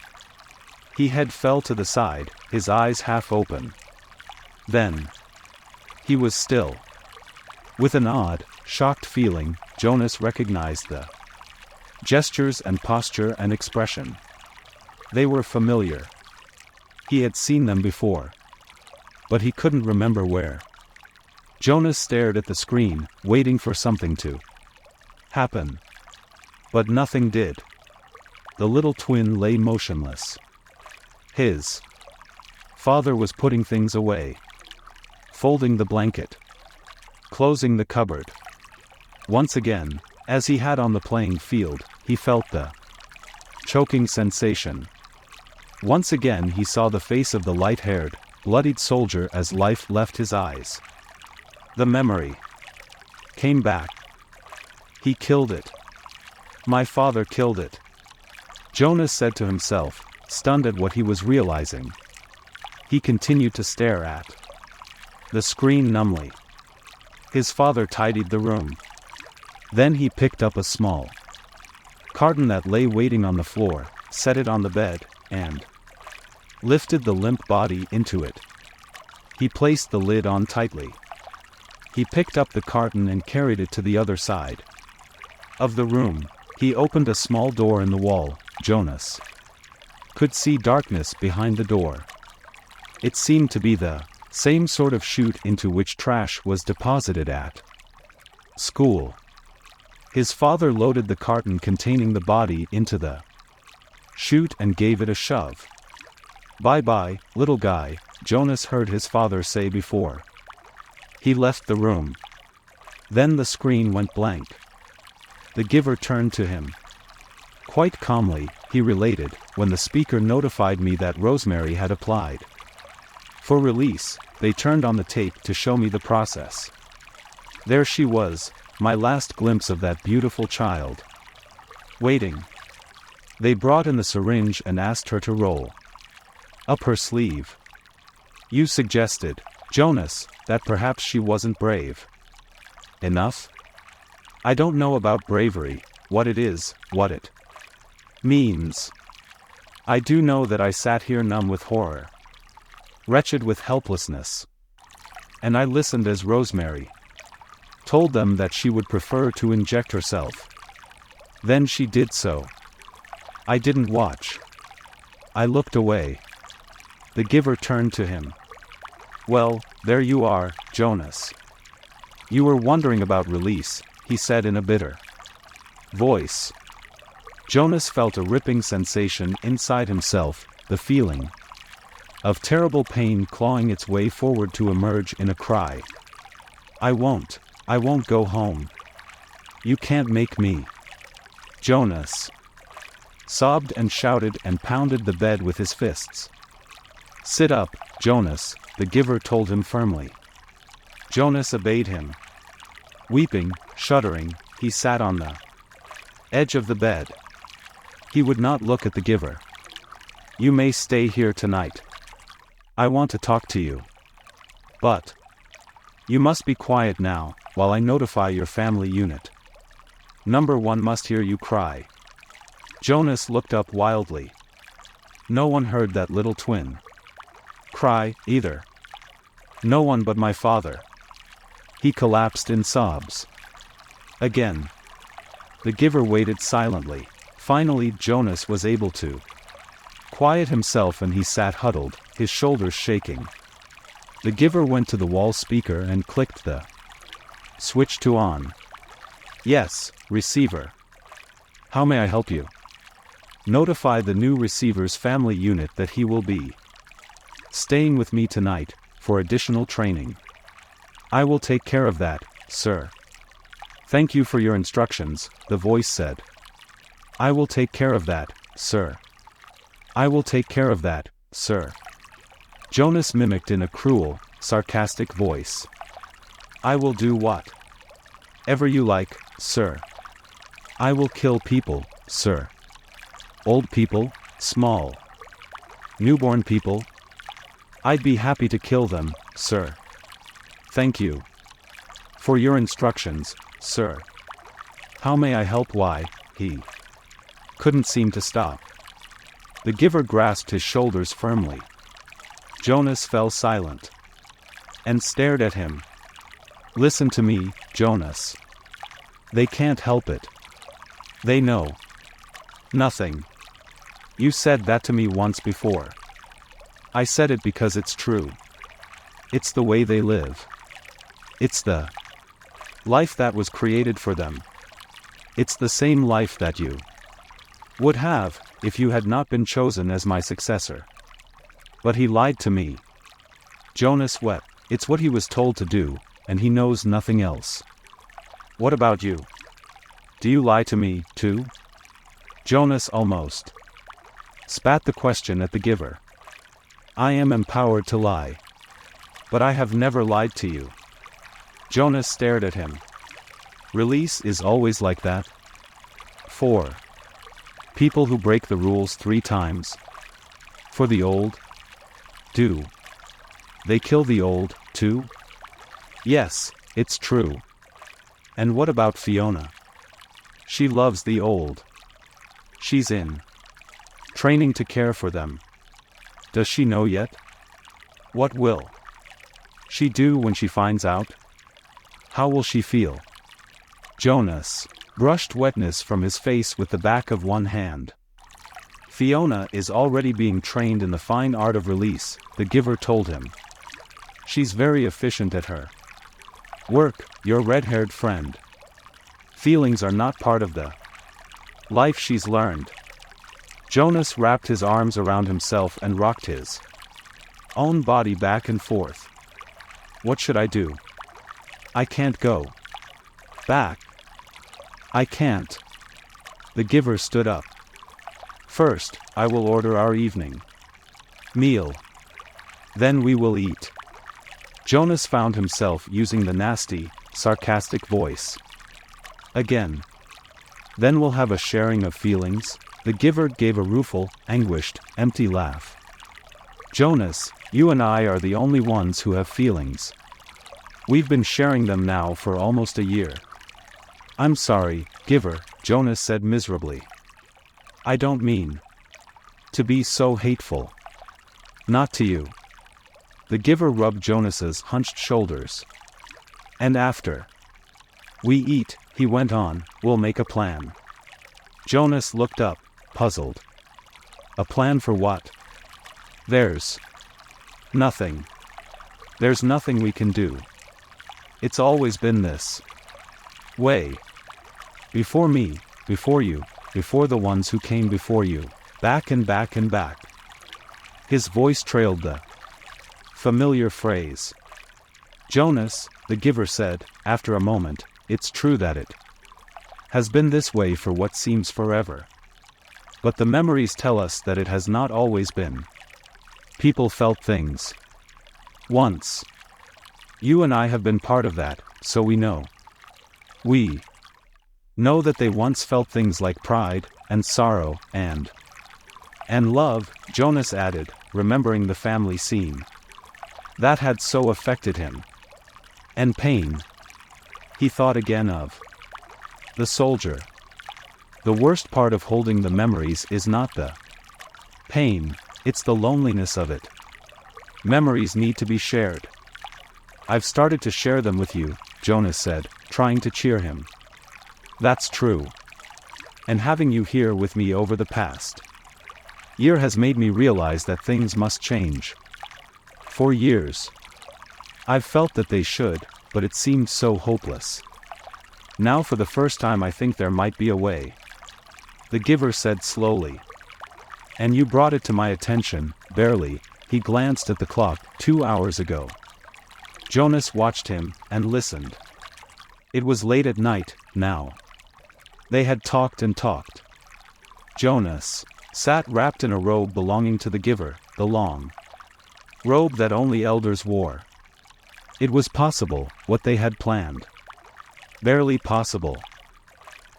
His head fell to the side, his eyes half open. Then he was still. With an odd, shocked feeling, Jonas recognized the gestures and posture and expression. They were familiar. He had seen them before. But he couldn't remember where. Jonas stared at the screen, waiting for something to happen. But nothing did. The little twin lay motionless. His father was putting things away. Folding the blanket. Closing the cupboard. Once again, as he had on the playing field, he felt the choking sensation. Once again he saw the face of the light-haired, bloodied soldier as life left his eyes. The memory came back. He killed it. My father killed it, Jonas said to himself, stunned at what he was realizing. He continued to stare at the screen numbly. His father tidied the room. Then he picked up a small carton that lay waiting on the floor, set it on the bed, and lifted the limp body into it. He placed the lid on tightly. He picked up the carton and carried it to the other side of the room. He opened a small door in the wall. Jonas could see darkness behind the door. It seemed to be the same sort of chute into which trash was deposited at school. His father loaded the carton containing the body into the chute and gave it a shove. "Bye-bye, little guy," Jonas heard his father say before he left the room. Then the screen went blank. The giver turned to him. Quite calmly, he related, "When the speaker notified me that Rosemary had applied for release, they turned on the tape to show me the process. There she was, my last glimpse of that beautiful child. Waiting. They brought in the syringe and asked her to roll up her sleeve. You suggested, Jonas, that perhaps she wasn't brave enough? I don't know about bravery, what it is, what it means. I do know that I sat here numb with horror, wretched with helplessness. And I listened as Rosemary told them that she would prefer to inject herself. Then she did so. I didn't watch. I looked away." The giver turned to him. "Well, there you are, Jonas. You were wondering about release," he said in a bitter voice. Jonas felt a ripping sensation inside himself, the feeling of terrible pain clawing its way forward to emerge in a cry. I won't go home. You can't make me." Jonas sobbed and shouted and pounded the bed with his fists. "Sit up, Jonas," the giver told him firmly. Jonas obeyed him. Weeping, shuddering, he sat on the edge of the bed. He would not look at the giver. "You may stay here tonight. I want to talk to you. But you must be quiet now, while I notify your family unit. Number 1 must hear you cry." Jonas looked up wildly. No one heard that little twin cry, either. No one but my father. He collapsed in sobs. Again. The giver waited silently. Finally Jonas was able to quiet himself and he sat huddled, his shoulders shaking. The giver went to the wall speaker and clicked the switch to on. "Yes, receiver. How may I help you?" "Notify the new receiver's family unit that he will be staying with me tonight, for additional training." "I will take care of that, sir." "Thank you for your instructions," the voice said. "I will take care of that, sir." "I will take care of that, sir." Jonas mimicked in a cruel, sarcastic voice. "I will do what ever you like, sir. I will kill people, sir. Old people, small, newborn people. I'd be happy to kill them, sir. Thank you for your instructions, sir. How may I help?" Why, he couldn't seem to stop. The giver grasped his shoulders firmly. Jonas fell silent and stared at him. "Listen to me, Jonas. They can't help it. They know nothing. You said that to me once before. I said it because it's true. It's the way they live. It's the life that was created for them. It's the same life that you would have, if you had not been chosen as my successor. But he lied to me." Jonas wept. It's what he was told to do, and he knows nothing else. "What about you? Do you lie to me, too?" Jonas almost spat the question at the giver. "I am empowered to lie. But I have never lied to you." Jonas stared at him. "Release is always like that?" 4. People who break the rules 3 times. For the old? Do they kill the old, too? Yes, it's true. And what about Fiona? She loves the old. She's in training to care for them. Does she know yet? What will she do when she finds out? How will she feel? Jonas brushed wetness from his face with the back of one hand. Fiona is already being trained in the fine art of release, the giver told him. She's very efficient at her work, your red-haired friend. Feelings are not part of the life she's learned. Jonas wrapped his arms around himself and rocked his own body back and forth. What should I do? I can't go back. I can't. The giver stood up. First, I will order our evening meal. Then we will eat. Jonas found himself using the nasty, sarcastic voice. Again. Then we'll have a sharing of feelings. The giver gave a rueful, anguished, empty laugh. Jonas, you and I are the only ones who have feelings. We've been sharing them now for almost a year. I'm sorry, giver, Jonas said miserably. I don't mean to be so hateful. Not to you. The giver rubbed Jonas's hunched shoulders. And after we eat, he went on, we'll make a plan. Jonas looked up, puzzled. A plan for what? There's nothing. There's nothing we can do. It's always been this way. Before me, before you, before the ones who came before you, back and back and back. His voice trailed the familiar phrase. Jonas, the giver said, after a moment, it's true that it has been this way for what seems forever. But the memories tell us that it has not always been. People felt things once. You and I have been part of that, so we know. We know that they once felt things like pride, and sorrow, and love, Jonas added, remembering the family scene. That had so affected him. And pain. He thought again of the soldier. The worst part of holding the memories is not the pain, it's the loneliness of it. Memories need to be shared. I've started to share them with you, Jonas said, trying to cheer him. That's true. And having you here with me over the past year has made me realize that things must change. For years, I've felt that they should, but it seemed so hopeless. Now for the first time I think there might be a way. The giver said slowly. And you brought it to my attention, barely. He glanced at the clock, 2 hours ago. Jonas watched him, and listened. It was late at night, now. They had talked and talked. Jonas sat wrapped in a robe belonging to the giver, the long robe that only elders wore. It was possible, what they had planned. Barely possible.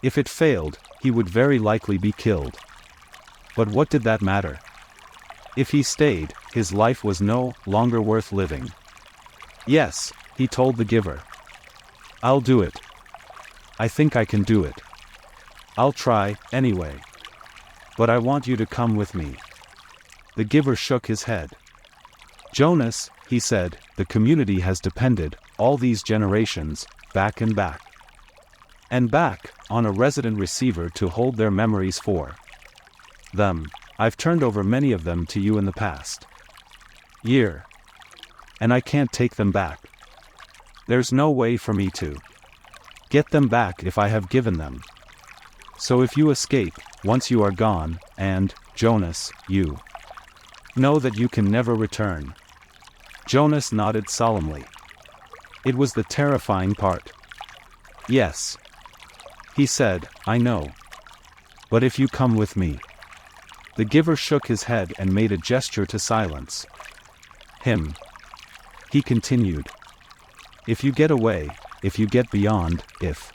If it failed, he would very likely be killed. But what did that matter? If he stayed, his life was no longer worth living. Yes, he told the giver. I'll do it. I think I can do it. I'll try, anyway. But I want you to come with me. The giver shook his head. Jonas, he said, the community has depended, all these generations, back and back. And back, on a resident receiver to hold their memories for them. I've turned over many of them to you in the past year. And I can't take them back. There's no way for me to get them back if I have given them. So if you escape, once you are gone, and, Jonas, you know that you can never return. Jonas nodded solemnly. It was the terrifying part. Yes. He said, I know. But if you come with me. The giver shook his head and made a gesture to silence him. He continued. If you get away, if you get beyond, if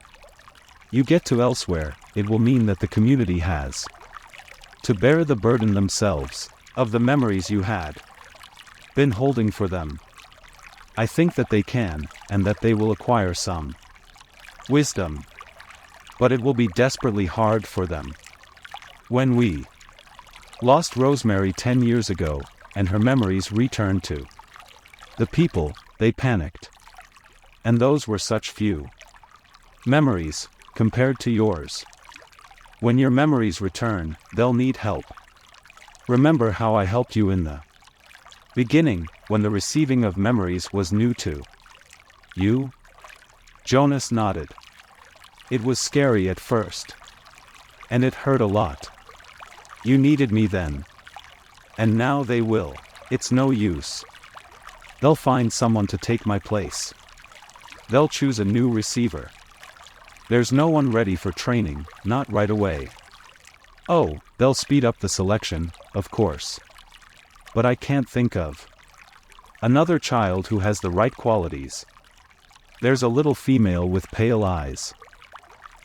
You get to elsewhere, it will mean that the community has to bear the burden themselves of the memories you had been holding for them. I think that they can, and that they will acquire some wisdom. But it will be desperately hard for them. When we lost Rosemary 10 years ago, and her memories returned to the people, they panicked. And those were such few memories, compared to yours. When your memories return, they'll need help. Remember how I helped you in the beginning, when the receiving of memories was new to you? Jonas nodded. It was scary at first. And it hurt a lot. You needed me then. And now they will. It's no use. They'll find someone to take my place. They'll choose a new receiver. There's no one ready for training, not right away. Oh, they'll speed up the selection, of course. But I can't think of another child who has the right qualities. There's a little female with pale eyes.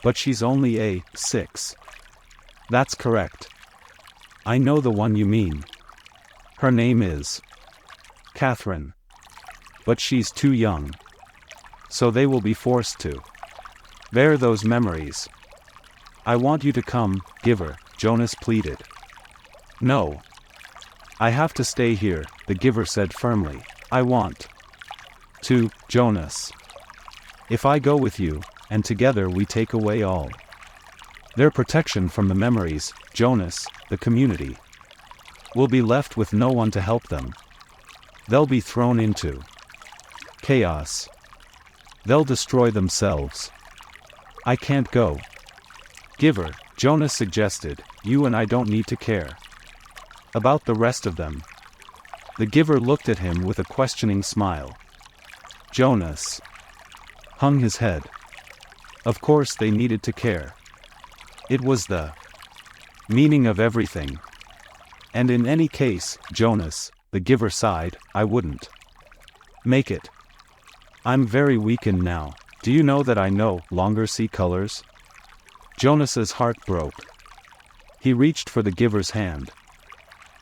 But she's only a 6. That's correct. I know the one you mean. Her name is Catherine. But she's too young. So they will be forced to bear those memories. I want you to come, Giver, Jonas pleaded. No. I have to stay here, the Giver said firmly. I want to, Jonas. If I go with you, and together we take away all their protection from the memories, Jonas, the community, will be left with no one to help them. They'll be thrown into chaos. They'll destroy themselves. I can't go. Giver, Jonas suggested, you and I don't need to care about the rest of them. The Giver looked at him with a questioning smile. Jonas hung his head. Of course they needed to care. It was the meaning of everything. And in any case, Jonas, the Giver sighed, I wouldn't make it. I'm very weakened now. Do you know that I no longer see colors? Jonas's heart broke. He reached for the Giver's hand.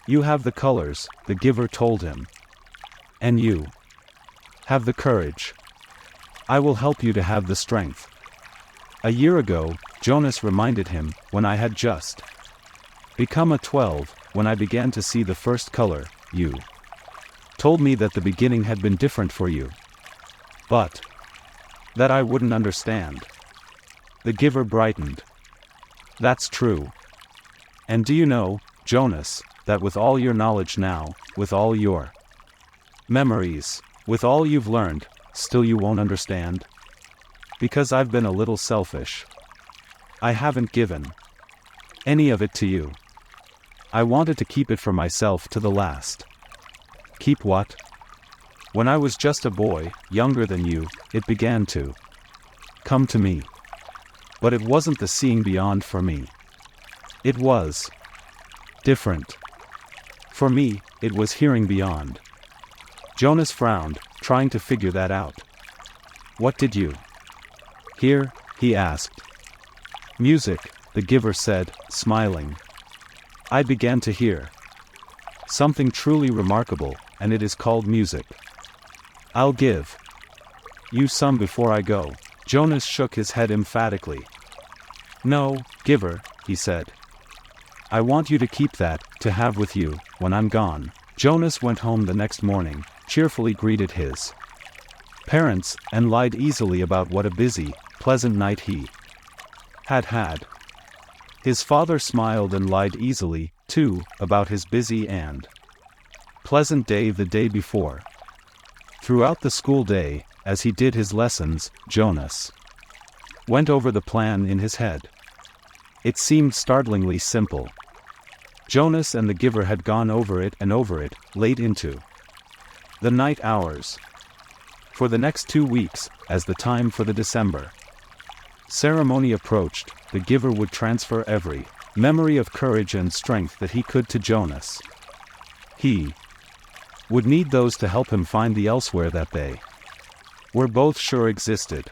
You have the colors, the Giver told him. And you have the courage. I will help you to have the strength. A year ago, Jonas reminded him, when I had just become a 12, when I began to see the first color, you told me that the beginning had been different for you. But that I wouldn't understand. The Giver brightened. That's true. And do you know, Jonas, that with all your knowledge now, with all your memories, with all you've learned, still you won't understand? Because I've been a little selfish. I haven't given any of it to you. I wanted to keep it for myself to the last. Keep what? When I was just a boy, younger than you, it began to come to me. But it wasn't the seeing beyond for me. It was different. For me, it was hearing beyond. Jonas frowned, trying to figure that out. What did you hear? He asked. Music, the Giver said, smiling. I began to hear something truly remarkable, and it is called music. I'll give you some before I go. Jonas shook his head emphatically. No, Giver, he said. I want you to keep that, to have with you, when I'm gone. Jonas went home the next morning, cheerfully greeted his parents, and lied easily about what a busy, pleasant night he had had. His father smiled and lied easily, too, about his busy and pleasant day the day before. Throughout the school day, as he did his lessons, Jonas went over the plan in his head. It seemed startlingly simple. Jonas and the Giver had gone over it, late into the night hours. For the next 2 weeks, as the time for the December ceremony approached, the Giver would transfer every memory of courage and strength that he could to Jonas. He would need those to help him find the elsewhere that they were both sure existed.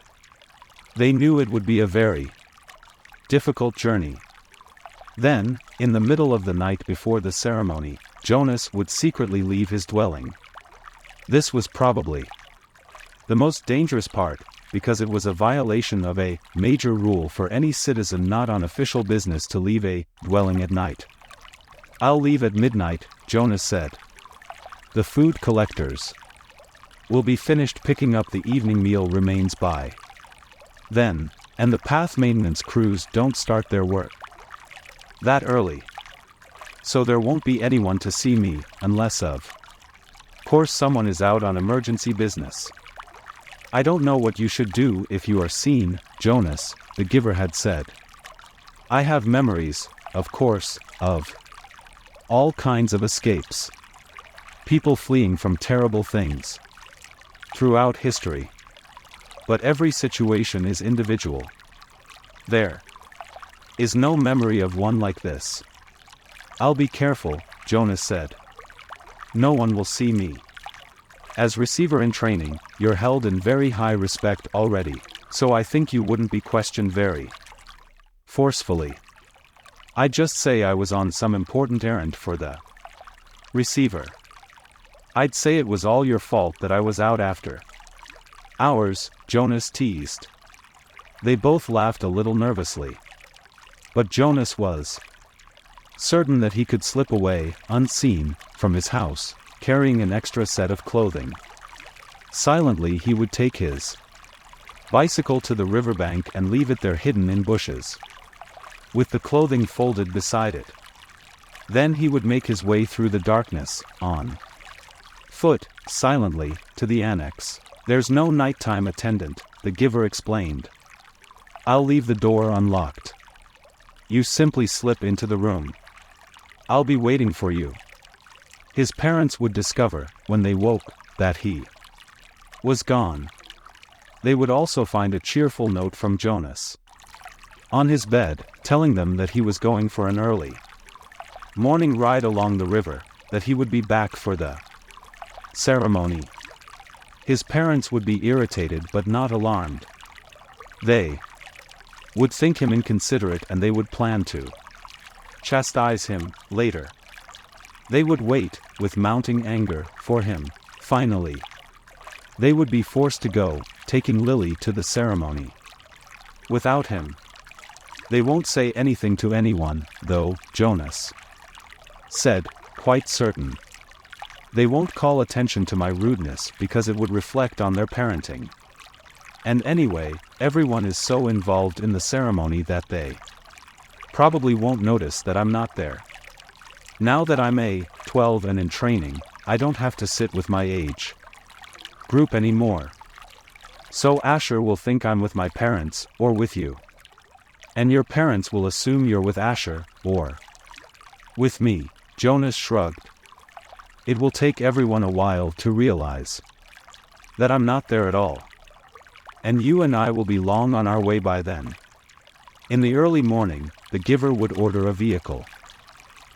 They knew it would be a very difficult journey. Then, in the middle of the night before the ceremony, Jonas would secretly leave his dwelling. This was probably the most dangerous part, because it was a violation of a major rule for any citizen not on official business to leave a dwelling at night. "I'll leave at midnight," Jonas said. "The food collectors will be finished picking up the evening meal remains by then, and the path maintenance crews don't start their work that early. So there won't be anyone to see me, unless of course someone is out on emergency business." "I don't know what you should do if you are seen, Jonas," the giver had said. "I have memories, of course, of all kinds of escapes. People fleeing from terrible things throughout history. But every situation is individual. There is no memory of one like this." "I'll be careful," Jonas said. "No one will see me. As receiver in training, you're held in very high respect already, so I think you wouldn't be questioned very forcefully. I'd just say I was on some important errand for the receiver. I'd say it was all your fault that I was out after hours," Jonas teased. They both laughed a little nervously. But Jonas was certain that he could slip away, unseen, from his house, carrying an extra set of clothing. Silently he would take his bicycle to the riverbank and leave it there hidden in bushes, with the clothing folded beside it. Then he would make his way through the darkness, on foot, silently, to the annex. "There's no nighttime attendant," the giver explained. "I'll leave the door unlocked. You simply slip into the room. I'll be waiting for you." His parents would discover, when they woke, that he was gone. They would also find a cheerful note from Jonas on his bed, telling them that he was going for an early morning ride along the river, that he would be back for the ceremony. His parents would be irritated but not alarmed. They would think him inconsiderate and they would plan to chastise him later. They would wait, with mounting anger, for him. Finally, they would be forced to go, taking Lily to the ceremony without him. "They won't say anything to anyone, though," Jonas said, quite certain. "They won't call attention to my rudeness because it would reflect on their parenting. And anyway, everyone is so involved in the ceremony that they probably won't notice that I'm not there. Now that I'm 12 and in training, I don't have to sit with my age group anymore. So Asher will think I'm with my parents, or with you. And your parents will assume you're with Asher, or with me." Jonas shrugged. "It will take everyone a while to realize that I'm not there at all. And you and I will be long on our way by then." In the early morning, the giver would order a vehicle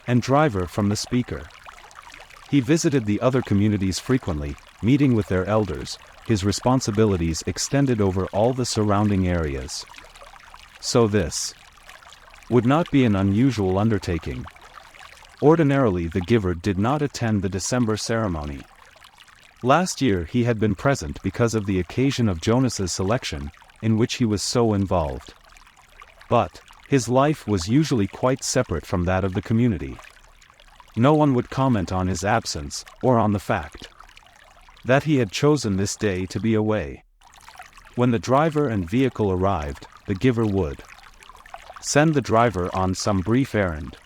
and driver from the speaker. He visited the other communities frequently, meeting with their elders. His responsibilities extended over all the surrounding areas. So this would not be an unusual undertaking. Ordinarily the giver did not attend the December ceremony. Last year he had been present because of the occasion of Jonas's selection, in which he was so involved. But his life was usually quite separate from that of the community. No one would comment on his absence, or on the fact that he had chosen this day to be away. When the driver and vehicle arrived, the giver would send the driver on some brief errand.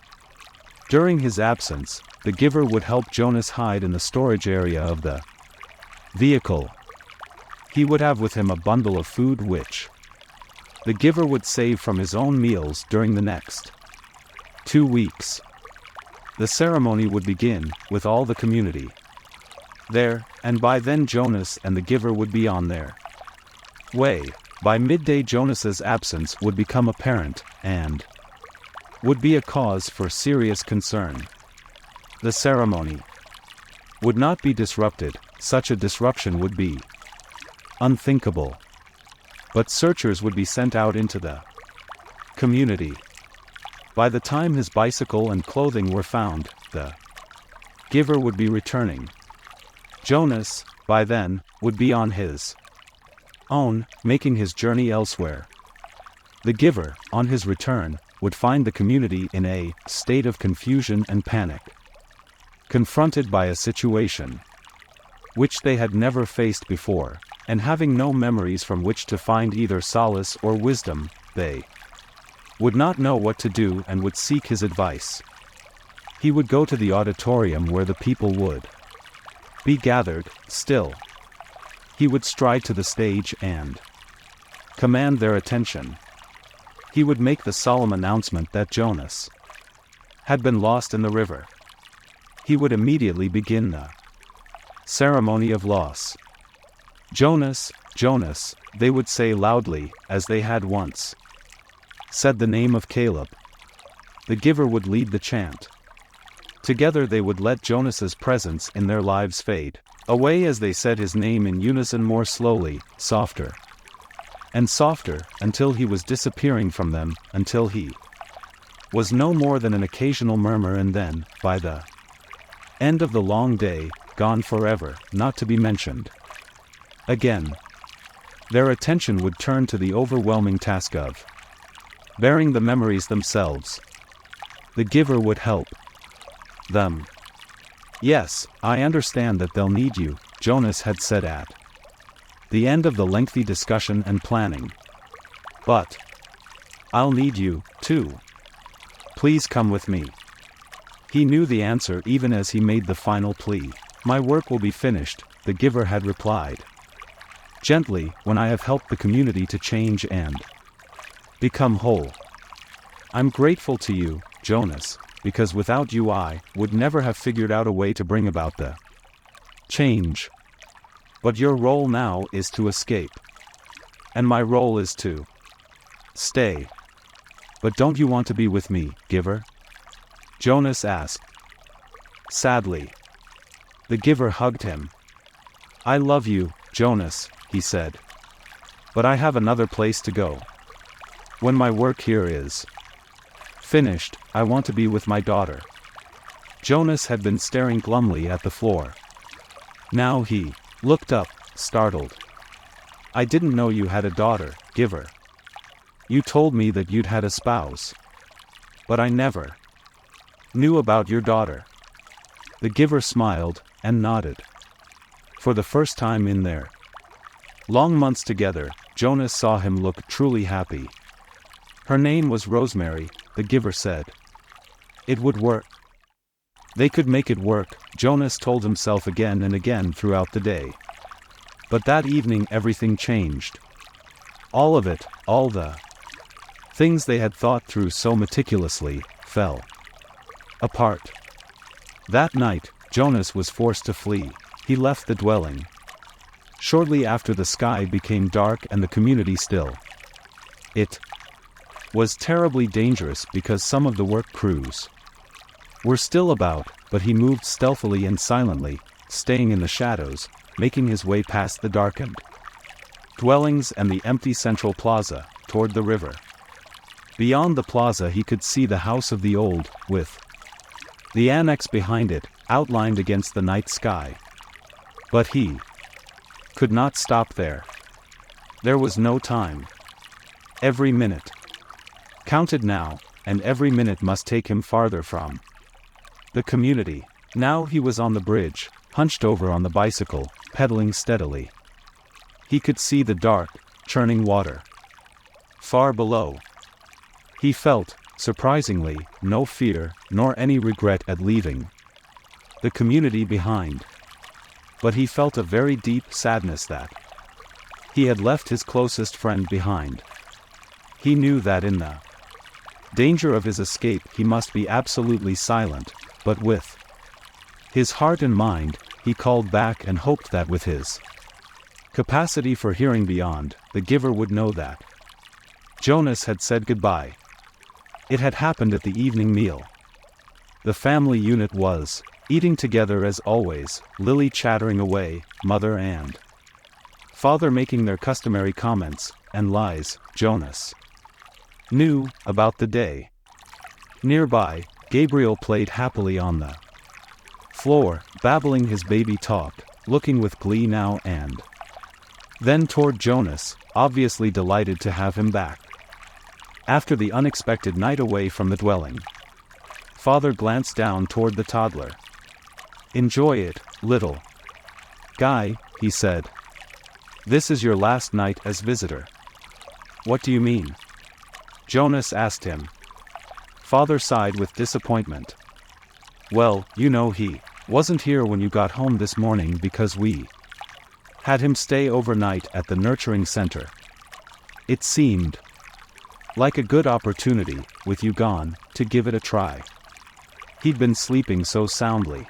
During his absence, the giver would help Jonas hide in the storage area of the vehicle. He would have with him a bundle of food which the giver would save from his own meals during the next 2 weeks. The ceremony would begin, with all the community there, and by then Jonas and the giver would be on their way. By midday Jonas's absence would become apparent, and would be a cause for serious concern. The ceremony would not be disrupted. Such a disruption would be unthinkable. But searchers would be sent out into the Community. By the time his bicycle and clothing were found, the giver would be returning. Jonas, by then, would be on his own, making his journey elsewhere. The giver, on his return, would find the community in a state of confusion and panic, confronted by a situation which they had never faced before, and having no memories from which to find either solace or wisdom, they would not know what to do and would seek his advice. He would go to the auditorium where the people would be gathered, still. He would stride to the stage and command their attention. He would make the solemn announcement that Jonas had been lost in the river. He would immediately begin the ceremony of loss. Jonas, Jonas, they would say loudly, as they had once said the name of Caleb. The giver would lead the chant. Together they would let Jonas's presence in their lives fade away as they said his name in unison, more slowly, softer and softer, until he was disappearing from them, until he was no more than an occasional murmur, and then, by the end of the long day, gone forever, not to be mentioned again. Their attention would turn to the overwhelming task of bearing the memories themselves. The giver would help them. Yes, I understand that they'll need you, Jonas had said at the end of the lengthy discussion and planning. But I'll need you, too. Please come with me. He knew the answer even as he made the final plea. My work will be finished, the giver had replied gently, when I have helped the community to change and become whole. I'm grateful to you, Jonas, because without you I would never have figured out a way to bring about the change. But your role now is to escape. And my role is to stay. But don't you want to be with me, giver? Jonas asked sadly. The giver hugged him. I love you, Jonas, he said. But I have another place to go. When my work here is finished, I want to be with my daughter. Jonas had been staring glumly at the floor. Now he looked up, startled. I didn't know you had a daughter, giver. You told me that you'd had a spouse. But I never knew about your daughter. The giver smiled, and nodded. For the first time in their long months together, Jonas saw him look truly happy. Her name was Rosemary, the giver said. It would work. They could make it work, Jonas told himself again and again throughout the day. But that evening everything changed. All of it, all the things they had thought through so meticulously, fell apart. That night, Jonas was forced to flee. He left the dwelling. Shortly after, the sky became dark and the community still. It was terribly dangerous because some of the work crews were still about, but he moved stealthily and silently, staying in the shadows, making his way past the darkened dwellings and the empty central plaza, toward the river. Beyond the plaza he could see the house of the old, with the annex behind it, outlined against the night sky. But he could not stop there. There was no time. Every minute counted now, and every minute must take him farther from the community. Now he was on the bridge, hunched over on the bicycle, pedaling steadily. He could see the dark, churning water far below. He felt, surprisingly, no fear, nor any regret at leaving the community behind. But he felt a very deep sadness that he had left his closest friend behind. He knew that in the danger of his escape he must be absolutely silent, but with his heart and mind, he called back and hoped that with his capacity for hearing beyond, the giver would know that Jonas had said goodbye. It had happened at the evening meal. The family unit was eating together as always, Lily chattering away, mother and father making their customary comments, and lies, Jonas knew about the day. Nearby, Gabriel played happily on the floor, babbling his baby talk, looking with glee now and then toward Jonas, obviously delighted to have him back. After the unexpected night away from the dwelling, Father glanced down toward the toddler. "Enjoy it, little guy," he said. "This is your last night as visitor." "What do you mean?" Jonas asked him. Father sighed with disappointment. "Well, you know he wasn't here when you got home this morning because we had him stay overnight at the nurturing center. It seemed like a good opportunity, with you gone, to give it a try. He'd been sleeping so soundly."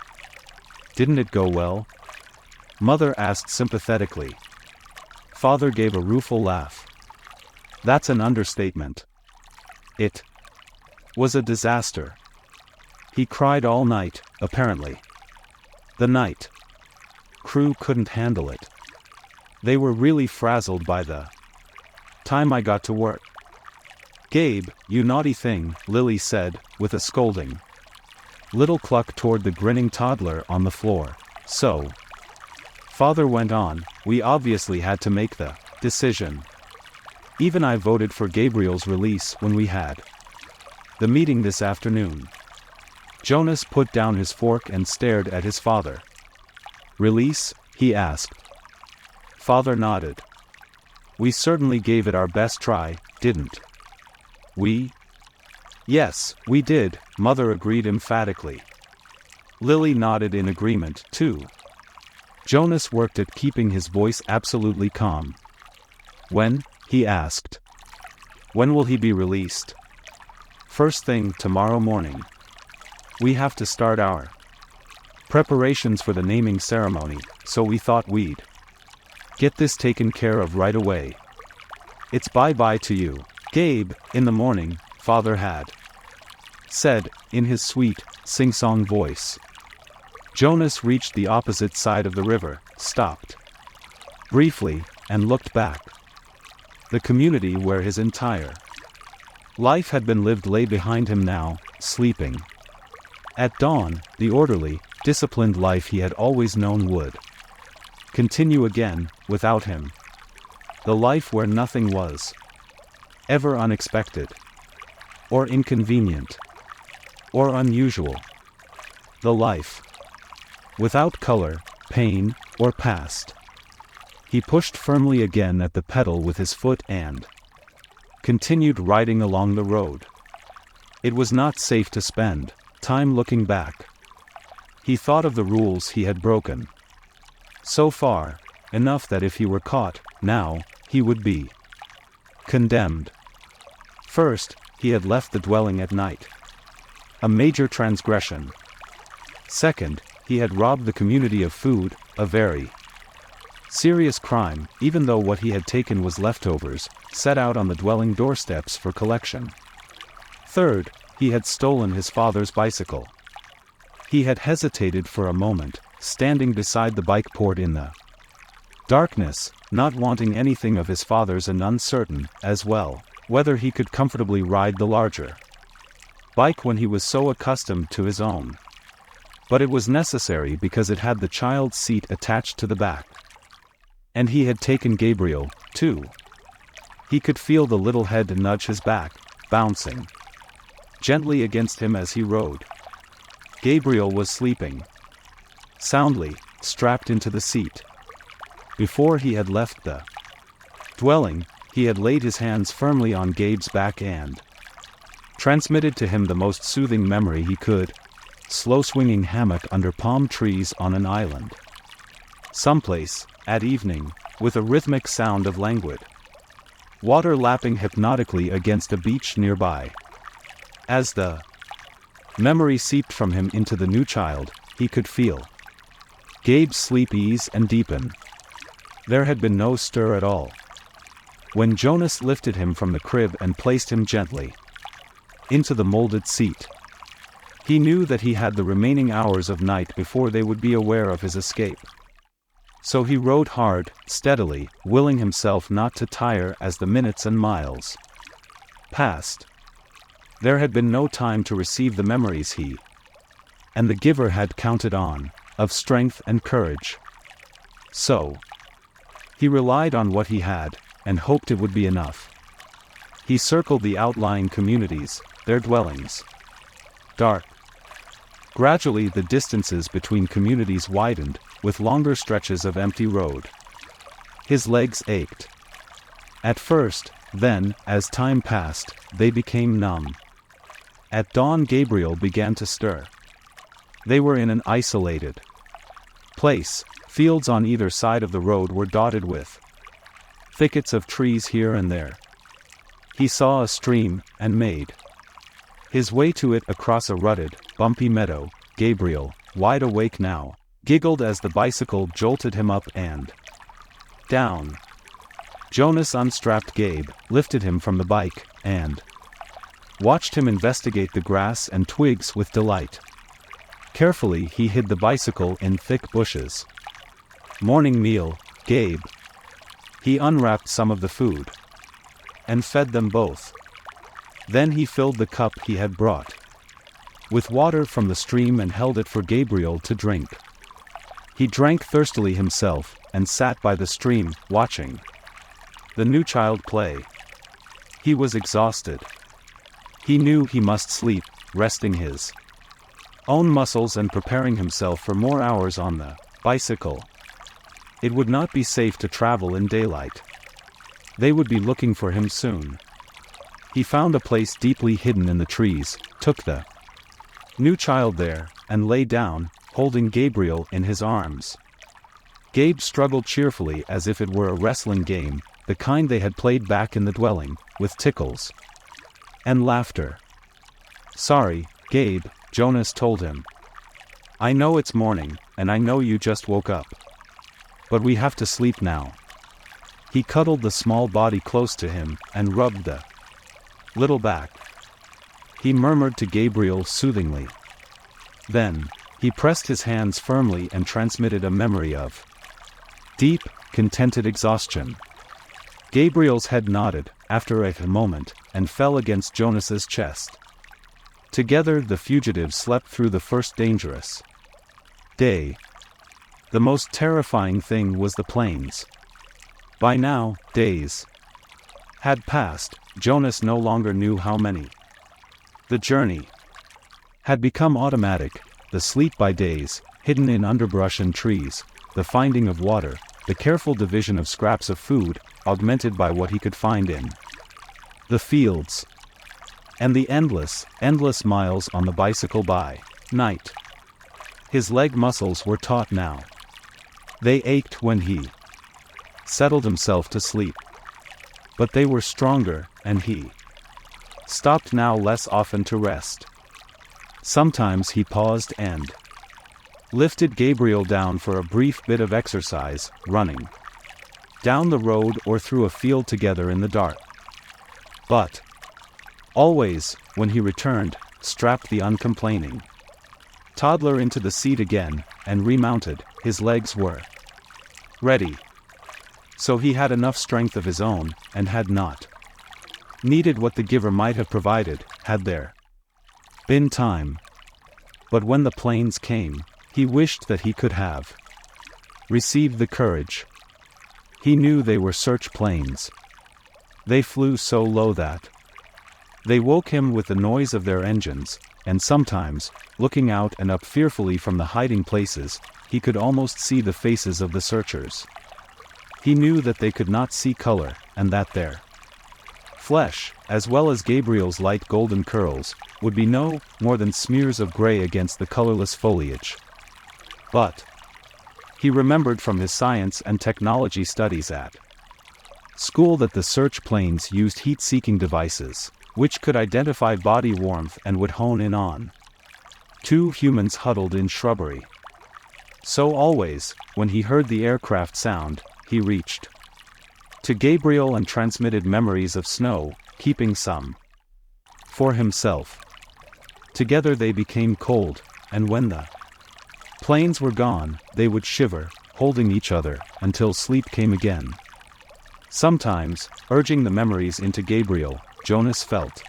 "Didn't it go well?" Mother asked sympathetically. Father gave a rueful laugh. "That's an understatement. It was a disaster. He cried all night, apparently. The night crew couldn't handle it. They were really frazzled by the time I got to work." "Gabe, you naughty thing," Lily said, with a scolding little cluck toward the grinning toddler on the floor. "So," Father went on, "we obviously had to make the decision. Even I voted for Gabriel's release when we had the meeting this afternoon." Jonas put down his fork and stared at his father. "Release?" he asked. Father nodded. "We certainly gave it our best try, didn't we?" "Yes, we did," Mother agreed emphatically. Lily nodded in agreement, too. Jonas worked at keeping his voice absolutely calm. "When?" he asked. "When will he be released?" "First thing tomorrow morning. We have to start our preparations for the naming ceremony, so we thought we'd get this taken care of right away. It's bye-bye to you, Gabe, in the morning," Father had said, in his sweet, sing-song voice. Jonas reached the opposite side of the river, stopped briefly, and looked back. The community where his entire life had been lived lay behind him now, sleeping. At dawn, the orderly, disciplined life he had always known would continue again, without him. The life where nothing was ever unexpected, or inconvenient, or unusual. The life without color, pain, or past. He pushed firmly again at the pedal with his foot and continued riding along the road. It was not safe to spend time looking back. He thought of the rules he had broken. So far, enough that if he were caught, now, he would be condemned. First, he had left the dwelling at night. A major transgression. Second, he had robbed the community of food, a very serious crime, even though what he had taken was leftovers, set out on the dwelling doorsteps for collection. Third, he had stolen his father's bicycle. He had hesitated for a moment, standing beside the bike port in the darkness, not wanting anything of his father's and uncertain, as well, whether he could comfortably ride the larger bike when he was so accustomed to his own. But it was necessary because it had the child's seat attached to the back. And he had taken Gabriel, too. He could feel the little head nudge his back, bouncing gently against him as he rode. Gabriel was sleeping soundly, strapped into the seat. Before he had left the dwelling, he had laid his hands firmly on Gabe's back and transmitted to him the most soothing memory he could: slow-swinging hammock under palm trees on an island. Someplace, at evening, with a rhythmic sound of languid water lapping hypnotically against a beach nearby. As the memory seeped from him into the new child, he could feel Gabe's sleep ease and deepen. There had been no stir at all. When Jonas lifted him from the crib and placed him gently into the molded seat, he knew that he had the remaining hours of night before they would be aware of his escape. So he rode hard, steadily, willing himself not to tire as the minutes and miles passed. There had been no time to receive the memories he and the giver had counted on, of strength and courage. So he relied on what he had, and hoped it would be enough. He circled the outlying communities, their dwellings. Dark. Gradually the distances between communities widened, with longer stretches of empty road. His legs ached. At first, then, as time passed, they became numb. At dawn Gabriel began to stir. They were in an isolated place. Fields on either side of the road were dotted with thickets of trees here and there. He saw a stream, and made his way to it across a rutted, bumpy meadow. Gabriel, wide awake now, giggled as the bicycle jolted him up and down. Jonas unstrapped Gabe, lifted him from the bike, and watched him investigate the grass and twigs with delight. Carefully he hid the bicycle in thick bushes. Morning meal, Gabe. He unwrapped some of the food and fed them both. Then he filled the cup he had brought with water from the stream and held it for Gabriel to drink. He drank thirstily himself, and sat by the stream, watching the new child play. He was exhausted. He knew he must sleep, resting his own muscles and preparing himself for more hours on the bicycle. It would not be safe to travel in daylight. They would be looking for him soon. He found a place deeply hidden in the trees, took the new child there, and lay down, holding Gabriel in his arms. Gabe struggled cheerfully as if it were a wrestling game, the kind they had played back in the dwelling, with tickles and laughter. "Sorry, Gabe," Jonas told him. "I know it's morning, and I know you just woke up. But we have to sleep now." He cuddled the small body close to him, and rubbed the little back. He murmured to Gabriel soothingly. Then he pressed his hands firmly and transmitted a memory of deep, contented exhaustion. Gabriel's head nodded, after a moment, and fell against Jonas's chest. Together the fugitives slept through the first dangerous day. The most terrifying thing was the plains. By now, days had passed. Jonas no longer knew how many. The journey had become automatic, the sleep by days, hidden in underbrush and trees, the finding of water, the careful division of scraps of food, augmented by what he could find in the fields, and the endless miles on the bicycle by night. His leg muscles were taut now. They ached when he settled himself to sleep. But they were stronger, and he stopped now less often to rest. Sometimes he paused and lifted Gabriel down for a brief bit of exercise, running down the road or through a field together in the dark. But always, when he returned, strapped the uncomplaining toddler into the seat again, and remounted. His legs were ready. So he had enough strength of his own, and had not needed what the giver might have provided, had there been time. But when the plains came, he wished that he could have received the courage. He knew they were search planes. They flew so low that they woke him with the noise of their engines, and sometimes, looking out and up fearfully from the hiding places, he could almost see the faces of the searchers. He knew that they could not see color, and that their flesh, as well as Gabriel's light golden curls, would be no more than smears of gray against the colorless foliage. But he remembered from his science and technology studies at school that the search planes used heat-seeking devices, which could identify body warmth and would hone in on two humans huddled in shrubbery. So always, when he heard the aircraft sound, he reached to Gabriel and transmitted memories of snow, keeping some for himself. Together they became cold, and when the planes were gone, they would shiver, holding each other, until sleep came again. Sometimes, urging the memories into Gabriel, Jonas felt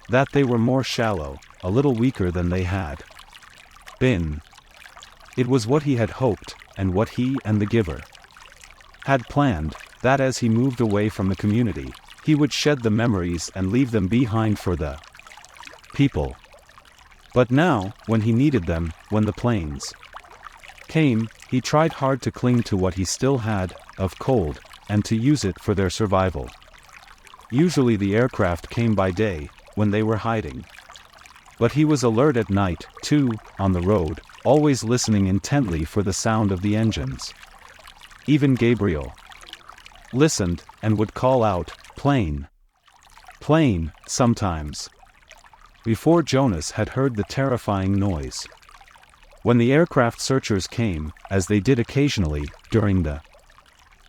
that they were more shallow, a little weaker than they had been. It was what he had hoped, and what he and the giver had planned, that as he moved away from the community, he would shed the memories and leave them behind for the people. But now, when he needed them, when the planes came, he tried hard to cling to what he still had of cold, and to use it for their survival. Usually the aircraft came by day, when they were hiding. But he was alert at night, too, on the road, always listening intently for the sound of the engines. Even Gabriel listened, and would call out, "Plane! Plane!" sometimes, before Jonas had heard the terrifying noise. When the aircraft searchers came, as they did occasionally, during the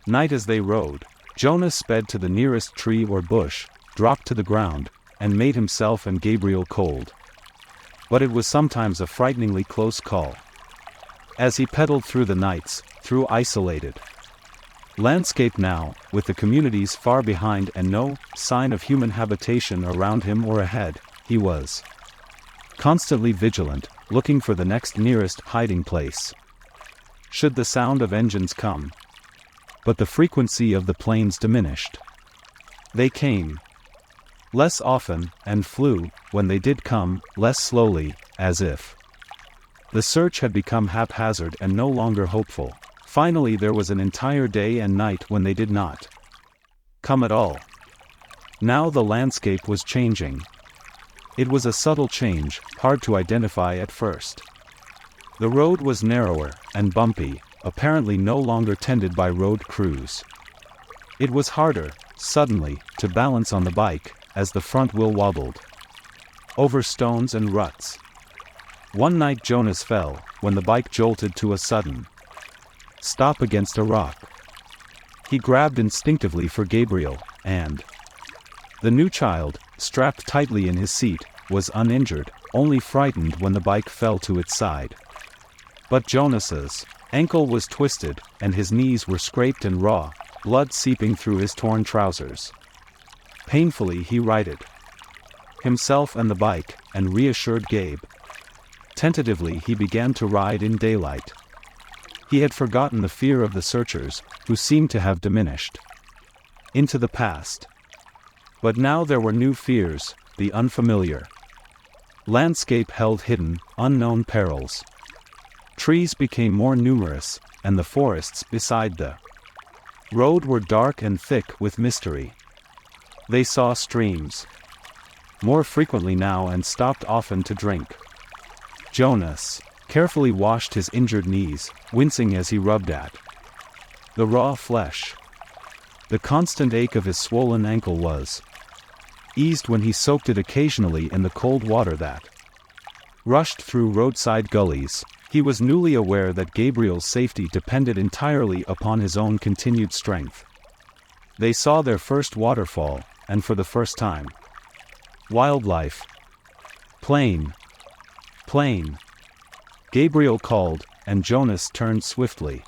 night as they rode, Jonas sped to the nearest tree or bush, dropped to the ground, and made himself and Gabriel cold. But it was sometimes a frighteningly close call. As he pedaled through the nights, through isolated landscape now, with the communities far behind and no sign of human habitation around him or ahead, he was constantly vigilant, looking for the next nearest hiding place. Should the sound of engines come? But the frequency of the planes diminished. They came less often, and flew, when they did come, less slowly, as if the search had become haphazard and no longer hopeful. Finally there was an entire day and night when they did not come at all. Now the landscape was changing. It was a subtle change, hard to identify at first. The road was narrower, and bumpy, apparently no longer tended by road crews. It was harder, suddenly, to balance on the bike, as the front wheel wobbled over stones and ruts. One night Jonas fell, when the bike jolted to a sudden stop against a rock. He grabbed instinctively for Gabriel, and the new child, strapped tightly in his seat, was uninjured, only frightened when the bike fell to its side. But Jonas's ankle was twisted, and his knees were scraped and raw, blood seeping through his torn trousers. Painfully he righted himself and the bike, and reassured Gabe. Tentatively he began to ride in daylight. He had forgotten the fear of the searchers, who seemed to have diminished into the past. But now there were new fears, the unfamiliar landscape held hidden, unknown perils. Trees became more numerous, and the forests beside the road were dark and thick with mystery. They saw streams more frequently now and stopped often to drink. Jonas carefully washed his injured knees, wincing as he rubbed at the raw flesh. The constant ache of his swollen ankle was eased when he soaked it occasionally in the cold water that rushed through roadside gullies. He was newly aware that Gabriel's safety depended entirely upon his own continued strength. They saw their first waterfall, and for the first time, wildlife. "Plane! Plane!" Gabriel called, and Jonas turned swiftly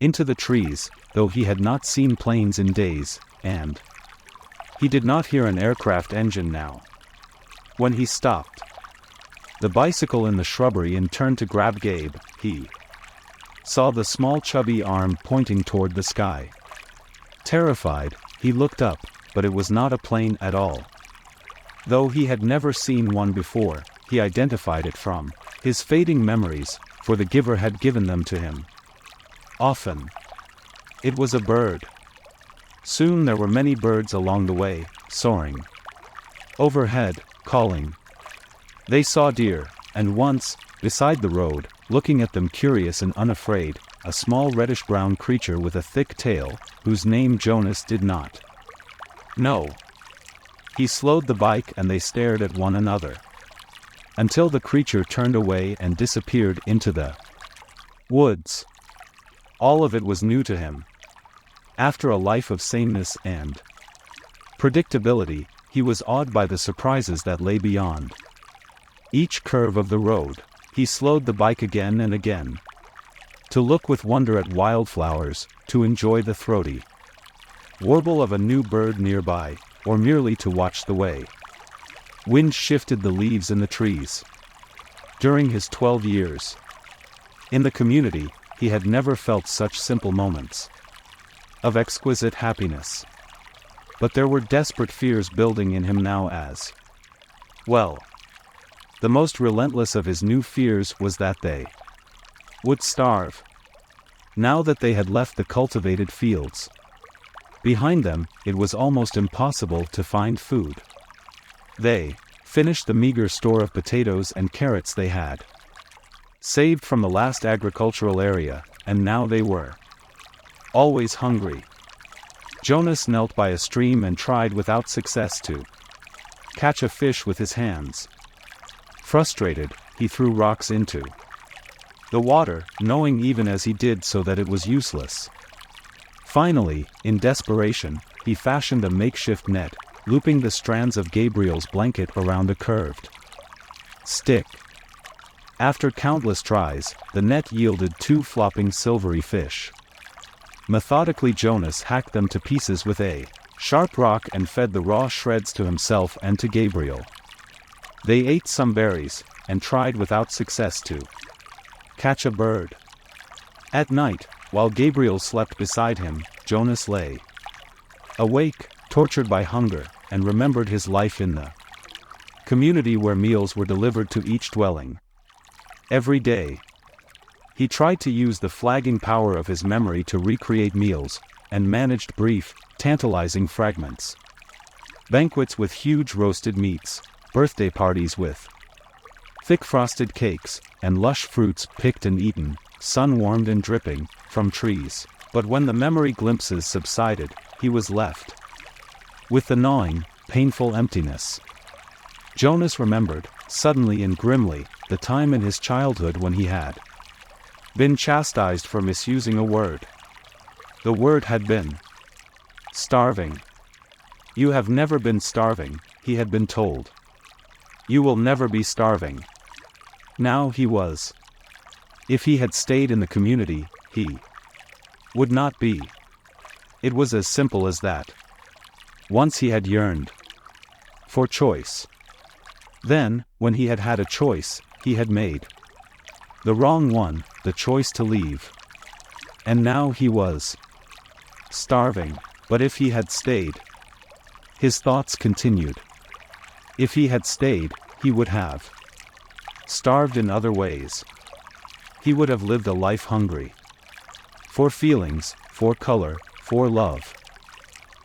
into the trees, though he had not seen planes in days, and he did not hear an aircraft engine now. When he stopped the bicycle in the shrubbery and turned to grab Gabe, he saw the small chubby arm pointing toward the sky. Terrified, he looked up, but it was not a plane at all. Though he had never seen one before, he identified it from his fading memories, for the giver had given them to him often. It was a bird. Soon there were many birds along the way, soaring overhead, calling. They saw deer, and once, beside the road, looking at them curious and unafraid, a small reddish-brown creature with a thick tail, whose name Jonas did not know. He slowed the bike and they stared at one another, until the creature turned away and disappeared into the woods. All of it was new to him. After a life of sameness and predictability, he was awed by the surprises that lay beyond each curve of the road. He slowed the bike again and again, to look with wonder at wildflowers, to enjoy the throaty warble of a new bird nearby, or merely to watch the way wind shifted the leaves in the trees. During his 12 years in the community, he had never felt such simple moments of exquisite happiness. But there were desperate fears building in him now as well. The most relentless of his new fears was that they would starve. Now that they had left the cultivated fields behind them, it was almost impossible to find food. They finished the meager store of potatoes and carrots they had saved from the last agricultural area, and now they were always hungry. Jonas knelt by a stream and tried without success to catch a fish with his hands. Frustrated, he threw rocks into the water, knowing even as he did so that it was useless. Finally, in desperation, he fashioned a makeshift net, looping the strands of Gabriel's blanket around a curved stick. After countless tries, the net yielded 2 flopping silvery fish. Methodically, Jonas hacked them to pieces with a sharp rock and fed the raw shreds to himself and to Gabriel. They ate some berries, and tried without success to catch a bird. At night, while Gabriel slept beside him, Jonas lay awake, tortured by hunger, and remembered his life in the community where meals were delivered to each dwelling every day. He tried to use the flagging power of his memory to recreate meals, and managed brief, tantalizing fragments. Banquets with huge roasted meats, birthday parties with thick frosted cakes, and lush fruits picked and eaten, sun-warmed and dripping, from trees. But when the memory glimpses subsided, he was left with the gnawing, painful emptiness. Jonas remembered, suddenly and grimly, the time in his childhood when he had been chastised for misusing a word. The word had been starving. "You have never been starving," he had been told. "You will never be starving." Now he was. If he had stayed in the community, he would not be. It was as simple as that. Once he had yearned for choice. Then, when he had had a choice, he had made the wrong one, the choice to leave. And now he was starving. But if he had stayed, his thoughts continued. If he had stayed, he would have starved in other ways. He would have lived a life hungry for feelings, for color, for love.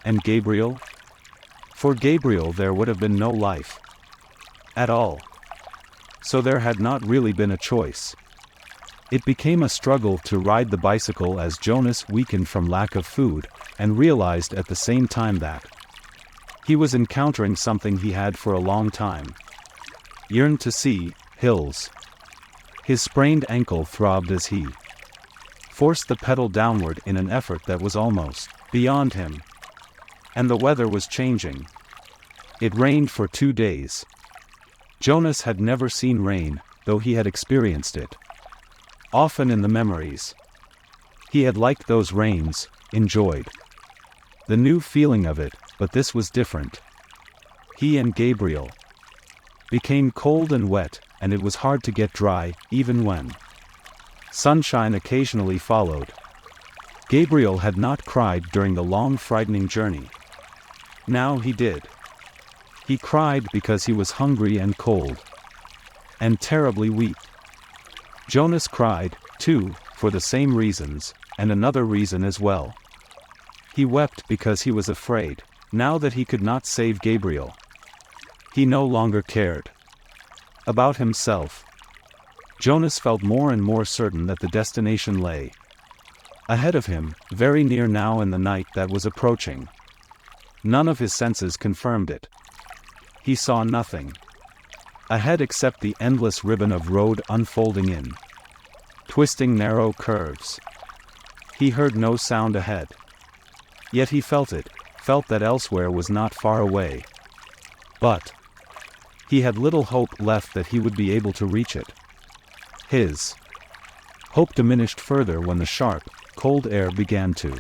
And Gabriel? For Gabriel there would have been no life at all. So there had not really been a choice. It became a struggle to ride the bicycle as Jonas weakened from lack of food, and realized at the same time that he was encountering something he had for a long time yearned to see: hills. His sprained ankle throbbed as he forced the pedal downward in an effort that was almost beyond him. And the weather was changing. It rained for 2 days. Jonas had never seen rain, though he had experienced it often in the memories. He had liked those rains, enjoyed the new feeling of it, but this was different. He and Gabriel became cold and wet, and it was hard to get dry, even when sunshine occasionally followed. Gabriel had not cried during the long, frightening journey. Now he did. He cried because he was hungry and cold, and terribly weak. Jonas cried, too, for the same reasons, and another reason as well. He wept because he was afraid, now that he could not save Gabriel. He no longer cared about himself. Jonas felt more and more certain that the destination lay ahead of him, very near now in the night that was approaching. None of his senses confirmed it. He saw nothing ahead except the endless ribbon of road unfolding in twisting narrow curves. He heard no sound ahead. Yet he felt it, felt that elsewhere was not far away. But he had little hope left that he would be able to reach it. His hope diminished further when the sharp, cold air began to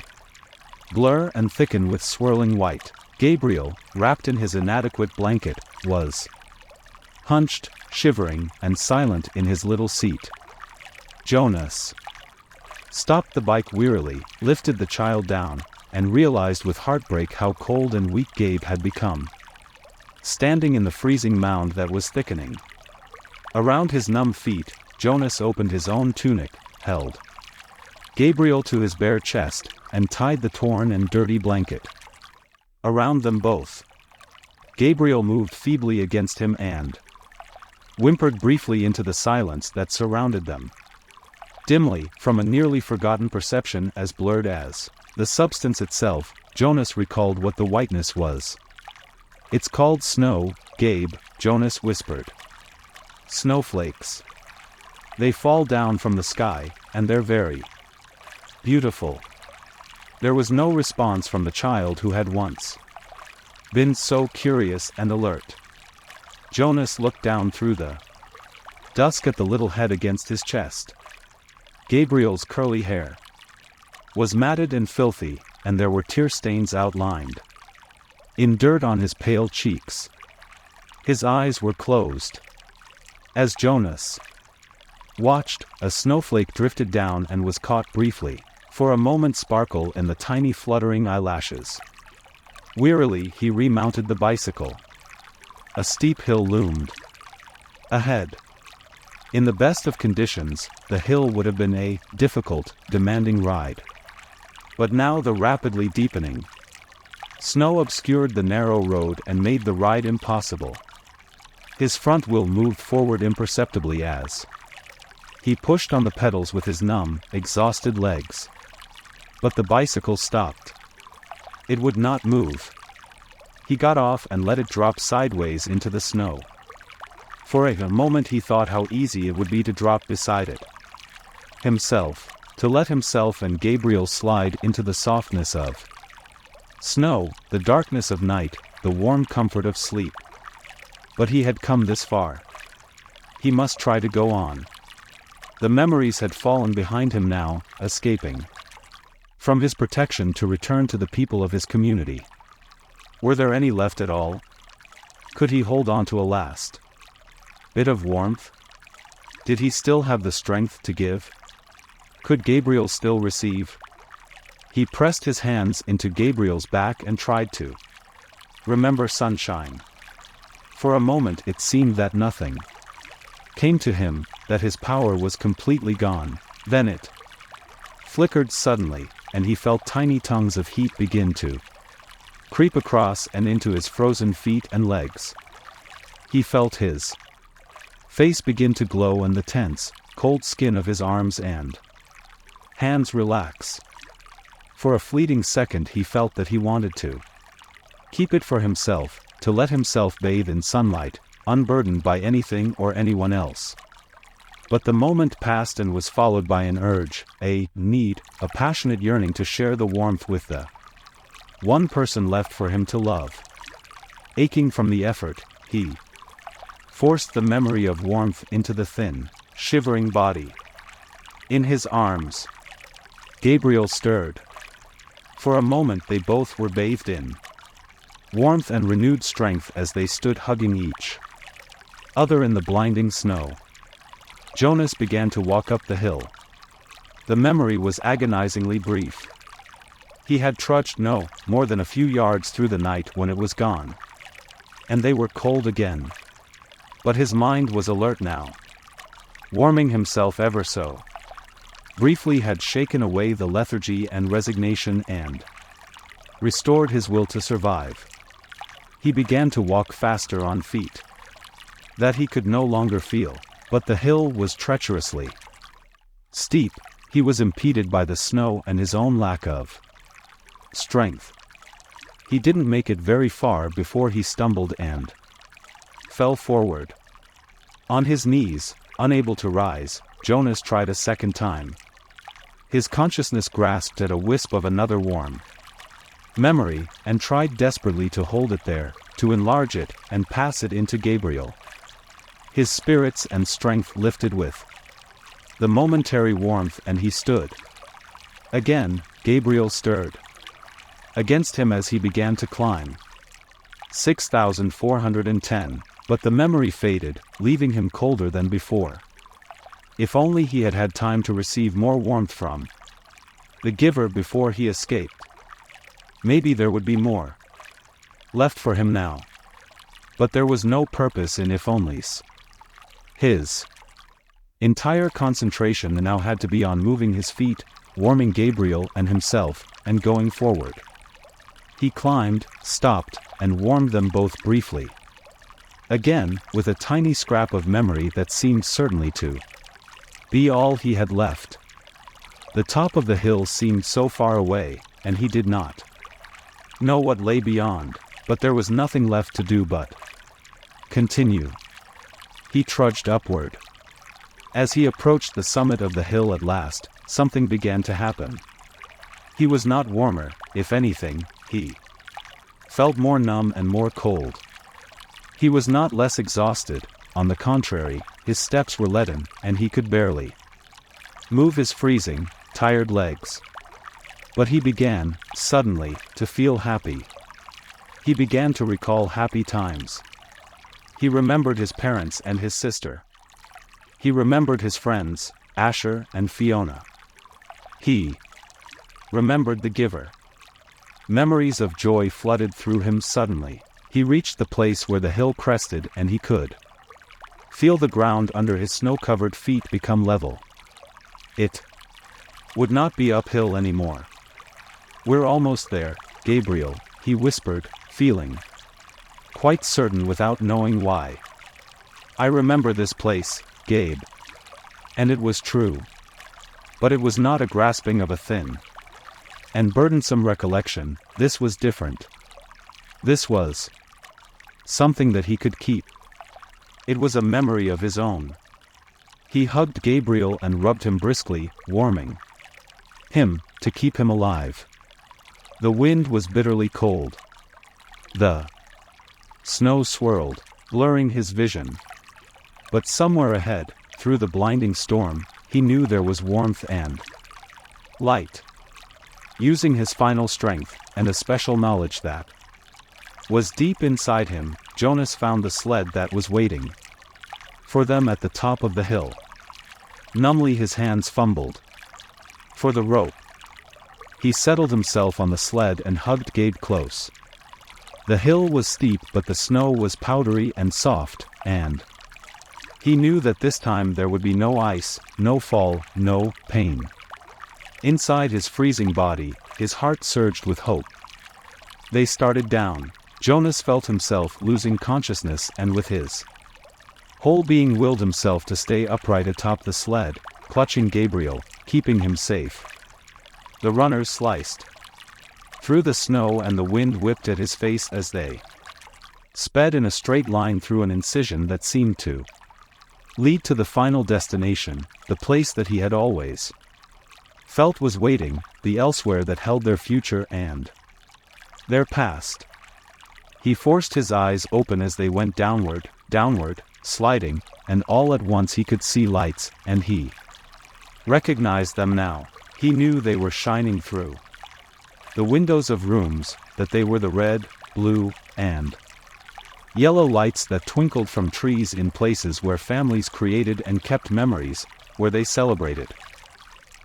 blur and thicken with swirling white Gabriel, wrapped in his inadequate blanket, was hunched, shivering, and silent in his little seat. Jonas stopped the bike wearily, lifted the child down, and realized with heartbreak how cold and weak Gabe had become. Standing in the freezing mound that was thickening around his numb feet, Jonas opened his own tunic, held Gabriel to his bare chest, and tied the torn and dirty blanket around them both. Gabriel moved feebly against him and whimpered briefly into the silence that surrounded them. Dimly, from a nearly forgotten perception as blurred as the substance itself, Jonas recalled what the whiteness was. "It's called snow, Gabe," Jonas whispered. "Snowflakes. They fall down from the sky, and they're very beautiful." There was no response from the child who had once been so curious and alert. Jonas looked down through the dusk at the little head against his chest. Gabriel's curly hair was matted and filthy, and there were tear stains outlined in dirt on his pale cheeks. His eyes were closed. As Jonas watched, a snowflake drifted down and was caught briefly, for a moment sparkle in the tiny fluttering eyelashes. Wearily he remounted the bicycle. A steep hill loomed ahead. In the best of conditions, the hill would have been a difficult, demanding ride. But now the rapidly deepening snow obscured the narrow road and made the ride impossible. His front wheel moved forward imperceptibly as he pushed on the pedals with his numb, exhausted legs. But the bicycle stopped. It would not move. He got off and let it drop sideways into the snow. For a moment he thought how easy it would be to drop beside it. To let himself and Gabriel slide into the softness of snow, the darkness of night, the warm comfort of sleep. But he had come this far. He must try to go on. The memories had fallen behind him now, escaping from his protection to return to the people of his community. Were there any left at all? Could he hold on to a last bit of warmth? Did he still have the strength to give? Could Gabriel still receive? He pressed his hands into Gabriel's back and tried to remember sunshine. For a moment it seemed that nothing came to him, that his power was completely gone. Then it flickered suddenly, and he felt tiny tongues of heat begin to creep across and into his frozen feet and legs. He felt his face begin to glow and the tense, cold skin of his arms and hands relax. For a fleeting second he felt that he wanted to keep it for himself, to let himself bathe in sunlight, unburdened by anything or anyone else. But the moment passed and was followed by an urge, a need, a passionate yearning to share the warmth with the one person left for him to love. Aching from the effort, he forced the memory of warmth into the thin, shivering body. In his arms, Gabriel stirred. For a moment they both were bathed in warmth and renewed strength as they stood hugging each other in the blinding snow. Jonas began to walk up the hill. The memory was agonizingly brief. He had trudged no more than a few yards through the night when it was gone. And they were cold again. But his mind was alert now. Warming himself ever so briefly had shaken away the lethargy and resignation and restored his will to survive. He began to walk faster on feet that he could no longer feel. But the hill was treacherously steep. He was impeded by the snow and his own lack of strength. He didn't make it very far before he stumbled and fell forward. On his knees, unable to rise, Jonas tried a second time. His consciousness grasped at a wisp of another warm memory, and tried desperately to hold it there, to enlarge it, and pass it into Gabriel. His spirits and strength lifted with the momentary warmth, and he stood. Again, Gabriel stirred against him as he began to climb. 6,410, but the memory faded, leaving him colder than before. If only he had had time to receive more warmth from the giver before he escaped. Maybe there would be more left for him now. But there was no purpose in if-onlys. His entire concentration now had to be on moving his feet, warming Gabriel and himself, and going forward. He climbed, stopped, and warmed them both briefly. Again, with a tiny scrap of memory that seemed certainly to be all he had left. The top of the hill seemed so far away, and he did not know what lay beyond, but there was nothing left to do but continue. He trudged upward. As he approached the summit of the hill at last, something began to happen. He was not warmer, if anything, he felt more numb and more cold. He was not less exhausted, on the contrary, his steps were leaden, and he could barely move his freezing, tired legs. But he began, suddenly, to feel happy. He began to recall happy times. He remembered his parents and his sister. He remembered his friends, Asher and Fiona. He remembered the giver. Memories of joy flooded through him suddenly. He reached the place where the hill crested and he could feel the ground under his snow-covered feet become level. It would not be uphill anymore. "We're almost there, Gabriel," he whispered, feeling quite certain without knowing why. "I remember this place, Gabe." And it was true. But it was not a grasping of a thin and burdensome recollection. This was different. This was something that he could keep. It was a memory of his own. He hugged Gabriel and rubbed him briskly, warming him, to keep him alive. The wind was bitterly cold. The snow swirled, blurring his vision. But somewhere ahead, through the blinding storm, he knew there was warmth and light. Using his final strength, and a special knowledge that was deep inside him, Jonas found the sled that was waiting for them at the top of the hill. Numbly his hands fumbled for the rope. He settled himself on the sled and hugged Gabe close. The hill was steep but the snow was powdery and soft, and he knew that this time there would be no ice, no fall, no pain. Inside his freezing body, his heart surged with hope. They started down. Jonas felt himself losing consciousness and with his whole being willed himself to stay upright atop the sled, clutching Gabriel, keeping him safe. The runners sliced through the snow and the wind whipped at his face as they sped in a straight line through an incision that seemed to lead to the final destination, the place that he had always felt was waiting, the elsewhere that held their future and their past. He forced his eyes open as they went downward, sliding, and all at once he could see lights, and he recognized them now. He knew they were shining through the windows of rooms, that they were the red, blue, and yellow lights that twinkled from trees in places where families created and kept memories, where they celebrated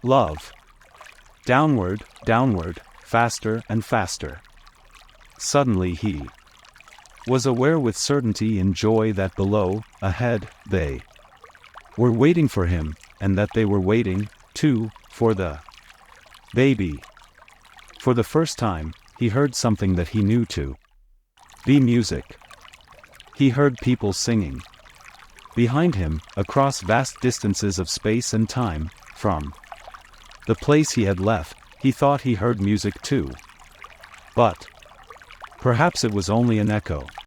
love. Downward, faster and faster. Suddenly he was aware with certainty and joy that below, ahead, they were waiting for him, and that they were waiting, too, for the baby. For the first time, he heard something that he knew to be music. He heard people singing. Behind him, across vast distances of space and time, from the place he had left, he thought he heard music too. But perhaps it was only an echo.